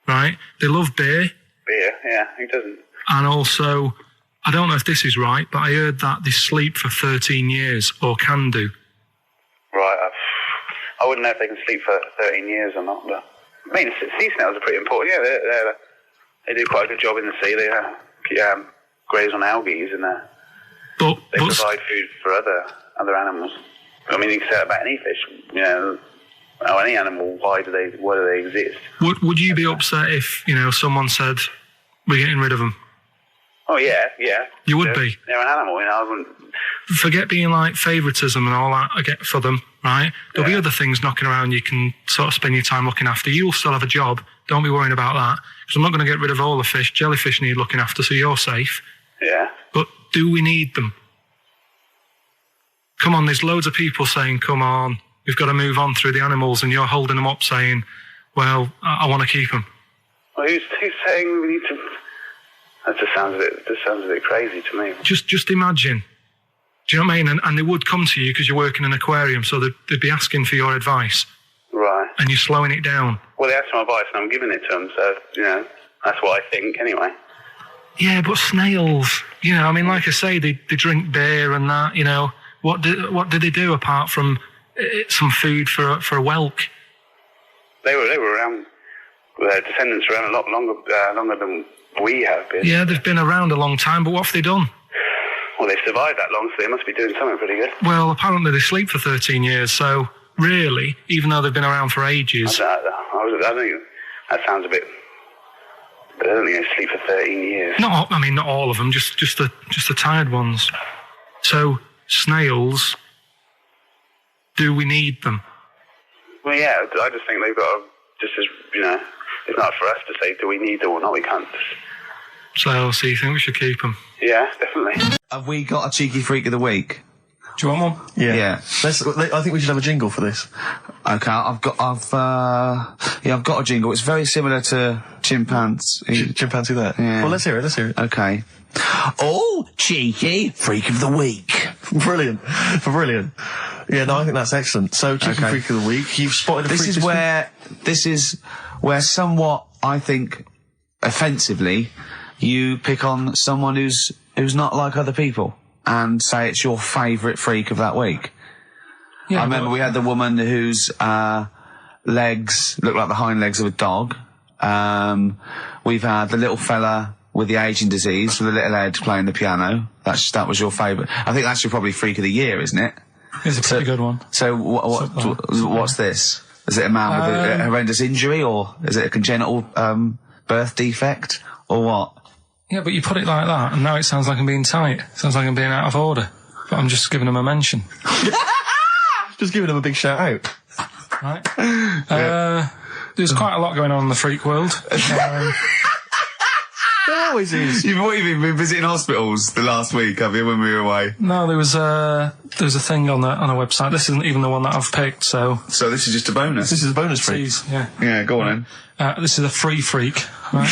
Right. They love beer. Beer, yeah, who doesn't? And also, I don't know if this is right, but I heard that they sleep for 13 years, or can do. Right, I wouldn't know if they can sleep for 13 years or not, but... I mean, sea snails are pretty important, yeah, they do quite a good job in the sea. They graze on algae and they provide food for other animals. I mean, you can say that about any fish, you know, or any animal. Why do they exist? Would you be upset if, you know, someone said we're getting rid of them? Oh yeah. You would be. They're an animal, you know. I wouldn't. Forget being like favouritism and all that. I get for them, right? There'll be other things knocking around you can sort of spend your time looking after. You'll still have a job. Don't be worrying about that. Because I'm not going to get rid of all the fish. Jellyfish need looking after, so you're safe. Yeah. But do we need them? Come on, there's loads of people saying, come on, we've got to move on through the animals, and you're holding them up saying, well, I want to keep them. Well, who's saying we need to... That just sounds a bit crazy to me. Just imagine. Do you know what I mean? And they would come to you because you work in an aquarium, so they'd be asking for your advice. Right. And you're slowing it down. Well, they asked for my advice and I'm giving it to them, so, you know, that's what I think anyway. Yeah, but snails, you know, I mean, like I say, they drink beer and that, you know. What do they do apart from some food for a whelk? They were around, their descendants were around a lot longer than we have been. Yeah, they've been around a long time, but what have they done? Well, they've survived that long, so they must be doing something pretty good. Well, apparently they sleep for 13 years, so really, even though they've been around for ages... I think that sounds a bit... But I don't think they sleep for 13 years. Not all of them, just the tired ones. So, snails, do we need them? Well, yeah, I just think they've got to, just as, you know, it's not for us to say, do we need them or not, we can't. So you think we should keep them? Yeah, definitely. Have we got a cheeky freak of the week? Do you want one? Yeah. I think we should have a jingle for this. Okay, I've got a jingle. It's very similar to chimpanzee. Chimpanzee there. Yeah. Well, let's hear it. Okay. Oh, cheeky freak of the week. Brilliant. Yeah, no, I think that's excellent. So, cheeky freak of the week. You've spotted a freak. This is where somewhat, I think, offensively, you pick on someone who's not like other people and say it's your favourite freak of that week. Yeah, I remember we had the woman whose legs looked like the hind legs of a dog. We've had the little fella with the aging disease with the little head playing the piano. That was your favourite. I think that's your probably freak of the year, isn't it? It's a pretty good one. So what's this? Is it a man with a horrendous injury, or is it a congenital birth defect, or what? Yeah, but you put it like that, and now it sounds like I'm being tight. It sounds like I'm being out of order. But I'm just giving him a mention. Just giving him a big shout out. Right. There's quite a lot going on in the freak world. There always is. You've been visiting hospitals the last week, have you, when we were away? No, there was a thing on a website. This isn't even the one that I've picked, so this is just a bonus. This is a bonus freak. Yeah, go on then. This is a free freak. Right?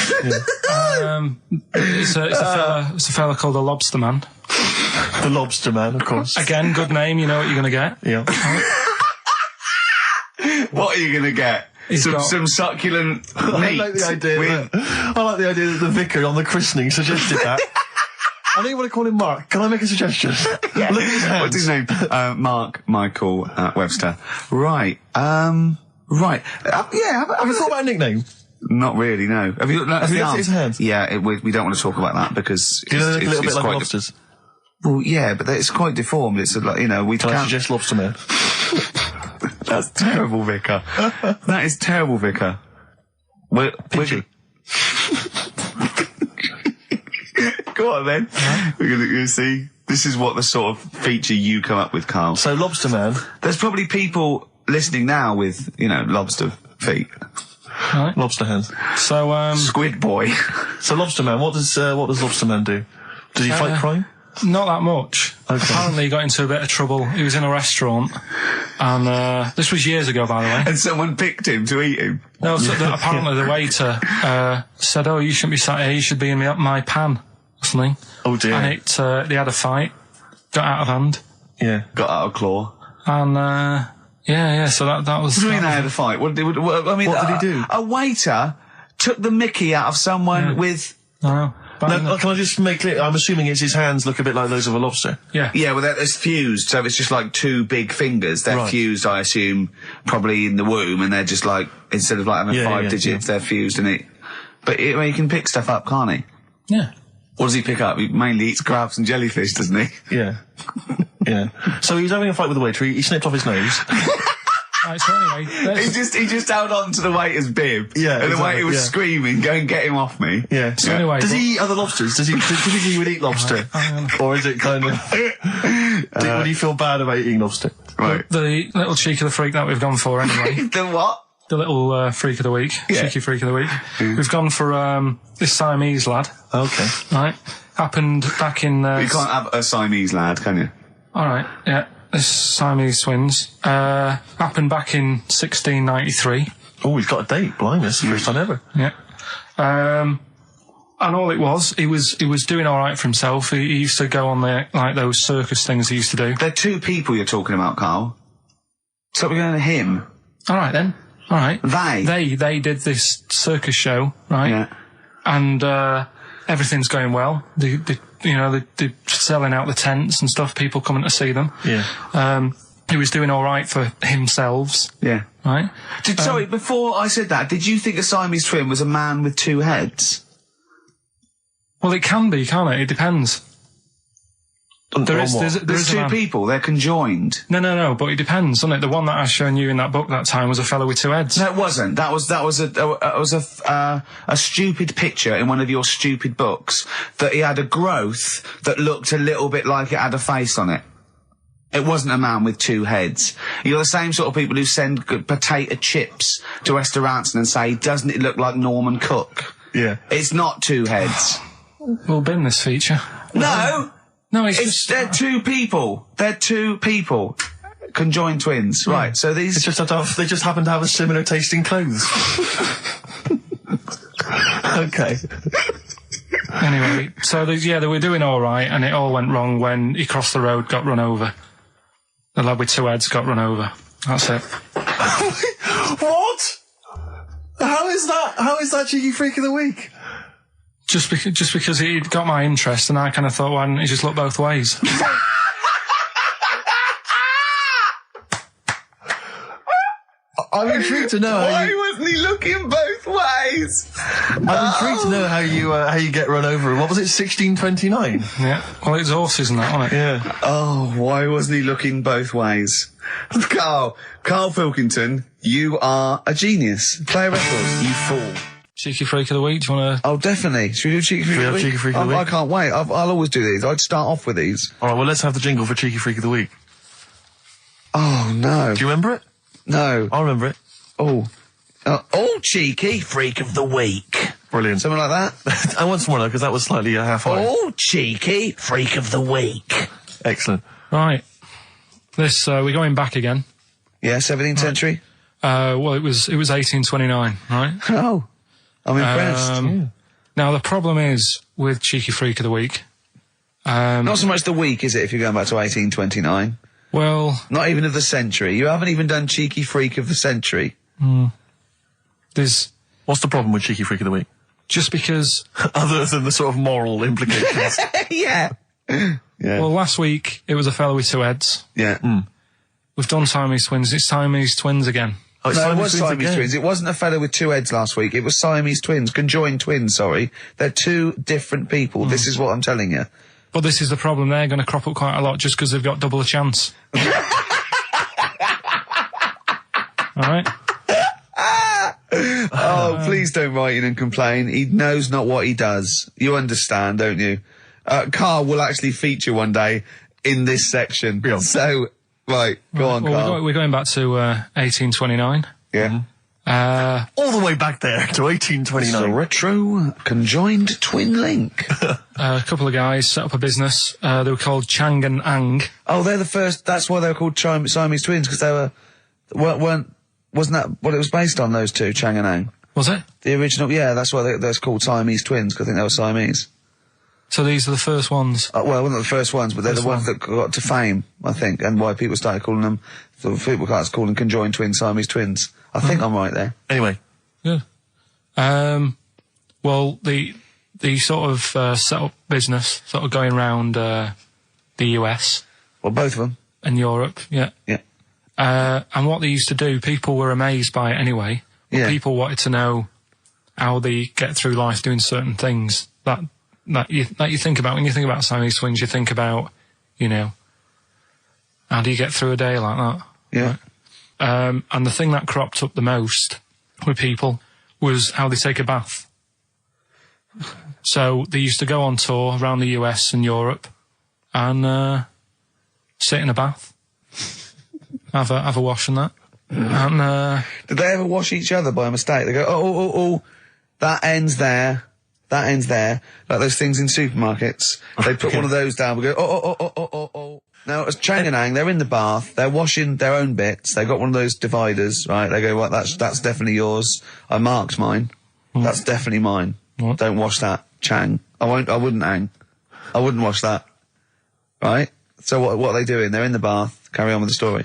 It's a fella called the Lobster Man. The Lobster Man, of course. Again, good name. You know what you're going to get. Yeah. What are you going to get? Some succulent meat. I like the idea that the vicar on the christening suggested that. I know you want to call him Mark. Can I make a suggestion? Yeah. Look at his hands. What's his name? Mark Michael Webster. Right. Right. Have you thought about a nickname? Not really, no. Have you looked at his hands? Yeah, we don't want to talk about that because do you look a little bit like lobsters? Well, yeah, but it's quite deformed. It's like, you know, we can't... Can I suggest Lobster Man? That's terrible, Vicar. That is terrible, Vicar. Pinchy. Go on then. We're going to see. This is what the sort of feature you come up with, Carl. So, Lobster Man. There's probably people listening now with, you know, lobster feet. Right. Lobster hands. So, Squid Boy. So, Lobster Man, what does Lobster Man do? Does he fight crime? Not that much. Okay. Apparently he got into a bit of trouble. He was in a restaurant, and this was years ago, by the way. And someone picked him to eat him? No, so apparently the waiter said, "Oh, you shouldn't be sat here, you should be in my pan," or something. Oh dear. And they had a fight, got out of hand. Yeah. Got out of claw. And, so that was... What do you mean they had a fight? What did he do? A waiter took the mickey out of someone with... No, can I just make clear? I'm assuming his hands look a bit like those of a lobster. Yeah. Yeah, well, it's fused, so it's just like two big fingers. They're fused, I assume, probably in the womb, and they're just like, instead of like having 5 digits, they're fused in it. But he can pick stuff up, can't he? Yeah. What does he pick up? He mainly eats crabs and jellyfish, doesn't he? Yeah. Yeah. So he was having a fight with the waiter, he snipped off his nose. Right, so anyway, he just held on to the waiter's bib. Yeah, and the waiter was screaming, "Go and get him off me!" Yeah. So anyway, does he eat other lobsters? Does he think he would eat lobster, or is it kind of? Would he feel bad about eating lobster? Right. The little cheek of the freak that we've gone for anyway. The what? The little freak of the week, cheeky freak of the week. We've gone for this Siamese lad. Okay. Right. Happened back in. You can't have a Siamese lad, can you? All right. Yeah. This Siamese twins happened back in 1693. Oh, he's got a date. Blimey, that's the first time ever. Yeah. And all it was, he was doing all right for himself. He used to go on those circus things he used to do. They're 2 people you're talking about, Carl. So we're going to him. All right then. All right. They did this circus show, right? Yeah. And everything's going well. They're selling out the tents and stuff, people coming to see them. Yeah. He was doing all right for himself. Yeah. Right? Sorry, before I said that, did you think a Siamese twin was a man with 2 heads? Well, it can be, can't it? It depends. There's 2 people, they're conjoined. No, but it depends, doesn't it? The one that I shown you in that book that time was a fellow with 2 heads. No, it wasn't. That was a stupid picture in one of your stupid books that he had a growth that looked a little bit like it had a face on it. It wasn't a man with 2 heads. You're the same sort of people who send potato chips to restaurants and say, doesn't it look like Norman Cook? Yeah. It's not 2 heads. We'll bin this feature. No! No, they're 2 people. They're 2 people. Conjoined twins. Yeah. Right, so these... they just happen to have a similar taste in clothes. Okay. Anyway, so they were doing all right, and it all went wrong when he crossed the road, got run over. The lad with 2 heads got run over. That's it. What? How is that cheeky freak of the week? Just because he got my interest, and I kind of thought, why didn't he just look both ways? I'm intrigued to know why wasn't he looking both ways? I'm intrigued to know how you get run over. What was it, 1629? Yeah. Well, it's horses and that, wasn't it? Yeah. Oh, why wasn't he looking both ways? Karl Pilkington, you are a genius. Play a record, you fool. Cheeky freak of the week, do you want to... Oh, definitely. Should we do cheeky freak of the week? Cheeky freak of the week? I can't wait. I'll always do these. I'd start off with these. All right, well, let's have the jingle for cheeky freak of the week. Oh, no. Do you remember it? No. I remember it. Oh, cheeky freak of the week. Brilliant. Something like that? I want some more, though, because that was slightly half-high. Oh, cheeky freak of the week. Excellent. Right. This, we're going back again. Yeah, 17th century? Well, it was 1829, right? Oh. I'm impressed. Now, the problem is with Cheeky Freak of the Week... not so much the week, is it, if you're going back to 1829? Well... Not even of the century. You haven't even done Cheeky Freak of the century. There's... What's the problem with Cheeky Freak of the Week? Just because... Other than the sort of moral implications. Yeah. Well, last week, it was a fellow with 2 heads. Yeah. We've done Siamese twins. It's Siamese twins again. Oh, no, it was Siamese twins. It wasn't a fellow with 2 heads last week. It was Siamese twins. Conjoined twins, sorry. They're 2 different people. This is what I'm telling you. But this is the problem. They're going to crop up quite a lot just because they've got double a chance. All right? Oh, please don't write in and complain. He knows not what he does. You understand, don't you? Karl will actually feature one day in this section. Yeah. So... Right, go on, Karl. We're going back to 1829. Yeah. All the way back there to 1829. It's a retro conjoined twin link. A couple of guys set up a business. They were called Chang and Ang. Oh, they're the first. That's why they were called Siamese twins, because they wasn't that what it was based on? Those 2, Chang and Ang. Was it? The original. Yeah, that's why they're called Siamese twins, because I think they were Siamese. So these are the first ones? Well, not the first ones, but they're the ones that got to fame, I think, and why people started calling them, people started calling conjoined twins, Siamese twins. I think I'm right there. Anyway. Good. Well, the sort of set up business, sort of going around the US. Well, both of them. And Europe, yeah. Yeah. And what they used to do, people were amazed by it anyway. But people wanted to know how they get through life doing certain things that you think about. When you think about Siamese twins, you think about, how do you get through a day like that? Yeah. Right? And the thing that cropped up the most with people was how they take a bath. So they used to go on tour around the US and Europe and sit in a bath, have a wash and that. And did they ever wash each other by mistake? They go, oh, that ends there. Like those things in supermarkets. They put one of those down and go, oh. Now, as Chang and Ang, they're in the bath, they're washing their own bits, they've got one of those dividers, right? They go, well, that's definitely yours. I marked mine. That's definitely mine. Don't wash that, Chang. I wouldn't, Ang. I wouldn't wash that. Right? So what are they doing? They're in the bath. Carry on with the story.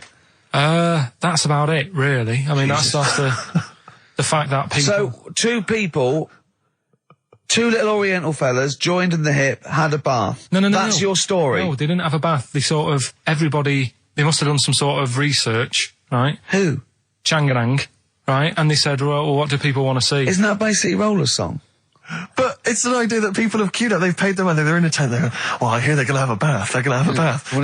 That's about it, really. I mean, that's the fact that people... So, two little Oriental fellas joined in the hip, had a bath. No. That's your story. No, they didn't have a bath. They they must have done some sort of research, right? Who? Chang and Ang, right? And they said, well, what do people want to see? Isn't that a Bay City Rollers song? But it's an idea that people have queued up. They've paid their money. They're in a tent. They go, well, I hear they're going to have a bath.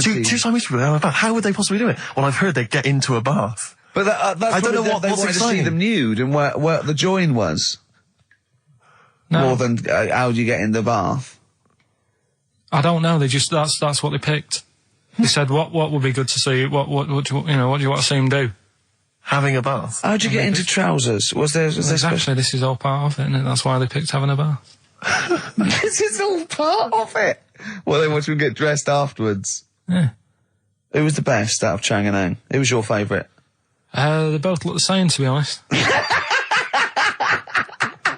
Two Siamese people have a bath. How would they possibly do it? Well, I've heard they get into a bath. But that's I don't know they what's wanted to see exciting. them nude and where the join was. No. More than how do you get in the bath? I don't know. That's what they picked. They said, what would be good to see? What do you want to see them do? Having a bath. How'd you get into trousers? Was there exactly, this is all part of it, and that's why they picked having a bath. This is all part of it. Well, then once we get dressed afterwards. Yeah. Who was the best out of Chang and Ang? Who was your favourite? They both look the same, to be honest.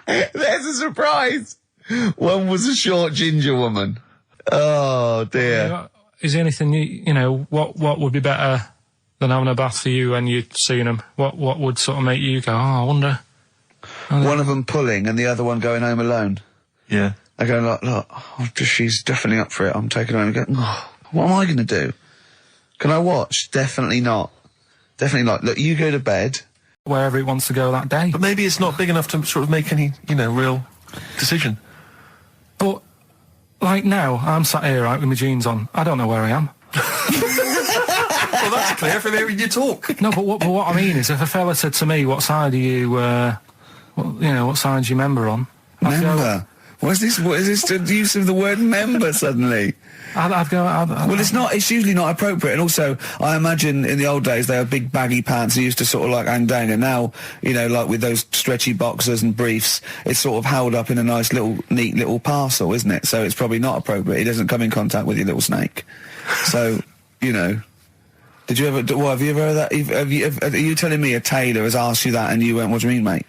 There's a surprise. One was a short ginger woman. Oh dear. Is there anything what would be better than having a bath for you when you're seeing them? What would sort of make you go, I wonder? One of them pulling and the other one going home alone. Yeah. I go, look, she's definitely up for it. I'm taking her home and go, what am I going to do? Can I watch? Definitely not. Definitely not. Look, you go to bed. Wherever it wants to go that day. But maybe it's not big enough to sort of make any, real decision. But, like now, I'm sat here, right, with my jeans on. I don't know where I am. Well, that's clear from hearing you talk. No, but what I mean is, if a fella said to me, what side are you, what side do you member on? Member? What is this the use of the word member suddenly? I'd go... Well, it's usually not appropriate, and also, I imagine in the old days they had big baggy pants that used to sort of like hang down, and now, like with those stretchy boxers and briefs, it's sort of held up in a nice neat little parcel, isn't it? So it's probably not appropriate. It doesn't come in contact with your little snake. So, did you ever, have you ever heard that? Are you telling me a tailor has asked you that and you went, what do you mean, mate?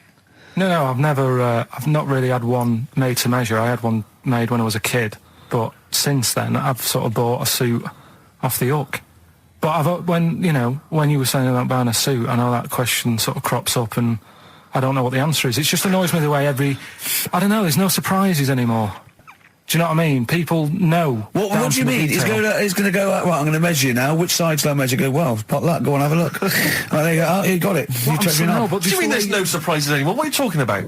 No, I've never, I've not really had one made to measure. I had one made when I was a kid, but since then I've sort of bought a suit off the hook. But when you were saying about buying a suit, I know that question sort of crops up and I don't know what the answer is. It just annoys me the way I don't know, there's no surprises anymore. Do you know what I mean? People know. What do you mean? He's going to go, right, I'm going to measure you now. Which side shall I measure? Go, well, pot luck, go and have a look. Right, there you go. Oh, you got it. You checked me out. What do you mean there's no surprises anymore? What are you talking about?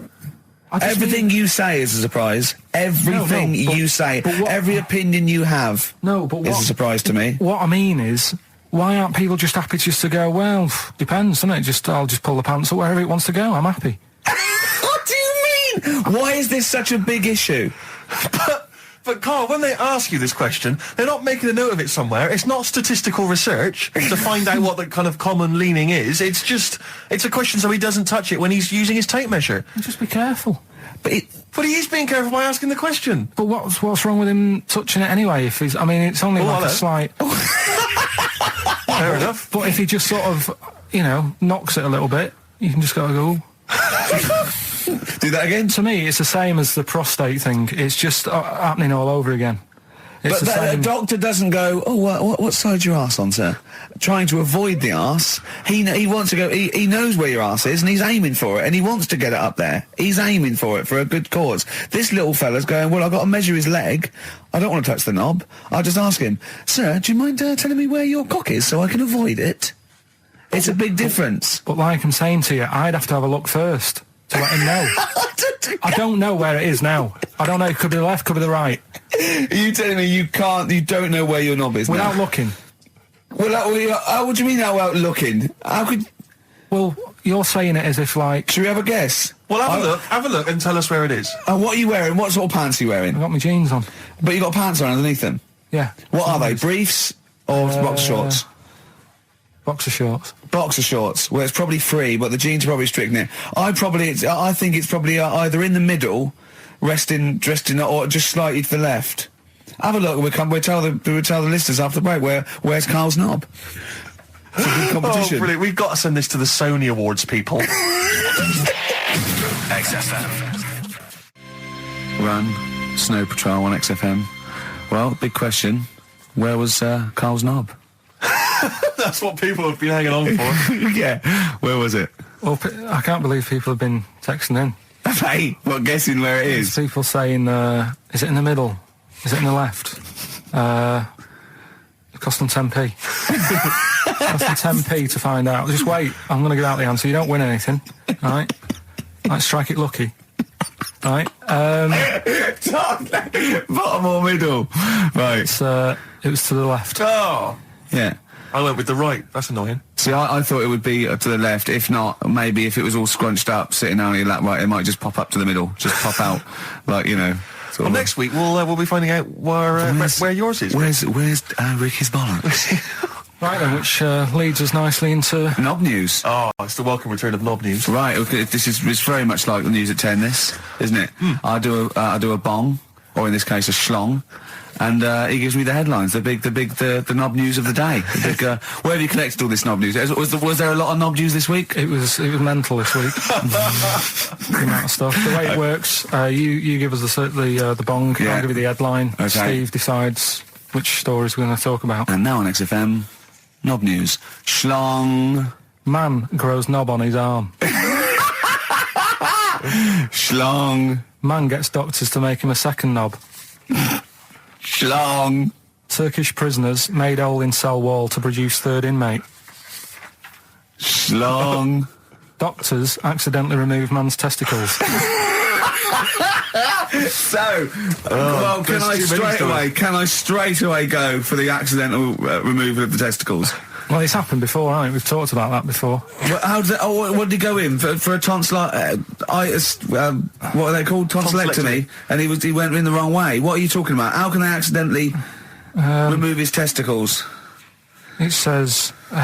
Everything you say is a surprise. Everything you say, every opinion you have is a surprise to me. What I mean is, why aren't people just happy just to go, well, depends, doesn't it? I'll just pull the pants up wherever it wants to go. I'm happy. What do you mean? Why is this such a big issue? But Carl, when they ask you this question, they're not making a note of it somewhere. It's not statistical research to find out what the kind of common leaning is. It's a question so he doesn't touch it when he's using his tape measure. Just be careful. But he is being careful by asking the question. But what's wrong with him touching it anyway? If he's, I mean, it's only like a slight. Fair enough. But if he just sort of, knocks it a little bit, you can just go. Do that again? To me, it's the same as the prostate thing. It's just happening all over again. It's But the doctor doesn't go, oh, what side's your arse on, sir? Trying to avoid the arse. He wants to go, he knows where your arse is and he's aiming for it and he wants to get it up there. He's aiming for it for a good cause. This little fella's going, well, I've got to measure his leg. I don't want to touch the knob. I'll just ask him, sir, do you mind telling me where your cock is so I can avoid it? It's a big difference. But like I'm saying to you, I'd have to have a look first to let him know. I don't know where it is now. I don't know. It could be the left, could be the right. Are you telling me you don't know where your knob is without now? looking? Well, what do you mean without looking? How could... Well, you're saying it as if like... Should we have a guess? Well, have a look and tell us where it is. What are you wearing? What sort of pants are you wearing? I've got my jeans on. But you got pants on underneath them? Yeah. What are they? Briefs or boxer shorts? Boxer shorts. Boxer shorts. Well, it's probably free, but the jeans are probably strict in it. I think it's probably either in the middle, dressed in, or just slightly to the left. Have a look. We'll tell the listeners after the break where's Carl's knob. It's a good competition. Oh, brilliant! We've got to send this to the Sony Awards people. XFM. Run, Snow Patrol on XFM. Well, big question. Where was Carl's knob? That's what people have been hanging on for. Yeah. Where was it? Well, I can't believe people have been texting in. Hey, what, guessing where it is? People saying, is it in the middle? Is it in the left? It cost them 10p. It cost them 10p to find out. Just wait, I'm going to give out the answer. You don't win anything, right? Like, strike it lucky. Right? Bottom or middle? Right. It was to the left. Oh! Yeah. I went with the right. That's annoying. See, I thought it would be to the left. If not, maybe if it was all scrunched up, sitting down on your lap right, it might just pop up to the middle. Just pop out, like, you know. Well, next week we'll be finding out where yours is. Where's Ricky's bollocks? Right then, which leads us nicely into knob news. Oh, it's the welcome return of knob news. Right, okay, it's very much like the news at 10. This, isn't it? I do a bong, or in this case a schlong, and he gives me the headlines, the knob news of the day. The big, where have you collected all this knob news? Was there a lot of knob news this week? It was mental this week. The amount of stuff. The way it works, you give us the bong. Yeah. I'll give you the headline. Okay. Steve decides which stories we're going to talk about. And now on XFM, knob news. Schlong. Man grows knob on his arm. Schlong. Man gets doctors to make him a second knob. Schlong. Turkish prisoners made hole in cell wall to produce third inmate. Schlong. Doctors accidentally remove man's testicles. So, well, can I straight away go for the accidental removal of the testicles? Well, it's happened before, hasn't it? We've talked about that before. Well, how did what did he go in for a tonsillitis? What are they called? Tonsillectomy. And he went in the wrong way. What are you talking about? How can they accidentally remove his testicles? It says he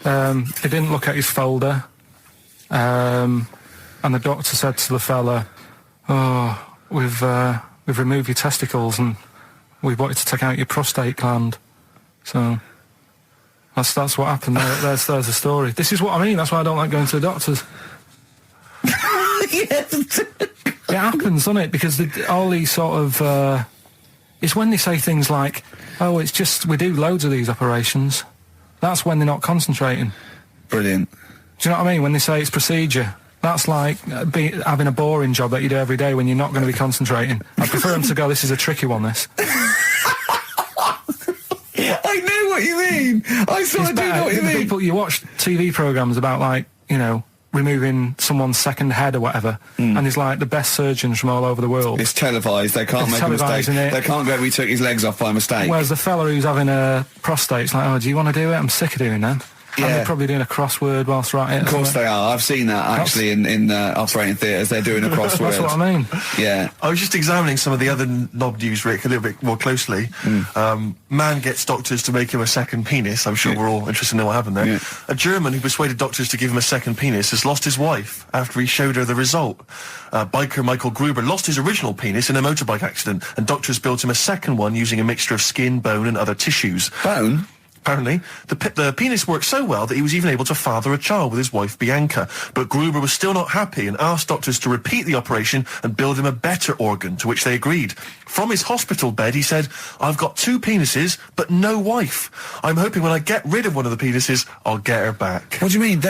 didn't look at his folder, and the doctor said to the fella, "Oh, we've removed your testicles and we wanted to take out your prostate gland." So that's what happened. There's the story. This is what I mean. That's why I don't like going to the doctors. It happens, doesn't it? Because all these sort of it's when they say things like, "Oh, it's just we do loads of these operations." That's when they're not concentrating. Brilliant. Do you know what I mean? When they say it's procedure, that's like having a boring job that you do every day when you're not going to be concentrating. I prefer them to go, "This is a tricky one, this." I know what you mean. I sort of do know what you mean. People, you watch TV programmes about, like, you know, removing someone's second head or whatever, and there's like the best surgeons from all over the world. It's televised. They can't make a mistake. They can't go, "We took his legs off by mistake." Whereas the fella who's having a prostate's like, "Oh, do you want to do it? I'm sick of doing that." Yeah. And they're probably doing a crossword whilst they're at it. Of course they are. I've seen that actually in operating theatres. They're doing a crossword. That's what I mean. Yeah. I was just examining some of the other knob news, Rick, a little bit more closely. Man gets doctors to make him a second penis. I'm sure we're all interested in what happened there. Yeah. A German who persuaded doctors to give him a second penis has lost his wife after he showed her the result. Biker Michael Gruber lost his original penis in a motorbike accident, and doctors built him a second one using a mixture of skin, bone and other tissues. Bone? Apparently, the penis worked so well that he was even able to father a child with his wife Bianca. But Gruber was still not happy and asked doctors to repeat the operation and build him a better organ, to which they agreed. From his hospital bed, he said, "I've got 2 penises, but no wife. I'm hoping when I get rid of one of the penises, I'll get her back." What do you mean?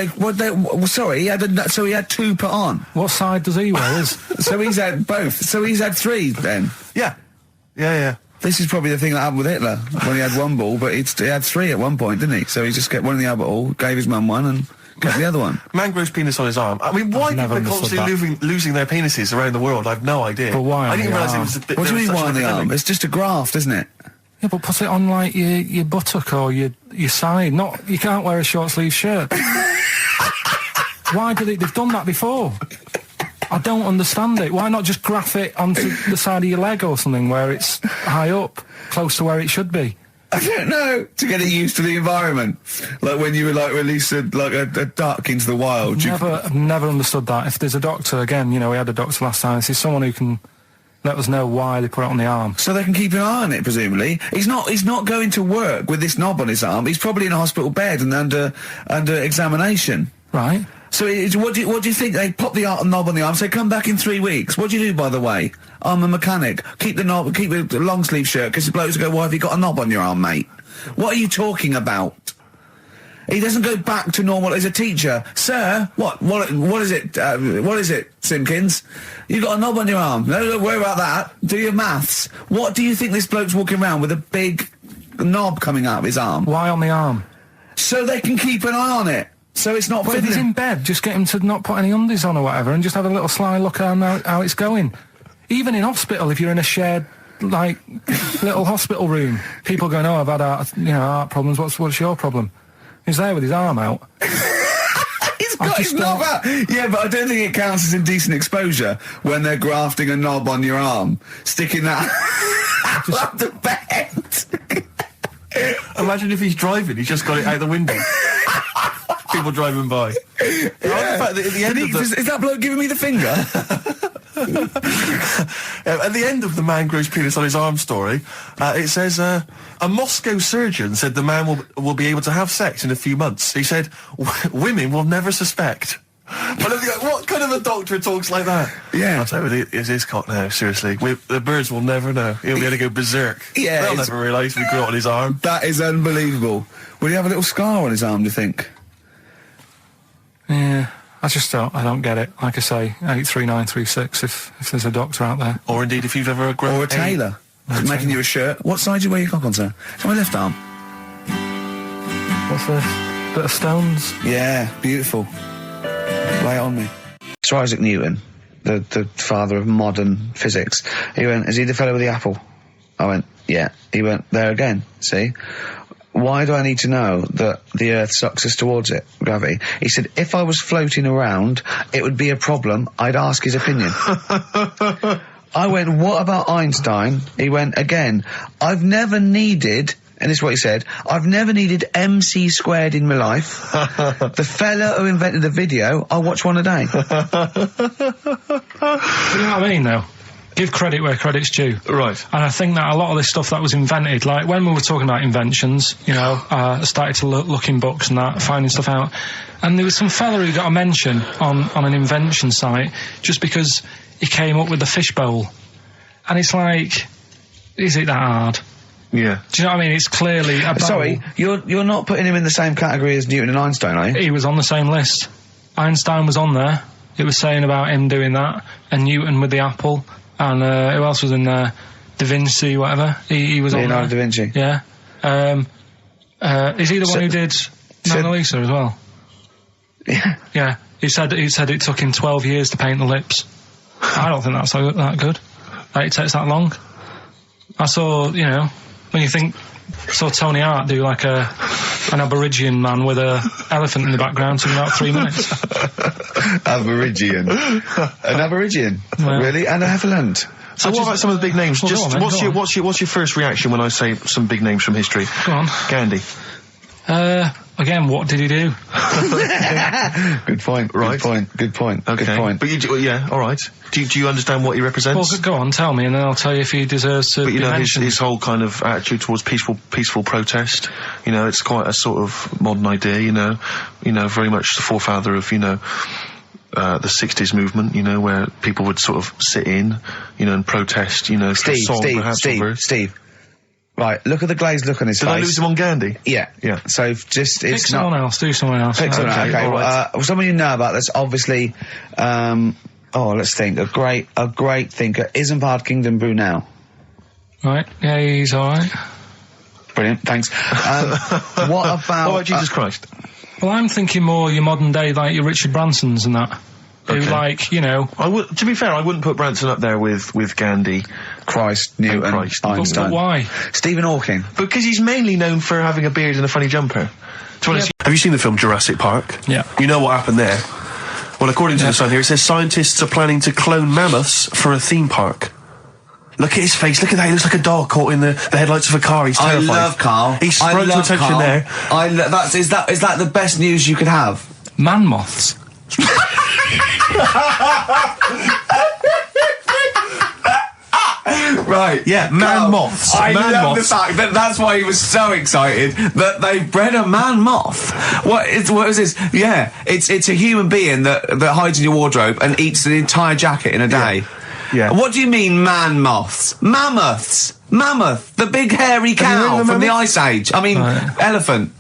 Sorry, he had 2 put on. What side does he wear? So he's had both. So he's had 3 then. Yeah. This is probably the thing that happened with Hitler when he had 1 ball, but he had 3 at one point, didn't he? So he just kept one in the other ball, gave his mum one, and kept the other one. Man grows penis on his arm. I mean, why people are constantly losing their penises around the world? I've no idea. But why? I didn't realise it was a bit. What do you mean why on the arm? It's just a graft, isn't it? Yeah, but put it on like your buttock or your side. You can't wear a short sleeve shirt. Why do they've done that before? I don't understand it. Why not just graph it onto the side of your leg or something where it's high up, close to where it should be? I don't know. To get it used to the environment. Like when you were released a duck into the wild. I've never understood that. If there's a doctor, again, we had a doctor last time, if there's someone who can let us know why they put it on the arm. So they can keep an eye on it, presumably. He's not going to work with this knob on his arm. He's probably in a hospital bed and under examination. Right. So what do you think? They pop the knob on the arm, say, come back in 3 weeks. What do you do, by the way? I'm a mechanic. Keep the knob, keep the long sleeve shirt, because the blokes go, why have you got a knob on your arm, mate? What are you talking about? He doesn't go back to normal as a teacher. Sir, what is it, Simpkins? You got a knob on your arm. No, don't worry about that. Do your maths. What do you think this bloke's walking around with a big knob coming out of his arm? Why on the arm? So they can keep an eye on it. So it's not. Well, if he's in bed, just get him to not put any undies on or whatever, and just have a little sly look at how it's going. Even in hospital, if you're in a shared little hospital room, people going, "Oh, I've had heart problems. What's your problem?" He's there with his arm out. He's got his knob out. Yeah, but I don't think it counts as indecent exposure when they're grafting a knob on your arm, sticking that up the bed. Imagine if he's driving, he's just got it out the window. People driving by. Yeah. At the end is that bloke giving me the finger? At the end of the man grows penis on his arm story, it says, a Moscow surgeon said the man will be able to have sex in a few months. He said, women will never suspect. But what kind of a doctor talks like that? Yeah. I'll tell you, it's his cock now, seriously. The birds will never know. He'll be able to go berserk. Yeah. They'll never realise we grew it on his arm. That is unbelievable. Will he have a little scar on his arm, do you think? Yeah, I don't get it. Like I say, 83936 if there's a doctor out there. Or indeed if you've ever or a tailor making you a shirt. What side do you wear your cock on, sir? It's on my left arm. What's this? Bit of stones? Yeah, beautiful. Lay it on me. Sir Isaac Newton, the father of modern physics, he went, is he the fellow with the apple? I went, yeah. He went, there again, see? Why do I need to know that the Earth sucks us towards it, gravity? He said, if I was floating around, it would be a problem. I'd ask his opinion. I went, what about Einstein? He went, again, I've never needed, and this is what he said, I've never needed MC squared in my life. The fella who invented the video, I watch one a day. You know what I mean, though? Give credit where credit's due. Right. And I think that a lot of this stuff that was invented, like when we were talking about inventions, I started to look in books and that, finding stuff out. And there was some fella who got a mention on an invention site just because he came up with the fishbowl. And it's like, is it that hard? Yeah. Do you know what I mean? It's clearly a bowl. Sorry, you're not putting him in the same category as Newton and Einstein, are you? He was on the same list. Einstein was on there. It was saying about him doing that. And Newton with the apple. And who else was in there? Da Vinci, whatever. He was on there. Leonardo da Vinci. Yeah. Is he the one who did Mona Lisa as well? Yeah. Yeah. He said it took him 12 years to paint the lips. I don't think that's that good. Like, it takes that long. I saw, when you think, saw Tony Hart do like an Aborigine man with a elephant in the background in about 3 minutes. Aborigine. An Aborigine? Well, really? And a Hefferland? So what about some of the big names? Well, What's your first reaction when I say some big names from history? Go on. Gandhi. Again, what did he do? Good point. Right. Good point. Okay. Good point. But yeah, all right. Do you understand what he represents? Well, go on, tell me, and then I'll tell you if he deserves to be mentioned. His whole kind of attitude towards peaceful protest. It's quite a sort of modern idea. Very much the forefather of the 60s movement. Where people would sort of sit in, and protest. Steve. Right, look at the glazed look on his face. Did I lose him on Gandhi? Yeah. Yeah. So just, Pick someone else, do someone else. Pick someone else, okay. All right. Someone you know about that's obviously, let's think, a great thinker. Isambard Kingdom Brunel. Right, yeah, he's alright. Brilliant, thanks. What about Jesus Christ? Well, I'm thinking more your modern day, like your Richard Bransons and that. Who, to be fair, I wouldn't put Branson up there with Gandhi, Christ, Newton, Einstein. But why? Stephen Hawking. Because he's mainly known for having a beard and a funny jumper. Have you seen the film Jurassic Park? Yeah. You know what happened there? Well, according to the Sun here, it says scientists are planning to clone mammoths for a theme park. Look at his face. Look at that. He looks like a dog caught in the headlights of a car. He's terrified. I love Carl. He's sprung to attention Carl. there. Is that the best news you could have? Man moths. Right, yeah, moths. I love the fact that that's why he was so excited that they bred a man moth. What is this? Yeah, it's a human being that hides in your wardrobe and eats an entire jacket in a day. Yeah. What do you mean, man moths? Mammoths. Mammoth, the big hairy cow from the Ice Age. I mean, elephant.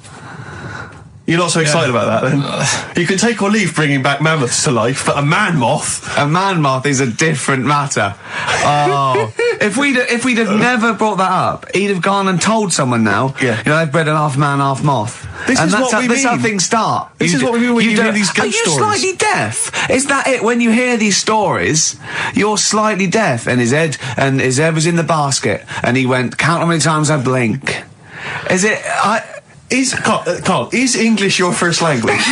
You're not so excited about that, then? You can take or leave bringing back mammoths to life, but a man moth? A man moth is a different matter. Oh. If we'd have never brought that up, he'd have gone and told someone now, they've bred an half man, half moth. This is how things start. This is what we mean when you hear these ghost stories. Are you slightly deaf? Is that it? When you hear these stories, you're slightly deaf, and his head was in the basket, and he went, count how many times I blink. Is it... Carl, is English your first language?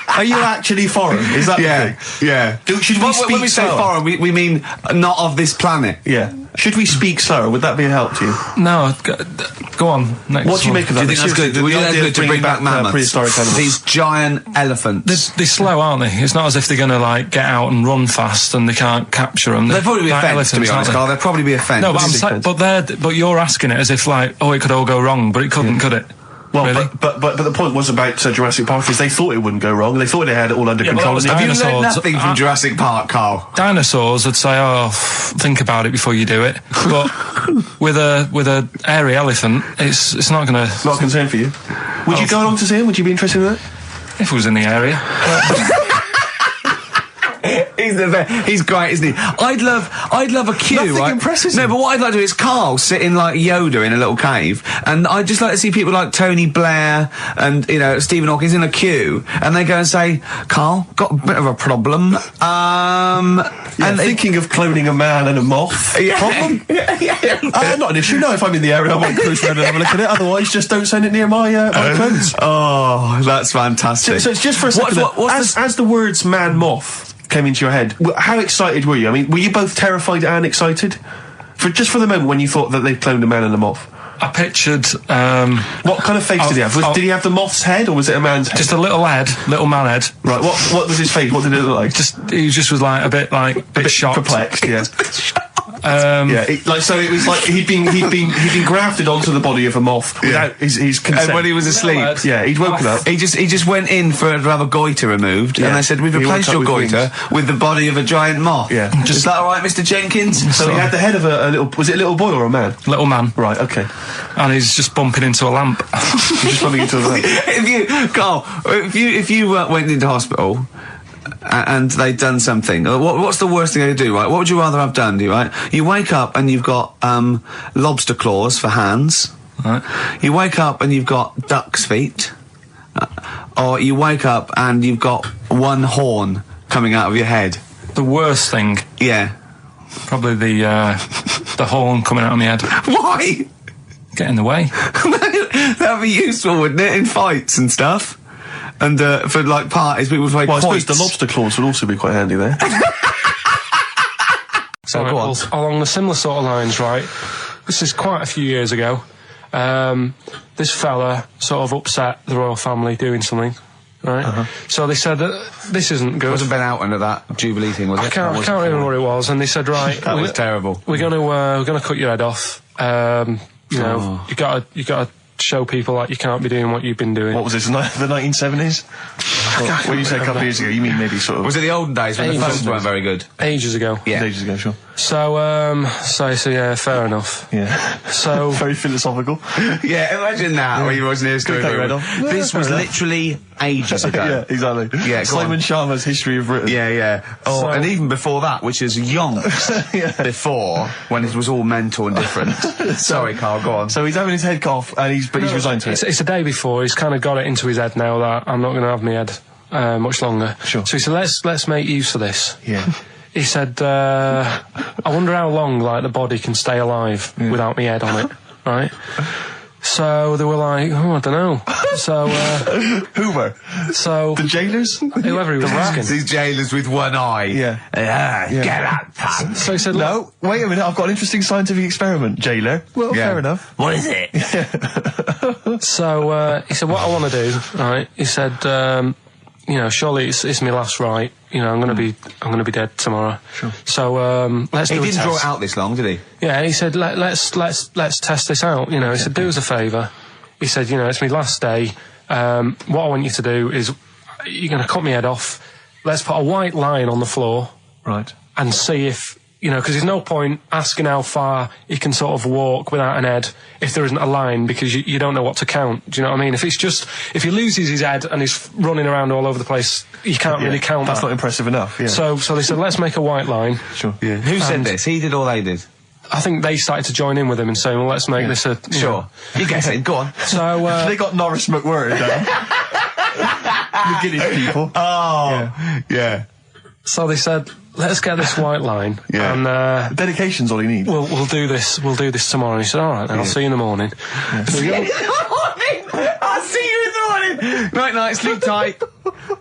Are you actually foreign? Is that the thing? Yeah. Should we speak when we say slower? foreign, we mean not of this planet. Yeah. Should we speak slower? Would that be a help to you? No, go on. Next what do you make of that? Do you think that's good? Do you think that's good to bring back mammoths? Prehistoric animals? These giant elephants. They're slow, aren't they? It's not as if they're going to get out and run fast and they can't capture them. They'd probably be a fence, to be honest, Carl. They'd probably be a fence. No, but you're asking it as if it could all go wrong, but it couldn't, could it? Well, really? but the point was about Jurassic Park is they thought it wouldn't go wrong. They thought they had it all under control. Have you learned nothing from Jurassic Park, Carl? Dinosaurs would say, think about it before you do it. But with a hairy elephant, it's not going to... Not a concern for you? Would you go along to see him? Would you be interested in that? If it was in the area. He's great, isn't he? I'd love a queue, Nothing right? impresses No, him. but what I'd like to do is Carl sitting like Yoda in a little cave, and I'd just like to see people like Tony Blair and Stephen Hawking in a queue, and they go and say, "Carl, got a bit of a problem." And thinking of cloning a man and a moth. Problem? Not an issue. No, if I'm in the area, I might cruise around and have a look at it. Otherwise, just don't send it near my clothes. Oh, that's fantastic. So it's just for a second. As the words "man moth" came into your head, how excited were you? I mean, were you both terrified and excited? For the moment when you thought that they'd cloned a man and a moth? I pictured... what kind of face did he have? Did he have the moth's head, or was it a man's head? Just a little man head. Right, what was his face? What did it look like? He just was a bit shocked. Perplexed, yeah. So it was like he'd been grafted onto the body of a moth without his consent. And when he was asleep, he'd woken up. He just went in to have a goiter removed, and they said, "We've replaced your goiter with the body of a giant moth." Yeah, is that all right, Mr. Jenkins? So he had the head of a little. Was it a little boy or a man? Little man. Right. Okay. And he's just bumping into a lamp. He's just bumping into a lamp. If you went into hospital and they'd done something, what's the worst thing they could do, right? What would you rather have done, right? You wake up and you've got lobster claws for hands. Right. You wake up and you've got duck's feet. Or you wake up and you've got one horn coming out of your head. The worst thing? Yeah. Probably the horn coming out of my head. Why? Get in the way. That'd be useful, wouldn't it, in fights and stuff? And for parties, people would play I suppose the lobster claws would also be quite handy there. So go on. Along the similar sort of lines, right? This is quite a few years ago. this fella sort of upset the royal family doing something. Right, so they said this isn't good. It wasn't Ben Oughton at that Jubilee thing, was it? I can't remember what it was. And they said, right, that was terrible. We're gonna cut your head off. You know, you gotta show people that you can't be doing what you've been doing. What was this? The 1970s? When you say a couple of years ago, you mean maybe sort of? Was it the olden days when the phones weren't very good? Ages ago. Yeah, ages ago, sure. So yeah, fair enough. Yeah. So very philosophical. Yeah, imagine that when you wasn't here story. This was literally ages ago. Yeah, exactly. Yeah, Simon Sharma's History of Britain. Yeah. Oh, and even before that, which is yonks before, when it was all mental and different. Sorry, Carl, go on. So he's having his head cough, and he's resigned to it. It's a day before. He's kind of got it into his head now that I'm not going to have my head much longer. Sure. So he said, let's make use of this. Yeah. He said, I wonder how long, like, the body can stay alive without my head on it, right? So they were like, I don't know. So, who were? So... The jailers? Whoever he was asking. These jailers with one eye. Yeah. Get up, pal. So he said, no, wait a minute, I've got an interesting scientific experiment, jailer. Well, fair enough. What is it? So, he said, what I want to do, right, he said, you know, surely it's my last right. You know, I'm gonna be dead tomorrow. Sure. So let's do a test. He didn't draw it out this long, did he? Yeah, he said let's test this out. You know, he said do us a favour. He said, you know, it's my last day. What I want you to do is you're gonna cut my head off. Let's put a white line on the floor. Right. And see if, you know, because there's no point asking how far he can sort of walk without an head if there isn't a line, because you don't know what to count. Do you know what I mean? If he loses his head and he's running around all over the place, you can't really count That's that. not impressive enough, yeah. So they said, let's make a white line. Sure. Yeah. Who said this? He did or they did? I think they started to join in with him and saying, well, let's make this a... Sure. You guess it. Go on. So, they got Norris McWhirter down. The Guinness people. Oh. Yeah. So they said, let's get this white line. Yeah. And dedication's all you need. We'll do this tomorrow. And he said, all right, then I'll see you in the morning. Yeah. See you in the morning. I'll see you in the morning. Night, sleep tight.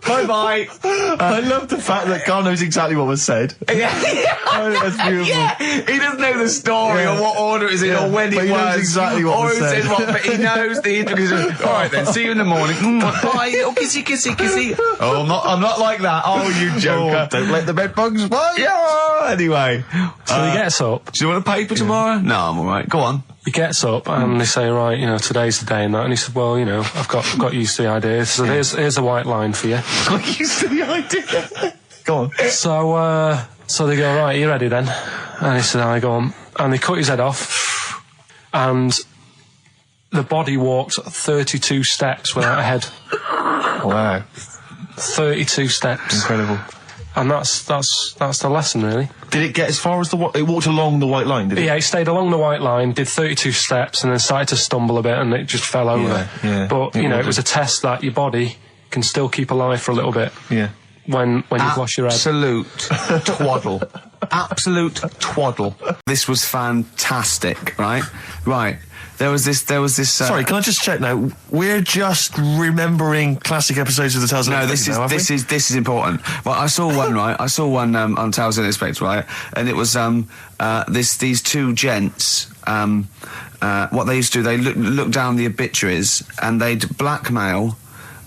Bye. I love the fact that Carl knows exactly what was said. That's beautiful. Yeah. He doesn't know the story or what order it is in or when it was. Exactly what was said. But he knows the intricacies. All right then, see you in the morning. Bye, little kissy. Oh, I'm not like that. Oh, you joker. Don't let the bed bugs fly. Yeah. Anyway. So he gets up. Do you want a paper tomorrow? No, I'm all right. Go on. He gets up and they say, right, you know, today's the day and that. And he said, well, you know, I've got used to the idea. So here's a white line for you. Got used to the idea. Go on. So they go, right, you ready then? And he said, I go on. And they cut his head off. And the body walked 32 steps without a head. Wow. 32 steps. Incredible. And that's the lesson, really. Did it get as far as it walked along the white line, did it? Yeah, it stayed along the white line, did 32 steps, and then started to stumble a bit, and it just fell over. Yeah. But, you know, it was a test that your body can still keep alive for a little bit. Yeah. When you've lost your head. Absolute twaddle. Absolute twaddle. This was fantastic, right? Right. There was this. Sorry, can I just check now? We're just remembering classic episodes of the Tales. No, this is important. Well, I saw one right. I saw one on Tales Unexpected, right? And it was these two gents. What they used to do, they look down the obituaries and they'd blackmail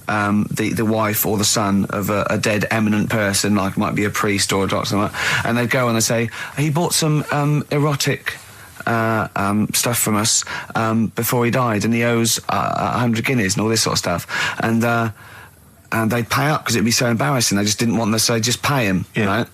the wife or the son of a dead eminent person, like might be a priest or a doctor, or something, and they'd go and they'd say he bought some erotic stuff from us before he died, and he owes 100 guineas and all this sort of stuff, and they'd pay up because it'd be so embarrassing. They just didn't want them, so they'd just pay him, right?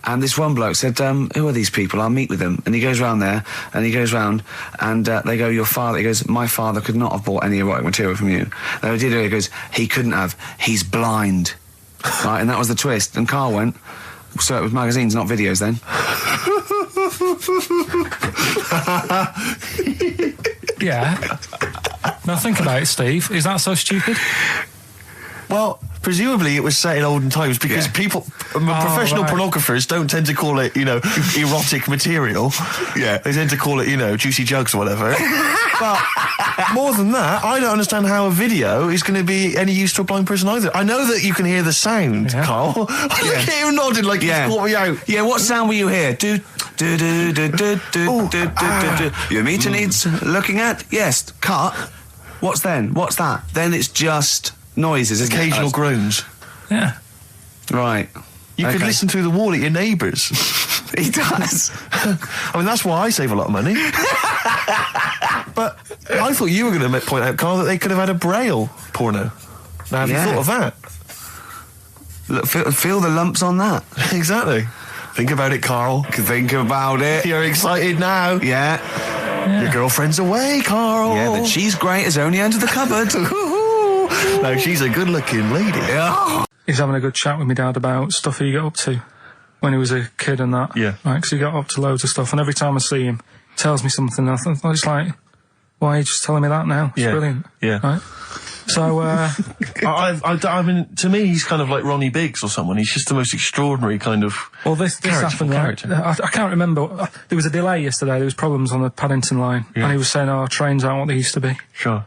And this one bloke said, who are these people? I'll meet with them. And he goes round there, and they go, your father. He goes, my father could not have bought any erotic material from you. They did it. He goes, he couldn't have. He's blind. Right, and that was the twist. And Carl went, so it was magazines, not videos then. Yeah. Now think about it, Steve. Is that so stupid? Well, presumably it was set in olden times because professional pornographers don't tend to call it, you know, erotic material. Yeah. They tend to call it, you know, juicy jugs or whatever. But more than that, I don't understand how a video is going to be any use to a blind person either. I know that you can hear the sound, Carl. I look at you nodding like you caught me out. Yeah, what sound will you hear? Do Your meter needs looking at? Yes. Cut. What's then? What's that? Then it's just noises, isn't it? Occasional groans. Yeah. Right. You could listen through the wall at your neighbours. He does. I mean, that's why I save a lot of money. But I thought you were going to point out, Carl, that they could have had a Braille porno. Now, have you thought of that? Look, feel the lumps on that. Exactly. Think about it, Carl. Think about it. You're excited now. Yeah. Your girlfriend's away, Carl. Yeah, but she's great as only under the cupboard. No, she's a good-looking lady. Yeah. He's having a good chat with my dad about stuff he got up to when he was a kid and that. Yeah. Right, because he got up to loads of stuff, and every time I see him, he tells me something, and I thought, it's like, why are you just telling me that now? It's brilliant. Yeah. Right? So, I mean, to me, he's kind of like Ronnie Biggs or someone. He's just the most extraordinary kind of. Well, this happened, right? I can't remember. There was a delay yesterday. There was problems on the Paddington line, and he was saying, trains aren't what they used to be. Sure.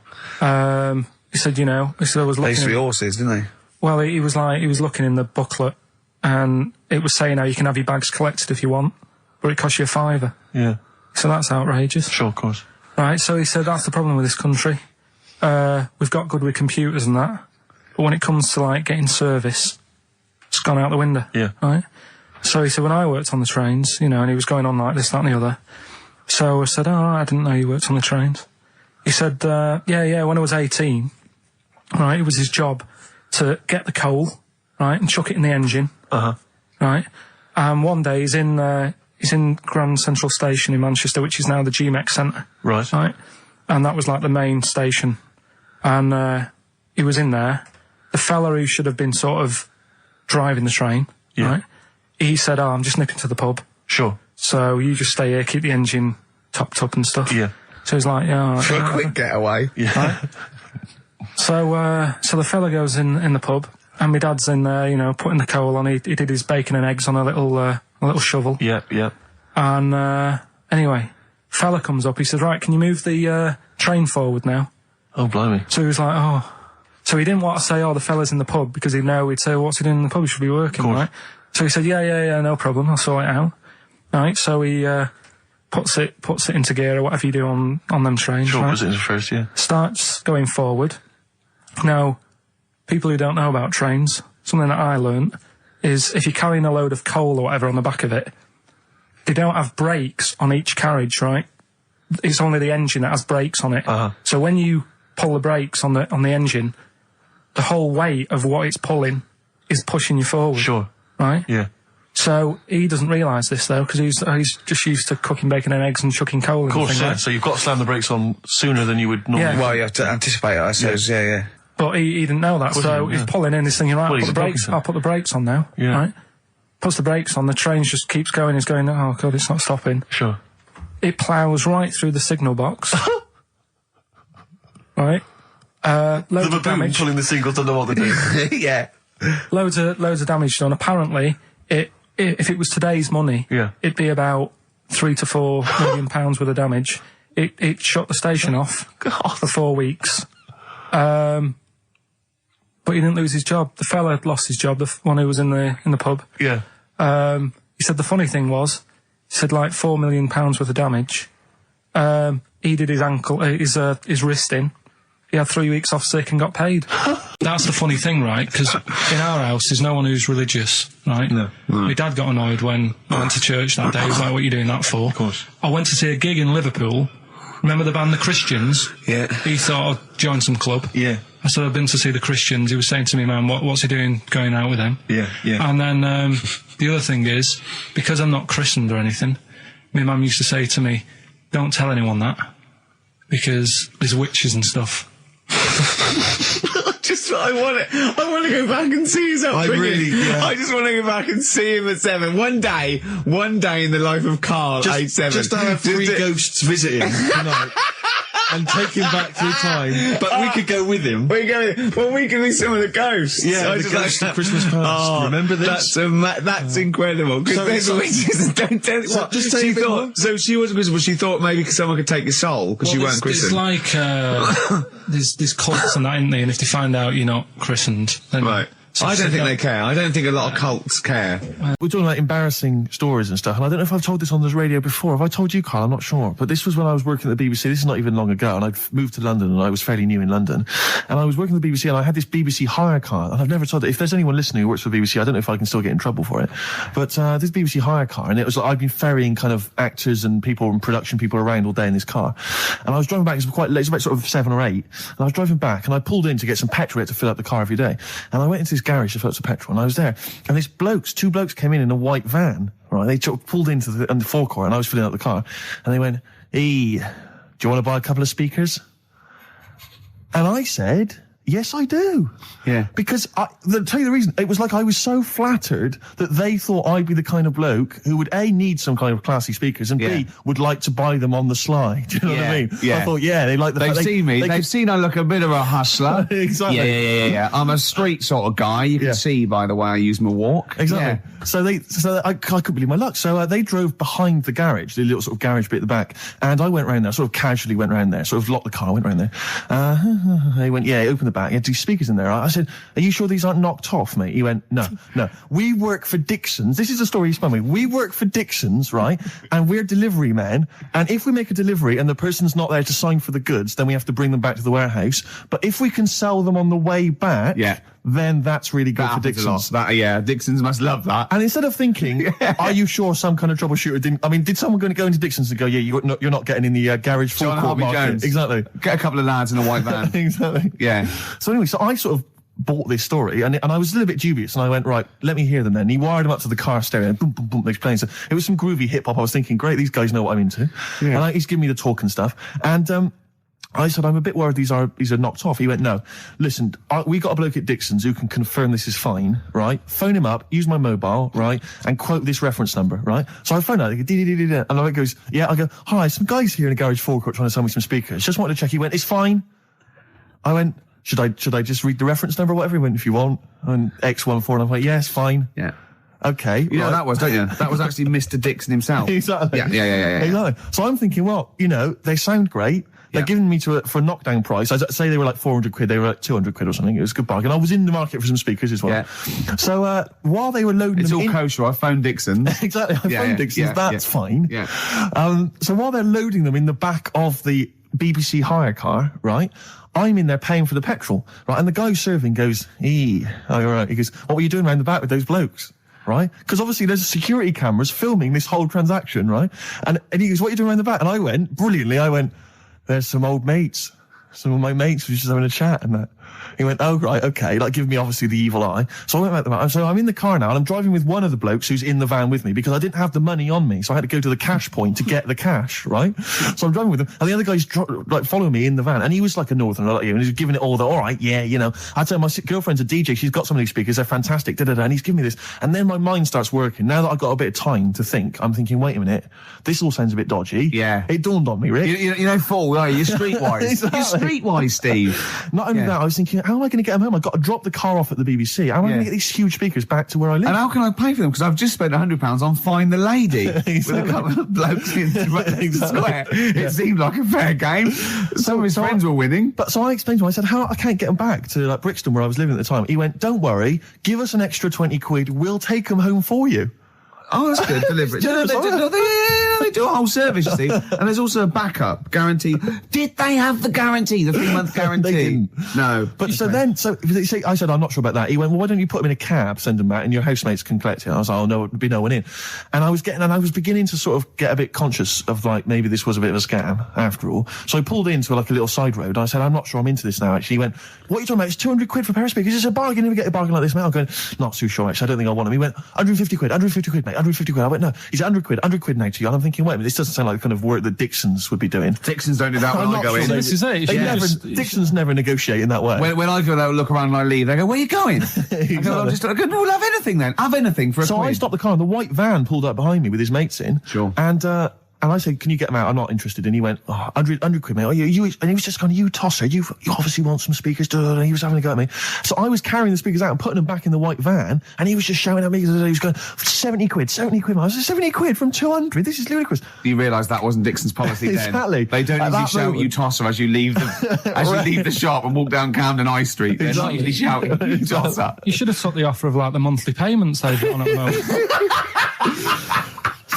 He said, I was looking. They used to be horses, didn't they? Well, he was looking in the booklet, and it was saying, you can have your bags collected if you want, but it costs you £5. Yeah. So that's outrageous. Sure, of course. Right, so he said, that's the problem with this country. We've got good with computers and that, but when it comes to, getting service, it's gone out the window. Yeah. Right? So he said, when I worked on the trains, and he was going on like this, that and the other. So I said, I didn't know you worked on the trains. He said, yeah, when I was 18, right, it was his job to get the coal, right, and chuck it in the engine. Uh-huh. Right? And one day he's in Grand Central Station in Manchester, which is now the GMEX Centre. Right. Right? And that was the main station. And he was in there. The fella who should have been sort of driving the train, right? He said, I'm just nipping to the pub. Sure. So you just stay here, keep the engine topped up and stuff. Yeah. So he's like, For a quick getaway. Yeah. Right? So the fella goes in the pub, and my dad's in there, putting the coal on. He did his bacon and eggs on a little shovel. Yeah, yeah. And anyway, fella comes up. He says, right, can you move the train forward now? Oh, blimey. So he was like, oh. So he didn't want to say, the fella's in the pub, because he'd say, what's he doing in the pub? He should be working, right? So he said, yeah, no problem. I'll sort it out. Right, so he puts it into gear or whatever you do on them trains. Sure, right? puts it into first, yeah. Starts going forward. Now, people who don't know about trains, something that I learnt is if you're carrying a load of coal or whatever on the back of it, they don't have brakes on each carriage, right? It's only the engine that has brakes on it. Uh-huh. So when you pull the brakes on the engine, the whole weight of what it's pulling is pushing you forward. Sure. Right? Yeah. So he doesn't realise this though, because he's just used to cooking bacon and eggs and chucking coal. Of course, and yeah. right? So you've got to slam the brakes on sooner than you would normally. Yeah. Well, you have to anticipate it, I suppose. Yeah. But he didn't know that, so he's pulling in. He's thinking, right, I'll put the brakes on now. Yeah. Right? Puts the brakes on. The train just keeps going. He's going, oh god, it's not stopping. Sure. It ploughs right through the signal box. Right. Loads of damage. Pulling the signal, don't know what they're doing. Yeah. Loads of damage done. Apparently, if it was today's money, it'd be about £3 to £4 million worth of damage. It shut the station off for 4 weeks. But he didn't lose his job. The fella had lost his job, the one who was in the pub. Yeah. He said the funny thing was, he said £4 million worth of damage. He did his ankle, his wrist in. He had 3 weeks off sick and got paid. That's the funny thing, right? Because in our house, there's no one who's religious, right? No. My dad got annoyed when I went to church that day. He was like, what are you doing that for? Of course. I went to see a gig in Liverpool. Remember the band The Christians? Yeah. He thought I'd join some club. Yeah. I said, I've been to see The Christians. He was saying to me, man, what's he doing going out with them? Yeah, yeah. And then the other thing is, because I'm not christened or anything, my mum used to say to me, don't tell anyone that, because there's witches and stuff. I want to go back and see his upbringing. I just want to go back and see him at 7. One day in the life of Karl, age 7. Just to have 3 ghosts visiting tonight. And take him back through time. But we could go with him. We can be some of the ghosts. Yeah, the ghosts of Christmas past. Remember this? That's incredible. Because there's witches. Don't tell what. Just say so she wasn't christened, but she thought maybe someone could take your soul because you weren't christened. It's like there's cults and that, isn't there? And if they find out you're not christened, then I don't think they care. I don't think a lot of cults care. We're talking about embarrassing stories and stuff, and I don't know if I've told this on the radio before. Have I told you, Carl? I'm not sure. But this was when I was working at the BBC. This is not even long ago, and I'd moved to London, and I was fairly new in London. And I was working at the BBC, and I had this BBC hire car, and I've never told it. If there's anyone listening who works for the BBC, I don't know if I can still get in trouble for it. But this BBC hire car, and it was like I'd been ferrying kind of actors and people and production people around all day in this car. And I was driving back, it was quite late, it was about sort of 7 or 8, and I was driving back, and I pulled in to get some petrol to fill up the car every day. And I went into this garage to fill up some petrol, and I was there, and these two blokes came in a white van, right? They pulled into the forecourt, and I was filling up the car, and they went, "Hey, do you want to buy a couple of speakers?" And I said, "Yes, I do." Yeah. Because I'll tell you the reason. It was like I was so flattered that they thought I'd be the kind of bloke who would A, need some kind of classy speakers, and B, would like to buy them on the sly. Do you know what I mean? Yeah. I thought, they like the They've fact seen me. They've seen I look a bit of a hustler. Exactly. Yeah. I'm a street sort of guy. You can see by the way I use my walk. Exactly. Yeah. So I couldn't believe my luck. So they drove behind the garage, the little sort of garage bit at the back, and I went round there, sort of casually went round there, sort of locked the car, went round there. They went, open the back. You had 2 speakers in there. I said, "Are you sure these aren't knocked off, mate?" He went, No. We work for Dixon's. This is the story he spun me. We work for Dixon's, right? And we're delivery men. And if we make a delivery and the person's not there to sign for the goods, then we have to bring them back to the warehouse. But if we can sell them on the way back, then that's really good for Dixon's. Dixon's must love that. And instead of thinking, are you sure some kind of troubleshooter didn't... I mean, did someone going to go into Dixon's and go, you're not getting in the garage John Harvey Jones. Exactly. Get a couple of lads in a white van. Exactly. Yeah. So anyway, so I sort of bought this story, and I was a little bit dubious, and I went, right, let me hear them then. And he wired them up to the car stereo, and boom, boom, boom, they're playing. So it was some groovy hip-hop. I was thinking, great, these guys know what I'm into. Yeah. And he's giving me the talk and stuff. And I said, I'm a bit worried these are knocked off. He went, no, listen, we got a bloke at Dixon's who can confirm this is fine, right? Phone him up, use my mobile, right? And quote this reference number, right? So I phone out, and I goes, I go, hi, some guys here in a garage forecourt trying to sell me some speakers. Just wanted to check. He went, it's fine. I went, should I just read the reference number or whatever? He went, if you want. And X14, and I went, yes, fine. Yeah. Okay. You know what that was, don't you? That was actually Mr. Dixon himself. Exactly. Yeah. Exactly. So I'm thinking, well, they sound great. They're giving me for a knockdown price. I'd say they were like 400 quid. They were like 200 quid or something. It was a good bargain. I was in the market for some speakers as well. Yeah. So while they were loading it's them all kosher. I phoned Dixon. Exactly. I phoned Dixon. That's fine. Yeah. So while they're loading them in the back of the BBC hire car, right, I'm in there paying for the petrol, right, and the guy who's serving goes, all right. He goes, what were you doing around the back with those blokes? Right? Because obviously there's security cameras filming this whole transaction, right? And he goes, what are you doing around the back? And I went, brilliantly, there's some old mates. Some of my mates were just having a chat and that. He went, oh, right, okay, like giving me obviously the evil eye. So I went back to the van. So I'm in the car now, and I'm driving with one of the blokes who's in the van with me because I didn't have the money on me. So I had to go to the cash point to get the cash, right? So I'm driving with him, and the other guy's following me in the van, and he was like a northerner like you, and he's giving it all the, all right, I tell him, my girlfriend's a DJ, she's got some of these speakers, they're fantastic, and he's giving me this. And then my mind starts working. Now that I've got a bit of time to think, I'm thinking, wait a minute, this all sounds a bit dodgy. Yeah. It dawned on me, Rick. You fool, are you? You're streetwise. Exactly. You're streetwise, Steve. Not only that, I was thinking, how am I going to get them home? I've got to drop the car off at the BBC. How am I going to get these huge speakers back to where I live? And how can I pay for them? Because I've just spent £100 on Find the Lady with a couple of blokes in the square. It seemed like a fair game. Some of his friends were winning. But so I explained to him, I said, I can't get them back to like Brixton where I was living at the time. He went, don't worry, give us an extra 20 quid, we'll take them home for you. Oh, that's good. Deliberate. They do a whole service, you see. And there's also a backup guarantee. Did they have the guarantee, the 3-month guarantee? They didn't. No. But I said, I'm not sure about that. He went, well, why don't you put them in a cab, send them back, and your housemates can collect it? I was like, oh, no, there'd be no one in. And I was beginning to sort of get a bit conscious of like, maybe this was a bit of a scam after all. So I pulled into like a little side road. I said, I'm not sure I'm into this now, actually. He went, what are you talking about? It's 200 quid for a pair of speakers. It's a bargain. You never get a bargain like this, mate. I'm going, not too sure, actually. I don't think I want them. He went, 150 quid, mate. 150 quid. I went, no, he's 100 quid now to you. And I'm thinking, wait a minute, this doesn't sound like the kind of work that Dixon's would be doing. Dixon's don't do that when I go in. This is it. Dixon's never negotiate in that way. When I go there, look around and I leave, they go, where are you going? Exactly. I go, no, we'll have anything then. Have anything for a So quid. I stopped the car and the white van pulled up behind me with his mates in. Sure. And And I said, can you get them out? I'm not interested. And he went, 100 quid, mate. Oh, you, and he was just going, you tosser, you obviously want some speakers. And he was having a go at me. So I was carrying the speakers out and putting them back in the white van. And he was just shouting at me. He was going, 70 quid. I was like, 70 quid from 200? This is ludicrous. You realise that wasn't Dixon's policy then. Exactly. They don't usually shout you tosser as you leave the shop and walk down Camden High Street. They're not usually shouting you tosser. You should have took the offer of like the monthly payments they've got on at the moment.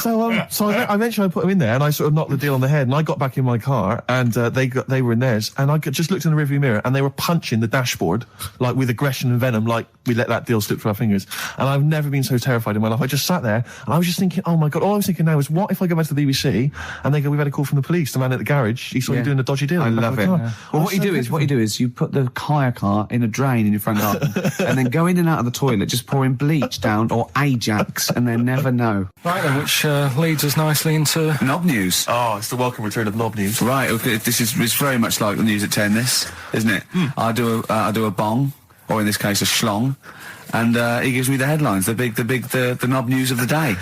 So I mentioned I put them in there, and I sort of knocked the deal on the head. And I got back in my car, and they were in theirs. And I just looked in the rearview mirror, and they were punching the dashboard like with aggression and venom, like we let that deal slip through our fingers. And I've never been so terrified in my life. I just sat there, and I was just thinking, oh my god! All I was thinking now is, what if I go back to the BBC and they go, we've had a call from the police. The man at the garage, he saw you doing a dodgy deal. I love it. Yeah. Well, what you do is you put the hire car in a drain in your front garden, and then go in and out of the toilet, just pouring bleach down or Ajax, and they never know. Right then, which leads us nicely into Knob News. Oh, it's the welcome return of Knob News. Right, okay, it's very much like the news at 10, this, isn't it? I do a bong, or in this case a schlong, and he gives me the headlines, the knob news of the day.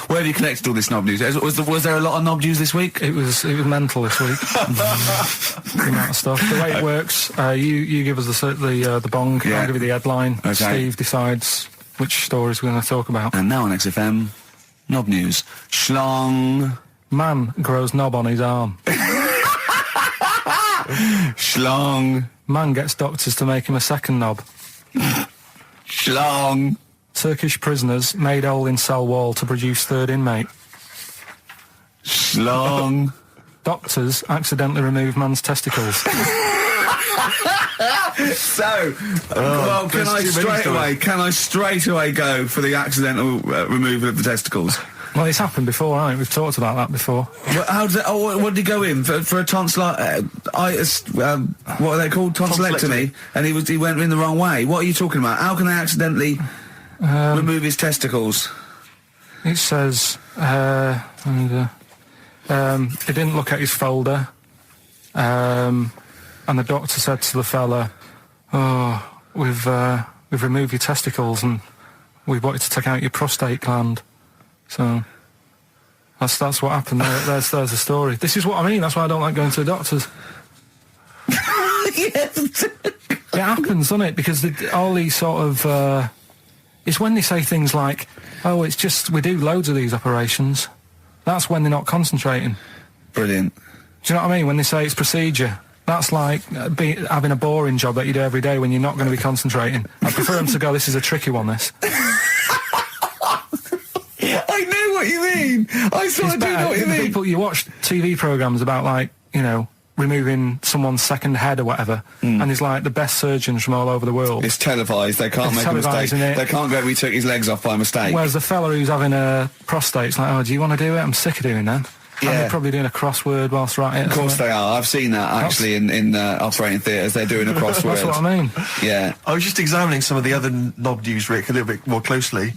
Where have you collected all this knob news? Was there a lot of knob news this week? It was mental this week. The amount of stuff. The way it works, you give us the bong, I'll give you the headline. Okay. Steve decides which stories we're going to talk about. And now on XFM, knob news. Schlong. Man grows knob on his arm. Schlong. Man gets doctors to make him a second knob. Schlong. Turkish prisoners made hole in cell wall to produce third inmate. Schlong. Doctors accidentally remove man's testicles. Can I straight away go for the accidental removal of the testicles? Well, it's happened before, right? We've talked about that before. How did what did he go in for a tonsillitis? What are they called? Tonsillectomy. And he went in the wrong way. What are you talking about? How can they accidentally remove his testicles? It says he didn't look at his folder, and the doctor said to the fella, "Oh, we've removed your testicles and we wanted to take out your prostate gland." So that's what happened. There's the story. This is what I mean. That's why I don't like going to the doctors. Yes. It happens, doesn't it? Because all these sort of it's when they say things like, "Oh, it's just we do loads of these operations." That's when they're not concentrating. Brilliant. Do you know what I mean? When they say it's procedure, that's like having a boring job that you do every day when you're not going to be concentrating. I prefer them to go, "This is a tricky one, this." I know what you mean. I sort of do know what you mean. People, you watch TV programmes about, like, you know, removing someone's second head or whatever, and there's like the best surgeons from all over the world. It's televised. They can't make a mistake. They can't go, "We took his legs off by mistake." Whereas the fella who's having a prostate's like, "Oh, do you want to do it? I'm sick of doing that." Yeah. And they're probably doing a crossword whilst writing it. Of course they are. I've seen that actually in operating theatres. They're doing a crossword. That's what I mean. Yeah. I was just examining some of the other knob news, Rick, a little bit more closely.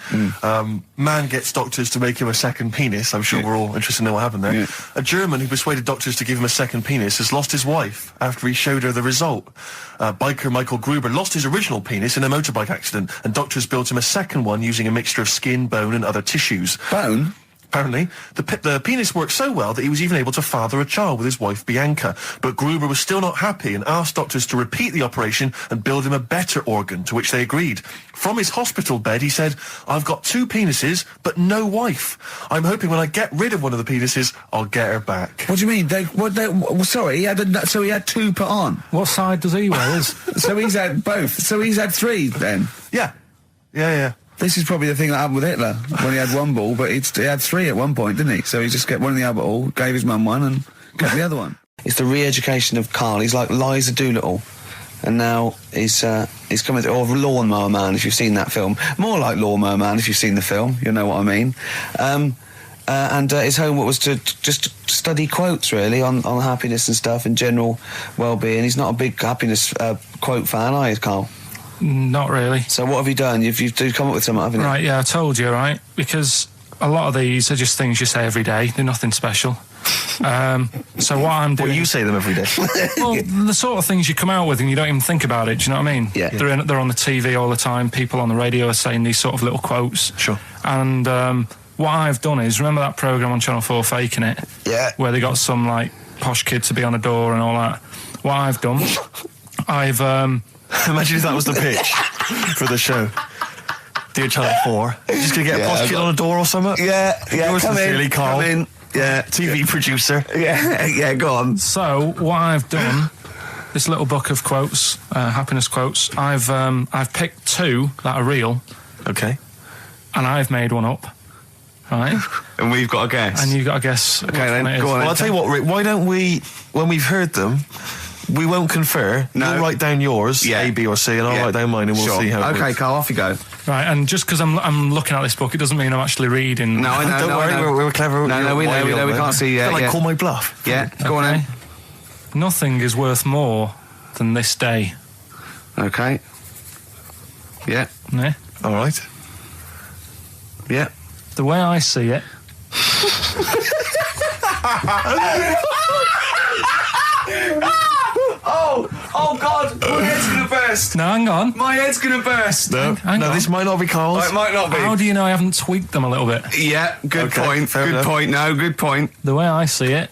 Man gets doctors to make him a second penis. I'm sure we're all interested to know what happened there. Yeah. A German who persuaded doctors to give him a second penis has lost his wife after he showed her the result. Biker Michael Gruber lost his original penis in a motorbike accident, and doctors built him a second one using a mixture of skin, bone and other tissues. Bone? Apparently, the penis worked so well that he was even able to father a child with his wife Bianca. But Gruber was still not happy and asked doctors to repeat the operation and build him a better organ, to which they agreed. From his hospital bed, he said, "I've got 2 penises, but no wife. I'm hoping when I get rid of one of the penises, I'll get her back." What do you mean? Sorry, he had 2 put on. What side does he wear? So he's had both. So he's had 3 then. Yeah. This is probably the thing that happened with Hitler, when he had 1 ball, but he had 3 at one point, didn't he? So he just kept one in the other ball, gave his mum one, and got the other one. It's the re-education of Karl. He's like Liza Doolittle, and now he's coming to, or Lawnmower Man, if you've seen that film. More like Lawnmower Man, if you've seen the film, you'll know what I mean. And his homework was to just study quotes, really, on happiness and stuff, and general well-being. He's not a big happiness quote fan, are you, Karl? Not really. So what have you done? You've come up with something, haven't you? Right, yeah, I told you, right? Because a lot of these are just things you say every day. They're nothing special. So what I'm doing... Well, you say them every day. Well, the sort of things you come out with and you don't even think about it, do you know what I mean? Yeah. They're on the TV all the time. People on the radio are saying these sort of little quotes. Sure. And what I've done is, remember that programme on Channel 4, Faking It? Yeah. Where they got some, like, posh kid to be on a door and all that. What I've done, I've... Imagine if that was the pitch for the show. Dear Channel 4, just gonna get a posh kid on a door or something? Yeah, Yours sincerely, Carl. Come in. Yeah. TV producer. Yeah, go on. So, what I've done, this little book of quotes, happiness quotes, I've picked 2 that are real. Okay. And I've made one up. Right? And we've got to guess. And you've got to guess. Okay, then, go on. Well, I'll tell you what, Rick, why don't we, when we've heard them, we won't confer. No. You'll write down yours, A, B, or C, and I'll write down mine, and we'll see how it Okay, works. Carl, off you go. Right, and just because I'm looking at this book, it doesn't mean I'm actually reading. No, I know. Don't worry, we're clever. No, we know. We can't see yet. Call my bluff. Yeah, go on then. Nothing is worth more than this day. Okay. Yeah. Yeah. All right. Yeah. The way I see it. Oh God, my head's gonna burst. No, hang on. My head's gonna burst. No, Hang on. this might not be Carl's. Oh, it might not be. How do you know I haven't tweaked them a little bit? Yeah, good Okay, point. fair Good enough. point. No, good point. The way I see it,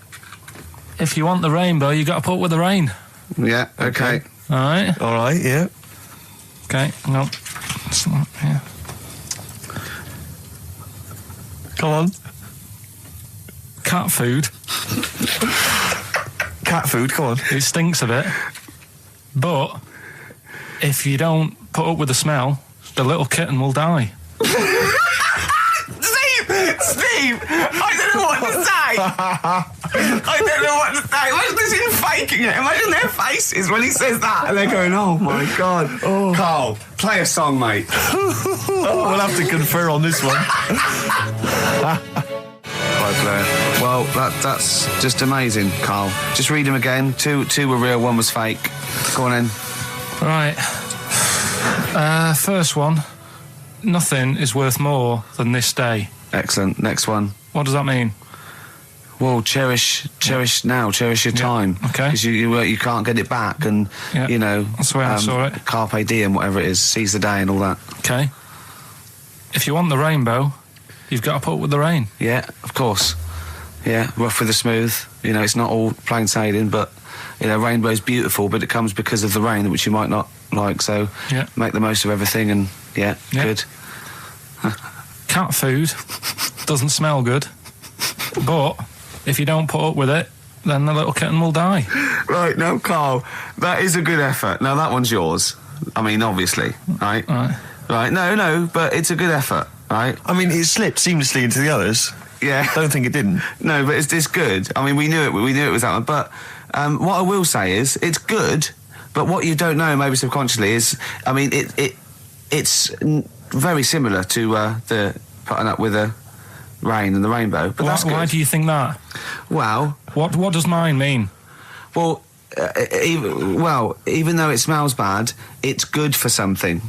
if you want the rainbow, you got to put up with the rain. Yeah. Okay. All right. All right, yeah. Okay. Hang on. Yeah. Come on. Cat food. Cat food, come on. It stinks a bit, but if you don't put up with the smell, the little kitten will die. Steve, I don't know what to say. I don't know what to say. Imagine this in faking it. Imagine their faces when he says that, and they're going, "Oh my God." Oh. Carl, play a song, mate. We'll have to confer on this one. Right, Blair. Well, that's just amazing, Carl. Just read them again. Two were real, one was fake. Go on in. Right. First one. Nothing is worth more than this day. Excellent. Next one. What does that mean? Well, cherish now, cherish your time. Okay. Because you can't get it back, and you know that's the way I saw it. Carpe diem, whatever it is, seize the day and all that. Okay. If you want the rainbow, you've got to put up with the rain. Yeah, of course. Yeah, rough with the smooth. You know, it's not all plain sailing, but you know, rainbow's beautiful, but it comes because of the rain, which you might not like. So make the most of everything, and good. Cat food doesn't smell good, but if you don't put up with it, then the little kitten will die. Right, no, Carl, that is a good effort. Now, that one's yours. I mean, obviously, right? Right, no, but it's a good effort, right? I mean, it slipped seamlessly into the others. Yeah. Don't think it didn't. No, but it's good. I mean, we knew it was that one. But what I will say is, it's good, but what you don't know, maybe subconsciously, is, I mean, it's very similar to the putting up with the rain and the rainbow. But that's good. Why do you think that? Well, what does mine mean? Well, even though it smells bad, it's good for something.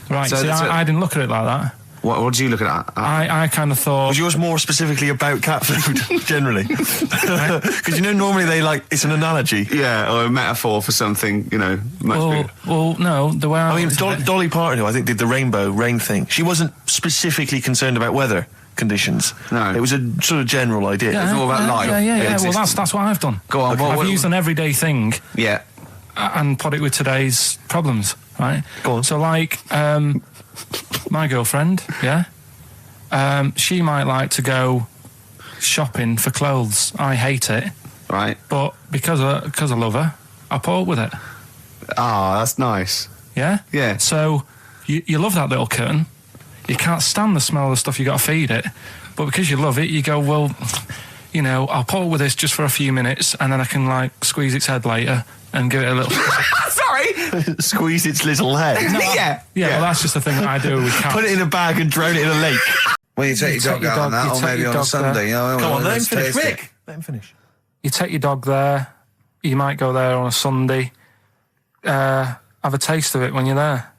Right. So I didn't look at it like that. What did you look at? I kind of thought... Was yours more specifically about cat food, generally? Because, you know, normally it's an analogy. Yeah, or a metaphor for something, you know, much bigger. Well, no, the way I mean, Dolly Parton, who I think did the rainbow rain thing, she wasn't specifically concerned about weather conditions. No. It was a sort of general idea. Yeah, it's all about life. Yeah. Well, that's what I've done. Go on. I've used an everyday thing. Yeah. And put it with today's problems, right? Go on. So, like, my girlfriend, she might like to go shopping for clothes. I hate it. Right. But because I love her, I put up with it. Ah, that's nice. Yeah? Yeah. So, you love that little kitten. You can't stand the smell of the stuff you got to feed it. But because you love it, you go, well, you know, I'll put up with this just for a few minutes, and then I can, like, squeeze its head later and give it a little... Sorry! Squeeze its little head. No, yeah, well, that's just the thing that I do with cats. Put it in a bag and drown it in a lake. Well, you take your dog out on that, or maybe on a Sunday. Come on, let him finish. Quick! Let him finish. You take your dog there. You might go there on a Sunday. Have a taste of it when you're there.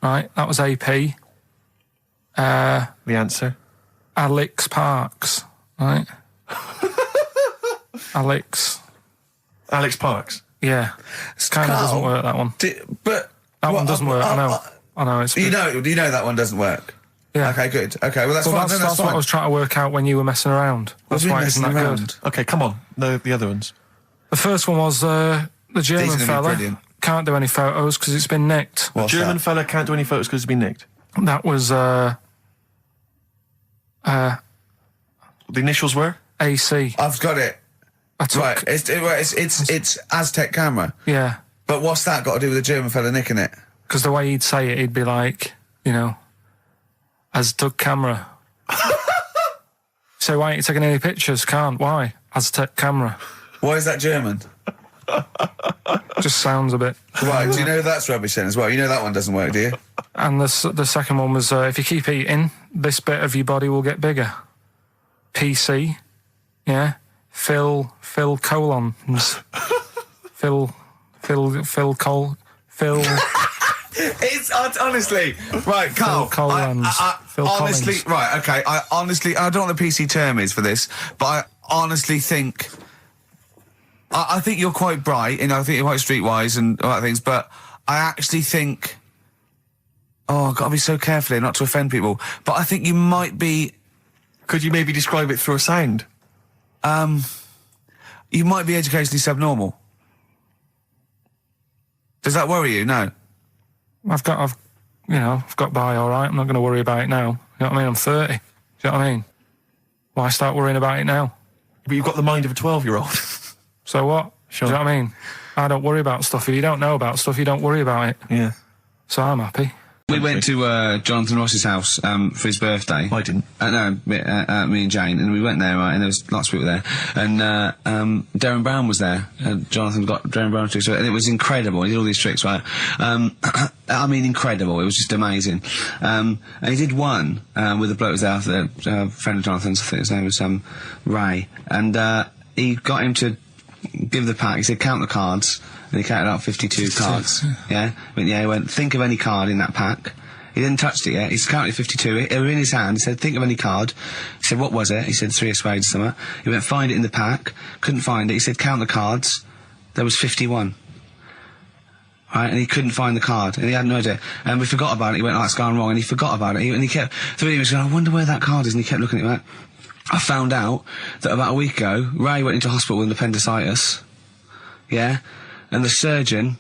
Right? That was AP. The answer? Alex Parks. Right? Alex Parks? Yeah. It kind of doesn't work, that one. But that one doesn't work, I know. It's you know that one doesn't work. Yeah. Okay, good. Okay, well that's Well, fine. that's, then that's fine. what I was trying to work out when you were messing around. What That's do you mean why it isn't messing that around? good. Okay, come on. The other ones. The first one was the These German are gonna be fella. brilliant. Can't do any photos because it's been nicked. The What's German that? fella can't do any photos because it's been nicked. That was The initials were? AC. I've got it. I took, Right, it's Aztec camera. Yeah, But what's that got to do with the German fella nicking it? because the way he'd say it, he'd be like, you know, Aztec camera. So why ain't you taking any pictures? Can't. Why? Aztec camera. Why is that German? Just sounds a bit. Right, do you know that's rubbish then as well? You know that one doesn't work, do you? And the second one was, if you keep eating, this bit of your body will get bigger. PC, yeah. Phil colons. Phil. It's honestly right, Carl. Phil Collins. Phil honestly, Collins. right, okay. I don't know what the PC term is for this, but I honestly think. I think you're quite bright, I think you're quite streetwise and all that things, but I actually think. Oh, I've got to be so careful here not to offend people, but I think you might be. Could you maybe describe it through a sound? You might be educationally subnormal. Does that worry you? No. I've got by all right. I'm not going to worry about it now. You know what I mean? I'm 30. Do you know what I mean? Why start worrying about it now? But you've got the mind of a 12-year-old. So what? Sure. Do you know what I mean? I don't worry about stuff. If you don't know about stuff, you don't worry about it. Yeah. So I'm happy. We went to Jonathan Ross's house for his birthday. I didn't. No, me and Jane, and we went there, right, and there was lots of people there, and Darren Brown was there. Jonathan got Darren Brown tricks, and it was incredible. He did all these tricks, right? I mean, incredible. It was just amazing. And he did one with a bloke who was there, a friend of Jonathan's. I think his name was Ray, and he got him to give the pack. He said, count the cards. And he counted out 52 cards. Yeah? He went, think of any card in that pack. He didn't touch it yet. He's counted 52. They were in his hand. He said, think of any card. He said, what was it? He said, 3 of spades or something. He went, find it in the pack. Couldn't find it. He said, count the cards. There was 51. Right? And he couldn't find the card. And he had no idea. And we forgot about it. He went, oh, it's gone wrong. And he forgot about it. And he kept, he was going, I wonder where that card is. And he kept looking at it. Like, I found out that about a week ago, Ray went into hospital with appendicitis. Yeah? And the surgeon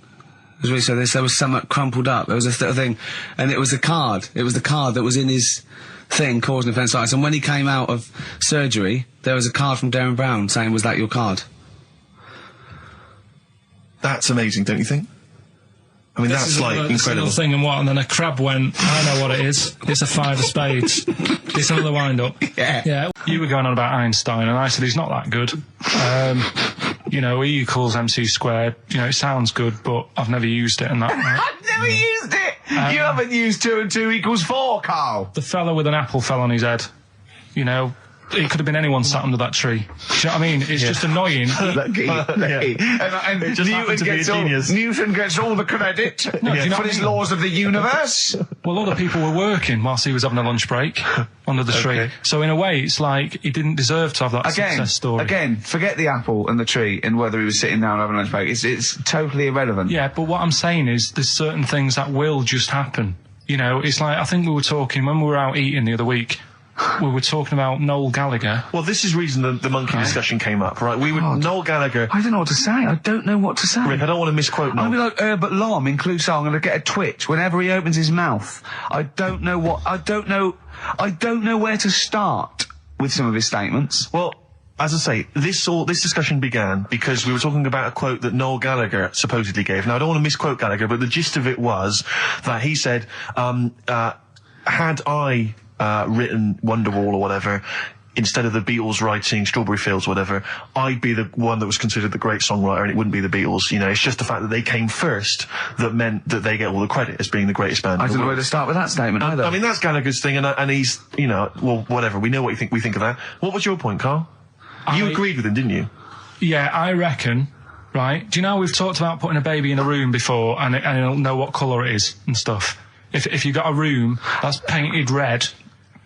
was really so there was something crumpled up. There was a thing, and it was the card. It was the card that was in his thing causing appendicitis. And when he came out of surgery, there was a card from Darren Brown saying, "Was that your card?" That's amazing, don't you think? I mean, that's like incredible. Thing and what? And then a crab went, I know what it is. It's a 5 of spades. It's another wind-up. Yeah. You were going on about Einstein, and I said he's not that good. E equals MC squared. It sounds good, but I've never used it and that. I've never used it! You haven't used 2 and 2 equals 4, Carl! The fella with an apple fell on his head. It could have been anyone sat under that tree. Do you know what I mean? It's just annoying. Lucky. And Newton gets all the credit for his laws of the universe. Well, other people were working whilst he was having a lunch break under the tree. So in a way, it's like he didn't deserve to have that success story. Again, forget the apple and the tree and whether he was sitting down having a lunch break. It's totally irrelevant. Yeah, but what I'm saying is there's certain things that will just happen. It's like, I think we were talking, when we were out eating the other week, we were talking about Noel Gallagher. Well, this is the reason the monkey discussion came up, right? Noel Gallagher. I don't know what to say. I don't know what to say. Rick, I don't want to misquote Noel. I'll be like Herbert Lom in Clouseau. I'm going to get a twitch whenever he opens his mouth. I don't know where to start with some of his statements. Well, as I say, this discussion began because we were talking about a quote that Noel Gallagher supposedly gave. Now, I don't want to misquote Gallagher, but the gist of it was that he said, had I written Wonderwall or whatever, instead of the Beatles writing Strawberry Fields or whatever, I'd be the one that was considered the great songwriter and it wouldn't be the Beatles. It's just the fact that they came first that meant that they get all the credit as being the greatest band. I don't know where to start with that statement either. I mean, that's Gallagher's thing and he's, well, whatever. We know what we think of that. What was your point, Carl? You agreed with him, didn't you? Yeah, I reckon, right? Do you know we've talked about putting a baby in a room before and it'll know what colour it is and stuff? If you've got a room that's painted red,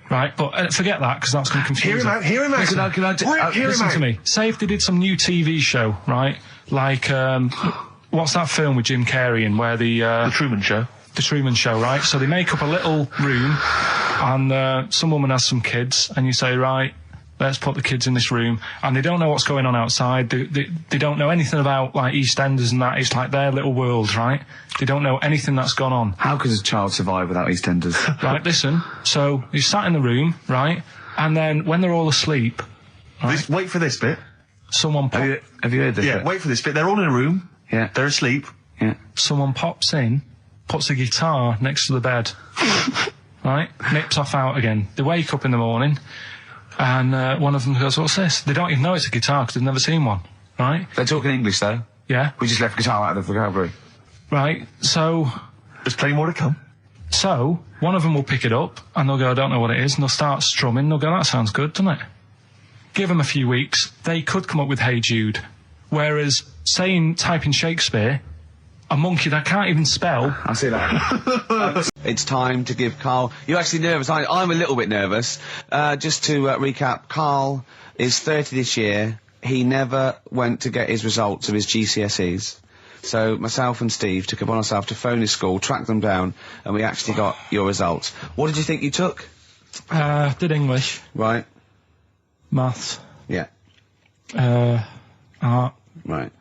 right, but forget that because that's going to confuse them. Hear him out. Listen to me. Say if they did some new TV show, right? Like, what's that film with Jim Carrey in where the Truman Show? The Truman Show, right? So they make up a little room And some woman has some kids, and you say, right, let's put the kids in this room, and they don't know what's going on outside. They don't know anything about, like, EastEnders and that. It's like their little world, right? They don't know anything that's gone on. How could a child survive without EastEnders? Right, listen. So he's sat in the room, right? And then when they're all asleep... Right, wait for this bit. Someone... Have you heard this bit? Wait for this bit. They're all in a room. Yeah. They're asleep. Yeah. Someone pops in, puts a guitar next to the bed, right? Nips off out again. They wake up in the morning... And one of them goes, what's this? They don't even know it's a guitar because they've never seen one, right? They're talking English, though. Yeah. We just left guitar out of the vocabulary. Right, so... There's plenty more to come. So, one of them will pick it up, and they'll go, I don't know what it is, and they'll start strumming, they'll go, that sounds good, doesn't it? Give them a few weeks, they could come up with Hey Jude. Whereas, typing Shakespeare, a monkey that can't even spell... I see that. It's time to give Karl... You're actually nervous. I'm a little bit nervous. Just to recap, Karl is 30 this year. He never went to get his results of his GCSEs. So myself and Steve took it upon ourselves to phone his school, track them down, and we actually got your results. What did you think you took? Did English. Right. Maths. Yeah. Art. Right.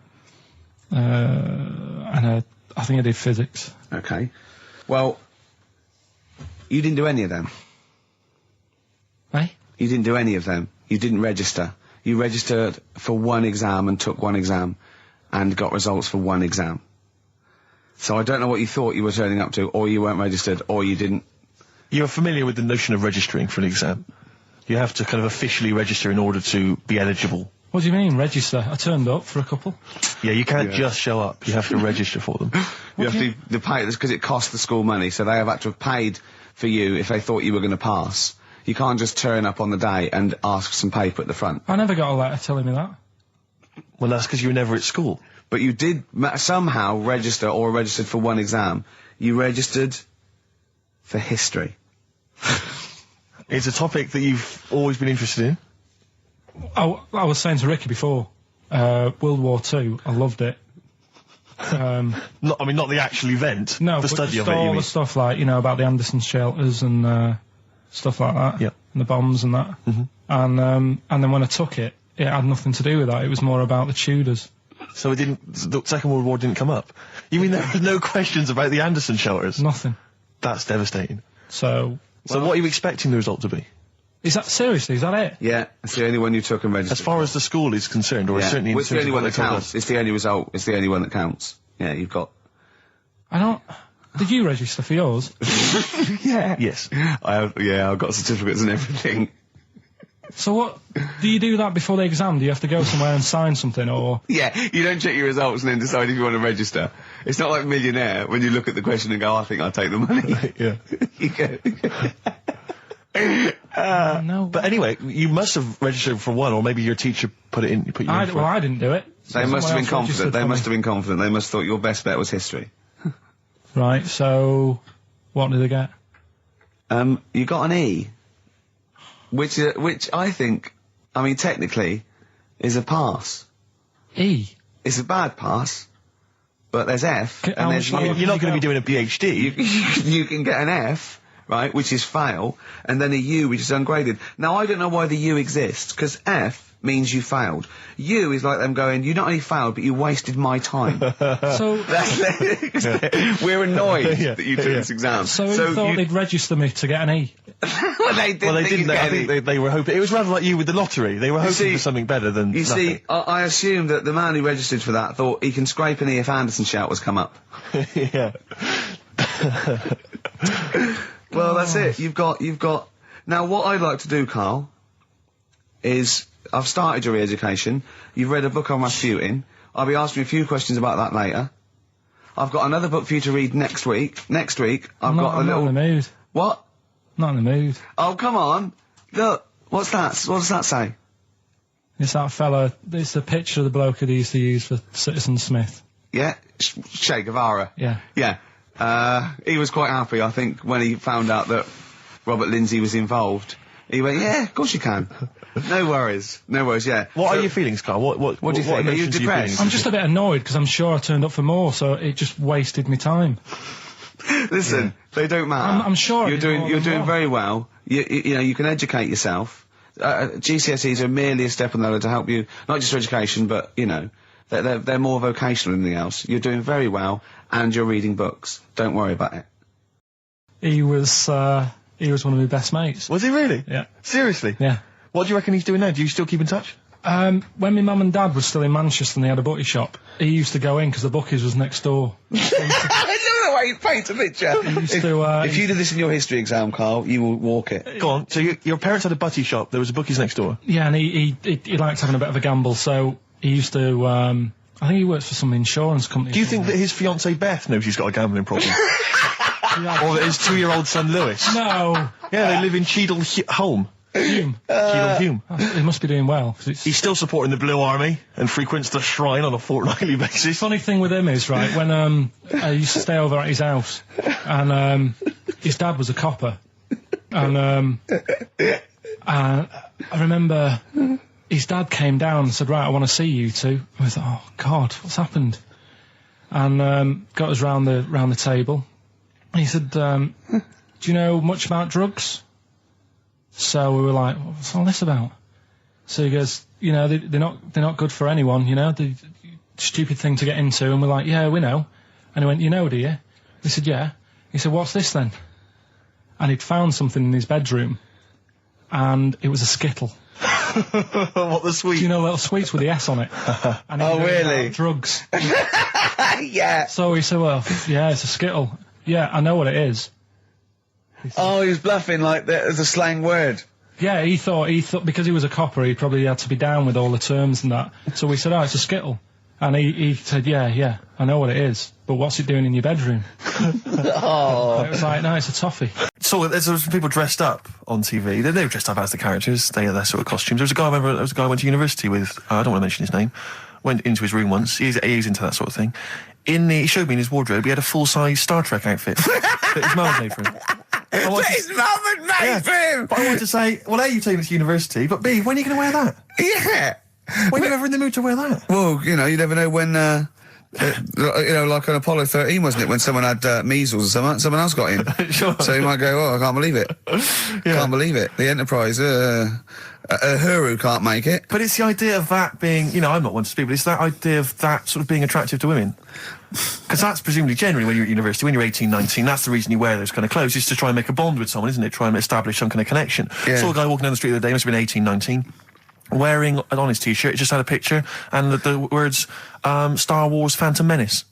And I think I did physics. Okay. Well, you didn't do any of them. Eh? You didn't do any of them. You didn't register. You registered for one exam and took one exam and got results for one exam. So I don't know what you thought you were turning up to, or you weren't registered, or you didn't. You're familiar with the notion of registering for an exam. You have to kind of officially register in order to be eligible. What do you mean, register? I turned up for a couple. Yeah, you can't just show up. You have to register for them. You have to pay this because it costs the school money, so they have had to have paid for you if they thought you were going to pass. You can't just turn up on the day and ask for some paper at the front. I never got a letter telling me that. Well, that's because you were never at school. But you did somehow register or registered for one exam. You registered for history. It's a topic that you've always been interested in. I was saying to Ricky before, World War II, I loved it. Not the actual event. No, the study of it. all the stuff like, about the Anderson shelters and stuff like that. Yeah. And the bombs and that. Mm-hmm. And then when I took it, it had nothing to do with that. It was more about the Tudors. So the Second World War didn't come up? You mean there were no questions about the Anderson shelters? Nothing. That's devastating. So what are you expecting the result to be? Is that it? Yeah, it's the only one you took and registered. As far as the school is concerned, or certainly it's the only one that counts. It's the only result. It's the only one that counts. Yeah, you've got... Did you register for yours? Yeah. Yes. I've got certificates and everything. So what, do you do that before the exam? Do you have to go somewhere and sign something, or...? Yeah, you don't check your results and then decide if you want to register. It's not like Millionaire, when you look at the question and go, I think I'll take the money. Yeah. You go... No. But anyway, you must have registered for one, or maybe your teacher put you in for it. I didn't do it. They must have been confident. They must have been confident. They must have thought your best bet was history. Right, so... What did they get? You got an E. Which I think, technically, is a pass. E? It's a bad pass, but there's F, and there's U. You're not going to be doing a PhD. You can get an F, right, which is fail, and then a U, which is ungraded. Now, I don't know why the U exists, because F means you failed. U is like them going, you not only failed, but you wasted my time. So... We're annoyed that you took this exam. So you thought they'd register me to get an E? Well, they didn't. I think they were hoping... It was rather like you with the lottery. They were hoping for something better than nothing. See, I assume that the man who registered for that thought he can scrape an E if Anderson shouters come up. Yeah. Well, that's it. You've got... Now, what I'd like to do, Karl, is... I've started your re-education. You've read a book on Rasputin. I'll be asking you a few questions about that later. I've got another book for you to read next week. Next week, I'm not in the mood. What? Not in the mood. Oh, come on. Look, what's that? What does that say? It's that fella, it's the picture of the bloke that he used to use for Citizen Smith. Yeah? Che Guevara. Yeah. Yeah. He was quite happy, I think, when he found out that Robert Lindsay was involved. He went, yeah, of course you can. No worries, yeah. What are your feelings, Karl? What do you think? Are you depressed? I'm just a bit annoyed because I'm sure I turned up for more, so it just wasted my time. Listen, they don't matter. I'm sure you're doing very well. You know, you can educate yourself. GCSEs are merely a step on the ladder to help you, not just for education, but, you know, they're more vocational than anything else. You're doing very well, and you're reading books. Don't worry about it. He was one of my best mates. Was he really? Yeah. Seriously? Yeah. What do you reckon he's doing now? Do you still keep in touch? When my mum and dad were still in Manchester and they had a bookie shop, he used to go in because the bookies was next door. I know the way you paint a picture. If you did this in your history exam, Carl, you will walk it. Go on. So your parents had a butty shop. There was a bookies next door. Yeah, and he liked having a bit of a gamble, so he used to. I think he works for some insurance company. Do you think that his fiancée Beth knows he's got a gambling problem? Or that his 2-year-old son Lewis? No. Yeah, they live in Cheadle Holme. Hume. Cheadle Hume. He must be doing well. He's still supporting the Blue Army and frequents the shrine on a fortnightly basis. Funny thing with him is, right, when I used to stay over at his house, and his dad was a copper, and I remember his dad came down and said, right, I want to see you two. I was like, oh God, what's happened? And got us round the table. And he said, do you know much about drugs? So we were like, what's all this about? So he goes, you know, they're not good for anyone, you know, the stupid thing to get into. And we're like, yeah, we know. And he went, you know, do you? We said, yeah. He said, what's this then? And he'd found something in his bedroom, and it was a Skittle. What, the sweet? Do you know little sweets with the S on it? And oh, really? Drugs. Yeah. So he said, well, yeah, it's a Skittle. Yeah, I know what it is. Oh, he was bluffing like that as a slang word. Yeah, he thought because he was a copper, he probably had to be down with all the terms and that. So we said, oh, it's a Skittle. And he said, yeah, I know what it is, but what's it doing in your bedroom? Oh. It was like, no, it's a toffee. So there's some people dressed up on TV. They were dressed up as the characters. They had their sort of costumes. There was a guy I went to university with. I don't want to mention his name. Went into his room once. He's into that sort of thing. He showed me in his wardrobe. He had a full-size Star Trek outfit that his mum had made for him. His mum had made for him. But I wanted to say, well, A, you've taken it to university, but B, when are you going to wear that? Yeah. When are you ever in the mood to wear that? Well, you know, you never know when. You know, like on Apollo 13, wasn't it, when someone had measles or someone else got in. Sure. So you might go, oh, I can't believe it. Yeah. Can't believe it. The Enterprise, Uhuru can't make it. But it's the idea of that being, you know, I'm not one to speak, but it's that idea of that sort of being attractive to women. Because that's presumably generally when you're at university, when you're 18, 19, that's the reason you wear those kind of clothes, is to try and make a bond with someone, isn't it? Try and establish some kind of connection. Yeah. Saw a guy walking down the street the other day, must have been 18, 19, wearing on his t-shirt, it just had a picture and the words Star Wars Phantom Menace.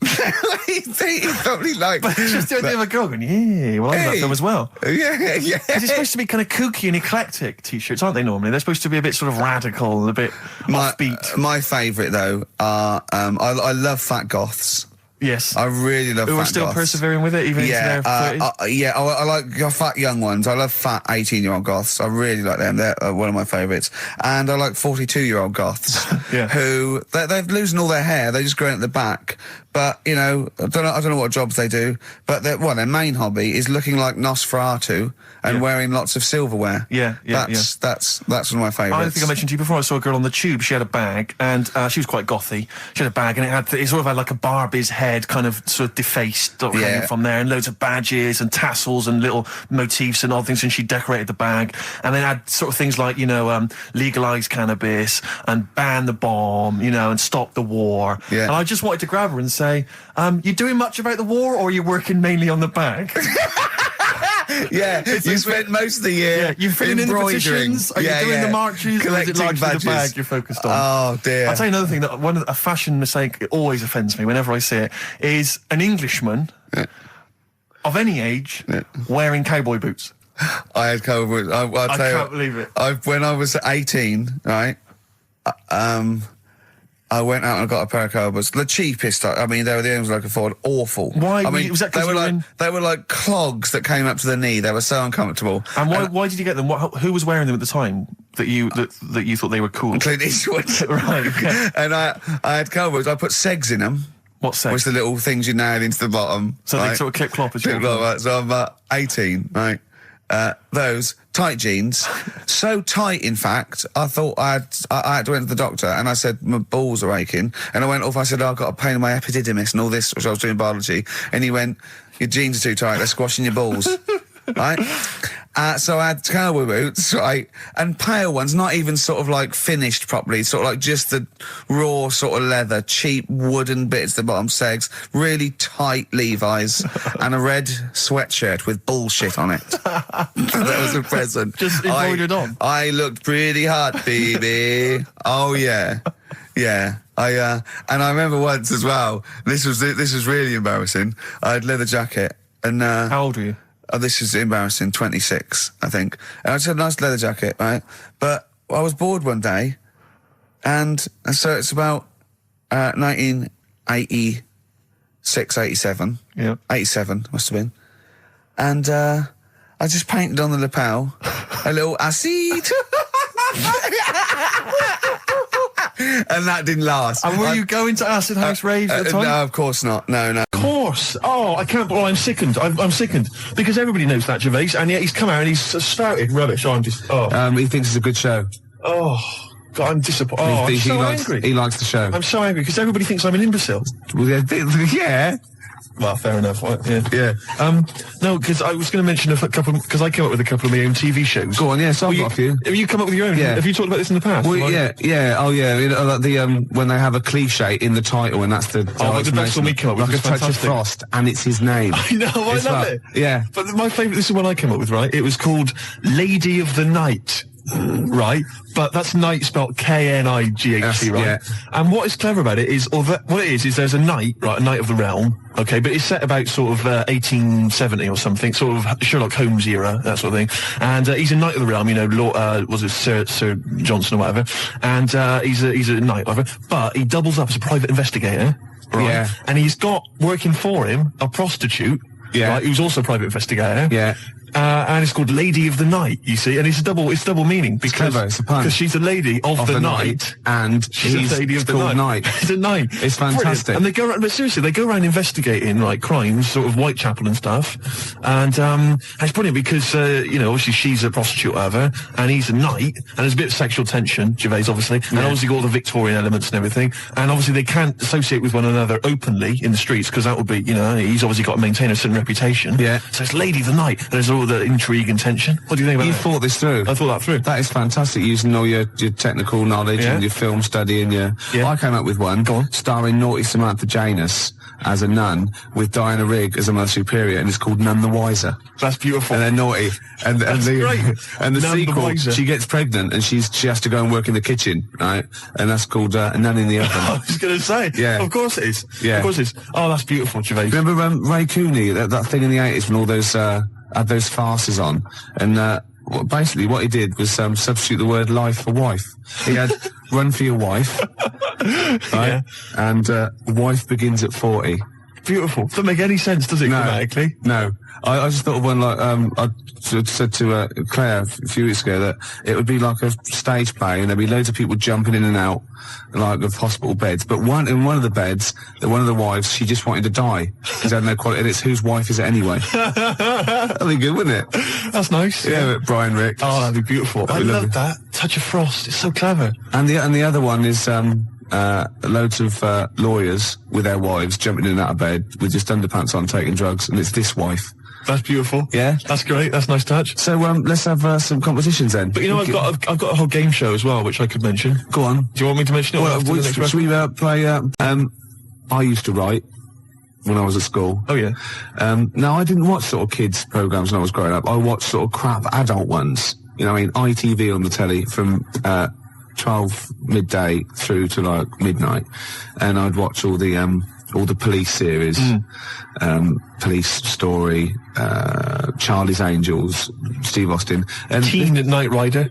He probably like. But it's just the idea of a girl going, yeah, well, I'm in that film as well. Yeah. Because it's supposed to be kind of kooky and eclectic t-shirts, aren't they, normally? They're supposed to be a bit sort of radical and a bit offbeat. My favourite, though, are, I love fat goths. Yes. I really love fat Who are still goths. persevering with it, even into their 30s? Yeah, I like fat young ones. I love fat 18-year-old goths. I really like them. They're one of my favourites. And I like 42-year-old goths Yeah. who, they're losing all their hair. They're just growing at the back. But, you know, I don't know what jobs they do, but their main hobby is looking like Nosferatu and wearing lots of silverware. That's one of my favourites. I think I mentioned to you before, I saw a girl on the tube, she had a bag, and she was quite gothy. She had a bag, and it sort of had like a Barbie's head kind of sort of defaced hanging from there, and loads of badges and tassels and little motifs and odd things, and she decorated the bag. And then had sort of things like, you know, legalise cannabis and ban the bomb, you know, and stop the war. Yeah. And I just wanted to grab her and say, you doing much about the war, or are you working mainly on the bag? Yeah, you spent most of the year you're filling in the embroidering. petitions, are you doing the marches, or is it largely badges. the bag you're focused on? Oh, dear. I'll tell you another thing, that a fashion mistake that always offends me whenever I see it, is an Englishman of any age wearing cowboy boots. I had cowboy boots. I can't believe it. When I was 18, right, I went out and I got a pair of cowboy boots. The cheapest, I mean, they were the only ones I could afford. Awful. Why? I mean, was that 'cause they were like clogs that came up to the knee. They were so uncomfortable. And why did you get them? Who was wearing them at the time that you thought they were cool? Clint Eastwood. Right. Okay. And I had cowboy boots. I put segs in them. What segs? Which the little things you nail into the bottom. So they sort of clip-clop as you walk. So I'm 18, right? Those tight jeans, so tight, in fact, I thought I had to went to the doctor, and I said my balls are aching, and I went off. I said I've got a pain in my epididymis and all this, which I was doing biology, and he went, your jeans are too tight, they're squashing your balls. Right? So I had cowboy boots, right, and pale ones, not even sort of like finished properly, sort of like just the raw sort of leather, cheap wooden bits, the bottom segs, really tight Levi's, and a red sweatshirt with bullshit on it. That was a present. Just embroidered on. I looked pretty hot, baby. Oh yeah. Yeah, and I remember once as well, this was really embarrassing. I had leather jacket, and how old were you? Oh, this is embarrassing, 26, I think. And I just had a nice leather jacket, right? But I was bored one day, and so it's about 1986, 87. Yeah. 87, must have been. And I just painted on the lapel a little acid. And that didn't last. And were you going to acid house raves at the time? No, of course not. No. Of course. Oh, I can't. Well, I'm sickened. I'm sickened because everybody knows that Gervais, and yet he's come out and he's spouted rubbish. Oh, I'm just. Oh. He thinks it's a good show. Oh. God, I'm disappointed. Oh, I'm so angry. He likes the show. I'm so angry because everybody thinks I'm an imbecile. Well, yeah. Well, fair enough. Yeah. No, because I was going to mention a couple, because I came up with a couple of my own TV shows. Go on, yeah, so I've got a few. Have you come up with your own? Yeah. Have you talked about this in the past? Well, yeah. Oh, yeah. You know, like the, when they have a cliche in the title, and that's the... like the best one we come up with. Like a touch of frost, and it's his name. I know, I love it. Yeah. But my favourite, this is one I came up with, right? It was called Lady of the Night. Right, but that's night spelled K-N-I-G-H-T, right? Yeah. And what is clever about it is, what it is there's a knight, right, a knight of the realm, okay, but it's set about sort of 1870 or something, sort of Sherlock Holmes era, that sort of thing. And he's a knight of the realm, you know, was it Sir Johnson or whatever? And he's a knight, whatever. But he doubles up as a private investigator, right? Yeah. And he's got working for him a prostitute, right, who's also a private investigator. Yeah. And it's called Lady of the Night, you see, and it's double meaning because clever, it's a pun. Because she's a lady of the night, and she's a lady of the night. It's a night. It's fantastic. Brilliant. And they go around, but seriously, they go around investigating like crimes, sort of Whitechapel and stuff, and it's brilliant because you know, obviously she's a prostitute, whatever, and he's a knight, and there's a bit of sexual tension, Gervais obviously, and obviously got all the Victorian elements and everything, and obviously they can't associate with one another openly in the streets because that would be, you know, he's obviously got to maintain a certain reputation. Yeah. So it's Lady of the Night, and there's all the intrigue and tension. What do you think about that? You thought this through? I thought that through. That is fantastic, using all your technical knowledge and your film study and your... I came up with one, starring naughty Samantha Janus as a nun, with Diana Rigg as a Mother Superior, and it's called None the Wiser. That's beautiful. And they're naughty. And the great. And the None sequel, the she gets pregnant and she has to go and work in the kitchen, right? And that's called Nun in the Oven. I was going to say. Yeah. Of course it is. Yeah. Of course it is. Oh, that's beautiful, Gervais. Remember Ray Cooney, that thing in the 80s when all those had those farces on, and basically what he did was substitute the word life for wife. He had Run for Your Wife, right? And wife begins at 40. Beautiful. Doesn't make any sense, does it, grammatically? No. I just thought of one like, I said to Claire a few weeks ago that it would be like a stage play and there'd be loads of people jumping in and out, like, of hospital beds. But in one of the beds, one of the wives, she just wanted to die because had no quality, and it's whose wife is it anyway? That'd be good, wouldn't it? That's nice. Yeah, Brian Ricks. Oh, that'd be beautiful. I love that. Touch of Frost. It's so clever. And the other one is, loads of lawyers with their wives jumping in and out of bed with just underpants on taking drugs, and it's this wife. That's beautiful. Yeah, that's great. That's a nice touch. So let's have some competitions then. But you know, I've got a whole game show as well, which I could mention. Go on. Do you want me to mention it? Well, should we play? I used to write when I was at school. Oh yeah. Now I didn't watch sort of kids programs when I was growing up. I watched sort of crap adult ones. You know, I mean, ITV on the telly from 12 midday through to like midnight, and I'd watch all the police series, Police Story, Charlie's Angels, Steve Austin, and Teen Knight Rider,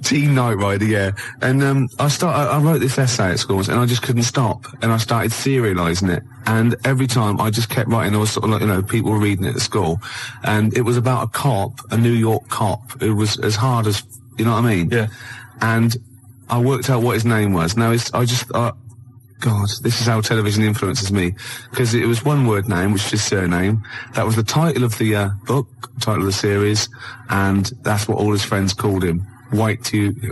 yeah. And I wrote this essay at school, and I just couldn't stop, and I started serialising it. And every time I just kept writing, I was sort of like, you know, people were reading it at school, and it was about a cop, a New York cop, who was as hard as, you know what I mean? Yeah. And I worked out what his name was. Now, God, this is how television influences me. Because it was one word name, which is his surname. That was the title of the book, title of the series, and that's what all his friends called him. Right. It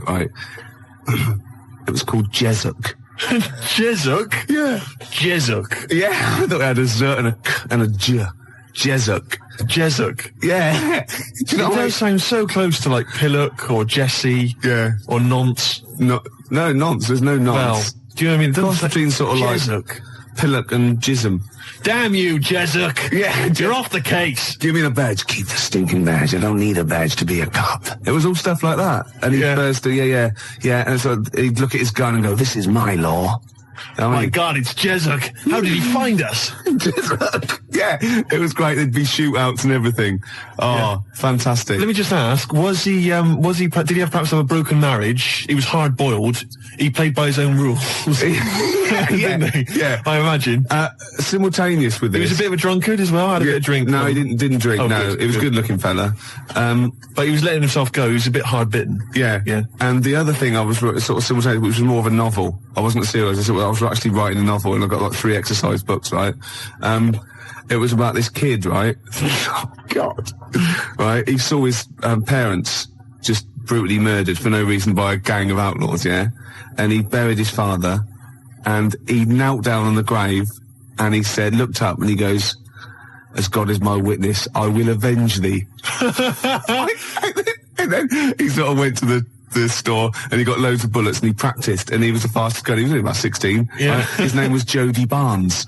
was called Jezuk. Jezuk? Yeah. Jezuk. Yeah, I thought it had a Z and a J. Jezuk. Jezuk. Yeah. Do you know it does sound so close to like Pillock or Jesse. Yeah. Or Nonce. No, nonce. There's no nonce. Well, do you know what I mean? Cross between sort of Jezuk. like Pillock and Jism. Damn you, Jezuk. Yeah. You're off the case. Give me the badge. Keep the stinking badge. I don't need a badge to be a cop. It was all stuff like that. And he'd burst, yeah. And so he'd look at his gun and go, this is my law. My God, it's Jezuk. How did he find us? Jezuk. Yeah, it was great. There'd be shootouts and everything. Oh, fantastic. Let me just ask, did he have perhaps have a broken marriage? He was hard-boiled. He played by his own rules. Didn't he? Yeah. I imagine. Simultaneous with this. He was a bit of a drunkard as well, had a bit of drink. No, he didn't drink, oh, no. Good, he was a good-looking fella. But he was letting himself go. He was a bit hard-bitten. Yeah. And the other thing I was sort of simultaneous, which was more of a novel. I wasn't serious. I was actually writing a novel, and I got like 3 exercise books, right? It was about this kid, right? Oh, God. Right? He saw his parents just brutally murdered for no reason by a gang of outlaws, yeah? And he buried his father, and he knelt down on the grave, and he said, looked up, and he goes, as God is my witness, I will avenge thee. And then he sort of went to the store, and he got loads of bullets, and he practiced, and he was the fastest gun. He was only about 16. Yeah. His name was Jody Barnes.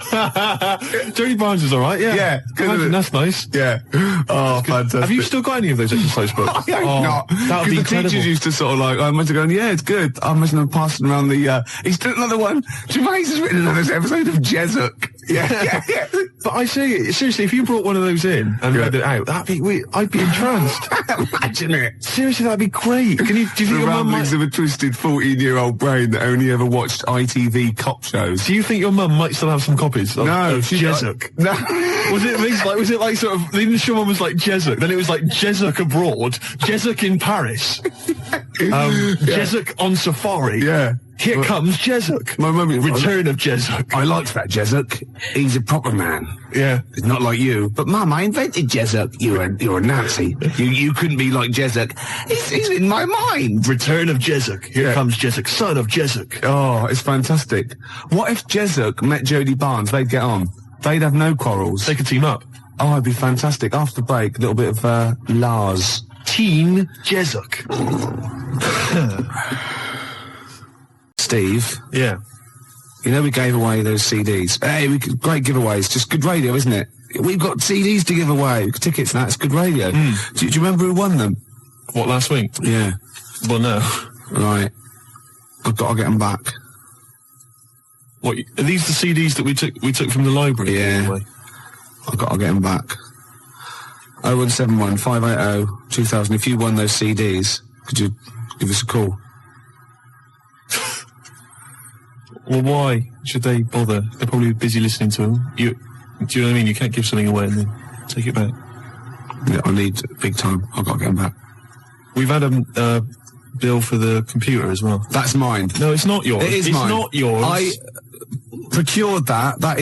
Jody Barnes is all right, yeah. Yeah. Imagine, that's nice. Yeah. Oh, fantastic. Have you still got any of those exercise books? I hope not. That would be the incredible. teachers used to sort of like, I imagine going, yeah, it's good. I imagine them passing around the, he's done another one. Gervais has written another episode of Jezuk. Yeah. But I say, seriously, if you brought one of those in and read it out, I'd be entranced. Imagine it. Seriously, that'd be great. Do you think the your mum ramblings of a twisted 14-year-old brain that only ever watched ITV cop shows. Do you think your mum might still have some copies of Jezuk? No. Was it like sort of, the initial one was like Jezuk, then it was like Jezuk abroad, Jezuk in Paris, Jezuk on safari. Yeah. Here comes Jezuk. My mum, Return of Jezuk. I liked that Jezuk. He's a proper man. Yeah. It's not like you. But Mum, I invented Jezuk. You're a Nazi. You couldn't be like Jezuk. He's in my mind. Return of Jezuk. Here comes Jezuk, son of Jezuk. Oh, it's fantastic. What if Jezuk met Jody Barnes? They'd get on. They'd have no quarrels. They could team up. Oh, it'd be fantastic. After the break, a little bit of Lars. Teen Jezuk. Steve. Yeah. You know we gave away those CDs. Hey, great giveaways. Just good radio, isn't it? We've got CDs to give away. Tickets and that's good radio. Do you remember who won them? What, last week? Yeah. Well, no. Right. I've got to get them back. What, are these the CDs that we took from the library? Yeah. I've got to get them back. 0171 580 2000. If you won those CDs, could you give us a call? Well, why should they bother? They're probably busy listening to them. Do you know what I mean? You can't give something away and then take it back. Yeah, I need big time. I've got to get them back. We've had a bill for the computer as well. That's mine. No, it's not yours. It is mine. It's not yours. I procured that. That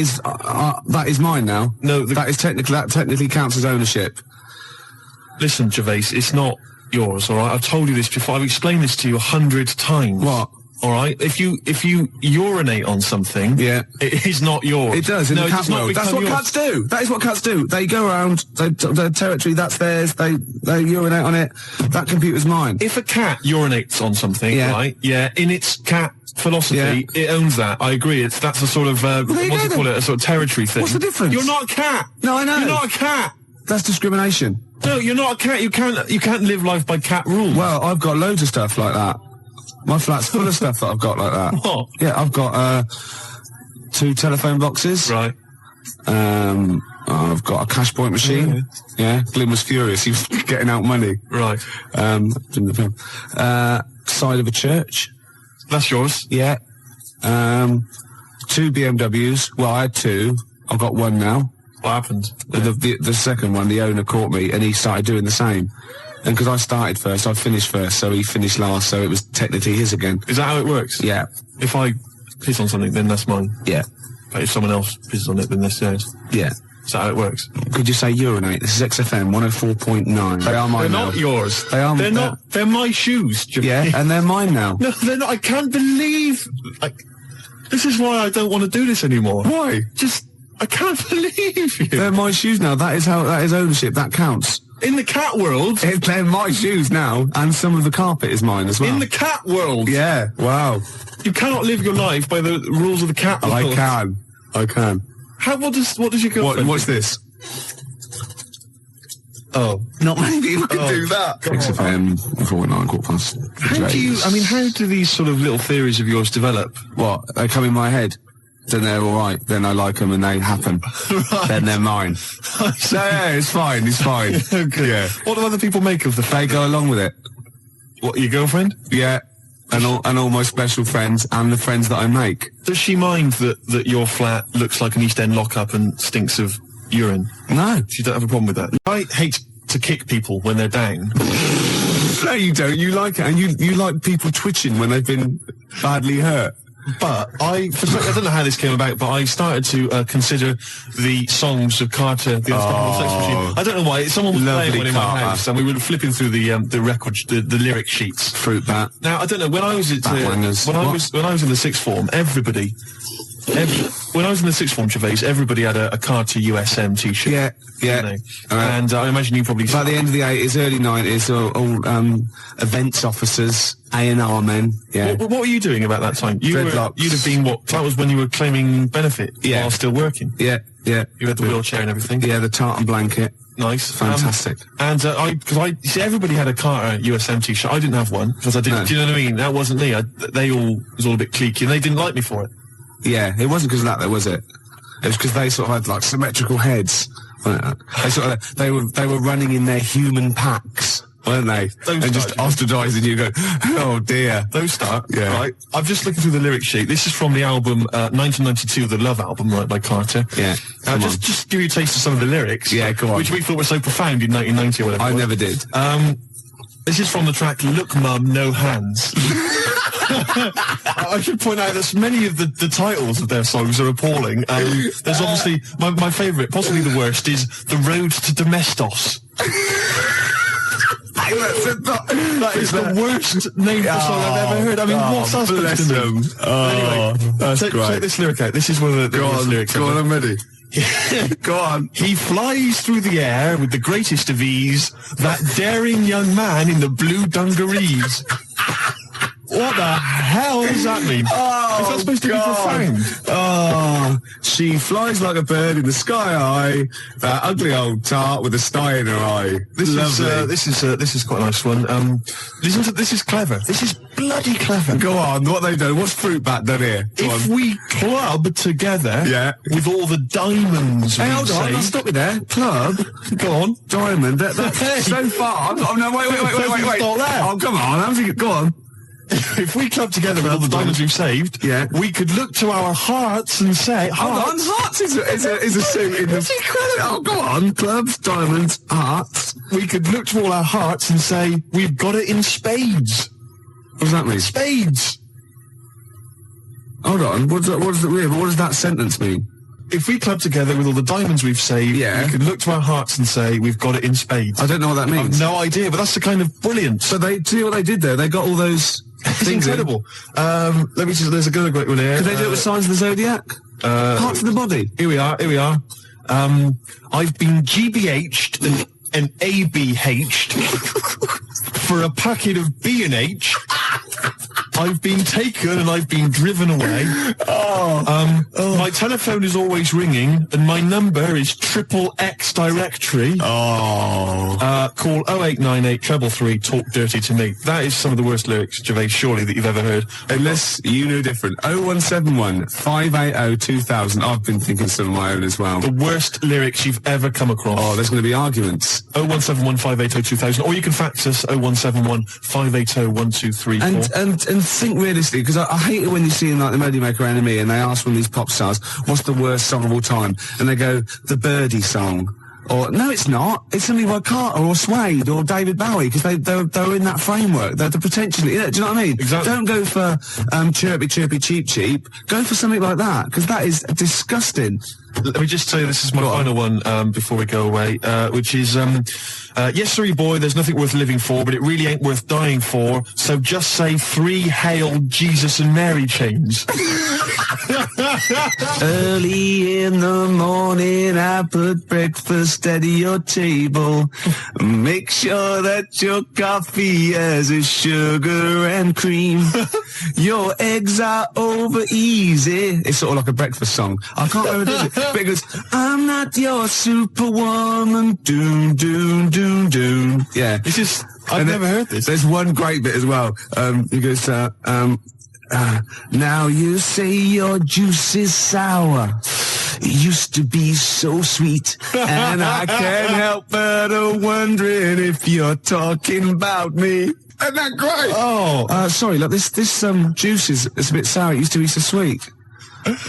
is mine now. No, that technically counts as ownership. Listen, Gervais, it's not yours, all right? I've told you this before. I've explained this to you 100 times. What? All right, if you urinate on something, it is not yours. It does in the cat world. That's what cats do. That is what cats do. They go around their territory. That's theirs. They urinate on it. That computer's mine. If a cat urinates on something, right? Yeah, in its cat philosophy, it owns that. I agree. That's a sort of what's it called? A sort of territory thing. What's the difference? You're not a cat. No, I know. You're not a cat. That's discrimination. No, you're not a cat. You can't live life by cat rules. Well, I've got loads of stuff like that. My flat's full of stuff that I've got like that. What? Yeah, I've got 2 telephone boxes. Right. I've got a cash point machine. Yeah. Glyn was furious. He was getting out money. Right. Side of a church. That's yours. Yeah. 2 BMWs. Well, I had 2. I've got 1 now. What happened? The second one, the owner caught me, and he started doing the same. And because I started first, I finished first, so he finished last, so it was technically his again. Is that how it works? Yeah. If I piss on something, then that's mine. Yeah. But if someone else pisses on it, then that's theirs. Yeah. Is that how it works? Could you say urinate? This is XFM 104.9. They are mine They're now. not yours. They are. They're not. They're my shoes. Yeah, and they're mine now. No, they're not. I can't believe. This is why I don't want to do this anymore. Why? I can't believe you. They're my shoes now. That is ownership. That counts. In the cat world, they're my shoes now, and some of the carpet is mine as well. In the cat world, yeah. Wow. You cannot live your life by the rules of the cat world. I can. What does your girlfriend? What's this? Oh, not many people can do that. XFM 49 quarter past. How do these sort of little theories of yours develop? What? They come in my head. Then they're all right. Then I like them and they happen. Right. Then they're mine. Yeah, it's fine. It's fine. Okay. Yeah. What do other people make of the fact? They go along with it. What, your girlfriend? Yeah. And all my special friends and the friends that I make. Does she mind that your flat looks like an East End lockup and stinks of urine? No. She don't have a problem with that. I hate to kick people when they're down. No, you don't. You like it. And you like people twitching when they've been badly hurt. But I don't know how this came about, but I started to consider the songs of Carter, the Unstoppable Sex Machine. I don't know why. Someone was playing one in my house, and we were flipping through the record, the lyric sheets. Fruit bat. Now I don't know. When I was when I was in the sixth form, when I was in the sixth form, Gervais, everybody had a Carter USM T-shirt. Yeah. You know? And I imagine you probably. By the end of the 80s, early 90s, all events officers, A&R men. Yeah. What were you doing about that time? You'd have been what? That was when you were claiming benefit while still working. Yeah. Yeah. You had the wheelchair and everything. Yeah, the tartan blanket. Nice. Fantastic. See, everybody had a Carter USM T-shirt. I didn't have one because I didn't. No. Do you know what I mean? That wasn't me. It was all a bit cliquey, and they didn't like me for it. Yeah, it wasn't because of that, though, was it? It was because they sort of had like symmetrical heads. They were running in their human packs, weren't they? And just ostracising you. Go, oh dear. Those start. Yeah. Right. I'm just looking through the lyric sheet. This is from the album 1992, the Love album, right, by Carter. Yeah. Just give you a taste of some of the lyrics. Yeah, go on. Which we thought were so profound in 1990 or whatever. I never did. This is from the track "Look, Mum, No Hands." I should point out that many of the titles of their songs are appalling. There's obviously my favourite, possibly the worst, is "The Road to Domestos." That is the worst name for song I've ever heard. I mean, what's that supposed to mean? Anyway, take this lyric out. This is one of the lyrics. Go on, I'm ready. Go on. He flies through the air with the greatest of ease, that daring young man in the blue dungarees. What the hell does that mean? Oh, is that supposed to be profound? Oh, she flies like a bird in the sky high. That ugly old tart with a sty in her eye. This is quite a nice one. Listen to this. Is clever. This is bloody clever. Go on. What they done? What's Fruit Bat done here? If we club together, with all the diamonds. Hey, hold on. I'll stop you there. Club. Go on. Diamond. That's so far. Oh no! Wait. Oh, come on. Go on. If we club together with all the diamonds we've saved, we could look to our hearts and say, hold on, hearts is a suit in the... Oh, go on, clubs, diamonds, hearts. We could look to all our hearts and say, we've got it in spades. What does that mean? Spades. Hold on, what does that sentence mean? If we club together with all the diamonds we've saved, we can look to our hearts and say, we've got it in spades. I don't know what that means. I've no idea, but that's the kind of brilliance. So see what they did there? They got all those... It's incredible. Let me just. There's a good great one here. Could they do it with Signs of the Zodiac? Parts of the body. Here we are. I've been GBH'd and ABH'd for a packet of B&H. I've been taken and I've been driven away. My telephone is always ringing and my number is XXX directory. Call 0898 333 talk dirty to me. That is some of the worst lyrics, Gervais, surely, that you've ever heard. Unless you knew different. 0171 580 2000. I've been thinking some of my own as well. The worst lyrics you've ever come across. Oh, there's going to be arguments. 0171 580 2000. Or you can fax us 0171 580 1234. And think realistically, because I hate it when you see in like the Melody Maker Enemy and they ask one of these pop stars, what's the worst song of all time? And they go, the Birdie song. Or no, it's not. It's something by Carter or Suede or David Bowie because they're in that framework. They're potentially. Do you know what I mean? Exactly. Don't go for chirpy, chirpy, cheap, cheap. Go for something like that because that is disgusting. Let me just say this is my final one before we go away, which is, yes, sorry, boy, there's nothing worth living for, but it really ain't worth dying for, so just say 3 Hail Jesus and Mary chains. Early in the morning, I put breakfast at your table. Make sure that your coffee has a sugar and cream. Your eggs are over easy. It's sort of like a breakfast song. I can't remember it. Because I'm not your superwoman. Doom, doom, doom, doom. Yeah. This is, I've never heard this. There's one great bit as well. He goes, now you say your juice is sour. It used to be so sweet. And I can't help but wondering if you're talking about me. Isn't that great? Oh. Sorry, look, this juice is a bit sour. It used to be so sweet.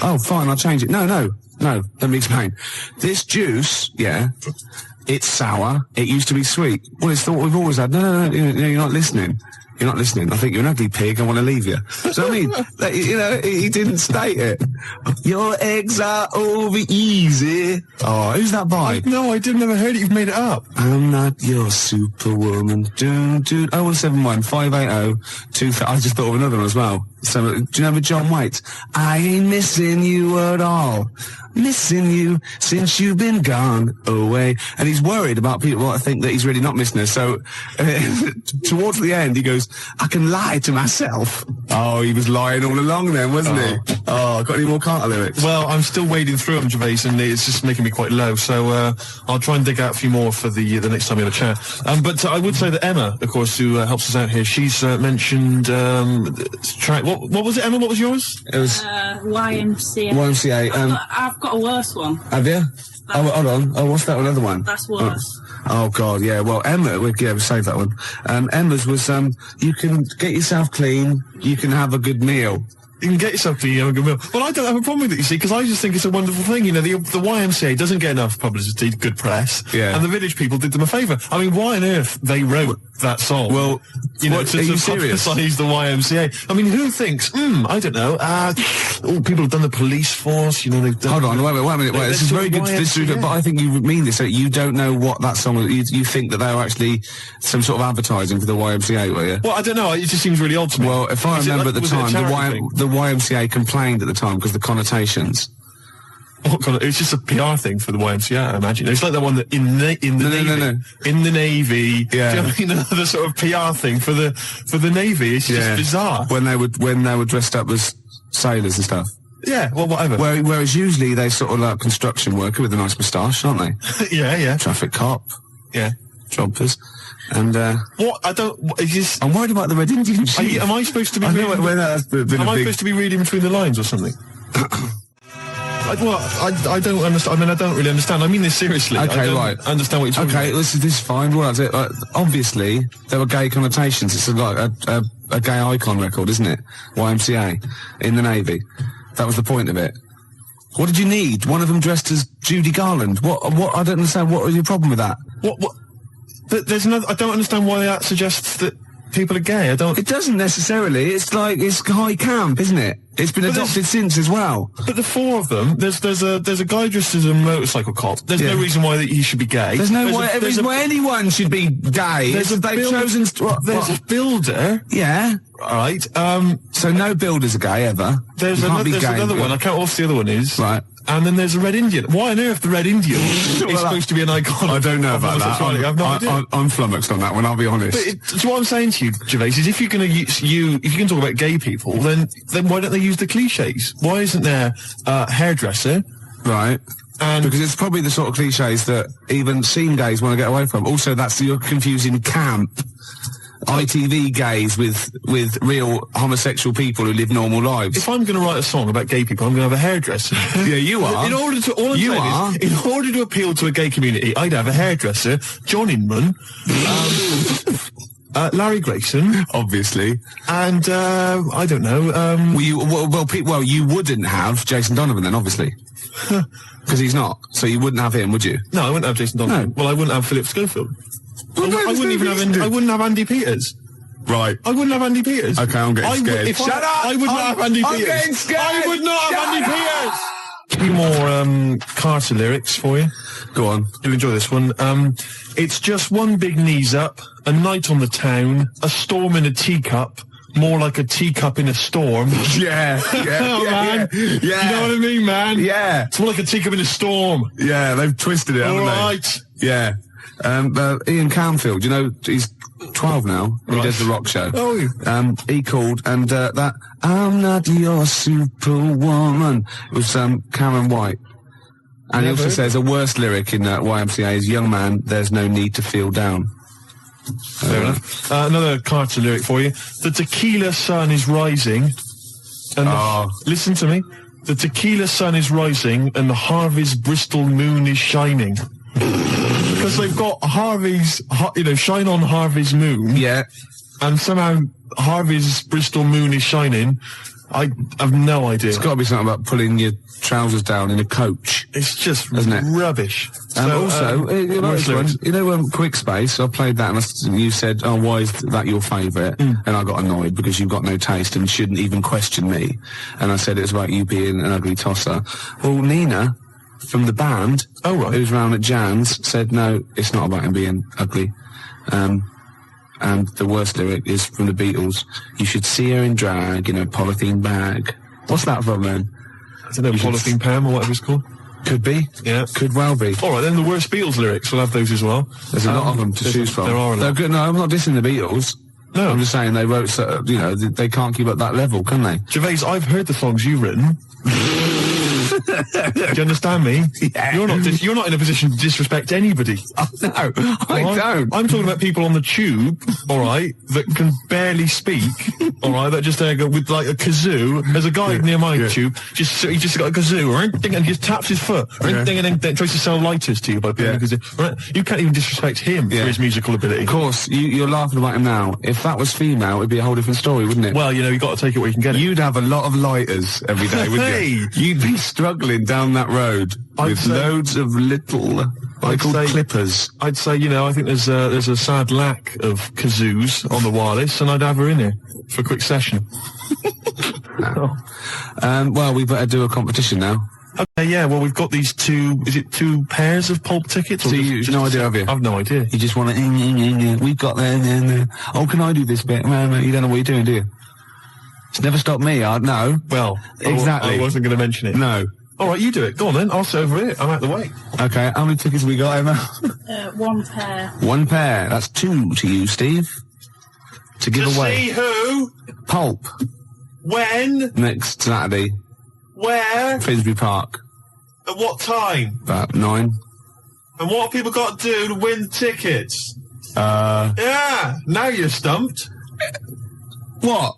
Oh, fine, I'll change it. No, let me explain. This juice, yeah, it's sour. It used to be sweet. Well, it's what we've always had. No, you're not listening. You're not listening. I think you're an ugly pig. I want to leave you. So, I mean, he didn't state it. Your eggs are over easy. Oh, who's that by? No, I didn't ever heard it. You've made it up. I'm not your superwoman. Dude. 0171 580 2000. I just thought of another one as well. So, do you remember John Waite? I ain't missing you at all. Missing you since you've been gone away. And he's worried about people that think that he's really not missing her. So, towards the end, he goes, I can lie to myself. Oh, he was lying all along then, wasn't he? Oh, got any more Carter lyrics? Well, I'm still wading through them, Gervais, and it's just making me quite low. So, I'll try and dig out a few more for the next time we have a chat. But I would say that Emma, of course, who helps us out here, she's mentioned track. What was it, Emma? What was yours? It was YMCA. YMCA. I've got a worse one. Have you? Oh, hold on. Oh, what's that another one? That's worse. Oh God, yeah. Well, Emma, we'll save that one. Emma's was you can get yourself clean, you can have a good meal. You can get yourself clean, you have a good meal. Well, I don't have a problem with it, you see, because I just think it's a wonderful thing. You know, the YMCA doesn't get enough publicity, good press. Yeah. And the Village People did them a favour. I mean, why on earth they wrote that song? Well, to publicise the YMCA. I mean, who thinks? I don't know. People have done the police force. You know, they've done. Hold on, wait a minute. This is very good. But I think you mean this. So you don't know what that song is. You think that they were actually some sort of advertising for the YMCA, were you? Well, I don't know. It just seems really odd to me. Well, if I remember at the time, the YMCA complained at the time because the connotations. It's just a PR thing for the YMCA, I imagine. It's like that one that in the Navy. Yeah. Do you know what I mean? The sort of PR thing for the Navy. It's just bizarre. When they were dressed up as sailors and stuff. Yeah, well, whatever. Whereas usually they sort of like construction worker with a nice moustache, aren't they? Yeah. Traffic cop. Yeah. Jumpers. And, what? I don't, I'm worried about the Red Indian chief. Am I supposed to be reading? Supposed to be reading between the lines or something? I don't understand. I mean, I don't really understand. I mean this seriously. Okay, I don't right. understand what you're talking about. Okay, this is fine. Well, obviously, there were gay connotations. It's like a gay icon record, isn't it? YMCA in the Navy. That was the point of it. What did you need? One of them dressed as Judy Garland. What? I don't understand. What was your problem with that? What? There's no. I don't understand why that suggests that people are gay. I don't. It doesn't necessarily. It's high camp, isn't it? It's been adopted since as well. But the four of them, there's a guy dressed as a motorcycle cop. There's no reason why he should be gay. There's no reason why anyone should be gay. There's a builder. Yeah. Right. So no builders are gay ever. There's another one. I can't remember what the other one is. Right. And then there's a Red Indian. Why on earth the Red Indian is supposed to be an icon? I don't know about that. I have no idea. I'm flummoxed on that one, I'll be honest. But so what I'm saying to you, Gervais, is if you're going to if you can talk about gay people, then why don't they use the cliches? Why isn't there a hairdresser? Right. Because it's probably the sort of cliches that even scene gays want to get away from. Also, you're confusing camp. ITV gays with real homosexual people who live normal lives. If I'm going to write a song about gay people, I'm going to have a hairdresser. Yeah, you are. In order to appeal to a gay community, I'd have a hairdresser, John Inman. Larry Grayson, obviously, and I don't know. You wouldn't have Jason Donovan then, obviously, because he's not. So you wouldn't have him, would you? No, I wouldn't have Jason Donovan. No. Well, I wouldn't have Philip Schofield. I wouldn't even have. I wouldn't have Andy Peters. Right. I wouldn't have Andy Peters. Okay, I'm getting scared. Shut up! I would not have Andy Peters. I'm getting scared. I would not have Andy Peters. A few more Carter lyrics for you. Go on. You'll enjoy this one. It's just one big knees up, a night on the town, a storm in a teacup, more like a teacup in a storm. Yeah, man. Yeah. You know what I mean, man? Yeah. It's more like a teacup in a storm. Yeah, they've twisted it, haven't right. they? Yeah. Ian Canfield, you know, he's 12 now. He does the rock show. Oh. He called, and that I'm not your superwoman. It was Karen White. And he also says a worse lyric in YMCA is "Young man, there's no need to feel down." Fair enough. Another Carter lyric for you. The tequila sun is rising. And listen to me. The tequila sun is rising and the Harvey's Bristol moon is shining. Because they've got Harvey's, shine on Harvey's moon. Yeah. And somehow Harvey's Bristol moon is shining. I have no idea. It's got to be something about pulling your trousers down in a coach. It's just it? rubbish. And also, you know this one? You know, Quick Space, I played that and you said, oh, why is that your favourite? And I got annoyed because you've got no taste and shouldn't even question me. And I said it was about you being an ugly tosser. Well, Nina, from the band, who's round at Jan's, said, no, it's not about him being ugly. And the worst lyric is from the Beatles. You should see her in drag in a polythene bag. What's that from, then? I don't know, polythene Pam or whatever it's called. Could be. Yeah. Could well be. All right, then the worst Beatles lyrics, we'll have those as well. There's a lot of them to choose from. There are a lot. No, I'm not dissing the Beatles. No. I'm just saying they wrote, they can't keep up that level, can they? Gervais, I've heard the songs you've written. Do you understand me? Yeah. You're not in a position to disrespect anybody. Oh, no, I don't. I'm talking about people on the tube, all right, that can barely speak, all right, that just go with like a kazoo. There's a guy near my tube, he just got a kazoo, and he just taps his foot, and then tries to sell lighters to you by playing a kazoo. Right? You can't even disrespect him for his musical ability. Of course, you're laughing about him now. If that was female, it'd be a whole different story, wouldn't it? Well, you've got to take it where you can get it. You'd have a lot of lighters every day, wouldn't you? You'd be struggling down that road with loads of little clippers. I'd say, I think there's a sad lack of kazoos on the wireless, and I'd have her in here for a quick session. Well, we better do a competition now. Okay, yeah, well, we've got these two pairs of pulp tickets? So you no idea, have you? I've no idea. You just want to, we've got there, oh, can I do this bit? No, you don't know what you're doing, do you? It's never stopped me, no. Well, exactly. I wasn't going to mention it. No. All right, you do it. Go on then. I'll sit over here. I'm out the way. Okay, how many tickets have we got, Emma? 1 pair. 1 pair. That's 2 to you, Steve. To give away. See who? Pulp. When? Next Saturday. Where? Finsbury Park. At what time? About 9. And what have people got to do to win tickets? Yeah, now you're stumped. What?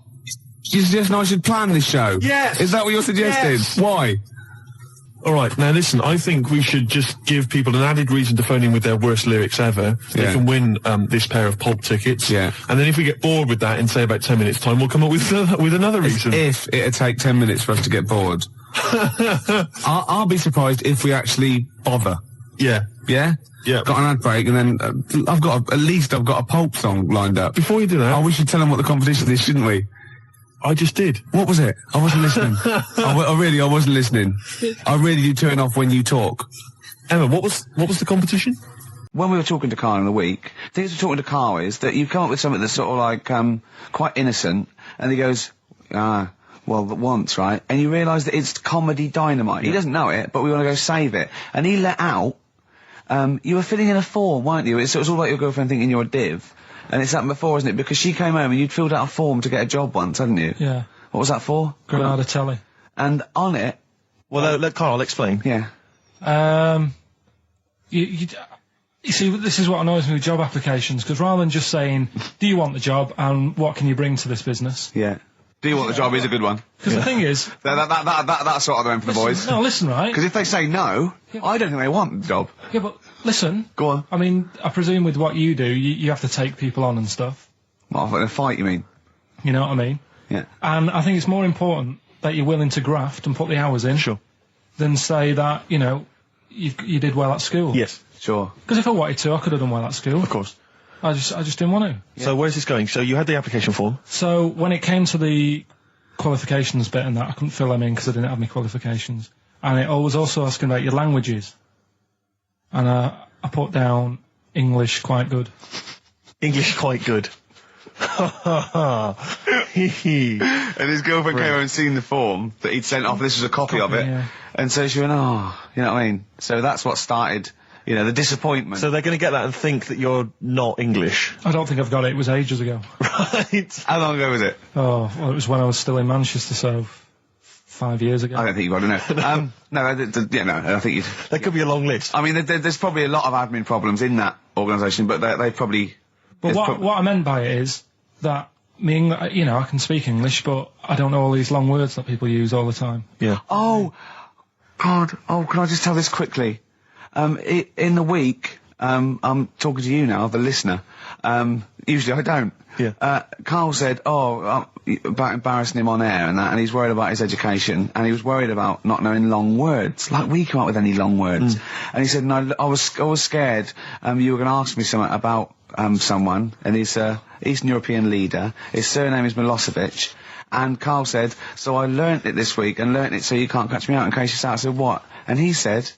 You suggesting I should plan this show? Yes. Is that what you're suggesting? Yes. Why? All right, now listen, I think we should just give people an added reason to phone in with their worst lyrics ever. They can win this pair of pulp tickets. Yeah. And then if we get bored with that in, say, about 10 minutes' time, we'll come up with another reason. If it'd take 10 minutes for us to get bored. I'll be surprised if we actually bother. Yeah. Yeah? Yeah. Got an ad break, and then I've got a pulp song lined up. Before you do that... Oh, we should tell them what the competition is, shouldn't we? I just did. What was it? I wasn't listening. I wasn't listening. I really do turn off when you talk. Emma, what was the competition? When we were talking to Carl in the week, things we're talking to Carl is that you come up with something that's sort of like, quite innocent, and he goes, well, once, right? And you realise that it's comedy dynamite. He doesn't know it, but we want to go save it. And he let out, you were filling in a form, weren't you? It was all about your girlfriend thinking you're a div. And it's happened before, isn't it? Because she came home and you'd filled out a form to get a job once, hadn't you? Yeah. What was that for? Granada Telly. And on it... Well, let Carl explain. Yeah. You see, this is what annoys me with job applications, because rather than just saying, do you want the job and what can you bring to this business? Yeah. Do you want the job is a good one. Because the thing is... That's sort of the one for the boys. No, listen, right? Because if they say no, I don't think they want the job. Yeah, but listen. Go on. I mean, I presume with what you do, you have to take people on and stuff. What, in a fight, you mean? You know what I mean? Yeah. And I think it's more important that you're willing to graft and put the hours in. Sure. Than say that, you know, you did well at school. Yes. Sure. Because if I wanted to, I could have done well at school. Of course. I just didn't want to. Yeah. So where's this going? So you had the application form. So when it came to the qualifications bit and that, I couldn't fill them in because I didn't have any qualifications. And it was also asking about your languages. And I put down English quite good. English quite good. And his girlfriend came over and seen the form that he'd sent off. This was a copy of it. Yeah. And so she went, oh, you know what I mean? So that's what started, you know, the disappointment. So they're going to get that and think that you're not English. I don't think I've got it. It was ages ago. Right. How long ago was it? Oh, well, it was when I was still in Manchester, so 5 years ago. I don't think you've got to know. No, I think you'd... There could be a long list. I mean, there's probably a lot of admin problems in that organisation, but they probably... But what I meant by it is that you know, I can speak English, but I don't know all these long words that people use all the time. Yeah. Oh, God. Oh, can I just tell this quickly? In the week, I'm talking to you now, the listener. Usually I don't. Yeah. Karl said, about embarrassing him on air and that, and he's worried about his education, and he was worried about not knowing long words. Like, we come up with any long words. And he said, no, I was scared, you were going to ask me something about, someone, and he's Eastern European leader. His surname is Milosevic. And Karl said, so I learnt it this week, and learnt it so you can't catch me out in case you're out. I said, what? And he said,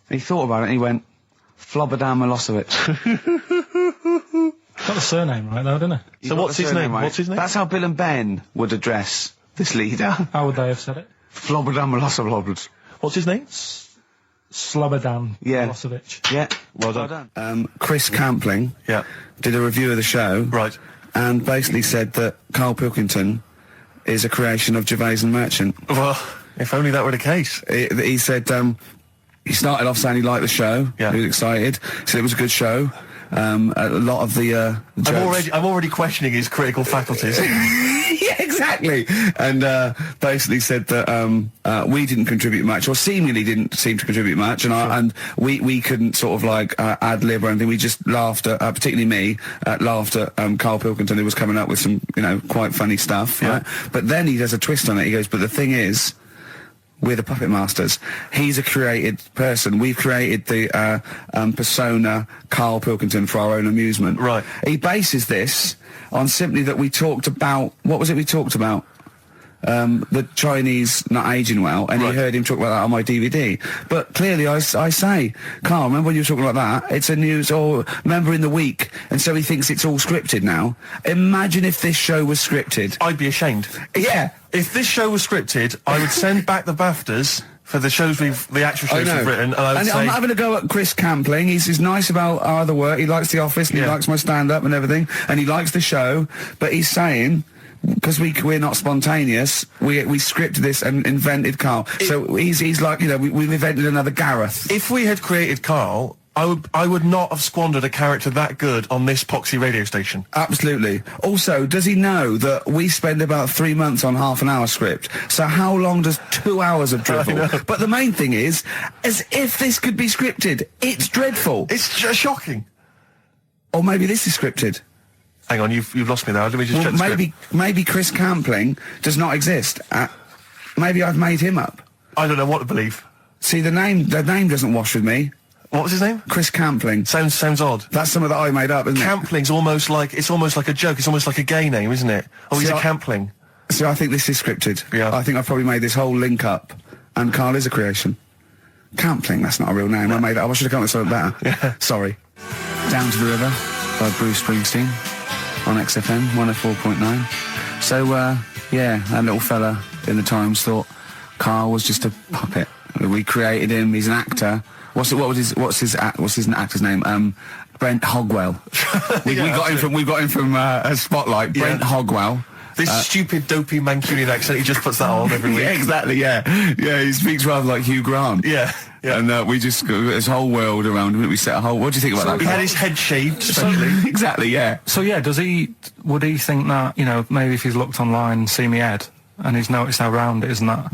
he thought about it, and he went, Flobodan Milosevic. Got the surname right, though, didn't he? So what's his name? Right? What's his name? That's how Bill and Ben would address this leader. How would they have said it? Flobodan Milosevic. What's his name? Slobodan Milosevic. Yeah. Well done. Chris Campling did a review of the show. Right. And basically said that Karl Pilkington is a creation of Gervais and Merchant. Well, if only that were the case. He said he started off saying he liked the show. Yeah. He was excited. Said it was a good show. A lot of the jokes. I'm already questioning his critical faculties. Yeah, exactly. And basically said that we didn't contribute much, or seemingly didn't seem to contribute much, and we couldn't sort of like ad lib or anything. We just laughed at, particularly me, laughed at Karl Pilkington, who was coming up with some, you know, quite funny stuff. Yeah. Right? But then he does a twist on it. He goes, but the thing is, we're the puppet masters. He's a created person. We've created the persona Karl Pilkington for our own amusement. Right. He bases this on simply that we talked about... What was it we talked about? The Chinese not aging well, and he heard him talk about that on my DVD. But clearly I say, Karl, remember when you were talking like that? It's a news, or remember in the week, and so he thinks it's all scripted now. Imagine if this show was scripted. I'd be ashamed. Yeah. If this show was scripted, I would send back the BAFTAs for the actual shows we've written, and I would say... I'm not having a go at Chris Campling. He's nice about our other work. He likes The Office, and he likes my stand-up and everything, and he likes the show, but he's saying... Because we're not spontaneous, we scripted this and invented Karl. So he's like, you know, we've invented another Gareth. If we had created Karl, I would not have squandered a character that good on this poxy radio station. Absolutely. Also, does he know that we spend about 3 months on half an hour script? So how long does 2 hours of drivel? But the main thing is, as if this could be scripted, it's dreadful. It's shocking. Or maybe this is scripted. Hang on, you've lost me there. Let me just check the script. Maybe Chris Campling does not exist. Maybe I've made him up. I don't know what to believe. See, the name doesn't wash with me. What was his name? Chris Campling. Sounds odd. That's something that I made up, isn't it? Campling's almost like a joke. It's almost like a gay name, isn't it? Oh, he's a Campling. So I think this is scripted. Yeah. I think I've probably made this whole link up, and Karl is a creation. Campling, that's not a real name. I made it up. I should have come up with something better. Yeah. Sorry. Down to the River by Bruce Springsteen on XFM 104.9. So, that little fella in the Times thought Karl was just a puppet. We created him. He's an actor. What's his actor's name? Brent Hogwell. we got him from Spotlight. Brent Hogwell. This stupid, dopey Mancunian accent, he just puts that on every week. Yeah, exactly, yeah. Yeah, he speaks rather like Hugh Grant. Yeah. And we just got this whole world around him. We set a whole... What do you think about that? He had his head shaved, especially. Exactly, yeah. So, yeah, would he think that, you know, maybe if he's looked online and seen me head, and he's noticed how round it is and that,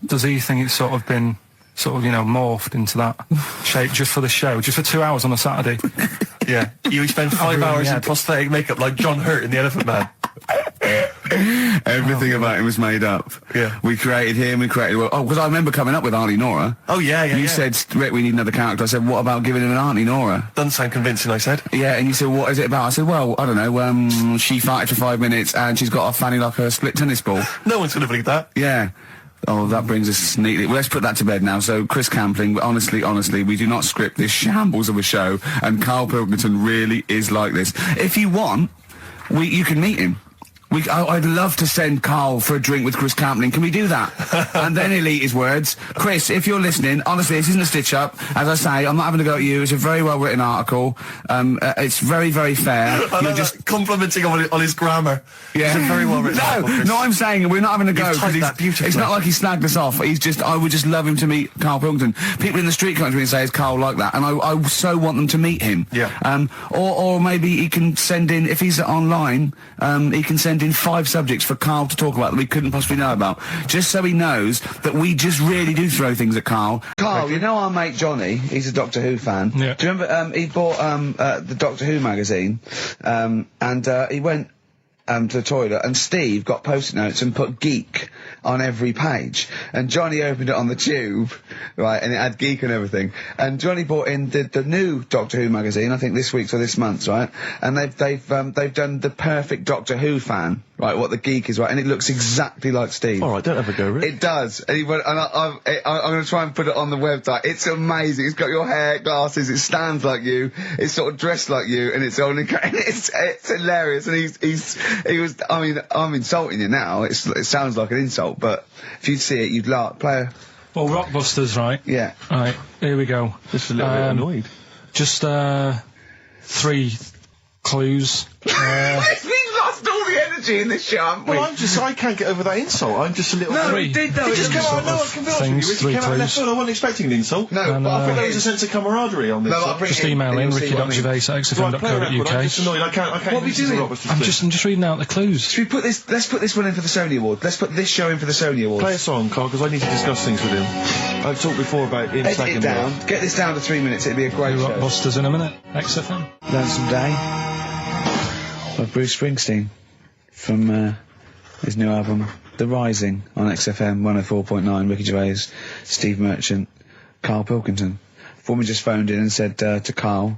does he think it's sort of been... sort of, you know, morphed into that shape just for the show, just for 2 hours on a Saturday. Yeah. You spend 5 hours in prosthetic makeup like John Hurt in The Elephant Man. Everything about him was made up. Yeah. We created him, because I remember coming up with Auntie Nora. Oh, yeah. You said, Rick, we need another character. I said, what about giving him an Auntie Nora? Doesn't sound convincing, I said. Yeah, and you said, what is it about? I said, well, I don't know, she farted for 5 minutes and she's got a fanny like a split tennis ball. No one's gonna believe that. Yeah. Oh, that brings us neatly. Well, let's put that to bed now. So, Chris Campling, honestly, we do not script this shambles of a show, and Karl Pilkington really is like this. If you want, you can meet him. I'd love to send Karl for a drink with Chris Campling. Can we do that? And then he'll eat his words. Chris, if you're listening, honestly, this isn't a stitch-up. As I say, I'm not having a go at you. It's a very well-written article. It's very, very fair. You're just complimenting on his grammar. Yeah. It's a very well-written article, Chris. No, I'm saying we're not having a go. It's not like he snagged us off. I would just love him to meet Karl Pilkington. People in the street come to me and say, is Karl like that? And I so want them to meet him. Yeah. Or maybe he can send in, if he's online, he can send in 5 subjects for Karl to talk about that we couldn't possibly know about, just so he knows that we just really do throw things at Karl. Karl, you know our mate Johnny, he's a Doctor Who fan. Yeah. Do you remember, he bought the Doctor Who magazine, and he went to the toilet, and Steve got post-it notes and put geek on every page, and Johnny opened it on the tube, right, and it had geek and everything, and Johnny bought in the new Doctor Who magazine, I think this week's or this month's, right, and they've done the perfect Doctor Who fan, right, what the geek is, right, and it looks exactly like Steve. Alright, don't have a go, Rick. It does, and he went, and I'm going to try and put it on the website. It's amazing. It's got your hair, glasses, it stands like you, it's sort of dressed like you, and it's only, it's hilarious, and he was, I mean, I'm insulting you now, it sounds like an insult, but if you'd see it, you'd laugh. Well, Rockbusters, right? Yeah. Right, here we go. Just a little bit annoyed. Just 3 clues. We've lost all the energy in this show, haven't we? Well, I can't get over that insult. I'm just a little... No, we did though. It just came out, no, I can be honest with you. It came out of left field. I wasn't expecting an insult. No, but I think there was a sense of camaraderie on this. Just email in ricky.gervais@xfm.co.uk. I'm just annoyed. I can't what are we doing? I'm just reading out the clues. Should we put this, let's put this one in for the Sony Award. Let's put this show in for the Sony Award. Play a song, Carl, because I need to discuss things with him. I've talked before about him Edit slagging it down. Get this down to 3 minutes. It'd be a great show. Rockbusters in a minute. XFM. Lonesome Day by Bruce Springsteen from his new album The Rising on XFM 104.9. Ricky Gervais, Steve Merchant, Karl Pilkington. Foreman just phoned in and said to Karl,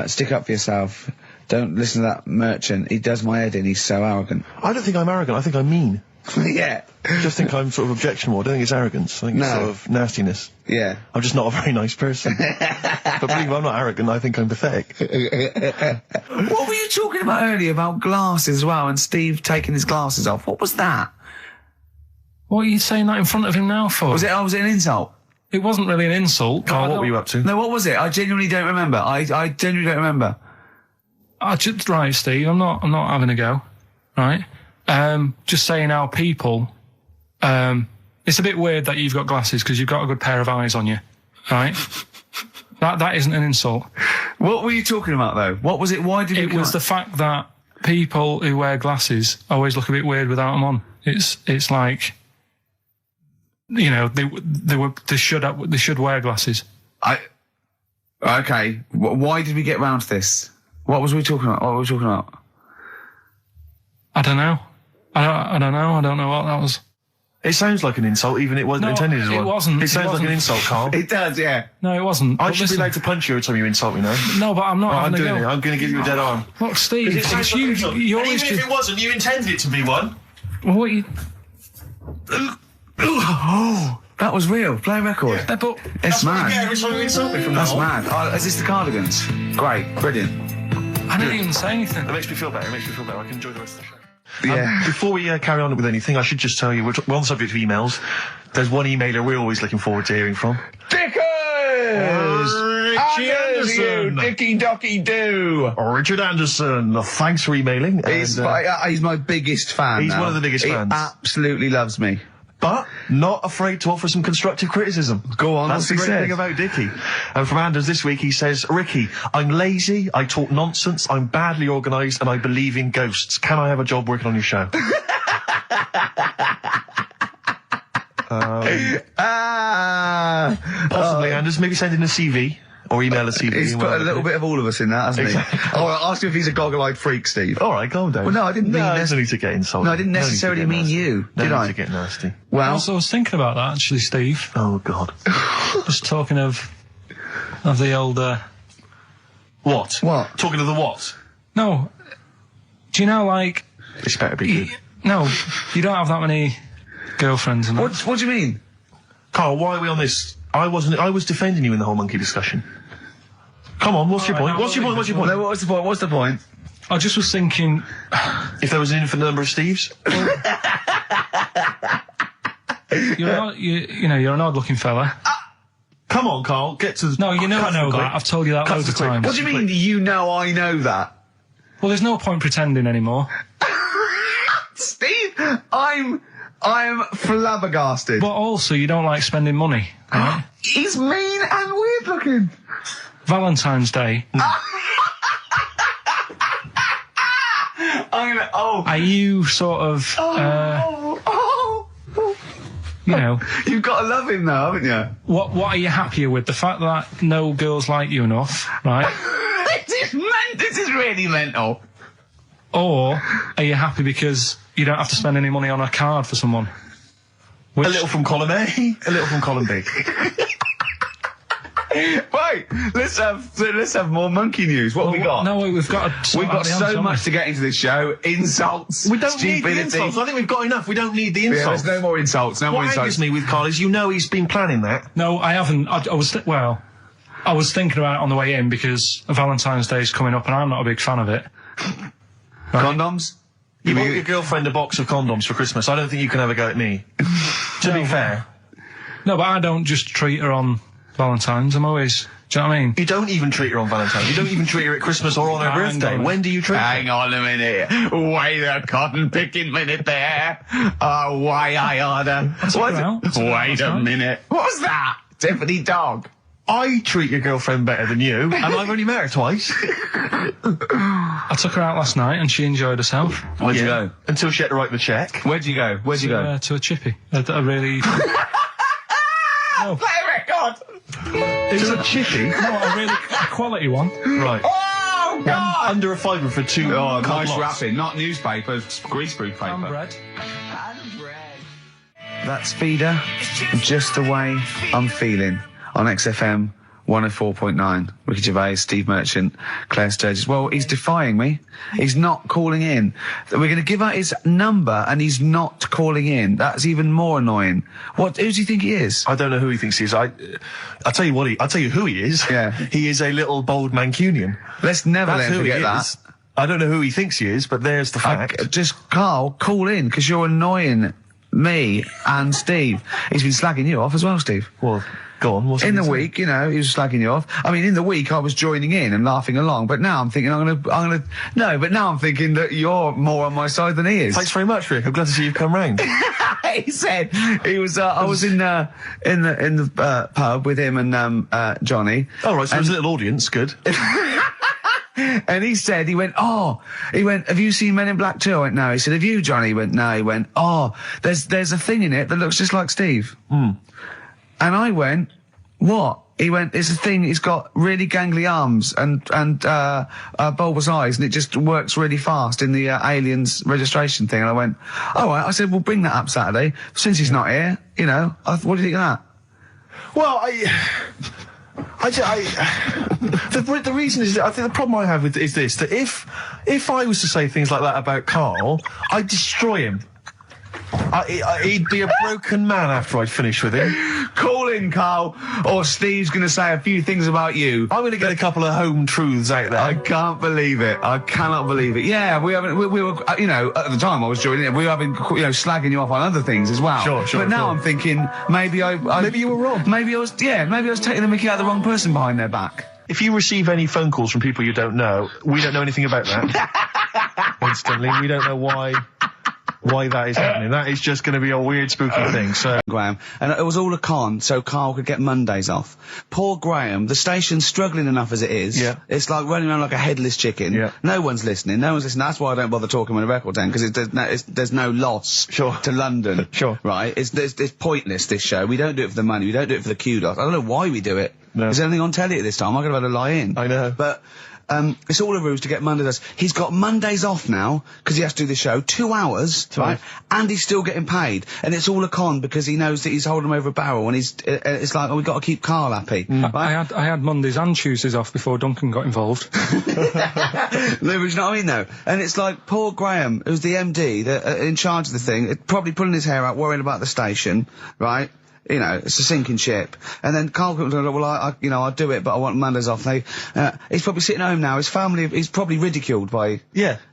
stick up for yourself. Don't listen to that Merchant. He does my head in. He's so arrogant. I don't think I'm arrogant. I think I'm mean. Yeah. I just think I'm sort of objectionable. I don't think it's arrogance. I think it's sort of nastiness. Yeah. I'm just not a very nice person. But believe me, I'm not arrogant. I think I'm pathetic. What were you talking about earlier about glasses as well, and Steve taking his glasses off? What was that? What are you saying that in front of him now for? Was it an insult? It wasn't really an insult. Carl, what were you up to? No, what was it? I genuinely don't remember. I genuinely don't remember. Right, Steve, I'm not having a go. Right? Just saying how people, it's a bit weird that you've got glasses because you've got a good pair of eyes on you. Right? That isn't an insult. What were you talking about though? What was it? Why did it was the fact that people who wear glasses always look a bit weird without them on. It's like, you know, they should wear glasses. Okay. Why did we get round to this? What was we talking about? What were we talking about? I don't know. I don't know. I don't know what that was. It sounds like an insult, even it wasn't intended as one. It wasn't. It sounds like an insult, Carl. It does, yeah. No, it wasn't. I should be allowed to punch you every time you insult me, no? No, but I'm not. I'm doing it. I'm going to give you a dead arm. Look, Steve, it's you. You always even if it wasn't, you intended it to be one. What you? Oh, that was real. Play a record. Yeah. But it's mad. Every time you insult me from That's mad. Oh, is this the Cardigans? Great, brilliant. I didn't even say anything. That makes me feel better. I can enjoy the rest of the show. Yeah. Before we carry on with anything, I should just tell you, we're on the subject of emails. There's one emailer we're always looking forward to hearing from. Dickers! Richie Anderson! Dicky Docky Doo! Richard Anderson, thanks for emailing. He's my biggest fan. He's now. one of the biggest fans. He absolutely loves me. But not afraid to offer some constructive criticism. Go on, that's the great thing about Dickie. And from Anders this week, he says, Ricky, I'm lazy, I talk nonsense, I'm badly organised, and I believe in ghosts. Can I have a job working on your show? Possibly, Anders. Maybe send in a CV. Or email us. He's put a little bit of all of us in that, hasn't Exactly. he? Oh, I'll ask you if he's a goggle-eyed freak, Steve. All right, calm down. Well, no, I didn't mean there's no need to get insulted. No, I didn't necessarily mean you, did No I? need to get nasty. Well, Also, I was thinking about that actually, Steve. Oh, God. Just talking of the old. What? What? Talking to the what? No. Do you know, like? This better be good. No, you don't have that many girlfriends. And that. what do you mean? Carl, why are we on this? I was defending you in the whole monkey discussion. Come on, what's your point? What's your point? What's your point? No, what's the point? What's the point? I just was thinking, if there was an infinite number of Steves? you're an odd-looking fella. Come on, Carl, get to the... No, you know I know that. I've told you that loads of times. What do you mean, you know I know that? Well, there's no point pretending anymore. Steve, I'm flabbergasted. But also, you don't like spending money, right? He's mean and weird looking. Valentine's Day. Are you sort of, you know... You've got to love him now, haven't you? What are you happier with? The fact that no girls like you enough, right? This is really mental. Or are you happy because you don't have to spend any money on a card for someone? A little from column A, a little from column B. Wait, let's have more monkey news. What have we got? No, we've got so much to get into this show. Insults, We don't stupidity. need the insults. I think we've got enough. We don't need the insults. Yeah, there's no more insults. No more What insults. angers me with Carl is you know he's been planning that. No, I haven't. I was thinking about it on the way in because Valentine's Day is coming up and I'm not a big fan of it. Condoms? You bought your girlfriend a box of condoms for Christmas. I don't think you can have a go at me. To be fair. No, but I don't just treat her on Valentine's. I'm always... Do you know what I mean? You don't even treat her on Valentine's. You don't even treat her at Christmas or on her birthday. When do you treat her? Hang on a minute. Wait a cotton picking minute there. Oh, why I order. Wait a minute. What was that? Tiffany dog. I treat your girlfriend better than you, and I've only met her twice. I took her out last night and she enjoyed herself. Where'd you go? Until she had to write the check. Where'd you go? Where'd you go? To a chippy. A really... Play a record! Is it a chippy? No, a quality one. Right. Oh, God! Under a fiver for two. Oh, nice lots. wrapping. Not newspaper, greaseproof paper. And bread. That's Feeder, Just the Way I'm Feeling, on XFM 104.9. Ricky Gervais, Steve Merchant, Claire Sturgis. Well, he's defying me. He's not calling in. We're going to give out his number and he's not calling in. That's even more annoying. Who does he think he is? I don't know who he thinks he is. I'll tell you what I'll tell you who he is. Yeah. He is a little bold Mancunian. Let's never That's let him who he forget that. is. I don't know who he thinks he is, but there's the fact. Just, Carl, call in, because you're annoying me and Steve. He's been slagging you off as well, Steve. Well, go on. What's in the week, you know, he was slagging you off. I mean, in the week, I was joining in and laughing along, but now I'm thinking but now I'm thinking that you're more on my side than he is. Thanks very much, Rick. I'm glad to see you've come round. He said he was. I was in the pub with him and Johnny. Oh right, so there's a little audience. Good. And he went, have you seen Men in Black 2? I went, no. He said, have you, Johnny? He went, no. He went, there's a thing in it that looks just like Steve. And I went, what? He went, it's a thing, he's got really gangly arms and bulbous eyes, and it just works really fast in the Aliens registration thing. And I went, all right. I said, we'll bring that up Saturday. Since he's not here, you know, what do you think of that? Well, the reason is, I think the problem I have with is this, that if I was to say things like that about Carl, I'd destroy him. He'd be a broken man after I'd finished with him. Call in, Carl, or Steve's going to say a few things about you. I'm going to get a couple of home truths out there. I can't believe it. I cannot believe it. Yeah, we were, you know, at the time I was joining it, we were having, you know, slagging you off on other things as well. Sure. But now I'm thinking, maybe maybe you were wrong. Maybe I was taking the mickey out of the wrong person behind their back. If you receive any phone calls from people you don't know, we don't know anything about that. Instantly, we don't know why why that is happening. That is just going to be a weird, spooky thing. So, Graham, and it was all a con, so Carl could get Mondays off. Poor Graham, the station's struggling enough as it is. Yeah. It's like running around like a headless chicken. Yeah. No one's listening. That's why I don't bother talking on a record then, because there's no loss to London. Sure. Right? It's pointless, this show. We don't do it for the money. We don't do it for the kudos. I don't know why we do it. No. Is there anything on telly at this time? I could have had a lie in. I know. But it's all a ruse to get Mondays. He's got Mondays off now because he has to do the show 2 hours, right? And he's still getting paid, and it's all a con because he knows that he's holding him over a barrel, and it's like, oh, we've got to keep Carl happy. Right? I had Mondays and Tuesdays off before Duncan got involved. You know what I mean, though? And it's like poor Graham, who's the MD that in charge of the thing, probably pulling his hair out, worrying about the station, right? You know, it's a sinking ship. And then Karl Pilkington, well, I'll do it, but I want Mondays off. He's probably sitting home now. His family, he's probably ridiculed by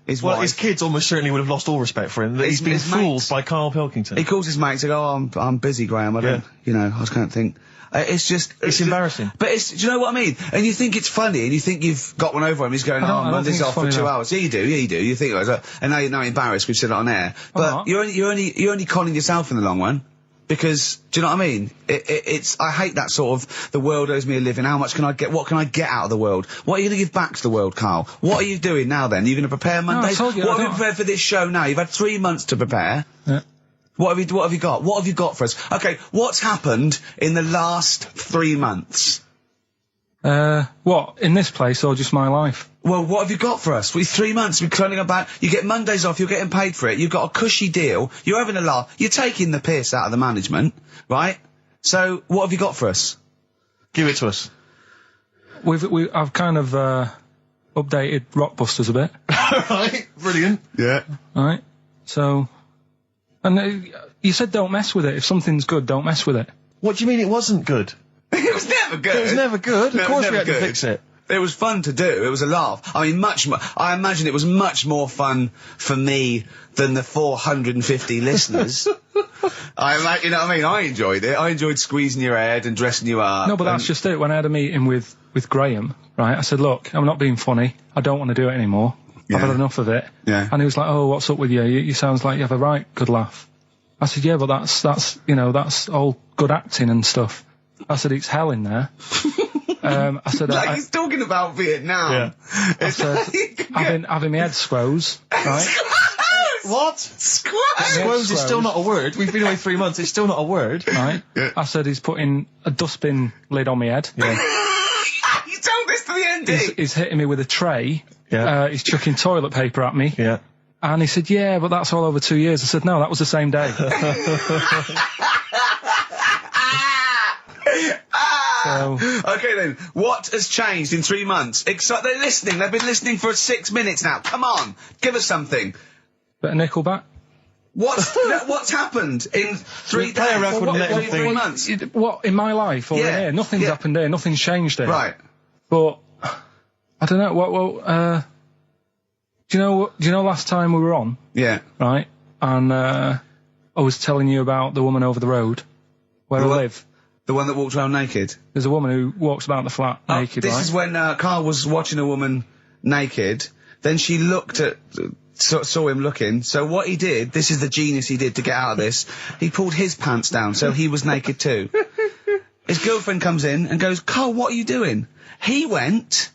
his wife. His kids almost certainly would have lost all respect for him. He's been fooled by Karl Pilkington. He calls his mates and goes, oh, I'm busy, Graham. I don't, I just can't think. It's embarrassing. But do you know what I mean? And you think it's funny, and you think you've got one over him. He's going, Mondays off for 2 hours. Yeah, you do. You think, and now you're embarrassed. We've said it on air. But you're only conning yourself in the long run. Because, do you know what I mean? I hate that sort of, the world owes me a living, how much can I get, what can I get out of the world? What are you going to give back to the world, Carl? What are you doing now then? Are you going to prepare Mondays? No, I told you, what have you prepared for this show now? You've had 3 months to prepare. Yeah. What have you got? What have you got for us? Okay, what's happened in the last 3 months? What? In this place or just my life? Well, what have you got for us? With 3 months, we're cloning about, you get Mondays off, you're getting paid for it, you've got a cushy deal, you're having a laugh, you're taking the piss out of the management, right? So, what have you got for us? Give it to us. I've kind of, updated Rockbusters a bit. Right, brilliant. Yeah. Right, so, and you said don't mess with it. If something's good, don't mess with it. What do you mean it wasn't good? It was never good. It was never good. Of course we had to fix it. It was fun to do. It was a laugh. I mean, I imagine it was much more fun for me than the 450 listeners. You know what I mean? I enjoyed it. I enjoyed squeezing your head and dressing you up. No, but that's just it. When I had a meeting with Graham, right, I said, look, I'm not being funny. I don't want to do it anymore. I've had enough of it. Yeah. And he was like, oh, what's up with you? You sounds like you have a right good laugh. I said, yeah, but that's all good acting and stuff. I said, it's hell in there. I said, he's talking about Vietnam. Yeah. I said, having my head squoze, right? What? Squoze is still not a word. We've been away 3 months. It's still not a word. Right? Yeah. I said, he's putting a dustbin lid on my head. Yeah. You told this to the MD. He's hitting me with a tray. Yeah. He's chucking toilet paper at me. Yeah. And he said, yeah, but that's all over 2 years. I said, no, that was the same day. Okay then, what has changed in 3 months? They're listening, they've been listening for 6 minutes now. Come on, give us something. Bit of Nickelback. What's happened in 3 play a record and let him think. 3 months? What, in my life or in here? Nothing's happened here, nothing's changed here. Right. But, I don't know, do you know last time we were on? Yeah. Right? And, I was telling you about the woman over the road, where I live. The one that walked around naked? There's a woman who walks about the flat naked, This is when Carl was watching a woman naked, then she looked at, saw him looking, so what he did, this is the genius he did to get out of this, he pulled his pants down so he was naked too. His girlfriend comes in and goes, Carl, what are you doing? He went,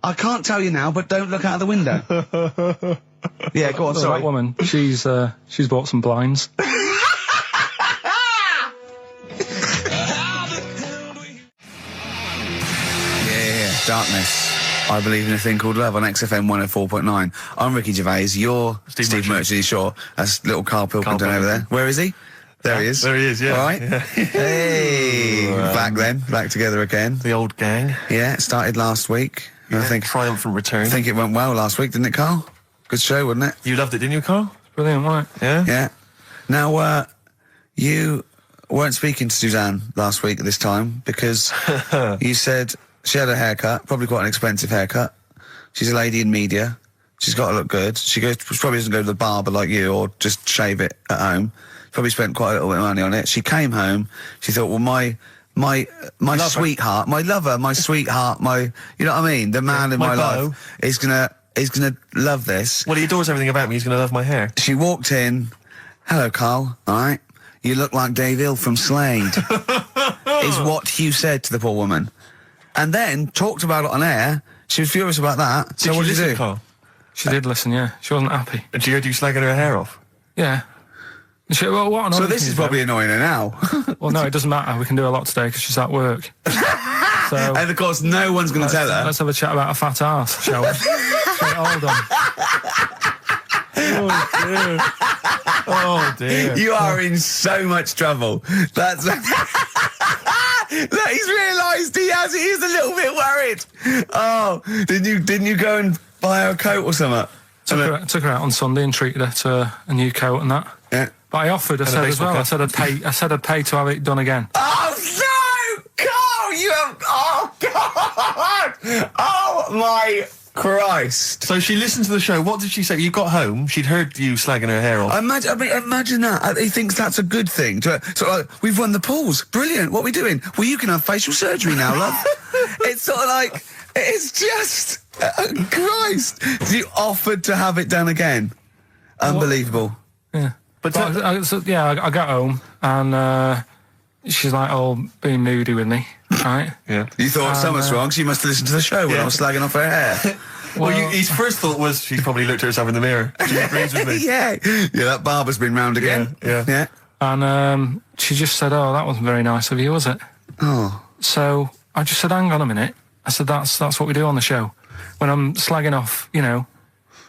I can't tell you now, but don't look out of the window. Yeah, go on, sorry. That woman, she's bought some blinds. Darkness. I believe in a thing called love on XFM 104.9. I'm Ricky Gervais. You're Steve Merchant. Sure. That's little Karl Pilkington over there. Where is he? There he is. There he is, yeah. All right. Yeah. Hey. Back together again. The old gang. Yeah, it started last week. Yeah, I think triumphant return. I think it went well last week, didn't it, Carl? Good show, wasn't it? You loved it, didn't you, Carl? Brilliant, right? Yeah? Yeah. Now, you weren't speaking to Suzanne last week at this time because you said she had a haircut, probably quite an expensive haircut. She's a lady in media. She's got to look good. She probably doesn't go to the barber like you or just shave it at home. Probably spent quite a little bit of money on it. She came home. She thought, well, my sweetheart, my lover, my sweetheart, you know what I mean? The man in my life is gonna is going to love this. Well, he adores everything about me. He's going to love my hair. She walked in. Hello, Carl. All right. You look like Dave Hill from Slade. Is what Hugh said to the poor woman. And then talked about it on air. She was furious about that. So what did you do? Carl? She did listen, yeah. She wasn't happy. And she heard you slagging her hair off? Yeah. She, well, what so this is probably annoying her now. Well, no, it doesn't matter. We can do a lot today because she's at work. So, and of course, no one's going to tell her. Let's have a chat about a fat arse, shall we? Straight hold on. Oh dear. You are in so much trouble. That's... Look, he's realised he is a little bit worried. Oh, didn't you go and buy her a coat or something? Took her out on Sunday and treated her to a new coat and that. Yeah. But I offered, I said as well, I said I'd pay to have it done again. Oh no! Carl, you have... Oh God! Oh my Christ! So she listened to the show. What did she say? You got home, she'd heard you slagging her hair off. Imagine that. He thinks that's a good thing. So like, we've won the pools. Brilliant. What are we doing? Well, you can have facial surgery now, love. It's sort of like... It's just... Christ! You offered to have it done again. Unbelievable. Yeah. But I got home and she's like, being moody with me, right? Yeah. You thought something's wrong, so you must have listened to the show when I was slagging off her hair. Well, his first thought was she's probably looked at herself in the mirror. She agrees with me. Yeah, that barber's been round again. Yeah. And she just said, that wasn't very nice of you, was it? Oh. So I just said, hang on a minute. I said, that's what we do on the show. When I'm slagging off,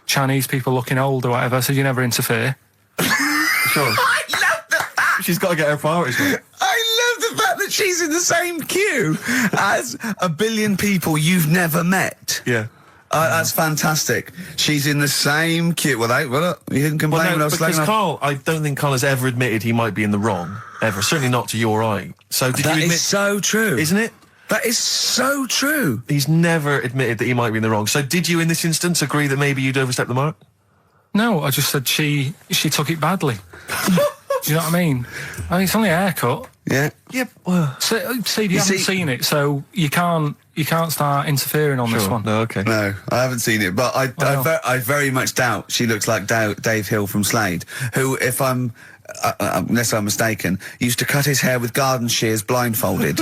Chinese people looking old or whatever, I said, you never interfere. Sure. I love the fact... She's got to get her priorities right. I love the fact that she's in the same queue as a billion people you've never met. Yeah. That's fantastic. She's in the same queue. Well, you didn't complain when I was because slagging off. Carl, I don't think Carl has ever admitted he might be in the wrong. Ever. Certainly not to your eye. So did you admit... That is so true. Isn't it? That is so true. He's never admitted that he might be in the wrong. So did you, in this instance, agree that maybe you'd overstepped the mark? No, I just said she took it badly. Do you know what I mean? It's only a haircut. Yeah. Yeah. Well, see, you haven't seen it, so you can't start interfering on this one. No, okay. No, I haven't seen it, but I very much doubt she looks like Dave Hill from Slade, who, if I'm unless I'm mistaken, used to cut his hair with garden shears blindfolded.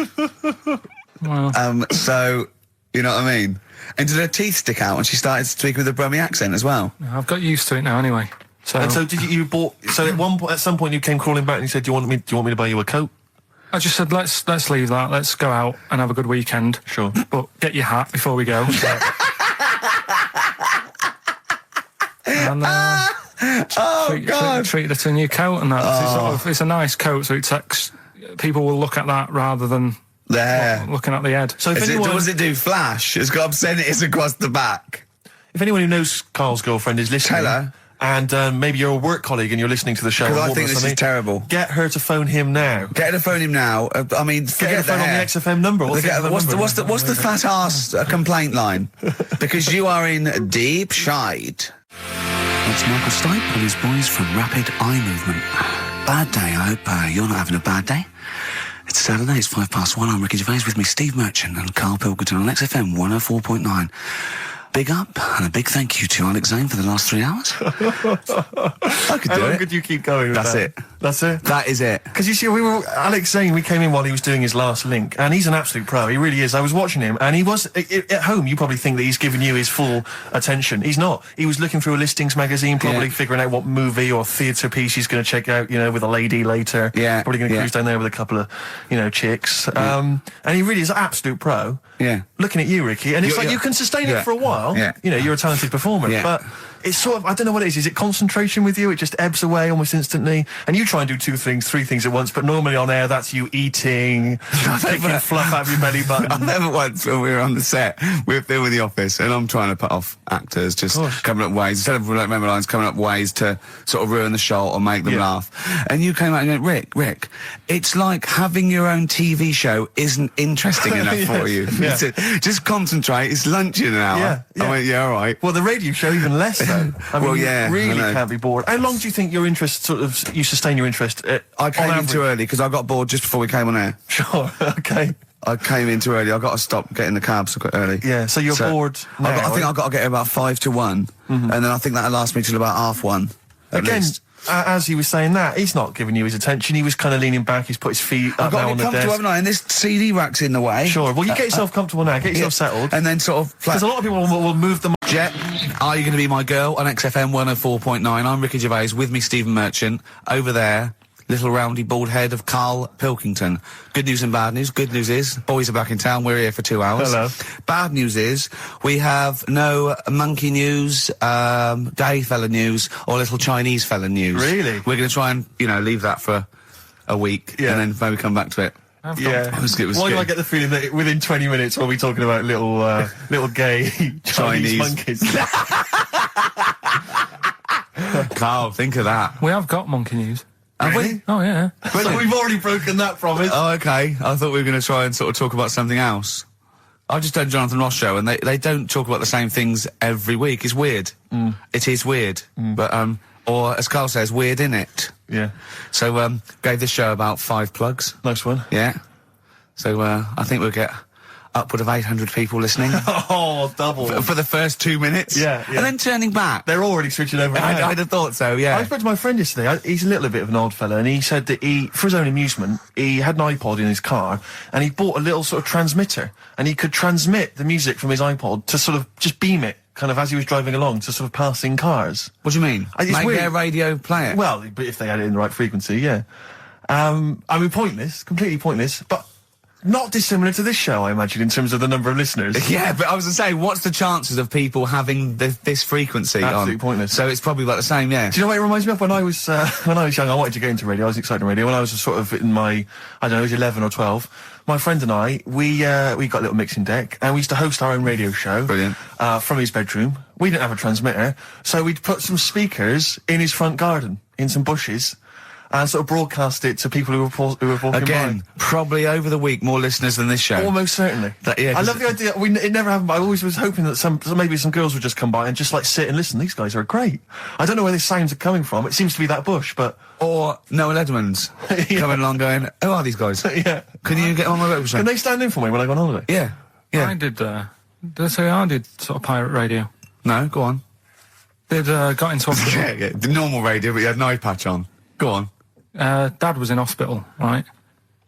Well. So, you know what I mean? And did her teeth stick out and she started to speak with a Brummie accent as well? I've got used to it now anyway. So. And so did you bought... So at some point you came crawling back and you said, do you want me to buy you a coat? I just said, let's leave that. Let's go out and have a good weekend. Sure. But get your hat before we go. And treated her to a new coat and that. It's a nice coat, so people will look at that rather than looking at the head. So does it do flash? It's got obscenities across the back. If anyone who knows Carl's girlfriend is listening... Tell her. And maybe you're a work colleague and you're listening to the show. Because I think this is terrible. Get her to phone him now. Get her to phone him now. I mean, get her to phone on the XFM number. What's the fat arse complaint line? Because you are in deep shite. That's Michael Stipe and his boys from Rapid Eye Movement. Bad day. I hope you're not having a bad day. It's Saturday, it's 1:05. I'm Ricky Gervais, with me Steve Merchant and Karl Pilkington on XFM 104.9. Big up and a big thank you to Alex Zane for the last 3 hours. I could do it. How long could you keep going with That's that? it. That's it? That is it. Because you see, Alex Zane, we came in while he was doing his last link, and he's an absolute pro. He really is. I was watching him, and he was, at home, you probably think that he's given you his full attention. He's not. He was looking through a listings magazine, probably figuring out what movie or theatre piece he's going to check out, with a lady later. Yeah. Probably going to cruise down there with a couple of, chicks. And he really is an absolute pro. Yeah. Looking at you, Ricky, and it's like you can sustain it for a while. Yeah. You're a talented performer, but it's sort of, I don't know what it is. Is it concentration with you? It just ebbs away almost instantly. And you try and do 2 things, 3 things at once, but normally on air, that's you eating, picking fluff out of your belly button. I never once, when we were on the set, we were filming The Office, and I'm trying to put off actors, just coming up ways, instead of remember lines, coming up ways to sort of ruin the shot or make them laugh. And you came out and went, Rick, it's like having your own TV show isn't interesting enough for you. Just concentrate, it's lunch in an hour. I went, all right. Well, the radio show even less, though. I mean, you really can't be bored. How long do you think your interest you sustain your interest? I came in too early because I got bored just before we came on air. Sure, okay. I came in too early. I got to stop getting the cabs quite early. Yeah, so you're bored now, I think I've got to get here about 5 to 1, and then I think that'll last me till about 1:30. Again, as he was saying that, he's not giving you his attention. He was kind of leaning back. He's put his feet up I've got now to on be the comfortable, desk. haven't I? And this CD rack's in the way. Sure. Well, you get yourself comfortable now. Get yourself settled. And then sort of... Because a lot of people will move them... Jet, are you going to be my girl on XFM 104.9? I'm Ricky Gervais, with me Stephen Merchant. Over there, little roundy bald head of Karl Pilkington. Good news and bad news. Good news is, boys are back in town. We're here for 2 hours. Hello. Bad news is, we have no monkey news, gay fella news, or little Chinese fella news. Really? We're going to try and, leave that for a week, and then maybe come back to it. Yeah. It was Why do good. I get the feeling that within 20 minutes we'll be talking about little gay Chinese monkeys? Carl, think of that. We have got monkey news. Have we? Oh, yeah. So we've already broken that promise. Oh, okay. I thought we were going to try and sort of talk about something else. I just done Jonathan Ross show, and they don't talk about the same things every week. It's weird. It is weird. But, or as Carl says, weird innit? Yeah. So, gave this show about 5 plugs. Nice one. Yeah. So, I think we'll get upward of 800 people listening. Oh, double. For the first 2 minutes. Yeah. And then turning back. They're already switching over. I'd have thought so, yeah. I spoke to my friend yesterday. He's a little bit of an old fella, and he said that for his own amusement, he had an iPod in his car, and he bought a little sort of transmitter, and he could transmit the music from his iPod to sort of just beam it, kind of as he was driving along, to sort of passing cars. What do you mean? It's Make weird. their radio play it? Well, but if they had it in the right frequency, yeah. I mean, pointless, completely pointless, but not dissimilar to this show, I imagine, in terms of the number of listeners. Yeah, but I was going to say, what's the chances of people having this frequency Absolutely on? pointless. So it's probably about the same, yeah. Do you know what it reminds me of? When I was young, I wanted to get into radio. I was excited in radio. When I was sort of in my, I don't know, I was 11 or 12. My friend and I, we got a little mixing deck, and we used to host our own radio show. Brilliant. From his bedroom. We didn't have a transmitter, so we'd put some speakers in his front garden, in some bushes, and sort of broadcast it to people who were walking Again, by. probably over the week more listeners than this show. Almost certainly. Yeah, I love the idea. It never happened, but I always was hoping that maybe some girls would just come by and just like sit and listen. These guys are great. I don't know where these sounds are coming from. It seems to be that bush, but... Or Noel Edmonds coming along going, who are these guys? Yeah. Can you get on my radio show? Can they stand in for me when I go on holiday? Yeah. Yeah. I did sort of pirate radio. No, go on. Got into hospital. yeah, the normal radio, but you had an eye patch on. Go on. Dad was in hospital, right?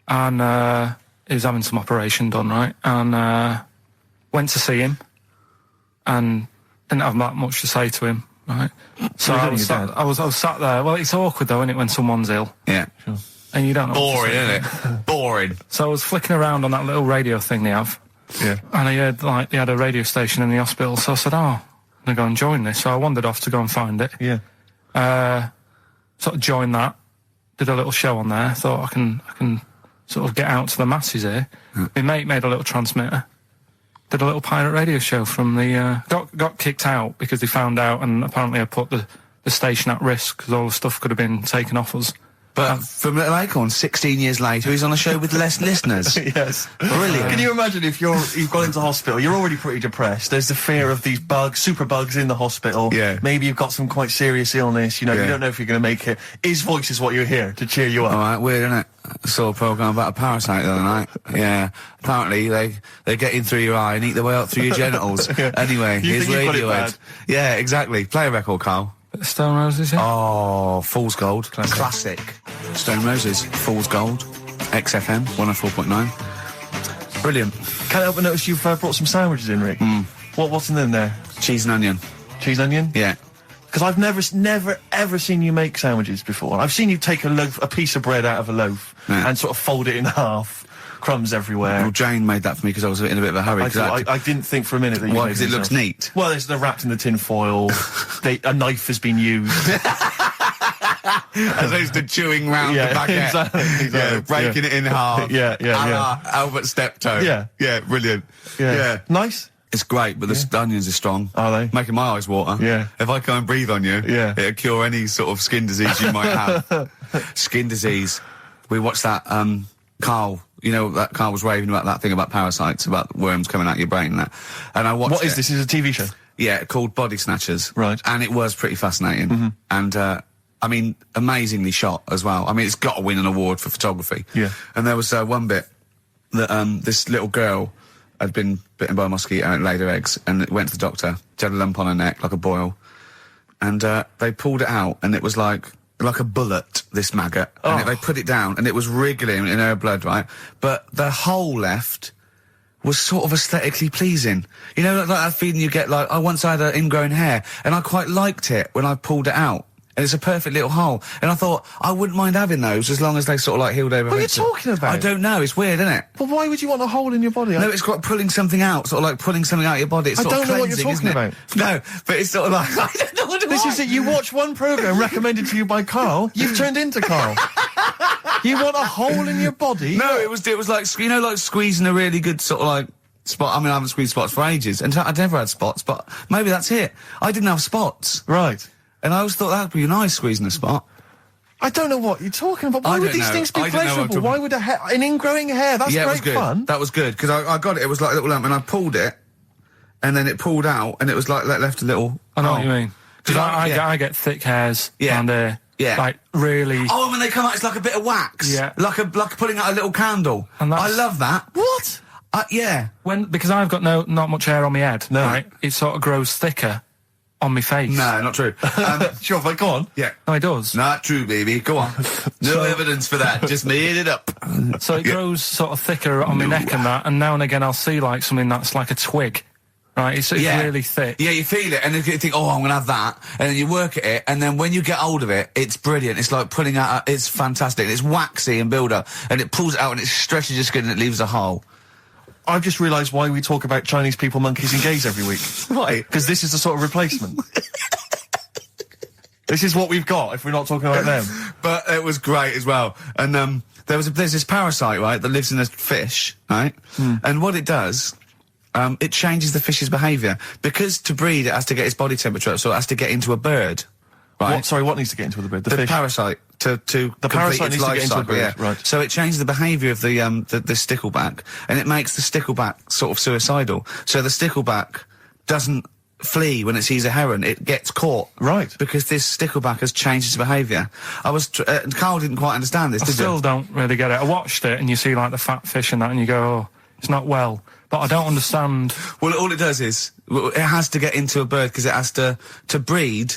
And he was having some operation done, right? And went to see him, and didn't have that much to say to him, right? So I was sat there. Well, it's awkward though, isn't it, when someone's ill? Yeah. Sure. And you don't know. Boring, isn't it? Boring. So I was flicking around on that little radio thing they have. Yeah. And I heard they had a radio station in the hospital, so I said, I'm gonna go and join this. So I wandered off to go and find it. Yeah. Sort of joined that. Did a little show on there. Thought I can sort of get out to the masses here. My mate made a little transmitter. Did a little pirate radio show from the got kicked out because they found out, and apparently I put the station at risk because all the stuff could have been taken off us. But from Little Acorn, 16 years later, he's on a show with less listeners. Yes. Brilliant. Can you imagine if you've gone into hospital, you're already pretty depressed, there's the fear of these super bugs in the hospital. Yeah. Maybe you've got some quite serious illness, you don't know if you're going to make it. His voice is what you hear to cheer you up. All right, weird, isn't it? I saw a programme about a parasite the other night. Yeah. Apparently, they get in through your eye and eat their way up through your genitals. Anyway, You here's think you've got it Radiohead. bad? Yeah, exactly. Play a record, Carl. Stone Roses, yeah? Oh, Fool's Gold. Classic. Stone Roses, Fool's Gold. XFM, 104.9. Brilliant. Can't help but notice you've brought some sandwiches in, Rick. What's in them there? Cheese and onion. Cheese and onion? Yeah. Because I've never, ever seen you make sandwiches before. I've seen you take a piece of bread out of a loaf and sort of fold it in half. Crumbs everywhere. Well, Jane made that for me because I was in a bit of a hurry. I didn't think for a minute that you Why? made Because it looks neat. Well, they're wrapped in the tin foil. A knife has been used. As opposed to chewing round the baguette. Exactly. Yeah, breaking it in half. Yeah. Albert Steptoe. Yeah, brilliant. Yeah. Nice. It's great, but the onions are strong. Are they? Making my eyes water. Yeah. If I go and breathe on you, it'll cure any sort of skin disease you might have. Skin disease. We watched that, Carl, that Carl was raving about that thing about parasites, about worms coming out your brain and that. And I watched What is this? Is it a TV show? Yeah, called Body Snatchers. Right. And it was pretty fascinating. And, I mean, amazingly shot as well. I mean, it's got to win an award for photography. Yeah. And there was one bit that this little girl had been bitten by a mosquito and it laid her eggs, and it went to the doctor. She had a lump on her neck, like a boil. And they pulled it out, and it was like a bullet, this maggot. And they put it down, and it was wriggling in her blood, right? But the hole left was sort of aesthetically pleasing. You know, like that feeling you get, like, I once had ingrown hair, and I quite liked it when I pulled it out. And it's a perfect little hole. And I thought, I wouldn't mind having those as long as they sort of like healed over. What are you talking about? I don't know, it's weird, isn't it? But why would you want a hole in your body? No, it's got pulling something out, sort of like pulling something out of your body. It's I sort don't of know what you're cleansing, talking isn't it? No, but it's sort of like, I don't know what This is it, you watch one programme recommended to you by Carl, you've turned into Carl. You want a hole in your body? No, it was like, you know, like squeezing a really good sort of like spot. I mean, I haven't squeezed spots for ages, and I'd never had spots, but maybe that's it. I didn't have spots. Right. And I always thought that'd be nice, squeezing a spot. I don't know what you're talking about. Why would these things be pleasurable? Why would an ingrowing hair? That's great it was good. Fun. That was good, because I got it. It was like a little lump, and I pulled it, and then it pulled out, and it was like left a little. I know what you mean. Because I get thick hairs around there. Yeah. Like, really. Oh, when they come out, it's like a bit of wax. Yeah. Like putting out a little candle. And I love that. What? Yeah. Because I've got not much hair on my head. No. Right? It sort of grows thicker on my face. No, not true. Sure, but go on. Yeah. No, it does. Not true, baby. Go on. No evidence for that. Just made it up. So it grows sort of thicker on my neck and that, and now and again I'll see like something that's like a twig. Right, it's really thick. Yeah, you feel it, and then you think, oh, I'm going to have that, and then you work at it, and then when you get hold of it, it's brilliant. It's like pulling out, it's fantastic. It's waxy and build up, and it pulls it out, and it stretches your skin, and it leaves a hole. I've just realised why we talk about Chinese people, monkeys and gays every week. Why? Because this is the sort of replacement. This is what we've got if we're not talking about them. But it was great as well. And there's this parasite, right, that lives in a fish, right? And what it does, it changes the fish's behaviour. Because to breed, it has to get its body temperature up, so it has to get into a bird. Right? What needs to get into the bird? The fish? Parasite. To the parasite needs to get into a bird, yeah. right. So it changes the behaviour of the stickleback, and it makes the stickleback sort of suicidal. So the stickleback doesn't flee when it sees a heron, it gets caught. Right. Because this stickleback has changed its behaviour. Carl didn't quite understand this, I still don't really get it. I watched it, and you see like the fat fish and that, and you go, oh, it's not well. But I don't understand. Well, all it does is, it has to get into a bird, because it has to breed,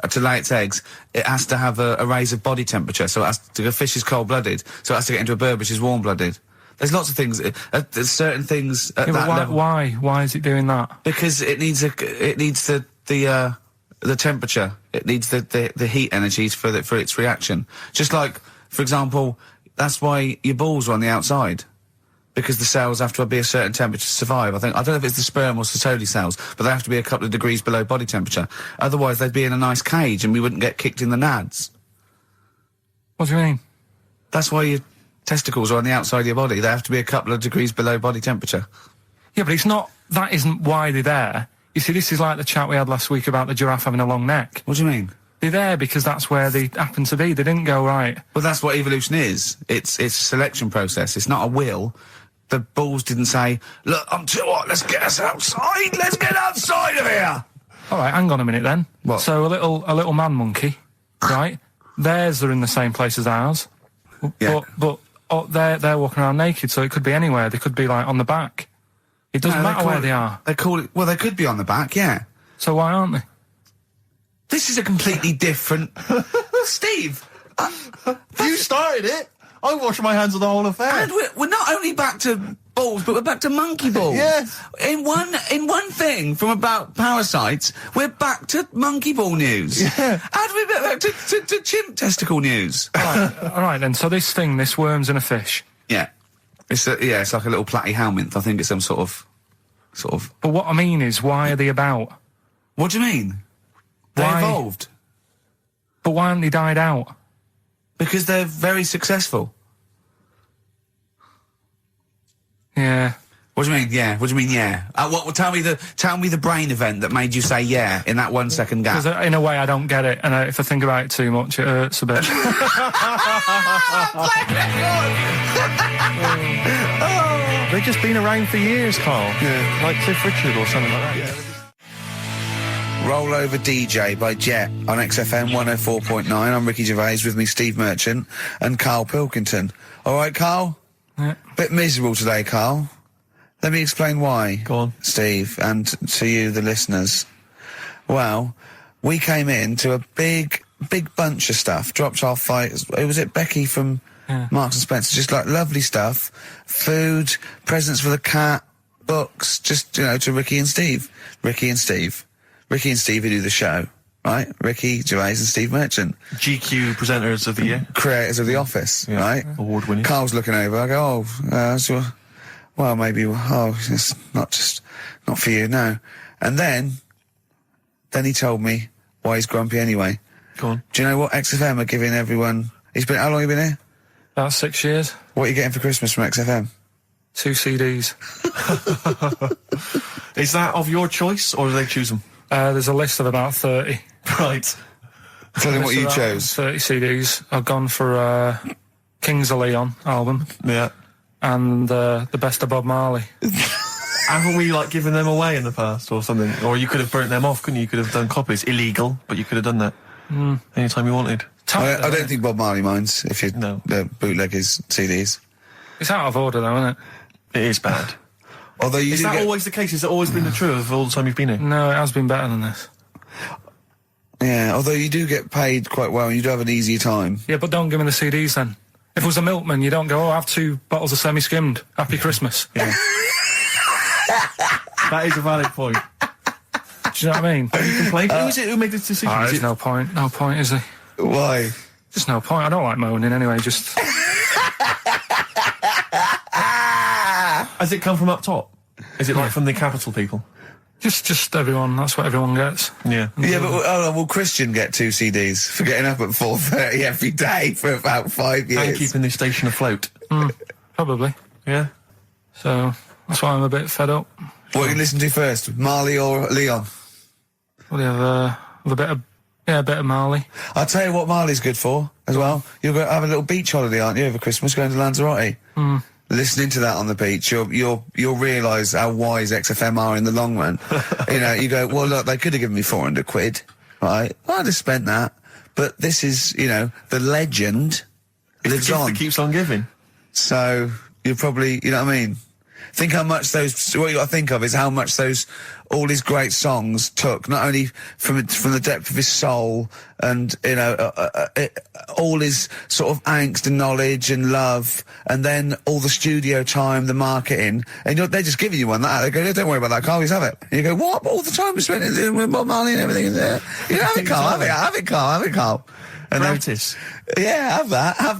to lay its eggs, it has to have a raise of body temperature. So the fish is cold-blooded, so it has to get into a bird which is warm-blooded. There's lots of things, there's certain things at that level. Why? Why is it doing that? Because it needs the temperature. It needs the heat energies for its reaction. Just like, for example, that's why your balls are on the outside. Because the cells have to be a certain temperature to survive. I don't know if it's the sperm or Sertoli cells, but they have to be a couple of degrees below body temperature. Otherwise, they'd be in a nice cage and we wouldn't get kicked in the nads. What do you mean? That's why your testicles are on the outside of your body. They have to be a couple of degrees below body temperature. Yeah, but that isn't why they're there. You see, this is like the chat we had last week about the giraffe having a long neck. What do you mean? They're there because that's where they happen to be. They didn't go, right. Well, that's what evolution is. It's a selection process. It's not a will. The balls didn't say, look, I'm too hot, let's get us outside, let's get outside of here! Alright, hang on a minute then. What? So a little man monkey, right? Theirs are in the same place as ours. Yeah. But they're walking around naked, so it could be anywhere. They could be, like, on the back. It doesn't matter where they are. They call it, well, they could be on the back, yeah. So why aren't they? This is a completely different... Steve! You started it! I wash my hands of the whole affair. And we're not only back to balls, but we're back to monkey balls. Yes. In one thing from about parasites, we're back to monkey ball news. Yeah. And we're back to chimp testicle news. All right then. So this worm's in a fish. Yeah. It's like a little platyhelminth. I think it's some sort of. But what I mean is, why are they about? What do you mean? They evolved. But why haven't they died out? Because they're very successful. Yeah. What do you mean? Yeah. What do you mean? Yeah. Tell me the brain event that made you say yeah in that 1 second gap. Because in a way I don't get it, and if I think about it too much, it hurts a bit. They've just been around for years, Carl. Yeah. Like Cliff Richard or something like that. Yeah. Roll Over DJ by Jet on XFM 104.9. I'm Ricky Gervais, with me Steve Merchant and Karl Pilkington. All right, Karl? Bit miserable today, Carl. Let me explain why. Go on. Steve, and to you, the listeners. Well, we came in to a big bunch of stuff. Dropped off was it Becky from Marks and Spencer? Just like lovely stuff. Food, presents for the cat, books, just, you know, to Ricky and Steve. Ricky and Steve who do the show, right? Ricky Gervais and Steve Merchant. GQ presenters of the year. Creators of The Office, right? Award winning. Carl's looking over. I go, well, maybe, it's not for you, no. And then he told me why he's grumpy anyway. Go on. Do you know what XFM are giving everyone? How long have you been here? About 6 years. What are you getting for Christmas from XFM? 2 CDs. Is that of your choice, or do they choose them? There's a list of about 30. Right. Tell them what you chose. 30 CDs. I've gone for Kings of Leon album. Yeah. And the best of Bob Marley. Haven't we, like, given them away in the past or something? Or you could have burnt them off, couldn't you? You could have done copies. Illegal, but you could have done that. Anytime you wanted. I don't think Bob Marley minds if you bootleg his CDs. It's out of order, though, isn't it? It is bad. Although is that always the case? Has it always been the truth of all the time you've been here? No, it has been better than this. Yeah, although you do get paid quite well and you do have an easier time. Yeah, but don't give me the CDs then. If it was a milkman, you don't go, have 2 bottles of semi-skimmed. Happy Christmas. Yeah. That is a valid point. Do you know what I mean? Have you complained? Who is it who made this decision? There's no point. No point, is there? Why? Just no point. I don't like moaning anyway, just... Has it come from up top? Is it like from the capital people? Just everyone. That's what everyone gets. Yeah. Yeah, but will Christian get 2 CDs for getting up at 4:30 every day for about 5 years? And keeping this station afloat. Probably. Yeah. So, that's why I'm a bit fed up. What you listen to first, Marley or Leon? Well, you have a bit of Marley. I'll tell you what Marley's good for, as well. You're going to have a little beach holiday, aren't you, over Christmas, going to Lanzarote? Listening to that on the beach, you'll realise how wise XFM are in the long run. You know, you go, well, look, they could have given me 400 quid, right? I'd have spent that. But this is, you know, the legend lives on. It keeps on giving. So, you're probably, you know what I mean? Think how much what you got to think of is how much all his great songs took, not only from the depth of his soul and, you know, all his sort of angst and knowledge and love, and then all the studio time, the marketing, and they're just giving you one like that. They go, don't worry about that, Carl, just have it. And you go, what? All the time we spent with Bob Marley and everything in there. You know, have it, Carl, have it, Carl. And Notice. Yeah, have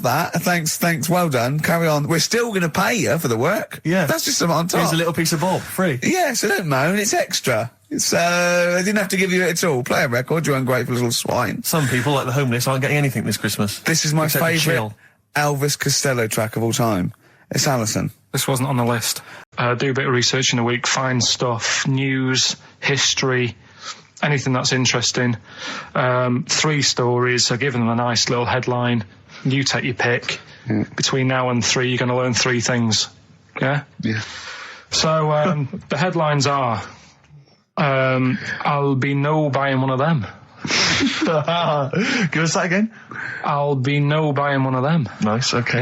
that. Thanks, well done. Carry on. We're still going to pay you for the work. Yeah. That's just something on top. Here's a little piece of Bob, free. Yeah, so don't moan, it's extra. So, they didn't have to give you it at all. Play a record, you ungrateful little swine. Some people, like the homeless, aren't getting anything this Christmas. This is my favourite Elvis Costello track of all time. It's Alison. This wasn't on the list. Do a bit of research in a week, find stuff, news, history, anything that's interesting. 3 stories. I give them a nice little headline. You take your pick. Between now and 3, you're going to learn 3 things. Yeah? Yeah. So, the headlines are, I'll be no buying one of them. Give us that again. I'll be no buying one of them. Nice, okay.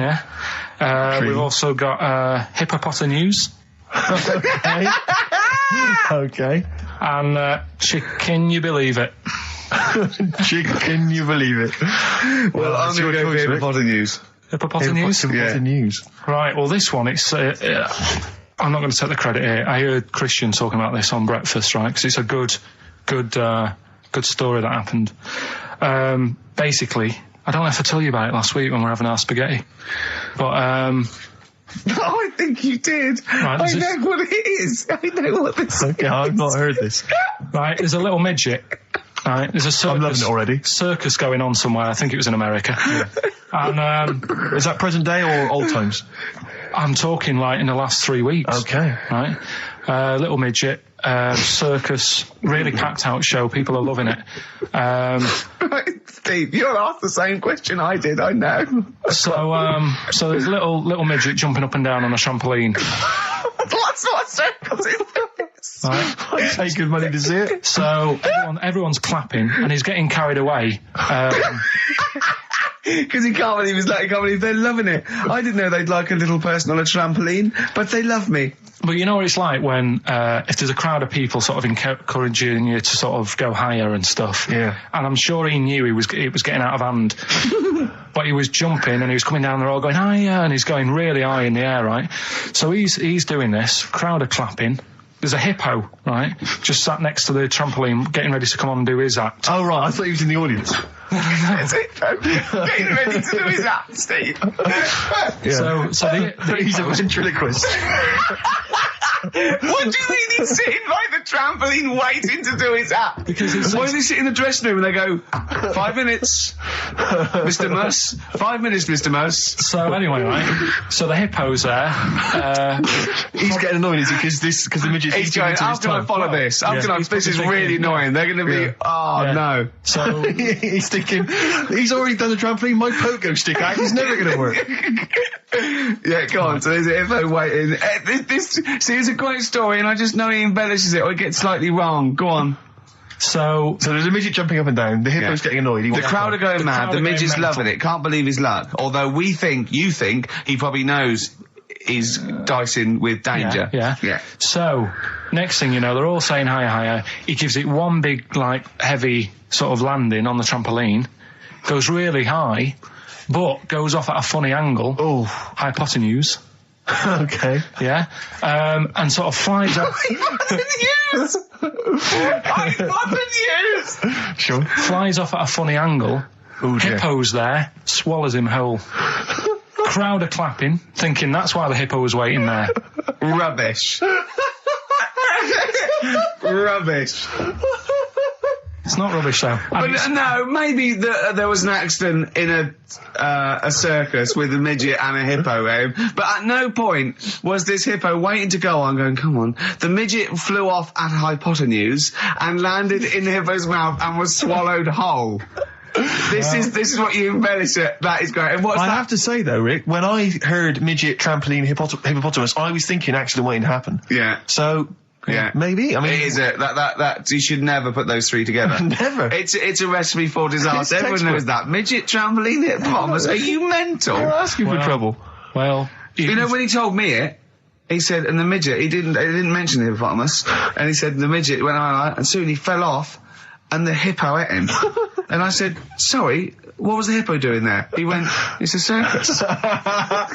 Yeah. We've also got hippopotamus. Okay. Okay. And can you believe it? Can you believe it? Well, I'm going to go with hippopotamus. Hippopotamus? Hippopotamus. Right, well, this one, it's... I'm not going to take the credit here. I heard Christian talking about this on breakfast, right? Because it's a good story that happened. Basically, I don't know if I told you about it last week when we were having our spaghetti, but I think you did. Right, I know what it is. I know what this is. Okay, I've not heard this. Right, there's a little midget. Right, there's a circus. I'm loving it already. Circus going on somewhere. I think it was in America. Yeah. And is that present day or old times? I'm talking like in the last 3 weeks. Okay. Right, little midget. Circus, really packed out show. People are loving it. Right, Steve, you're asked the same question I did. I know. So there's a little midget jumping up and down on a trampoline. That's what circus is. Right. I pay good money to see it. So everyone's clapping, and he's getting carried away. Because he can't believe he can't believe they're loving it. I didn't know they'd like a little person on a trampoline, but they love me. But you know what it's like when, if there's a crowd of people sort of encouraging you to sort of go higher and stuff. Yeah. And I'm sure he knew it was getting out of hand. But he was jumping and he was coming down the road going higher, and he's going really high in the air, right? So he's doing this, crowd are clapping. There's a hippo, right, just sat next to the trampoline, getting ready to come on and do his act. Oh, right, I thought he was in the audience. It's getting ready to do his act, Steve. Yeah. So he's a ventriloquist. What do you mean he's sitting by the trampoline waiting to do his act? Because why do they sit in the dressing room and they go, 5 minutes, Mr. Muss, 5 minutes, Mr. Muss. So anyway, right, so the hippo's there. He's getting annoyed, is he? Because the midget's He's going, how can I follow this? This is really annoying. They're going to be, no. So he's thinking, he's already done the trampoline, my pogo stick act is never going to work. Yeah, go on. So there's a hippo waiting. See, it's a great story, and I just know he embellishes it or it gets slightly wrong. Go on. So there's a midget jumping up and down. The hippo's getting annoyed. The crowd are going mad. The midget's loving it. Can't believe his luck. Although you think he probably knows he's dicing with danger. Yeah. So next thing you know, they're all saying higher. He gives it one big, heavy sort of landing on the trampoline. Goes really high, but goes off at a funny angle. Oh, hypotenuse. Okay. Yeah. And sort of flies up. Hypotenuse! Sure. Flies off at a funny angle. Oh, dear. Hippo's there, swallows him whole. Crowd are clapping, thinking that's why the hippo was waiting there. Rubbish. Rubbish. It's not rubbish, though. But no, maybe there was an accident in a circus with a midget and a hippo, but at no point was this hippo waiting to go on, going, come on. The midget flew off at hypotenuse and landed in the hippo's mouth and was swallowed whole. This is what you embellish it. That is great. And what's I that? have to say though, Rick, when I heard midget, trampoline, hippopotamus, I was thinking accident waiting to happen. Yeah. So. Yeah, maybe. I mean, it is that you should never put those three together. Never. It's a recipe for disaster. Everyone knows that. Midget, trampoline, hippopotamus. Are you mental? You're asking for trouble. Well, you know when he told me it, he said, and the midget, he didn't mention the hippopotamus, and he said the midget went on, and soon he fell off, and the hippo ate him. And I said, sorry, what was the hippo doing there? He went, it's a circus. I've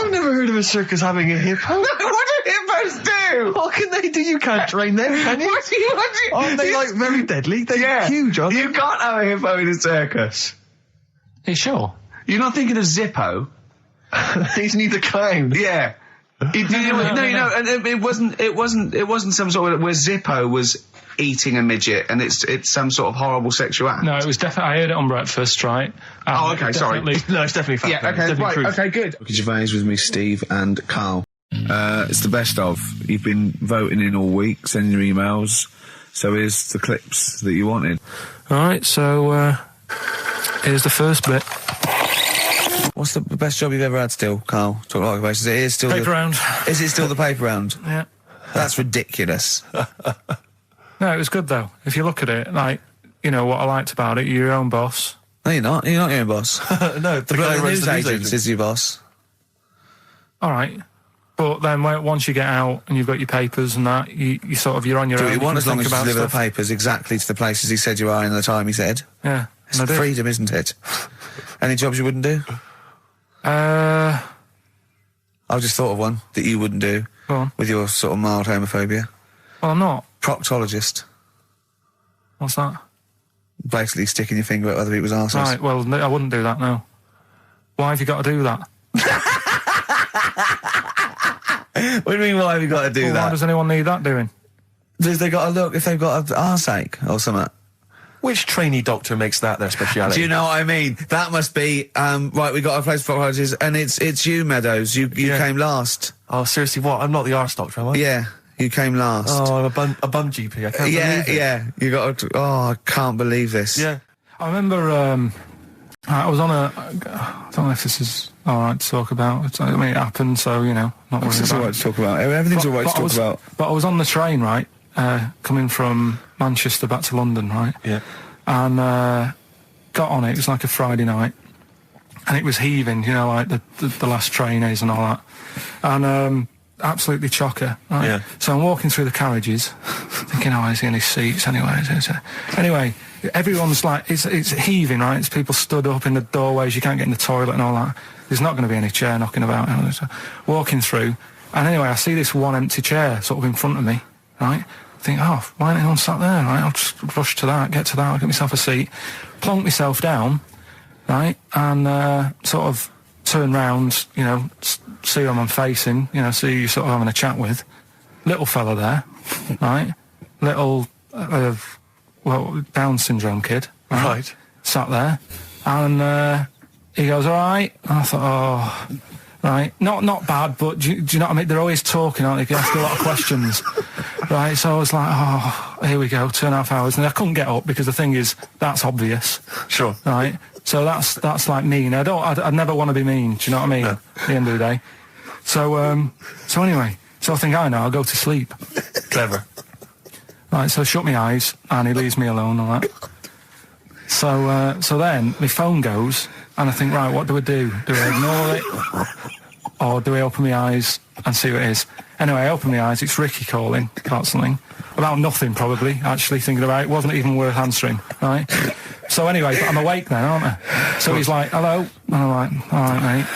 never heard of a circus having a hippo. What do hippos do? What can they do? You can't train them, can you? What do you? Aren't they very deadly? They're huge, aren't they? You can't have a hippo in a circus. Are you sure? You're not thinking of Zippo? Isn't he the clown? Yeah. No, and it wasn't some sort of where Zippo was eating a midget, and it's some sort of horrible sexual act. No, it was definitely. I heard it on breakfast, right? Okay, sorry. No, it's definitely fact. Yeah, okay, right, truth. okay, good. Gervais with me, Steve and Karl. It's the best of. You've been voting in all week, sending your emails. So here's the clips that you wanted. All right, so here's the first bit. What's the best job you've ever had still, Karl? Talk like about it. Is still Paper round. Is it still the paper round? Yeah. That's ridiculous. No, it was good though. If you look at it, what I liked about it, you're your own boss. No, you're not. You're not your own boss. No, the news agent is your boss. All right. But then once you get out and you've got your papers and that, you're on your own. Do you want as long as you deliver stuff. the papers exactly to the places he said you are in the time he said? Yeah. It's freedom, isn't it? Any jobs you wouldn't do? I've just thought of one that you wouldn't do. Go on. With your sort of mild homophobia. Well, I'm not. Proctologist. What's that? Basically sticking your finger at other people's arses. Right, well, no, I wouldn't do that, no. Why have you got to do that? What do you mean, why have you got to do that? Why does anyone need that doing? They got to look if they've got an arseache or something. Which trainee doctor makes that their speciality? Do you know what I mean? That must be, right, we got a place for proctologists, and it's you, Meadows. You came last. Oh, seriously, what? I'm not the arse doctor, am I? Yeah, you came last. Oh, I'm a bum GP. I can't believe it. Yeah, you got to, I can't believe this. Yeah. I remember, I was on I don't know if this is alright to talk about. I mean, it happened, so, not worried about it. It's alright to talk about. Everything's alright to talk about. But I was on the train, right, coming from Manchester back to London, right? Yeah. And got on it. It was like a Friday night, and it was heaving, you know, like the last train is and all that, and absolutely chocker. Right? Yeah. So I'm walking through the carriages, thinking, oh, is he in his seats anyway? Anyway, everyone's like, it's heaving, right? It's people stood up in the doorways. You can't get in the toilet and all that. There's not going to be any chair knocking about. You know, so walking through, and anyway, I see this one empty chair sort of in front of me, right? I think, oh, why ain't anyone sat there, right? I'll just rush to that, get to that, I'll get myself a seat, plonk myself down, right? And sort of turn round, you know, see who I'm facing, you know, see who you're sort of having a chat with. Little fella there, right? Little, Down syndrome kid. Right. Sat there, and he goes, all right. And I thought, oh, right, not bad, but do you know what I mean? They're always talking, aren't they? You ask a lot of questions, right? So I was like, oh, here we go, 2.5 hours, and I couldn't get up because the thing is, that's obvious. Sure. Right. So that's like mean. I'd never want to be mean. Do you know what I mean? No. At the end of the day. So anyway, so I think I know. I'll go to sleep. Clever. Right. So I shut my eyes, and he leaves me alone. All right. So then my phone goes, and I think, right, what do? Do I ignore it, or do I open my eyes and see what it is? Anyway, I open my eyes. It's Ricky calling about something, about nothing probably. Actually thinking about it, wasn't even worth answering. Right. So anyway, but I'm awake then, aren't I? So he's like, hello, and I'm like, all right, mate.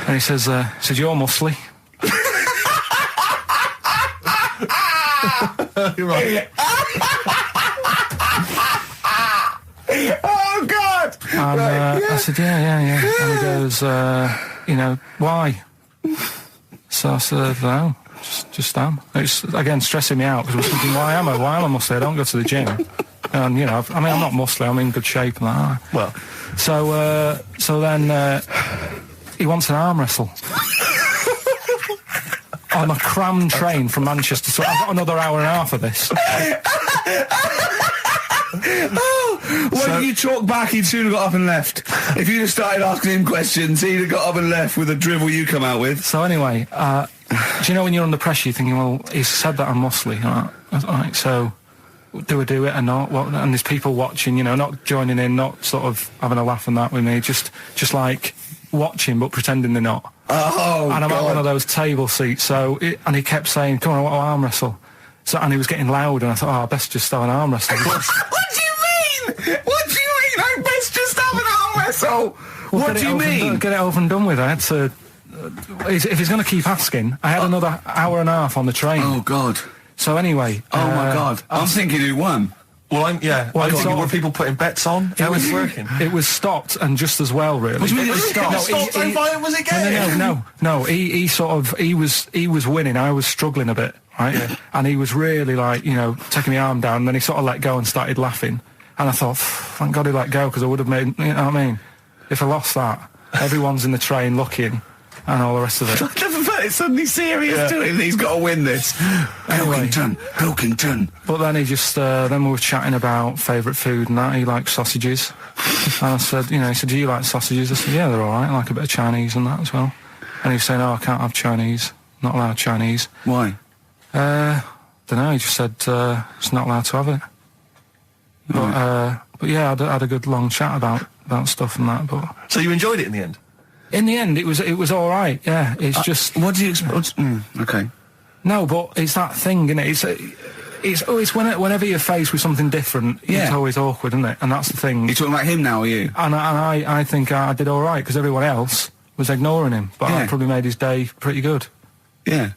And he says, you're muscly. Right. Oh, God! And I said, yeah. And he goes, you know, why? So I said, no, just am. It's, again, stressing me out, because I was thinking, why am I muscly? I don't go to the gym. And, you know, I'm not muscly, I'm in good shape and that. Well. So then he wants an arm wrestle. On a crammed train from Manchester, so I've got another hour and a half of this. When you talk back, he'd soon have got up and left. If you'd have started asking him questions, he'd have got up and left with the drivel you come out with. So anyway, do you know when you're under pressure, you're thinking, well, he's said that I'm muscly, right? So do I do it or not? What? And there's people watching, you know, not joining in, not sort of having a laugh and that with me, just like watching but pretending they're not. Oh, and I'm God. at one of those table seats, and he kept saying, come on, I want to arm wrestle. So, and he was getting loud, and I thought, oh, I best just have an arm wrestle. What do you mean? What do you mean? I best just have an arm wrestle. Well, what do you mean? Get it over and done with. I had to. If he's going to keep asking, I had another hour and a half on the train. Oh, God. So anyway. Oh, my God. I'm thinking who won. Well, I'm thinking, were people putting bets on? How was it working? It was stopped, and just as well, really. What do you mean it was stopped? How violent was it getting? No. He was winning. I was struggling a bit, right? Yeah. And he was really like, you know, taking my arm down. And then he sort of let go and started laughing. And I thought, thank God he let go, because I would have made, you know what I mean? If I lost that, everyone's in the train looking, and all the rest of it. It's suddenly serious to him. He's got to win this. Anyway, Pilkington. But then he just, then we were chatting about favourite food and that. He likes sausages. And I said, you know, he said, do you like sausages? I said, yeah, they're all right. I like a bit of Chinese and that as well. And he was saying, oh, I can't have Chinese. Not allowed Chinese. Why? Don't know. He just said, it's not allowed to have it. But yeah, I had a good long chat about stuff and that. But so you enjoyed it in the end? In the end, it was all right. Yeah, it's just. What do you expect? Okay. No, but it's that thing, isn't it? It's whenever you're faced with something different, it's always awkward, isn't it? And that's the thing. You're talking about him now, are you? And I think I did all right, because everyone else was ignoring him, but I probably made his day pretty good. Yeah.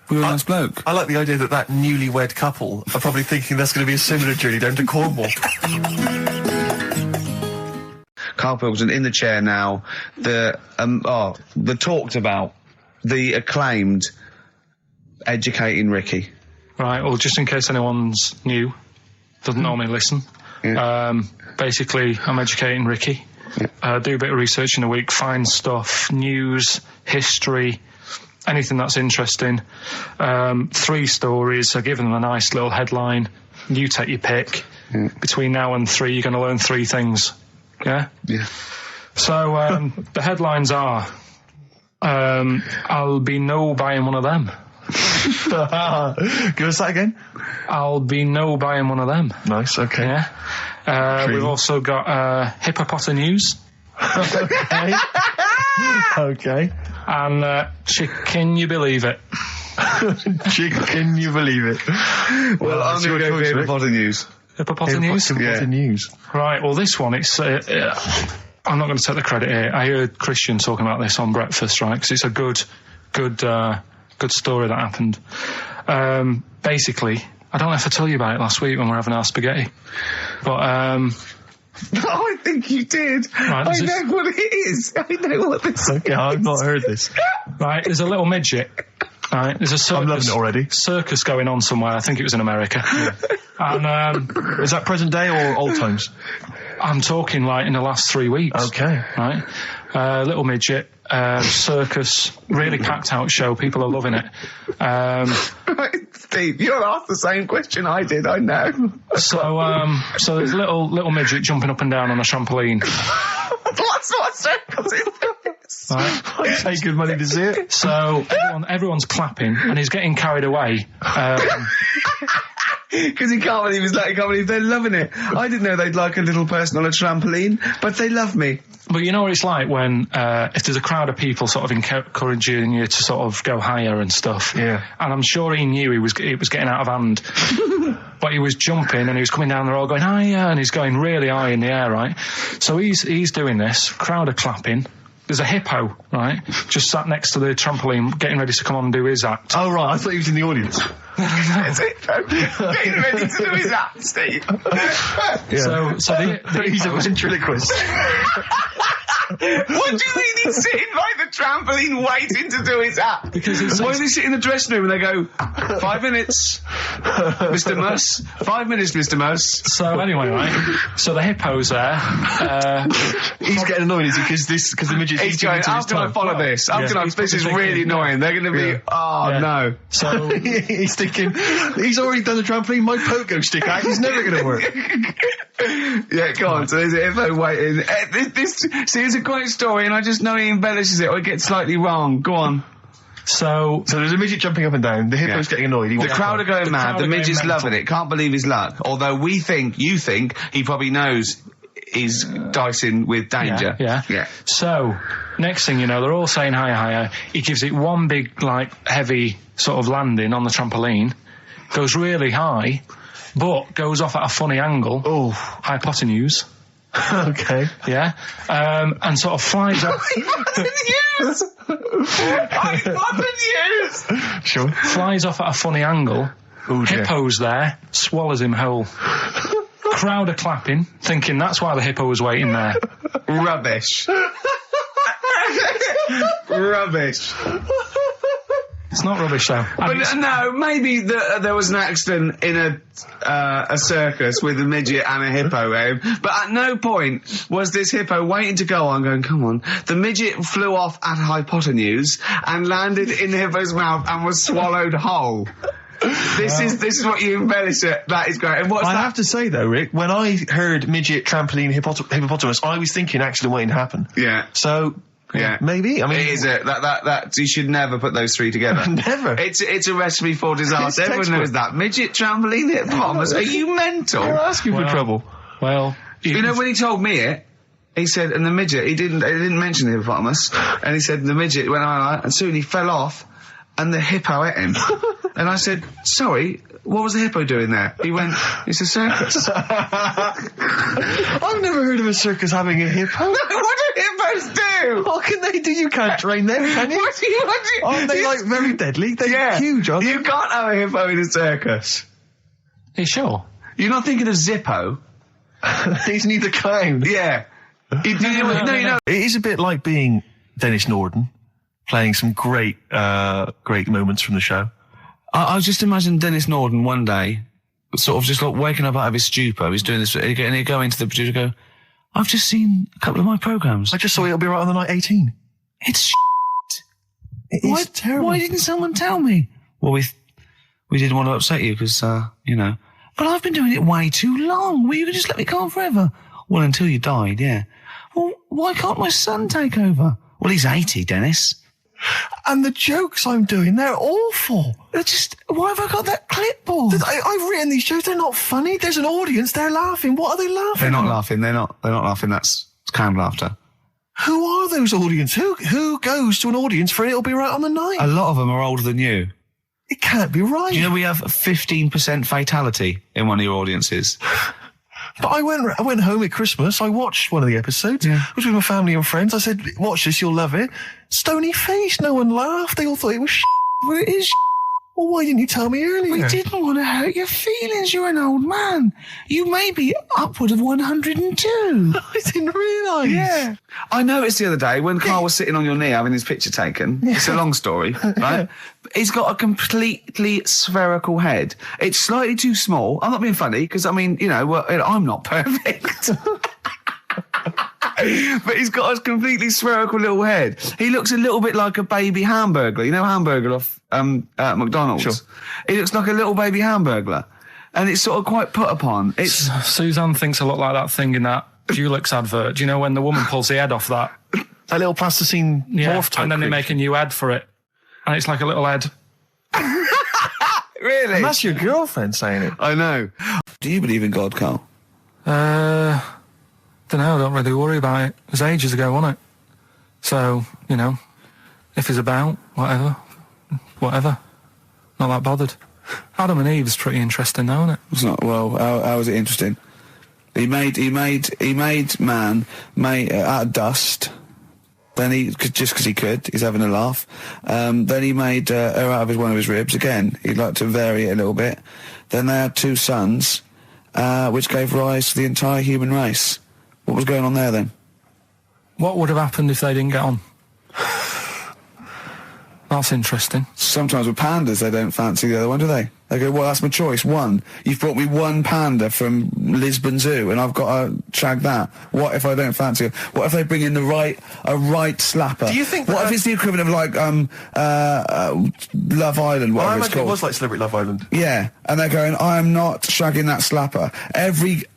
We were a nice bloke. I like the idea that newlywed couple are probably thinking that's going to be a similar journey down to Cornwall. Karl Pilkington in the chair now. The talked about the acclaimed Educating Ricky. Right. Well, just in case anyone's new, doesn't normally listen. Yeah. Basically, I'm educating Ricky. Yeah. Do a bit of research in a week, find stuff, news, history, anything that's interesting. 3 stories. I give them a nice little headline. You take your pick. Yeah. Between now and 3, you're going to learn 3 things. Yeah? Yeah. So, the headlines are, I'll be no buying one of them. Give us that again. I'll be no buying one of them. Nice, okay. Yeah. We've also got hippopotamus. Okay. Okay. And can you believe it? Can you believe it? Well, I'm going to go for hippopotamus. Hippopotamus? Yeah. Right, well, this one, it's... I'm not going to take the credit here. I heard Christian talking about this on breakfast, right? Because it's a good story that happened. Basically, I don't know if I told you about it last week when we were having our spaghetti, but I think you did. Right, I know what it is. I know what this is. Okay, I've not heard this. Right, there's a little midget. Right, there's a circus. I'm loving it already. Circus going on somewhere. I think it was in America. Yeah. And is that present day or old times? I'm talking like in the last 3 weeks. Okay. Right, little midget. Circus, really packed out show. People are loving it. Steve, you'll ask the same question I did. I know. So there's a little midget jumping up and down on a trampoline. That's what circus is. Right. I pay good money to see it. So everyone's clapping, and he's getting carried away. Because he can't believe they're loving it. I didn't know they'd like a little person on a trampoline, but they love me. But you know what it's like when, if there's a crowd of people sort of encouraging you to sort of go higher and stuff. Yeah. And I'm sure he knew it was getting out of hand. But he was jumping and he was coming down the road going higher, and he's going really high in the air, right? So he's doing this, crowd are clapping. There's a hippo, right, just sat next to the trampoline, getting ready to come on and do his act. Oh, right, I thought he was in the audience. Getting ready to do his act, Steve. Yeah. So he's a ventriloquist. What do you mean he's sitting by the trampoline waiting to do his act? Because why does he sit in the dressing room and they go, 5 minutes, Mr. Muss, 5 minutes, Mr. Muss. So anyway, right, so the hippo's there. He's getting annoyed, is he? Because the midget's he's going, how can I follow this? This is really annoying. They're going to be, no. So he's thinking, he's already done the trampoline, my pogo stick act is never going to work. Yeah, go on. So there's a hippo waiting. See, it's a great story, and I just know he embellishes it or it gets slightly wrong. Go on. So there's a midget jumping up and down. The hippo's getting annoyed. The crowd are going mad. The midget's loving it. Can't believe his luck. Although you think he probably knows he's dicing with danger. Yeah. So next thing you know, they're all saying higher. He gives it one big, like, heavy sort of landing on the trampoline. Goes really high, but goes off at a funny angle. Oh, hypotenuse. Okay. Yeah. And sort of flies off. Hypotenuse! Sure. Flies off at a funny angle. Ooh, Hippo's there, swallows him whole. Crowd are clapping, thinking that's why the hippo was waiting there. Rubbish. Rubbish. It's not rubbish, though. But no, maybe there was an accident in a circus with a midget and a hippo, but at no point was this hippo waiting to go on, going, come on. The midget flew off at hypotenuse and landed in the hippo's mouth and was swallowed whole. This is what you embellish it. That is great. And I have to say though, Rick, when I heard midget, trampoline, hippopotamus, I was thinking accident waiting to happen. Yeah. So. Yeah, maybe. I mean, it is that you should never put those three together. Never. It's a recipe for disaster. Everyone knows that. Midget, trampoline, hippopotamus. Are you mental? You're asking for trouble. Well, you know when he told me it, he said, and the midget, he didn't mention the hippopotamus, and he said the midget went on, and soon he fell off, and the hippo ate him. And I said, sorry, what was the hippo doing there? He went, it's a circus. I've never heard of a circus having a hippo. No, what do hippos do? What can they do? You can't train them, can you? What do you... Aren't they, like, very deadly? They're huge, aren't they? You can't have a hippo in a circus. Are you sure? You're not thinking of Zippo? He's neither kind. Yeah. No. It is a bit like being Dennis Norden, playing some great moments from the show. I was just imagining Dennis Norden one day, sort of just like waking up out of his stupor. He's doing this, and he'd go into the producer and go, I've just seen a couple of my programmes. I just saw It'll Be Right on the Night 18. It's shit. It is terrible. Why didn't someone tell me? Well, we didn't want to upset you because, but I've been doing it way too long. Well, you can just let me go on forever. Well, until you died, yeah. Well, why can't my son take over? Well, he's 80, Dennis. And the jokes I'm doing, they're awful. They're just, why have I got that clipboard? I've written these jokes, they're not funny. There's an audience, they're laughing. What are they laughing They're not at? laughing. They're not laughing. That's canned laughter. Who are those audience? Who goes to an audience for It'll Be Right on the Night? A lot of them are older than you. It can't be right. Do you know we have 15% fatality in one of your audiences? But I went home at Christmas, I watched one of the episodes, I was with my family and friends, I said, watch this, you'll love it. Stony face, no one laughed, they all thought it was Well, it is Well, why didn't you tell me earlier? We didn't want to hurt your feelings, you're an old man. You may be upward of 102. I didn't realise. Yeah. I noticed the other day when Karl was sitting on your knee having his picture taken, it's a long story, right? He's got a completely spherical head. It's slightly too small. I'm not being funny, because, I mean, I'm not perfect. But he's got a completely spherical little head. He looks a little bit like a baby hamburger. You know Hamburger off McDonald's? Sure. He looks like a little baby hamburger. And it's sort of quite put upon. It's Suzanne thinks I look like that thing in that Dulux advert. Do you know when the woman pulls the head off that? That little plasticine morph type and then they creature. make a new head for it. And it's like a little head. Really? And that's your girlfriend saying it. I know. Do you believe in God, Karl? Don't know, I don't really worry about it. It was ages ago, wasn't it? So, if he's about, whatever. Not that bothered. Adam and Eve is pretty interesting, though, isn't it? It's not. Well, how is it interesting? He made man out of dust. Then just because he could, he's having a laugh. Then he made her out of one of his ribs. Again, he'd like to vary it a little bit. Then they had 2 sons, which gave rise to the entire human race. What was going on there then? What would have happened if they didn't get on? That's interesting. Sometimes with pandas, they don't fancy the other one, do they? They go, well, that's my choice. One. You've brought me one panda from Lisbon Zoo, and I've got to shag that. What if I don't fancy it? What if they bring in a right slapper? Do you think What if it's the equivalent of like Love Island, Well, I whatever it's imagine called? it was like Celebrity Love Island. Yeah, and they're going, I am not shagging that slapper.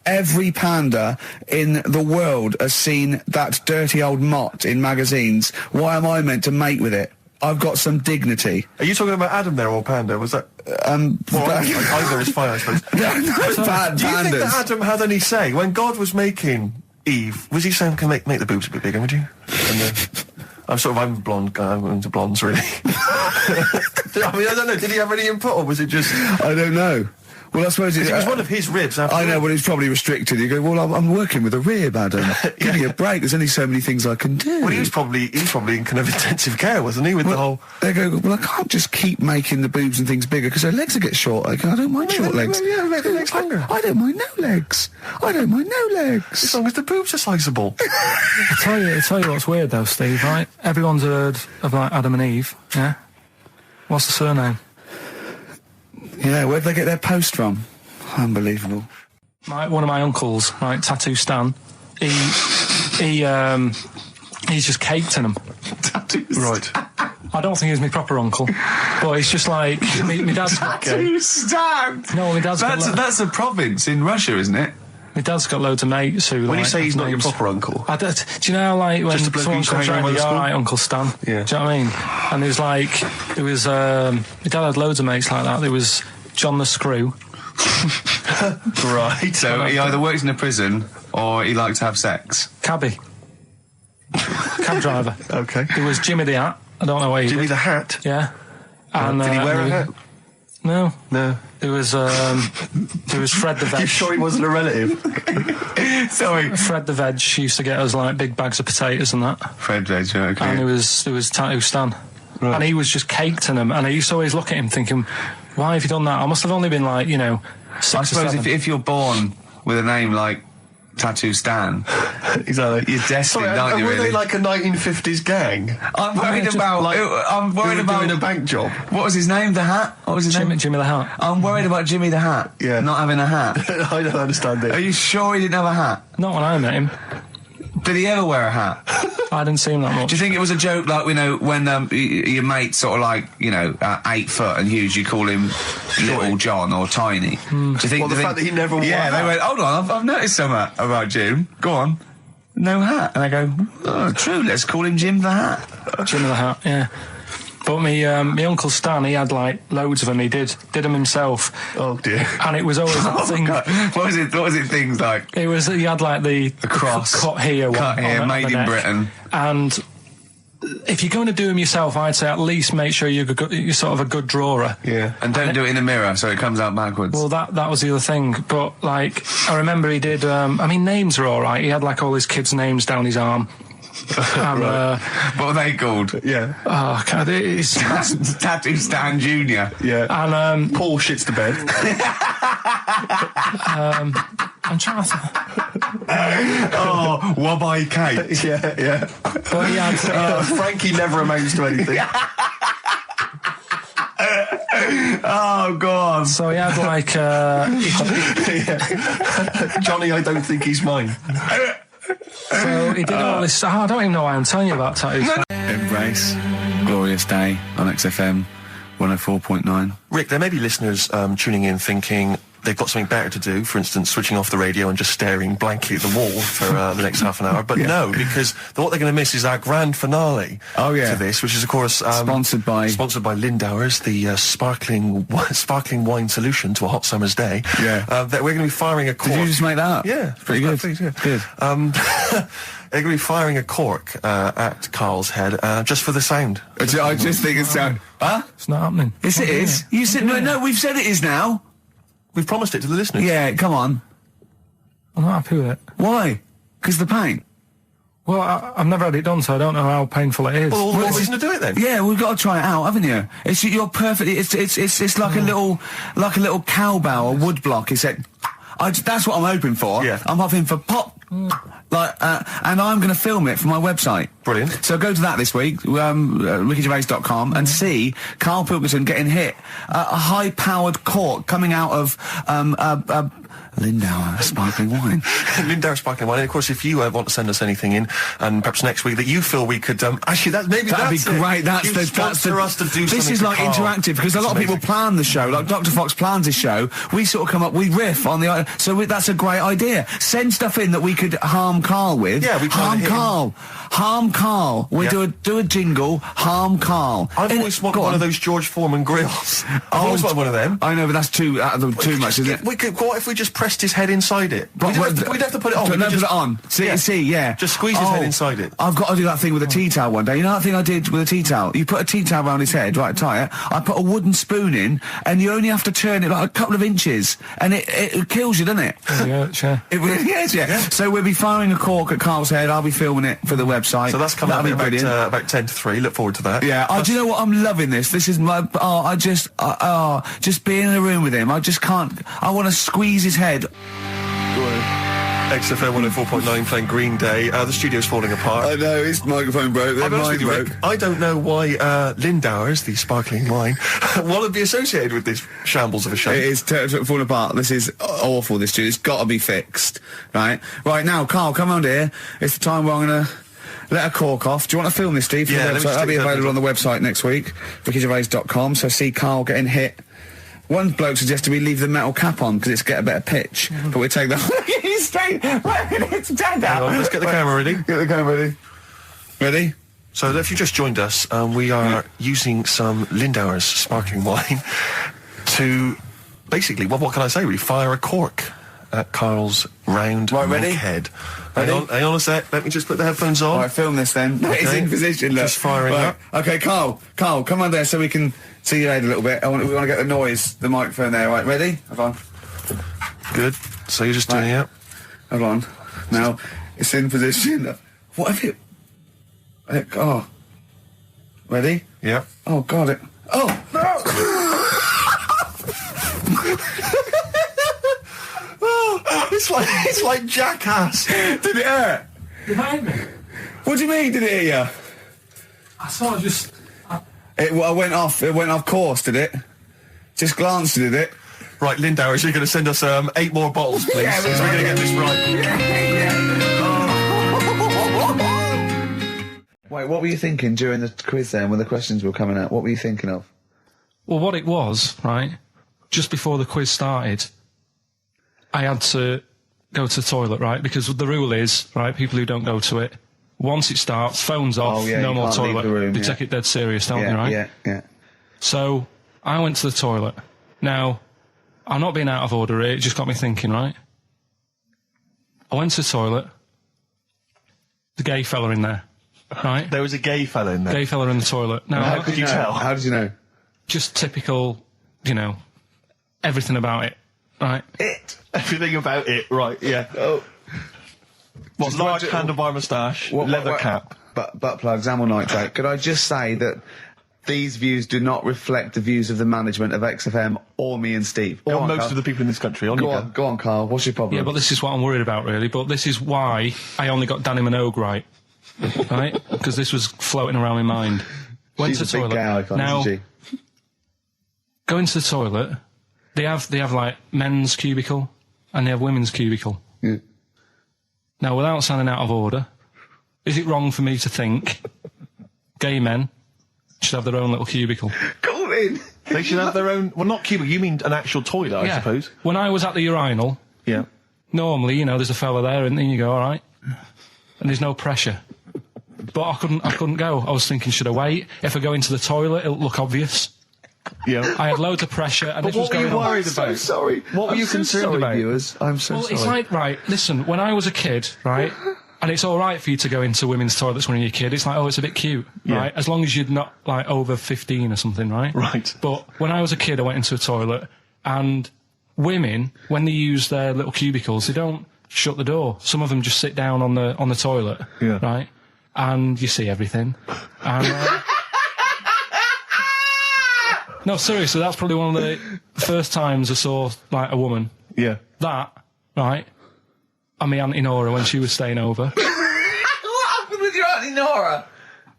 Every panda in the world has seen that dirty old mott in magazines. Why am I meant to mate with it? I've got some dignity. Are you talking about Adam there or Panda? Was that... either is fine, I suppose. Bad Do you think pandas. that Adam had any say? When God was making Eve, was he saying, can make the boobs a bit bigger, would you? And then... I'm a blonde guy, I'm into blondes, really. I mean, I don't know, did he have any input, or was it just... I don't know. Well, I suppose it was one of his ribs. I know, but it's probably restricted. You go, well, I'm working with a rib, Adam. Give me a break. There's only so many things I can do. Well, he was probably in kind of intensive care, wasn't he? With the whole. They go, well, I can't just keep making the boobs and things bigger because her legs will get short. I don't mind short legs. Yeah, make the legs longer. I don't mind no legs. I don't mind no legs. As long as the boobs are sizable. I tell you what's weird though, Steve. Right? Everyone's heard of like Adam and Eve. Yeah. What's the surname? Yeah. Where'd they get their post from? Unbelievable. One of my uncles, right, Tattoo Stan, he's just caked in them. Right. I don't think he's my proper uncle, but he's just like my dad's got Tattoo Stan. No, my dad's got. That's a province in Russia, isn't it? My dad's got loads of mates who. When you like, say he's not your names. proper uncle, Do you know how, like when Just a bloke someone you used to comes hang around, around you're at school? all right, Uncle Stan. Yeah. Do you know what I mean? And there was like my dad had loads of mates like that. There was John the Screw. Right. So he either works in a prison or he likes to have sex. Cabby. Cab driver. Okay. There was Jimmy the Hat. I don't know where he Jimmy did. the Hat. Yeah. And, did he wear a hat? No. No. There was Fred the Veg. You sure he wasn't a relative? Sorry. Fred the Veg used to get us like big bags of potatoes and that. Fred Veg, okay. And there was Tattoo Stan. Right. And he was just caked in them. And I used to always look at him thinking, why have you done that? I must have only been like, 6 I or suppose 7. if you're born with a name like Tattoo Stan, exactly, you're destined, aren't you? Were Really? they like a 1950s gang? I'm worried about. I'm worried about doing a bank job. What was his name? The Hat. What was his name? Jimmy the Hat. I'm worried about Jimmy the Hat. Yeah. Not having a hat. I don't understand it. Are you sure he didn't have a hat? Not when I met him. Did he ever wear a hat? I didn't see him that much. Do you think it was a joke, like, when your mate's sort of like, 8 foot and huge, you call him Little John or Tiny? Do you think? Well, the fact that he never wore a Yeah, hat. they went, hold on, I've noticed something about Jim. Go on. No hat. And I go, oh, true, let's call him Jim the Hat. Jimmy the Hat, yeah. But my Uncle Stan, he had like loads of them. He did them himself. Oh dear. And it was always that thing. God. What was it? Things like he had like the cross, cut here, made in Britain. And if you're going to do them yourself, I'd say at least make sure you're sort of a good drawer. Yeah. And don't do it in the mirror so it comes out backwards. Well, that was the other thing. But like, I remember he did. Names are all right. He had like all his kids' names down his arm. And, what are they called? Yeah. Oh, God, it's Tattoo Stan Jr. Yeah. And Paul shits to bed. I'm trying to. Wabbai Kate. Yeah. But he had Frankie never amounts to anything. Oh God! So he had like Johnny, I don't think he's mine. So he did all this. I don't even know why I'm telling you about tattoos. Embrace, glorious day on XFM 104.9. Rick, there may be listeners tuning in thinking they've got something better to do, for instance, switching off the radio and just staring blankly at the wall for the next half an hour. But no, because what they're going to miss is our grand finale to this, which is, of course, sponsored by Lindauer's, the sparkling wine solution to a hot summer's day. Yeah. That we're going to be firing a cork. Did you just make that up? Yeah. Pretty good. Good. They're going to be firing a cork at Karl's head just for the sound. I just think it's sound. Huh? It's not happening. Yes, it is. You said no. We've said it is now. We've promised it to the listeners. Yeah, come on. I'm not happy with it. Why? Because the pain. Well, I've never had it done, so I don't know how painful it is. Well, what reason to do it then? Yeah, we've got to try it out, haven't you? You're perfect. It's like a little cowbell or wood block. That's what I'm hoping for. Yeah. I'm hoping for pop. And I'm going to film it for my website. Brilliant. So go to that this week, rickygervais.com, and see Karl Pilkington getting hit. A high-powered cork coming out of Lindauer sparkling wine. Lindauer sparkling wine. And of course, if you want to send us anything in, and perhaps next week that you feel we could actually that'd be great. That's us to do. This is like interactive because a lot of people plan the show. Like Dr. Fox plans his show. We sort of come up, we riff on the. So that's a great idea. Send stuff in that we could harm Karl with. Yeah, we harm Karl. We do a jingle. Harm Karl. I've always wanted one of those George Foreman grills. I've always wanted one of them. I know, but that's too much, isn't it? What if we just pressed his head inside it? We'd have to put it on. Put it on. See. Just squeeze his head inside it. I've got to do that thing with a tea towel one day. You know that thing I did with a tea towel? You put a tea towel around his head, right, tie it. I put a wooden spoon in, and you only have to turn it like a couple of inches, and it kills you, doesn't it? Yeah, sure. It really is, yeah. So we'll be firing a cork at Karl's head. I'll be filming it for the website. So that's coming up about 10 to 3. Look forward to that. Yeah. Do you know what? I'm loving this. This is my. Just being in a room with him. I just can't. I want to squeeze his head. XFM 104.9 playing Green Day. The studio's falling apart. I know, his microphone broke. I don't know why Lindauer's, the sparkling wine, want to be associated with this shambles of a show. It is falling apart. This is awful, this studio. It's got to be fixed. Right now, Karl, come on here. It's the time where I'm going to let a cork off. Do you want to film this, Steve? Yeah, that'll be available on the website next week, rickygervais.com. So see Karl getting hit. One bloke suggested we leave the metal cap on because it's get a better pitch, but we take that. He's straight. It's dead out. Let's get the camera ready. Get the camera ready. Ready? So if you just joined us, we are using some Lindauer's sparkling wine to basically, what can I say? We fire a cork at Karl's round head. Hang on a sec. Let me just put the headphones on. All right, film this then. Okay. It's in position. Look. Just firing up. Okay, Karl, come on there so we can see your head a little bit. We want to get the noise, the microphone there. Right, ready? Hold on. Good. So you're just doing it. Hold on. Now it's in position. What if it? Ready? Yeah. Oh God! Oh no! It's like Jackass. Did it hurt? Behind me. What do you mean? Did it hit you? I sort of just. It went off. It went off course. Did it? Just glanced. Did it? Right, Lindauer, you're going to send us 8 more bottles, please. Yeah, we're going to get this right. Wait, what were you thinking during the quiz then, when the questions were coming out? What were you thinking of? Well, what it was, right, just before the quiz started, I had to go to the toilet, right, because the rule is, right, people who don't go to it Once it starts, phones off, Oh, yeah, no you more can't leave toilet. the room, They yeah. take it dead serious, don't they, Yeah, right? yeah. So I went to the toilet. Now, I'm not being out of order here, it just got me thinking, right? I went to the toilet. The gay fella in there, right? There was a gay fella in there. Gay fella in the toilet. Now, How could you tell? How did you know? just typical, everything about it, right? Everything about it, right, yeah. Oh. What, Just large imagine- handlebar moustache, leather cap. Butt plugs, amyl nitrate. Could I just say that these views do not reflect the views of the management of XFM or me and Steve? Or Go on, most Carl. of the people in this country. Go on, Carl. What's your problem? Yeah, but this is what I'm worried about, really. But this is why I only got Danny Minogue right, right? Because this was floating around my mind. Went She's to a the big toilet. gay icon, Now, isn't she? go into the toilet. They have like men's cubicle and they have women's cubicle. Yeah. Now, without sounding out of order, is it wrong for me to think gay men should have their own little cubicle? Go in. They should have their own... Well, not cubicle, you mean an actual toilet, I suppose. When I was at the urinal, Yeah. normally, there's a fella there and then you go, all right. And there's no pressure. But I couldn't go. I was thinking, should I wait? If I go into the toilet, it'll look obvious. Yeah. I had loads of pressure and But this was what were going you on. worried about? I'm so sorry. What were I'm you so concerned sorry, about? viewers? I'm so Well, sorry. it's like, right, listen, when I was a kid, right, and it's all right for you to go into women's toilets when you're a kid, it's like, oh, it's a bit cute, Yeah. right, as long as you're not, like, over 15 or something, right? Right. But when I was a kid, I went into a toilet, and women, when they use their little cubicles, they don't shut the door. Some of them just sit down on the toilet, Yeah. right, and you see everything. And, no, seriously, that's probably one of the first times I saw, like, a woman. Yeah. That, right, and my Auntie Nora when she was staying over. What happened with your Auntie Nora?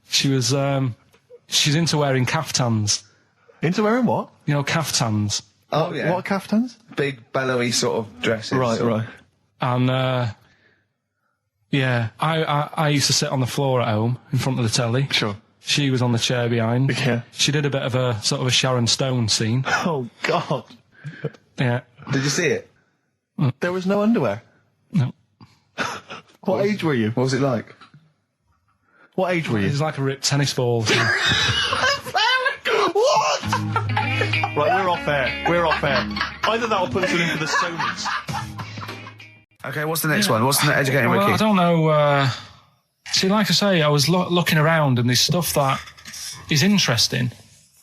She was, she's into wearing caftans. Into wearing what? Caftans. Oh, yeah. What caftans? Big, bellowy sort of dresses. Right. And, yeah, I used to sit on the floor at home in front of the telly. Sure. She was on the chair behind. Yeah. She did a bit of a sort of a Sharon Stone scene. Oh, God. Yeah. Did you see it? There was no underwear. No. What age were you? What was it like? What age were It you? was like a ripped tennis ball. What? Right, we're off air. We're off air. Either that or put us in for the Sonys. Okay, what's the next one? What's the educating Well, Ricky? I don't know. See, like I say, I was looking around and there's stuff that is interesting.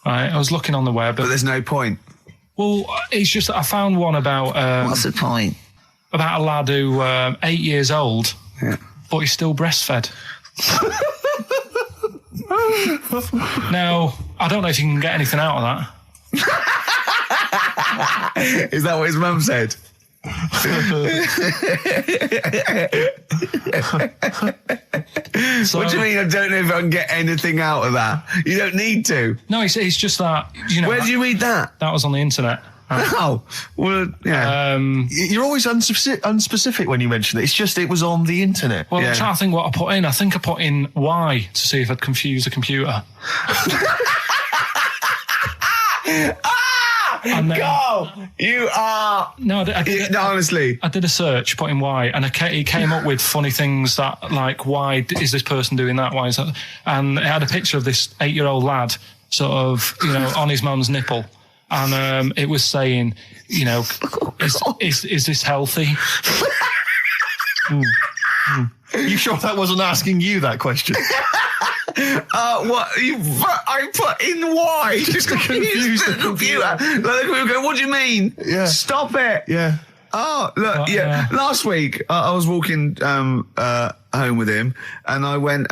Right, I was looking on the web. But there's no point. Well, it's just that I found one about What's the point? about a lad who 8 years old, Yeah. but he's still breastfed. Now, I don't know if you can get anything out of that. Is that what his mum said? So, What do you mean? I don't know if I can get anything out of that. You don't need to. No, it's just that, Where did you read that? that was on the internet. Oh, well, yeah. You're always unspecific when you mention it. It's just it was on the internet. Well, Yeah. I'm trying to think what I put in. I think I put in Y to see if I'd confuse a computer. And then- Go! You are. No, No, honestly. I did a search, put in why, and it came up with funny things that, like, why is this person doing that? Why is that? And it had a picture of this 8-year-old lad, sort of, on his mum's nipple. And it was saying, is this healthy? You sure that wasn't asking you that question? What? I put in why? Just to confuse the computer. Like, the computer go, what do you mean? Yeah. Stop it. Yeah. Oh, look, yeah. Last week, I was walking home with him, and I went,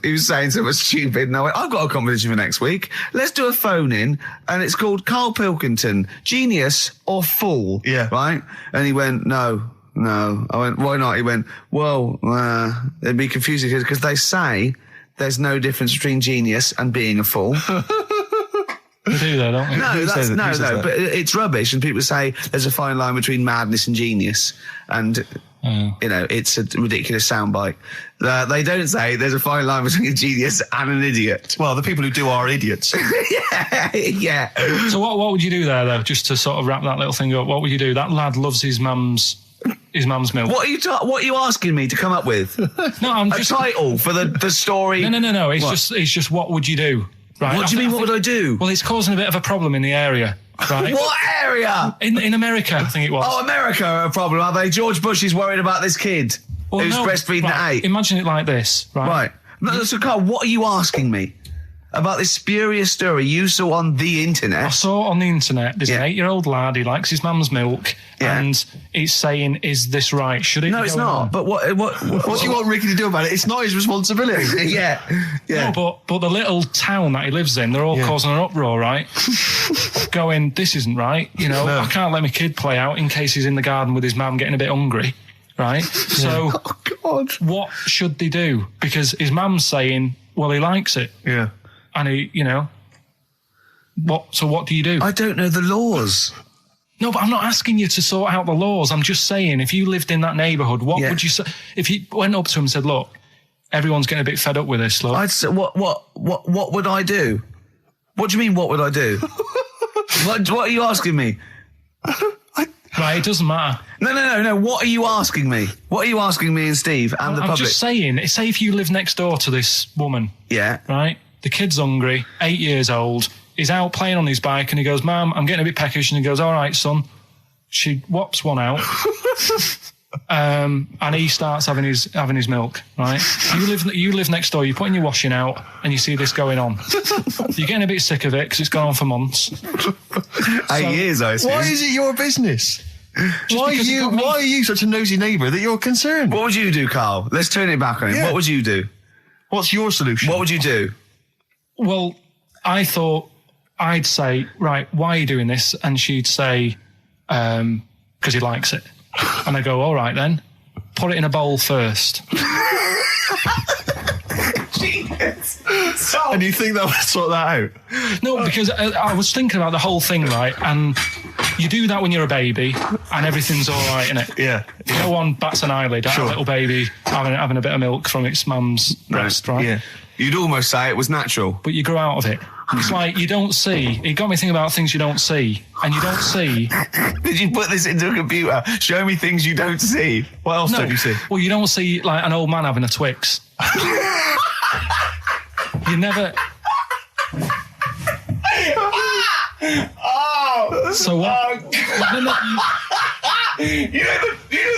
he was saying something stupid, and I went, I've got a competition for next week. Let's do a phone-in, and it's called Karl Pilkington, Genius or Fool. Yeah. Right? And he went, No. I went, why not? He went, well, it'd be confusing because they say there's no difference between genius and being a fool. They do that, don't they? No, but it's rubbish. And people say there's a fine line between madness and genius. And, it's a ridiculous soundbite. They don't say there's a fine line between a genius and an idiot. Well, the people who do are idiots. Yeah. So what would you do there, though, just to sort of wrap that little thing up? What would you do? That lad loves his mum's his mum's milk. What are you asking me to come up with? No, I'm a just title for the story. No. It's just what would you do? Right. What do you mean? What would I do? Well, it's causing a bit of a problem in the area. Right. What area? In America, I think it was. Oh, America are a problem, are they? George Bush is worried about this kid who's breastfeeding at 8. Imagine it like this, right? Right. No, so, Carl, what are you asking me about this spurious story you saw on the internet? I saw on the internet. There's an 8-year-old lad. He likes his mum's milk, and it's saying, "Is this right? Should it?" No, be it's going not. on? But what do you want Ricky to do about it? It's not his responsibility. Yeah. No, but the little town that he lives in, they're all causing an uproar, right? Going, this isn't right. You know, I can't let my kid play out in case he's in the garden with his mum getting a bit hungry, right? So, what should they do? Because his mum's saying, well, he likes it. Yeah. And he, you know, what do you do? I don't know the laws. No, but I'm not asking you to sort out the laws. I'm just saying, if you lived in that neighbourhood, what would you say? If you went up to him and said, look, everyone's getting a bit fed up with this, look. I'd say, what would I do? What do you mean, what would I do? what are you asking me? Right, it doesn't matter. No. What are you asking me? What are you asking me and Steve and the public? I'm just saying, say if you live next door to this woman. Yeah. Right? The kid's hungry, 8 years old. He's out playing on his bike and he goes, Mum, I'm getting a bit peckish. And he goes, all right, son. She whops one out. And he starts having his milk, right? You live next door, you're putting your washing out and you see this going on. You're getting a bit sick of it because it's gone on for months. 8 years, I assume. Why is it your business? Why are you such a nosy neighbour that you're concerned? What would you do, Carl? Let's turn it back on him. Yeah. What would you do? What's your solution? What would you do? Well, I thought I'd say, right, why are you doing this? And she'd say, because he likes it. And I go, all right then, put it in a bowl first. And you think that would sort that out? No, because I was thinking about the whole thing, right? And you do that when you're a baby and everything's all right, innit? Yeah. No one bats an eyelid at a little baby having a bit of milk from its mum's breast, right? Yeah. You'd almost say it was natural. But you grow out of it. It's like you don't see. It got me thinking about things you don't see. And you don't see. Did you put this into a computer? Show me things you don't see. What else don't you see? Well, you don't see like an old man having a Twix. You never. So what? You know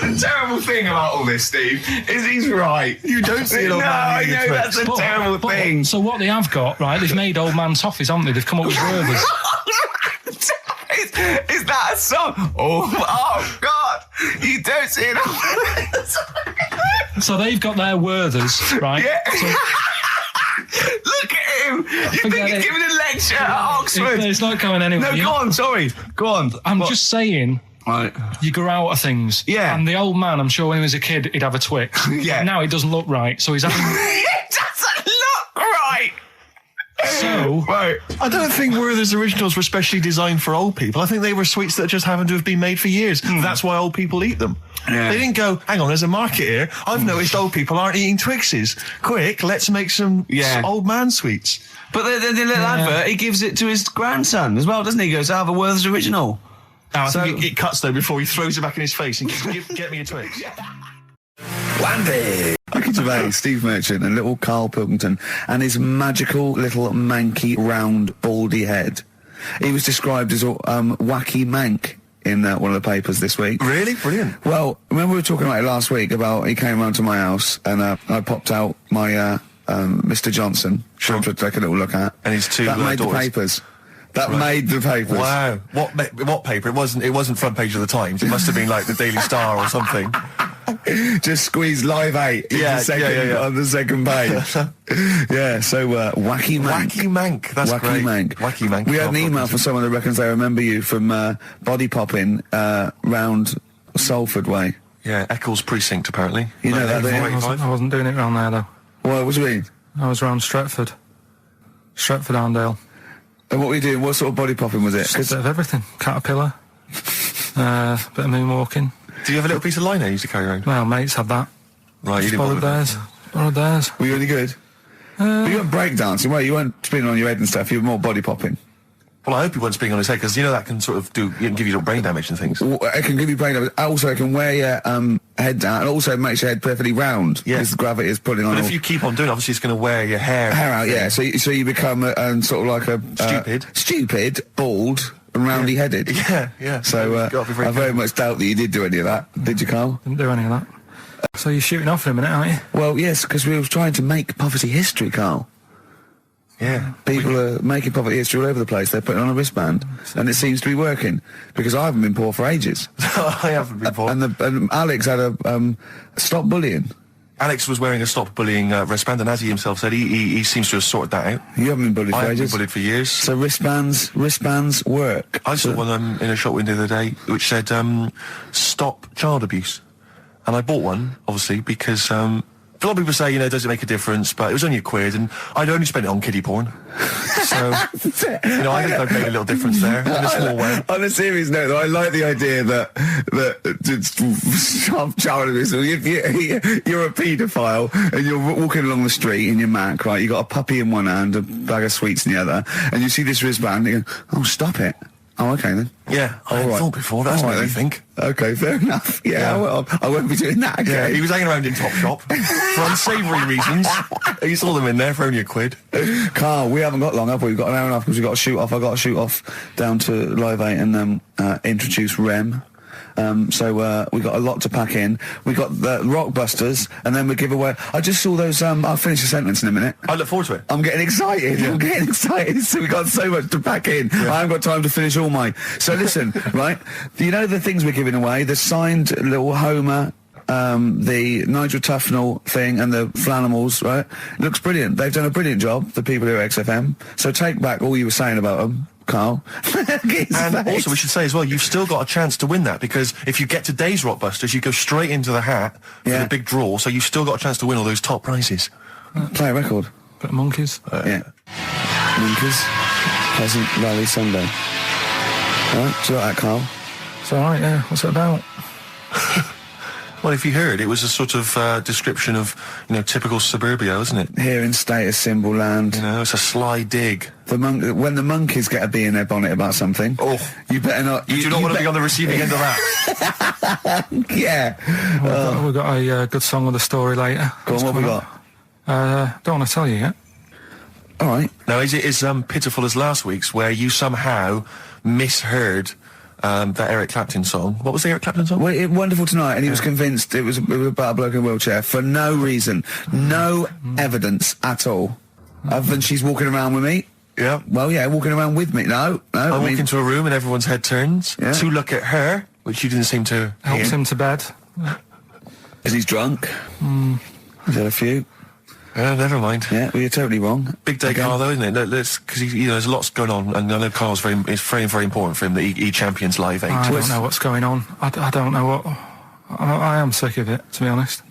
the terrible thing about all this, Steve, is he's right. You don't see an old man eating a Twix. That's a terrible thing. So what they have got, right, they've made old man toffees, haven't they? They've come up with Gervais. Is that a song? Oh God! You don't see it. So they've got their Werthers, right? Yeah. So, look at him! You think he's giving a lecture at Oxford? It's not going anywhere. No, go on. Sorry, go on. I'm just saying. Right. You grow out of things. Yeah. And the old man, I'm sure when he was a kid, he'd have a Twix. Yeah. Now it doesn't look right, so he's having. It doesn't look right. So, right. I don't think Werther's originals were specially designed for old people. I think they were sweets that just happened to have been made for years. That's why old people eat them. Yeah. They didn't go, hang on, there's a market here. I've noticed old people aren't eating Twixes. Quick, let's make some old man sweets. But the little advert, he gives it to his grandson as well, doesn't he? He goes, I have a Werther's original. I think it cuts though before he throws it back in his face and get me a Twix. Wandy. Ricky Gervais, Steve Merchant and little Karl Pilkington and his magical little manky round baldy head. He was described as wacky mank in one of the papers this week. Really? Brilliant. Well, remember we were talking about it last week about he came round to my house and I popped out my Mr. Johnson for him to take a little look at. And his two that made daughters. the papers. That made the papers. Wow. What paper? It wasn't front page of the Times. It must have been like the Daily Star or something. Just squeeze Live 8 on the second page. Yeah, so Wacky Mank. Wacky Mank, that's Wacky great. Mank. Wacky Mank. We had an email from someone that reckons they remember you from body popping round Salford Way. Yeah, Eccles Precinct, apparently. You know that, don't you? I wasn't doing it round there, though. What do you mean? I was round Stretford. Stretford-Arndale. And what were you doing? What sort of body popping was it? Just a bit of everything. Caterpillar. Bit of moonwalking. Do you have a little piece of line you used to carry around? Well, mates had that. Right, you didn't borrowed theirs. Borrowed theirs. Were you any good? But you weren't breakdancing, were you? You weren't spinning on your head and stuff. You were more body popping. Well, I hope he wasn't being on his head, because you know that can sort of it can give you brain damage and things. Well, it can give you brain damage. Also, it can wear your head down, and also it makes your head perfectly round. Yeah. Because the gravity is pulling on. But all- if you keep on doing it, obviously it's going to wear your hair out, yeah. So you become sort of like a stupid, bald, and roundy-headed. Yeah. So I very much doubt that you did do any of that. Did you, Carl? Didn't do any of that. So you're shooting off in a minute, aren't you? Well, yes, because we were trying to make poverty history, Carl. Yeah. People are making poverty history all over the place. They're putting on a wristband, and it seems to be working, because I haven't been poor for ages. I haven't been poor. And Alex had a stop bullying. Alex was wearing a stop bullying wristband, and as he himself said, he seems to have sorted that out. You haven't been bullied for I haven't ages? been bullied for years. So wristbands work. I saw one in a shop window the other day which said, stop child abuse. And I bought one, obviously, because a lot of people say, does it make a difference? But it was only £1, and I'd only spent it on kiddie porn. So, I think I've made a little difference there, in a small way. On a serious note, though, I like the idea that stop child abuse. If you're a paedophile and you're walking along the street in your Mac, right? You got a puppy in one hand, a bag of sweets in the other, and you see this wristband, and you go, "Oh, stop it." Oh, okay then. Yeah, I hadn't thought before. That's what I think. Okay, fair enough. Yeah. Well, I won't be doing that again. Yeah, he was hanging around in Topshop for unsavoury reasons. You saw them in there for only £1. Carl, we haven't got long, have we? We've got an hour and a half because we've got to shoot off. I've got to shoot off down to Live 8 and introduce Rem. So we got a lot to pack in. We got the Rockbusters, and then we give away. I just saw those. I'll finish the sentence in a minute. I look forward to it. I'm getting excited. Yeah. I'm getting excited. So we got so much to pack in. Yeah. I haven't got time to finish all my. So listen, right? You know the things we're giving away. The signed little Homer. The Nigel Tufnell thing and the Flanimals, right? Looks brilliant. They've done a brilliant job, the people who are XFM. So take back all you were saying about them, Carl. And also we should say as well, you've still got a chance to win that, because if you get today's Rockbusters, you go straight into the hat for the big draw, so you've still got a chance to win all those top prizes. Play a record. Bit of Monkeys. Yeah. Monkeys. Pleasant Valley Sunday. Alright, do you like that, Carl? It's alright, yeah. What's it about? Well, if you heard, it was a sort of description of, typical suburbia, isn't it? Here in status symbol land. It's a sly dig. When the monkeys get a bee in their bonnet about something, you better not. You do not want to be on the receiving end of that. Yeah. We've got a good song with a story later. Go on, what we got? Don't want to tell you yet. All right. Now, is it as pitiful as last week's, where you somehow misheard that Eric Clapton song? What was the Eric Clapton song? Well, Wonderful Tonight, and he was convinced it was about a bloke in a wheelchair for no reason, no evidence at all, other than she's walking around with me. Yeah. Well, yeah, walking around with me. No. I walk into a room and everyone's head turns to look at her, which you didn't seem to Helps him to bed. Is he drunk? He's had a few. Never mind. Yeah, well, you're totally wrong. Big day, Carl, though, isn't it? Because there's lots going on, and I know Carl's it's very, very important for him that he champions Live 8. I don't know what's going on. I don't know what. I am sick of it, to be honest.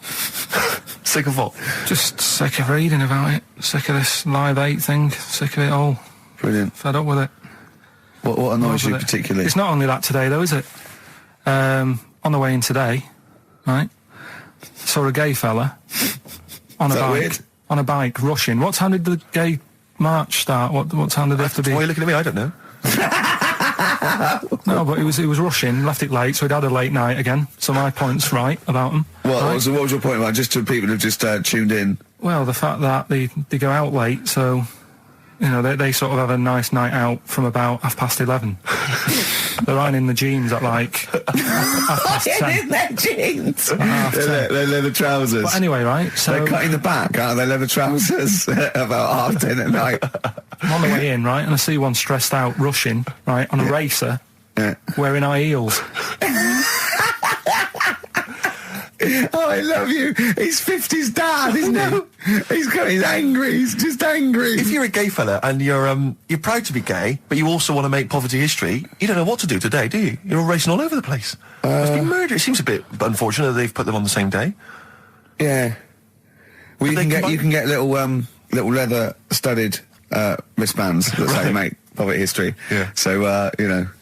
Sick of what? Just sick of reading about it. Sick of this Live 8 thing. Sick of it all. Brilliant. Fed up with it. What annoys you particularly? It's not only that today, though, is it? On the way in today, right? Saw a gay fella on a bike. Weird? On a bike, rushing. What time did the gay march start? What time did they have to be? Why are you looking at me? I don't know. No, but he was rushing, left it late, so he'd had a late night again. So my point's right about him. What was your point about, just to people who've just tuned in? Well, the fact that they go out late, so they sort of have a nice night out from about 11:30. They're riding in the jeans at like 10:30. In their jeans. They're leather trousers. But anyway, right? So they're cutting the back, aren't they? Leather trousers about 10:30 at night. I'm on the way in, right, and I see one stressed out, rushing, right, on a racer, wearing high heels. Oh, I love you. He's 50's dad, isn't he? He's angry. He's just angry. If you're a gay fella and you're proud to be gay, but you also want to make poverty history, you don't know what to do today, do you? You're all racing all over the place. Must be murder. It seems a bit unfortunate that they've put them on the same day. Yeah. Well, you can get little leather studded wristbands that say make poverty history. Yeah. So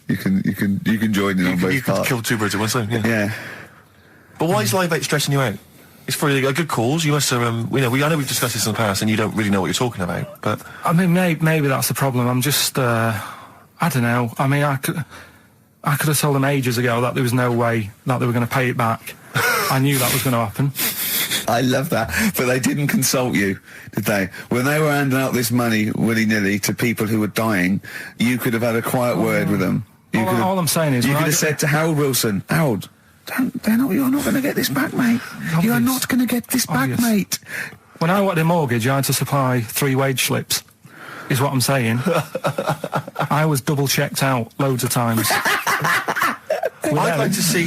you can join in on both you parts. could kill two birds at one stone. Yeah. But why is Live 8 stressing you out? It's for a good cause. You must have, I know we've discussed this in the past, and you don't really know what you're talking about. But I mean, maybe that's the problem. I'm just, I I don't know. I mean, I could have told them ages ago that there was no way that they were going to pay it back. I knew that was going to happen. I love that. But they didn't consult you, did they? When they were handing out this money willy-nilly to people who were dying, you could have had a quiet word with them. All I'm saying is... You could have said to Harold Wilson, Harold, you're not going to get this back, mate. Obvious. You are not going to get this back, mate. When I wanted a mortgage, I had to supply 3 wage slips, is what I'm saying. I was double-checked out loads of times. I'd like to see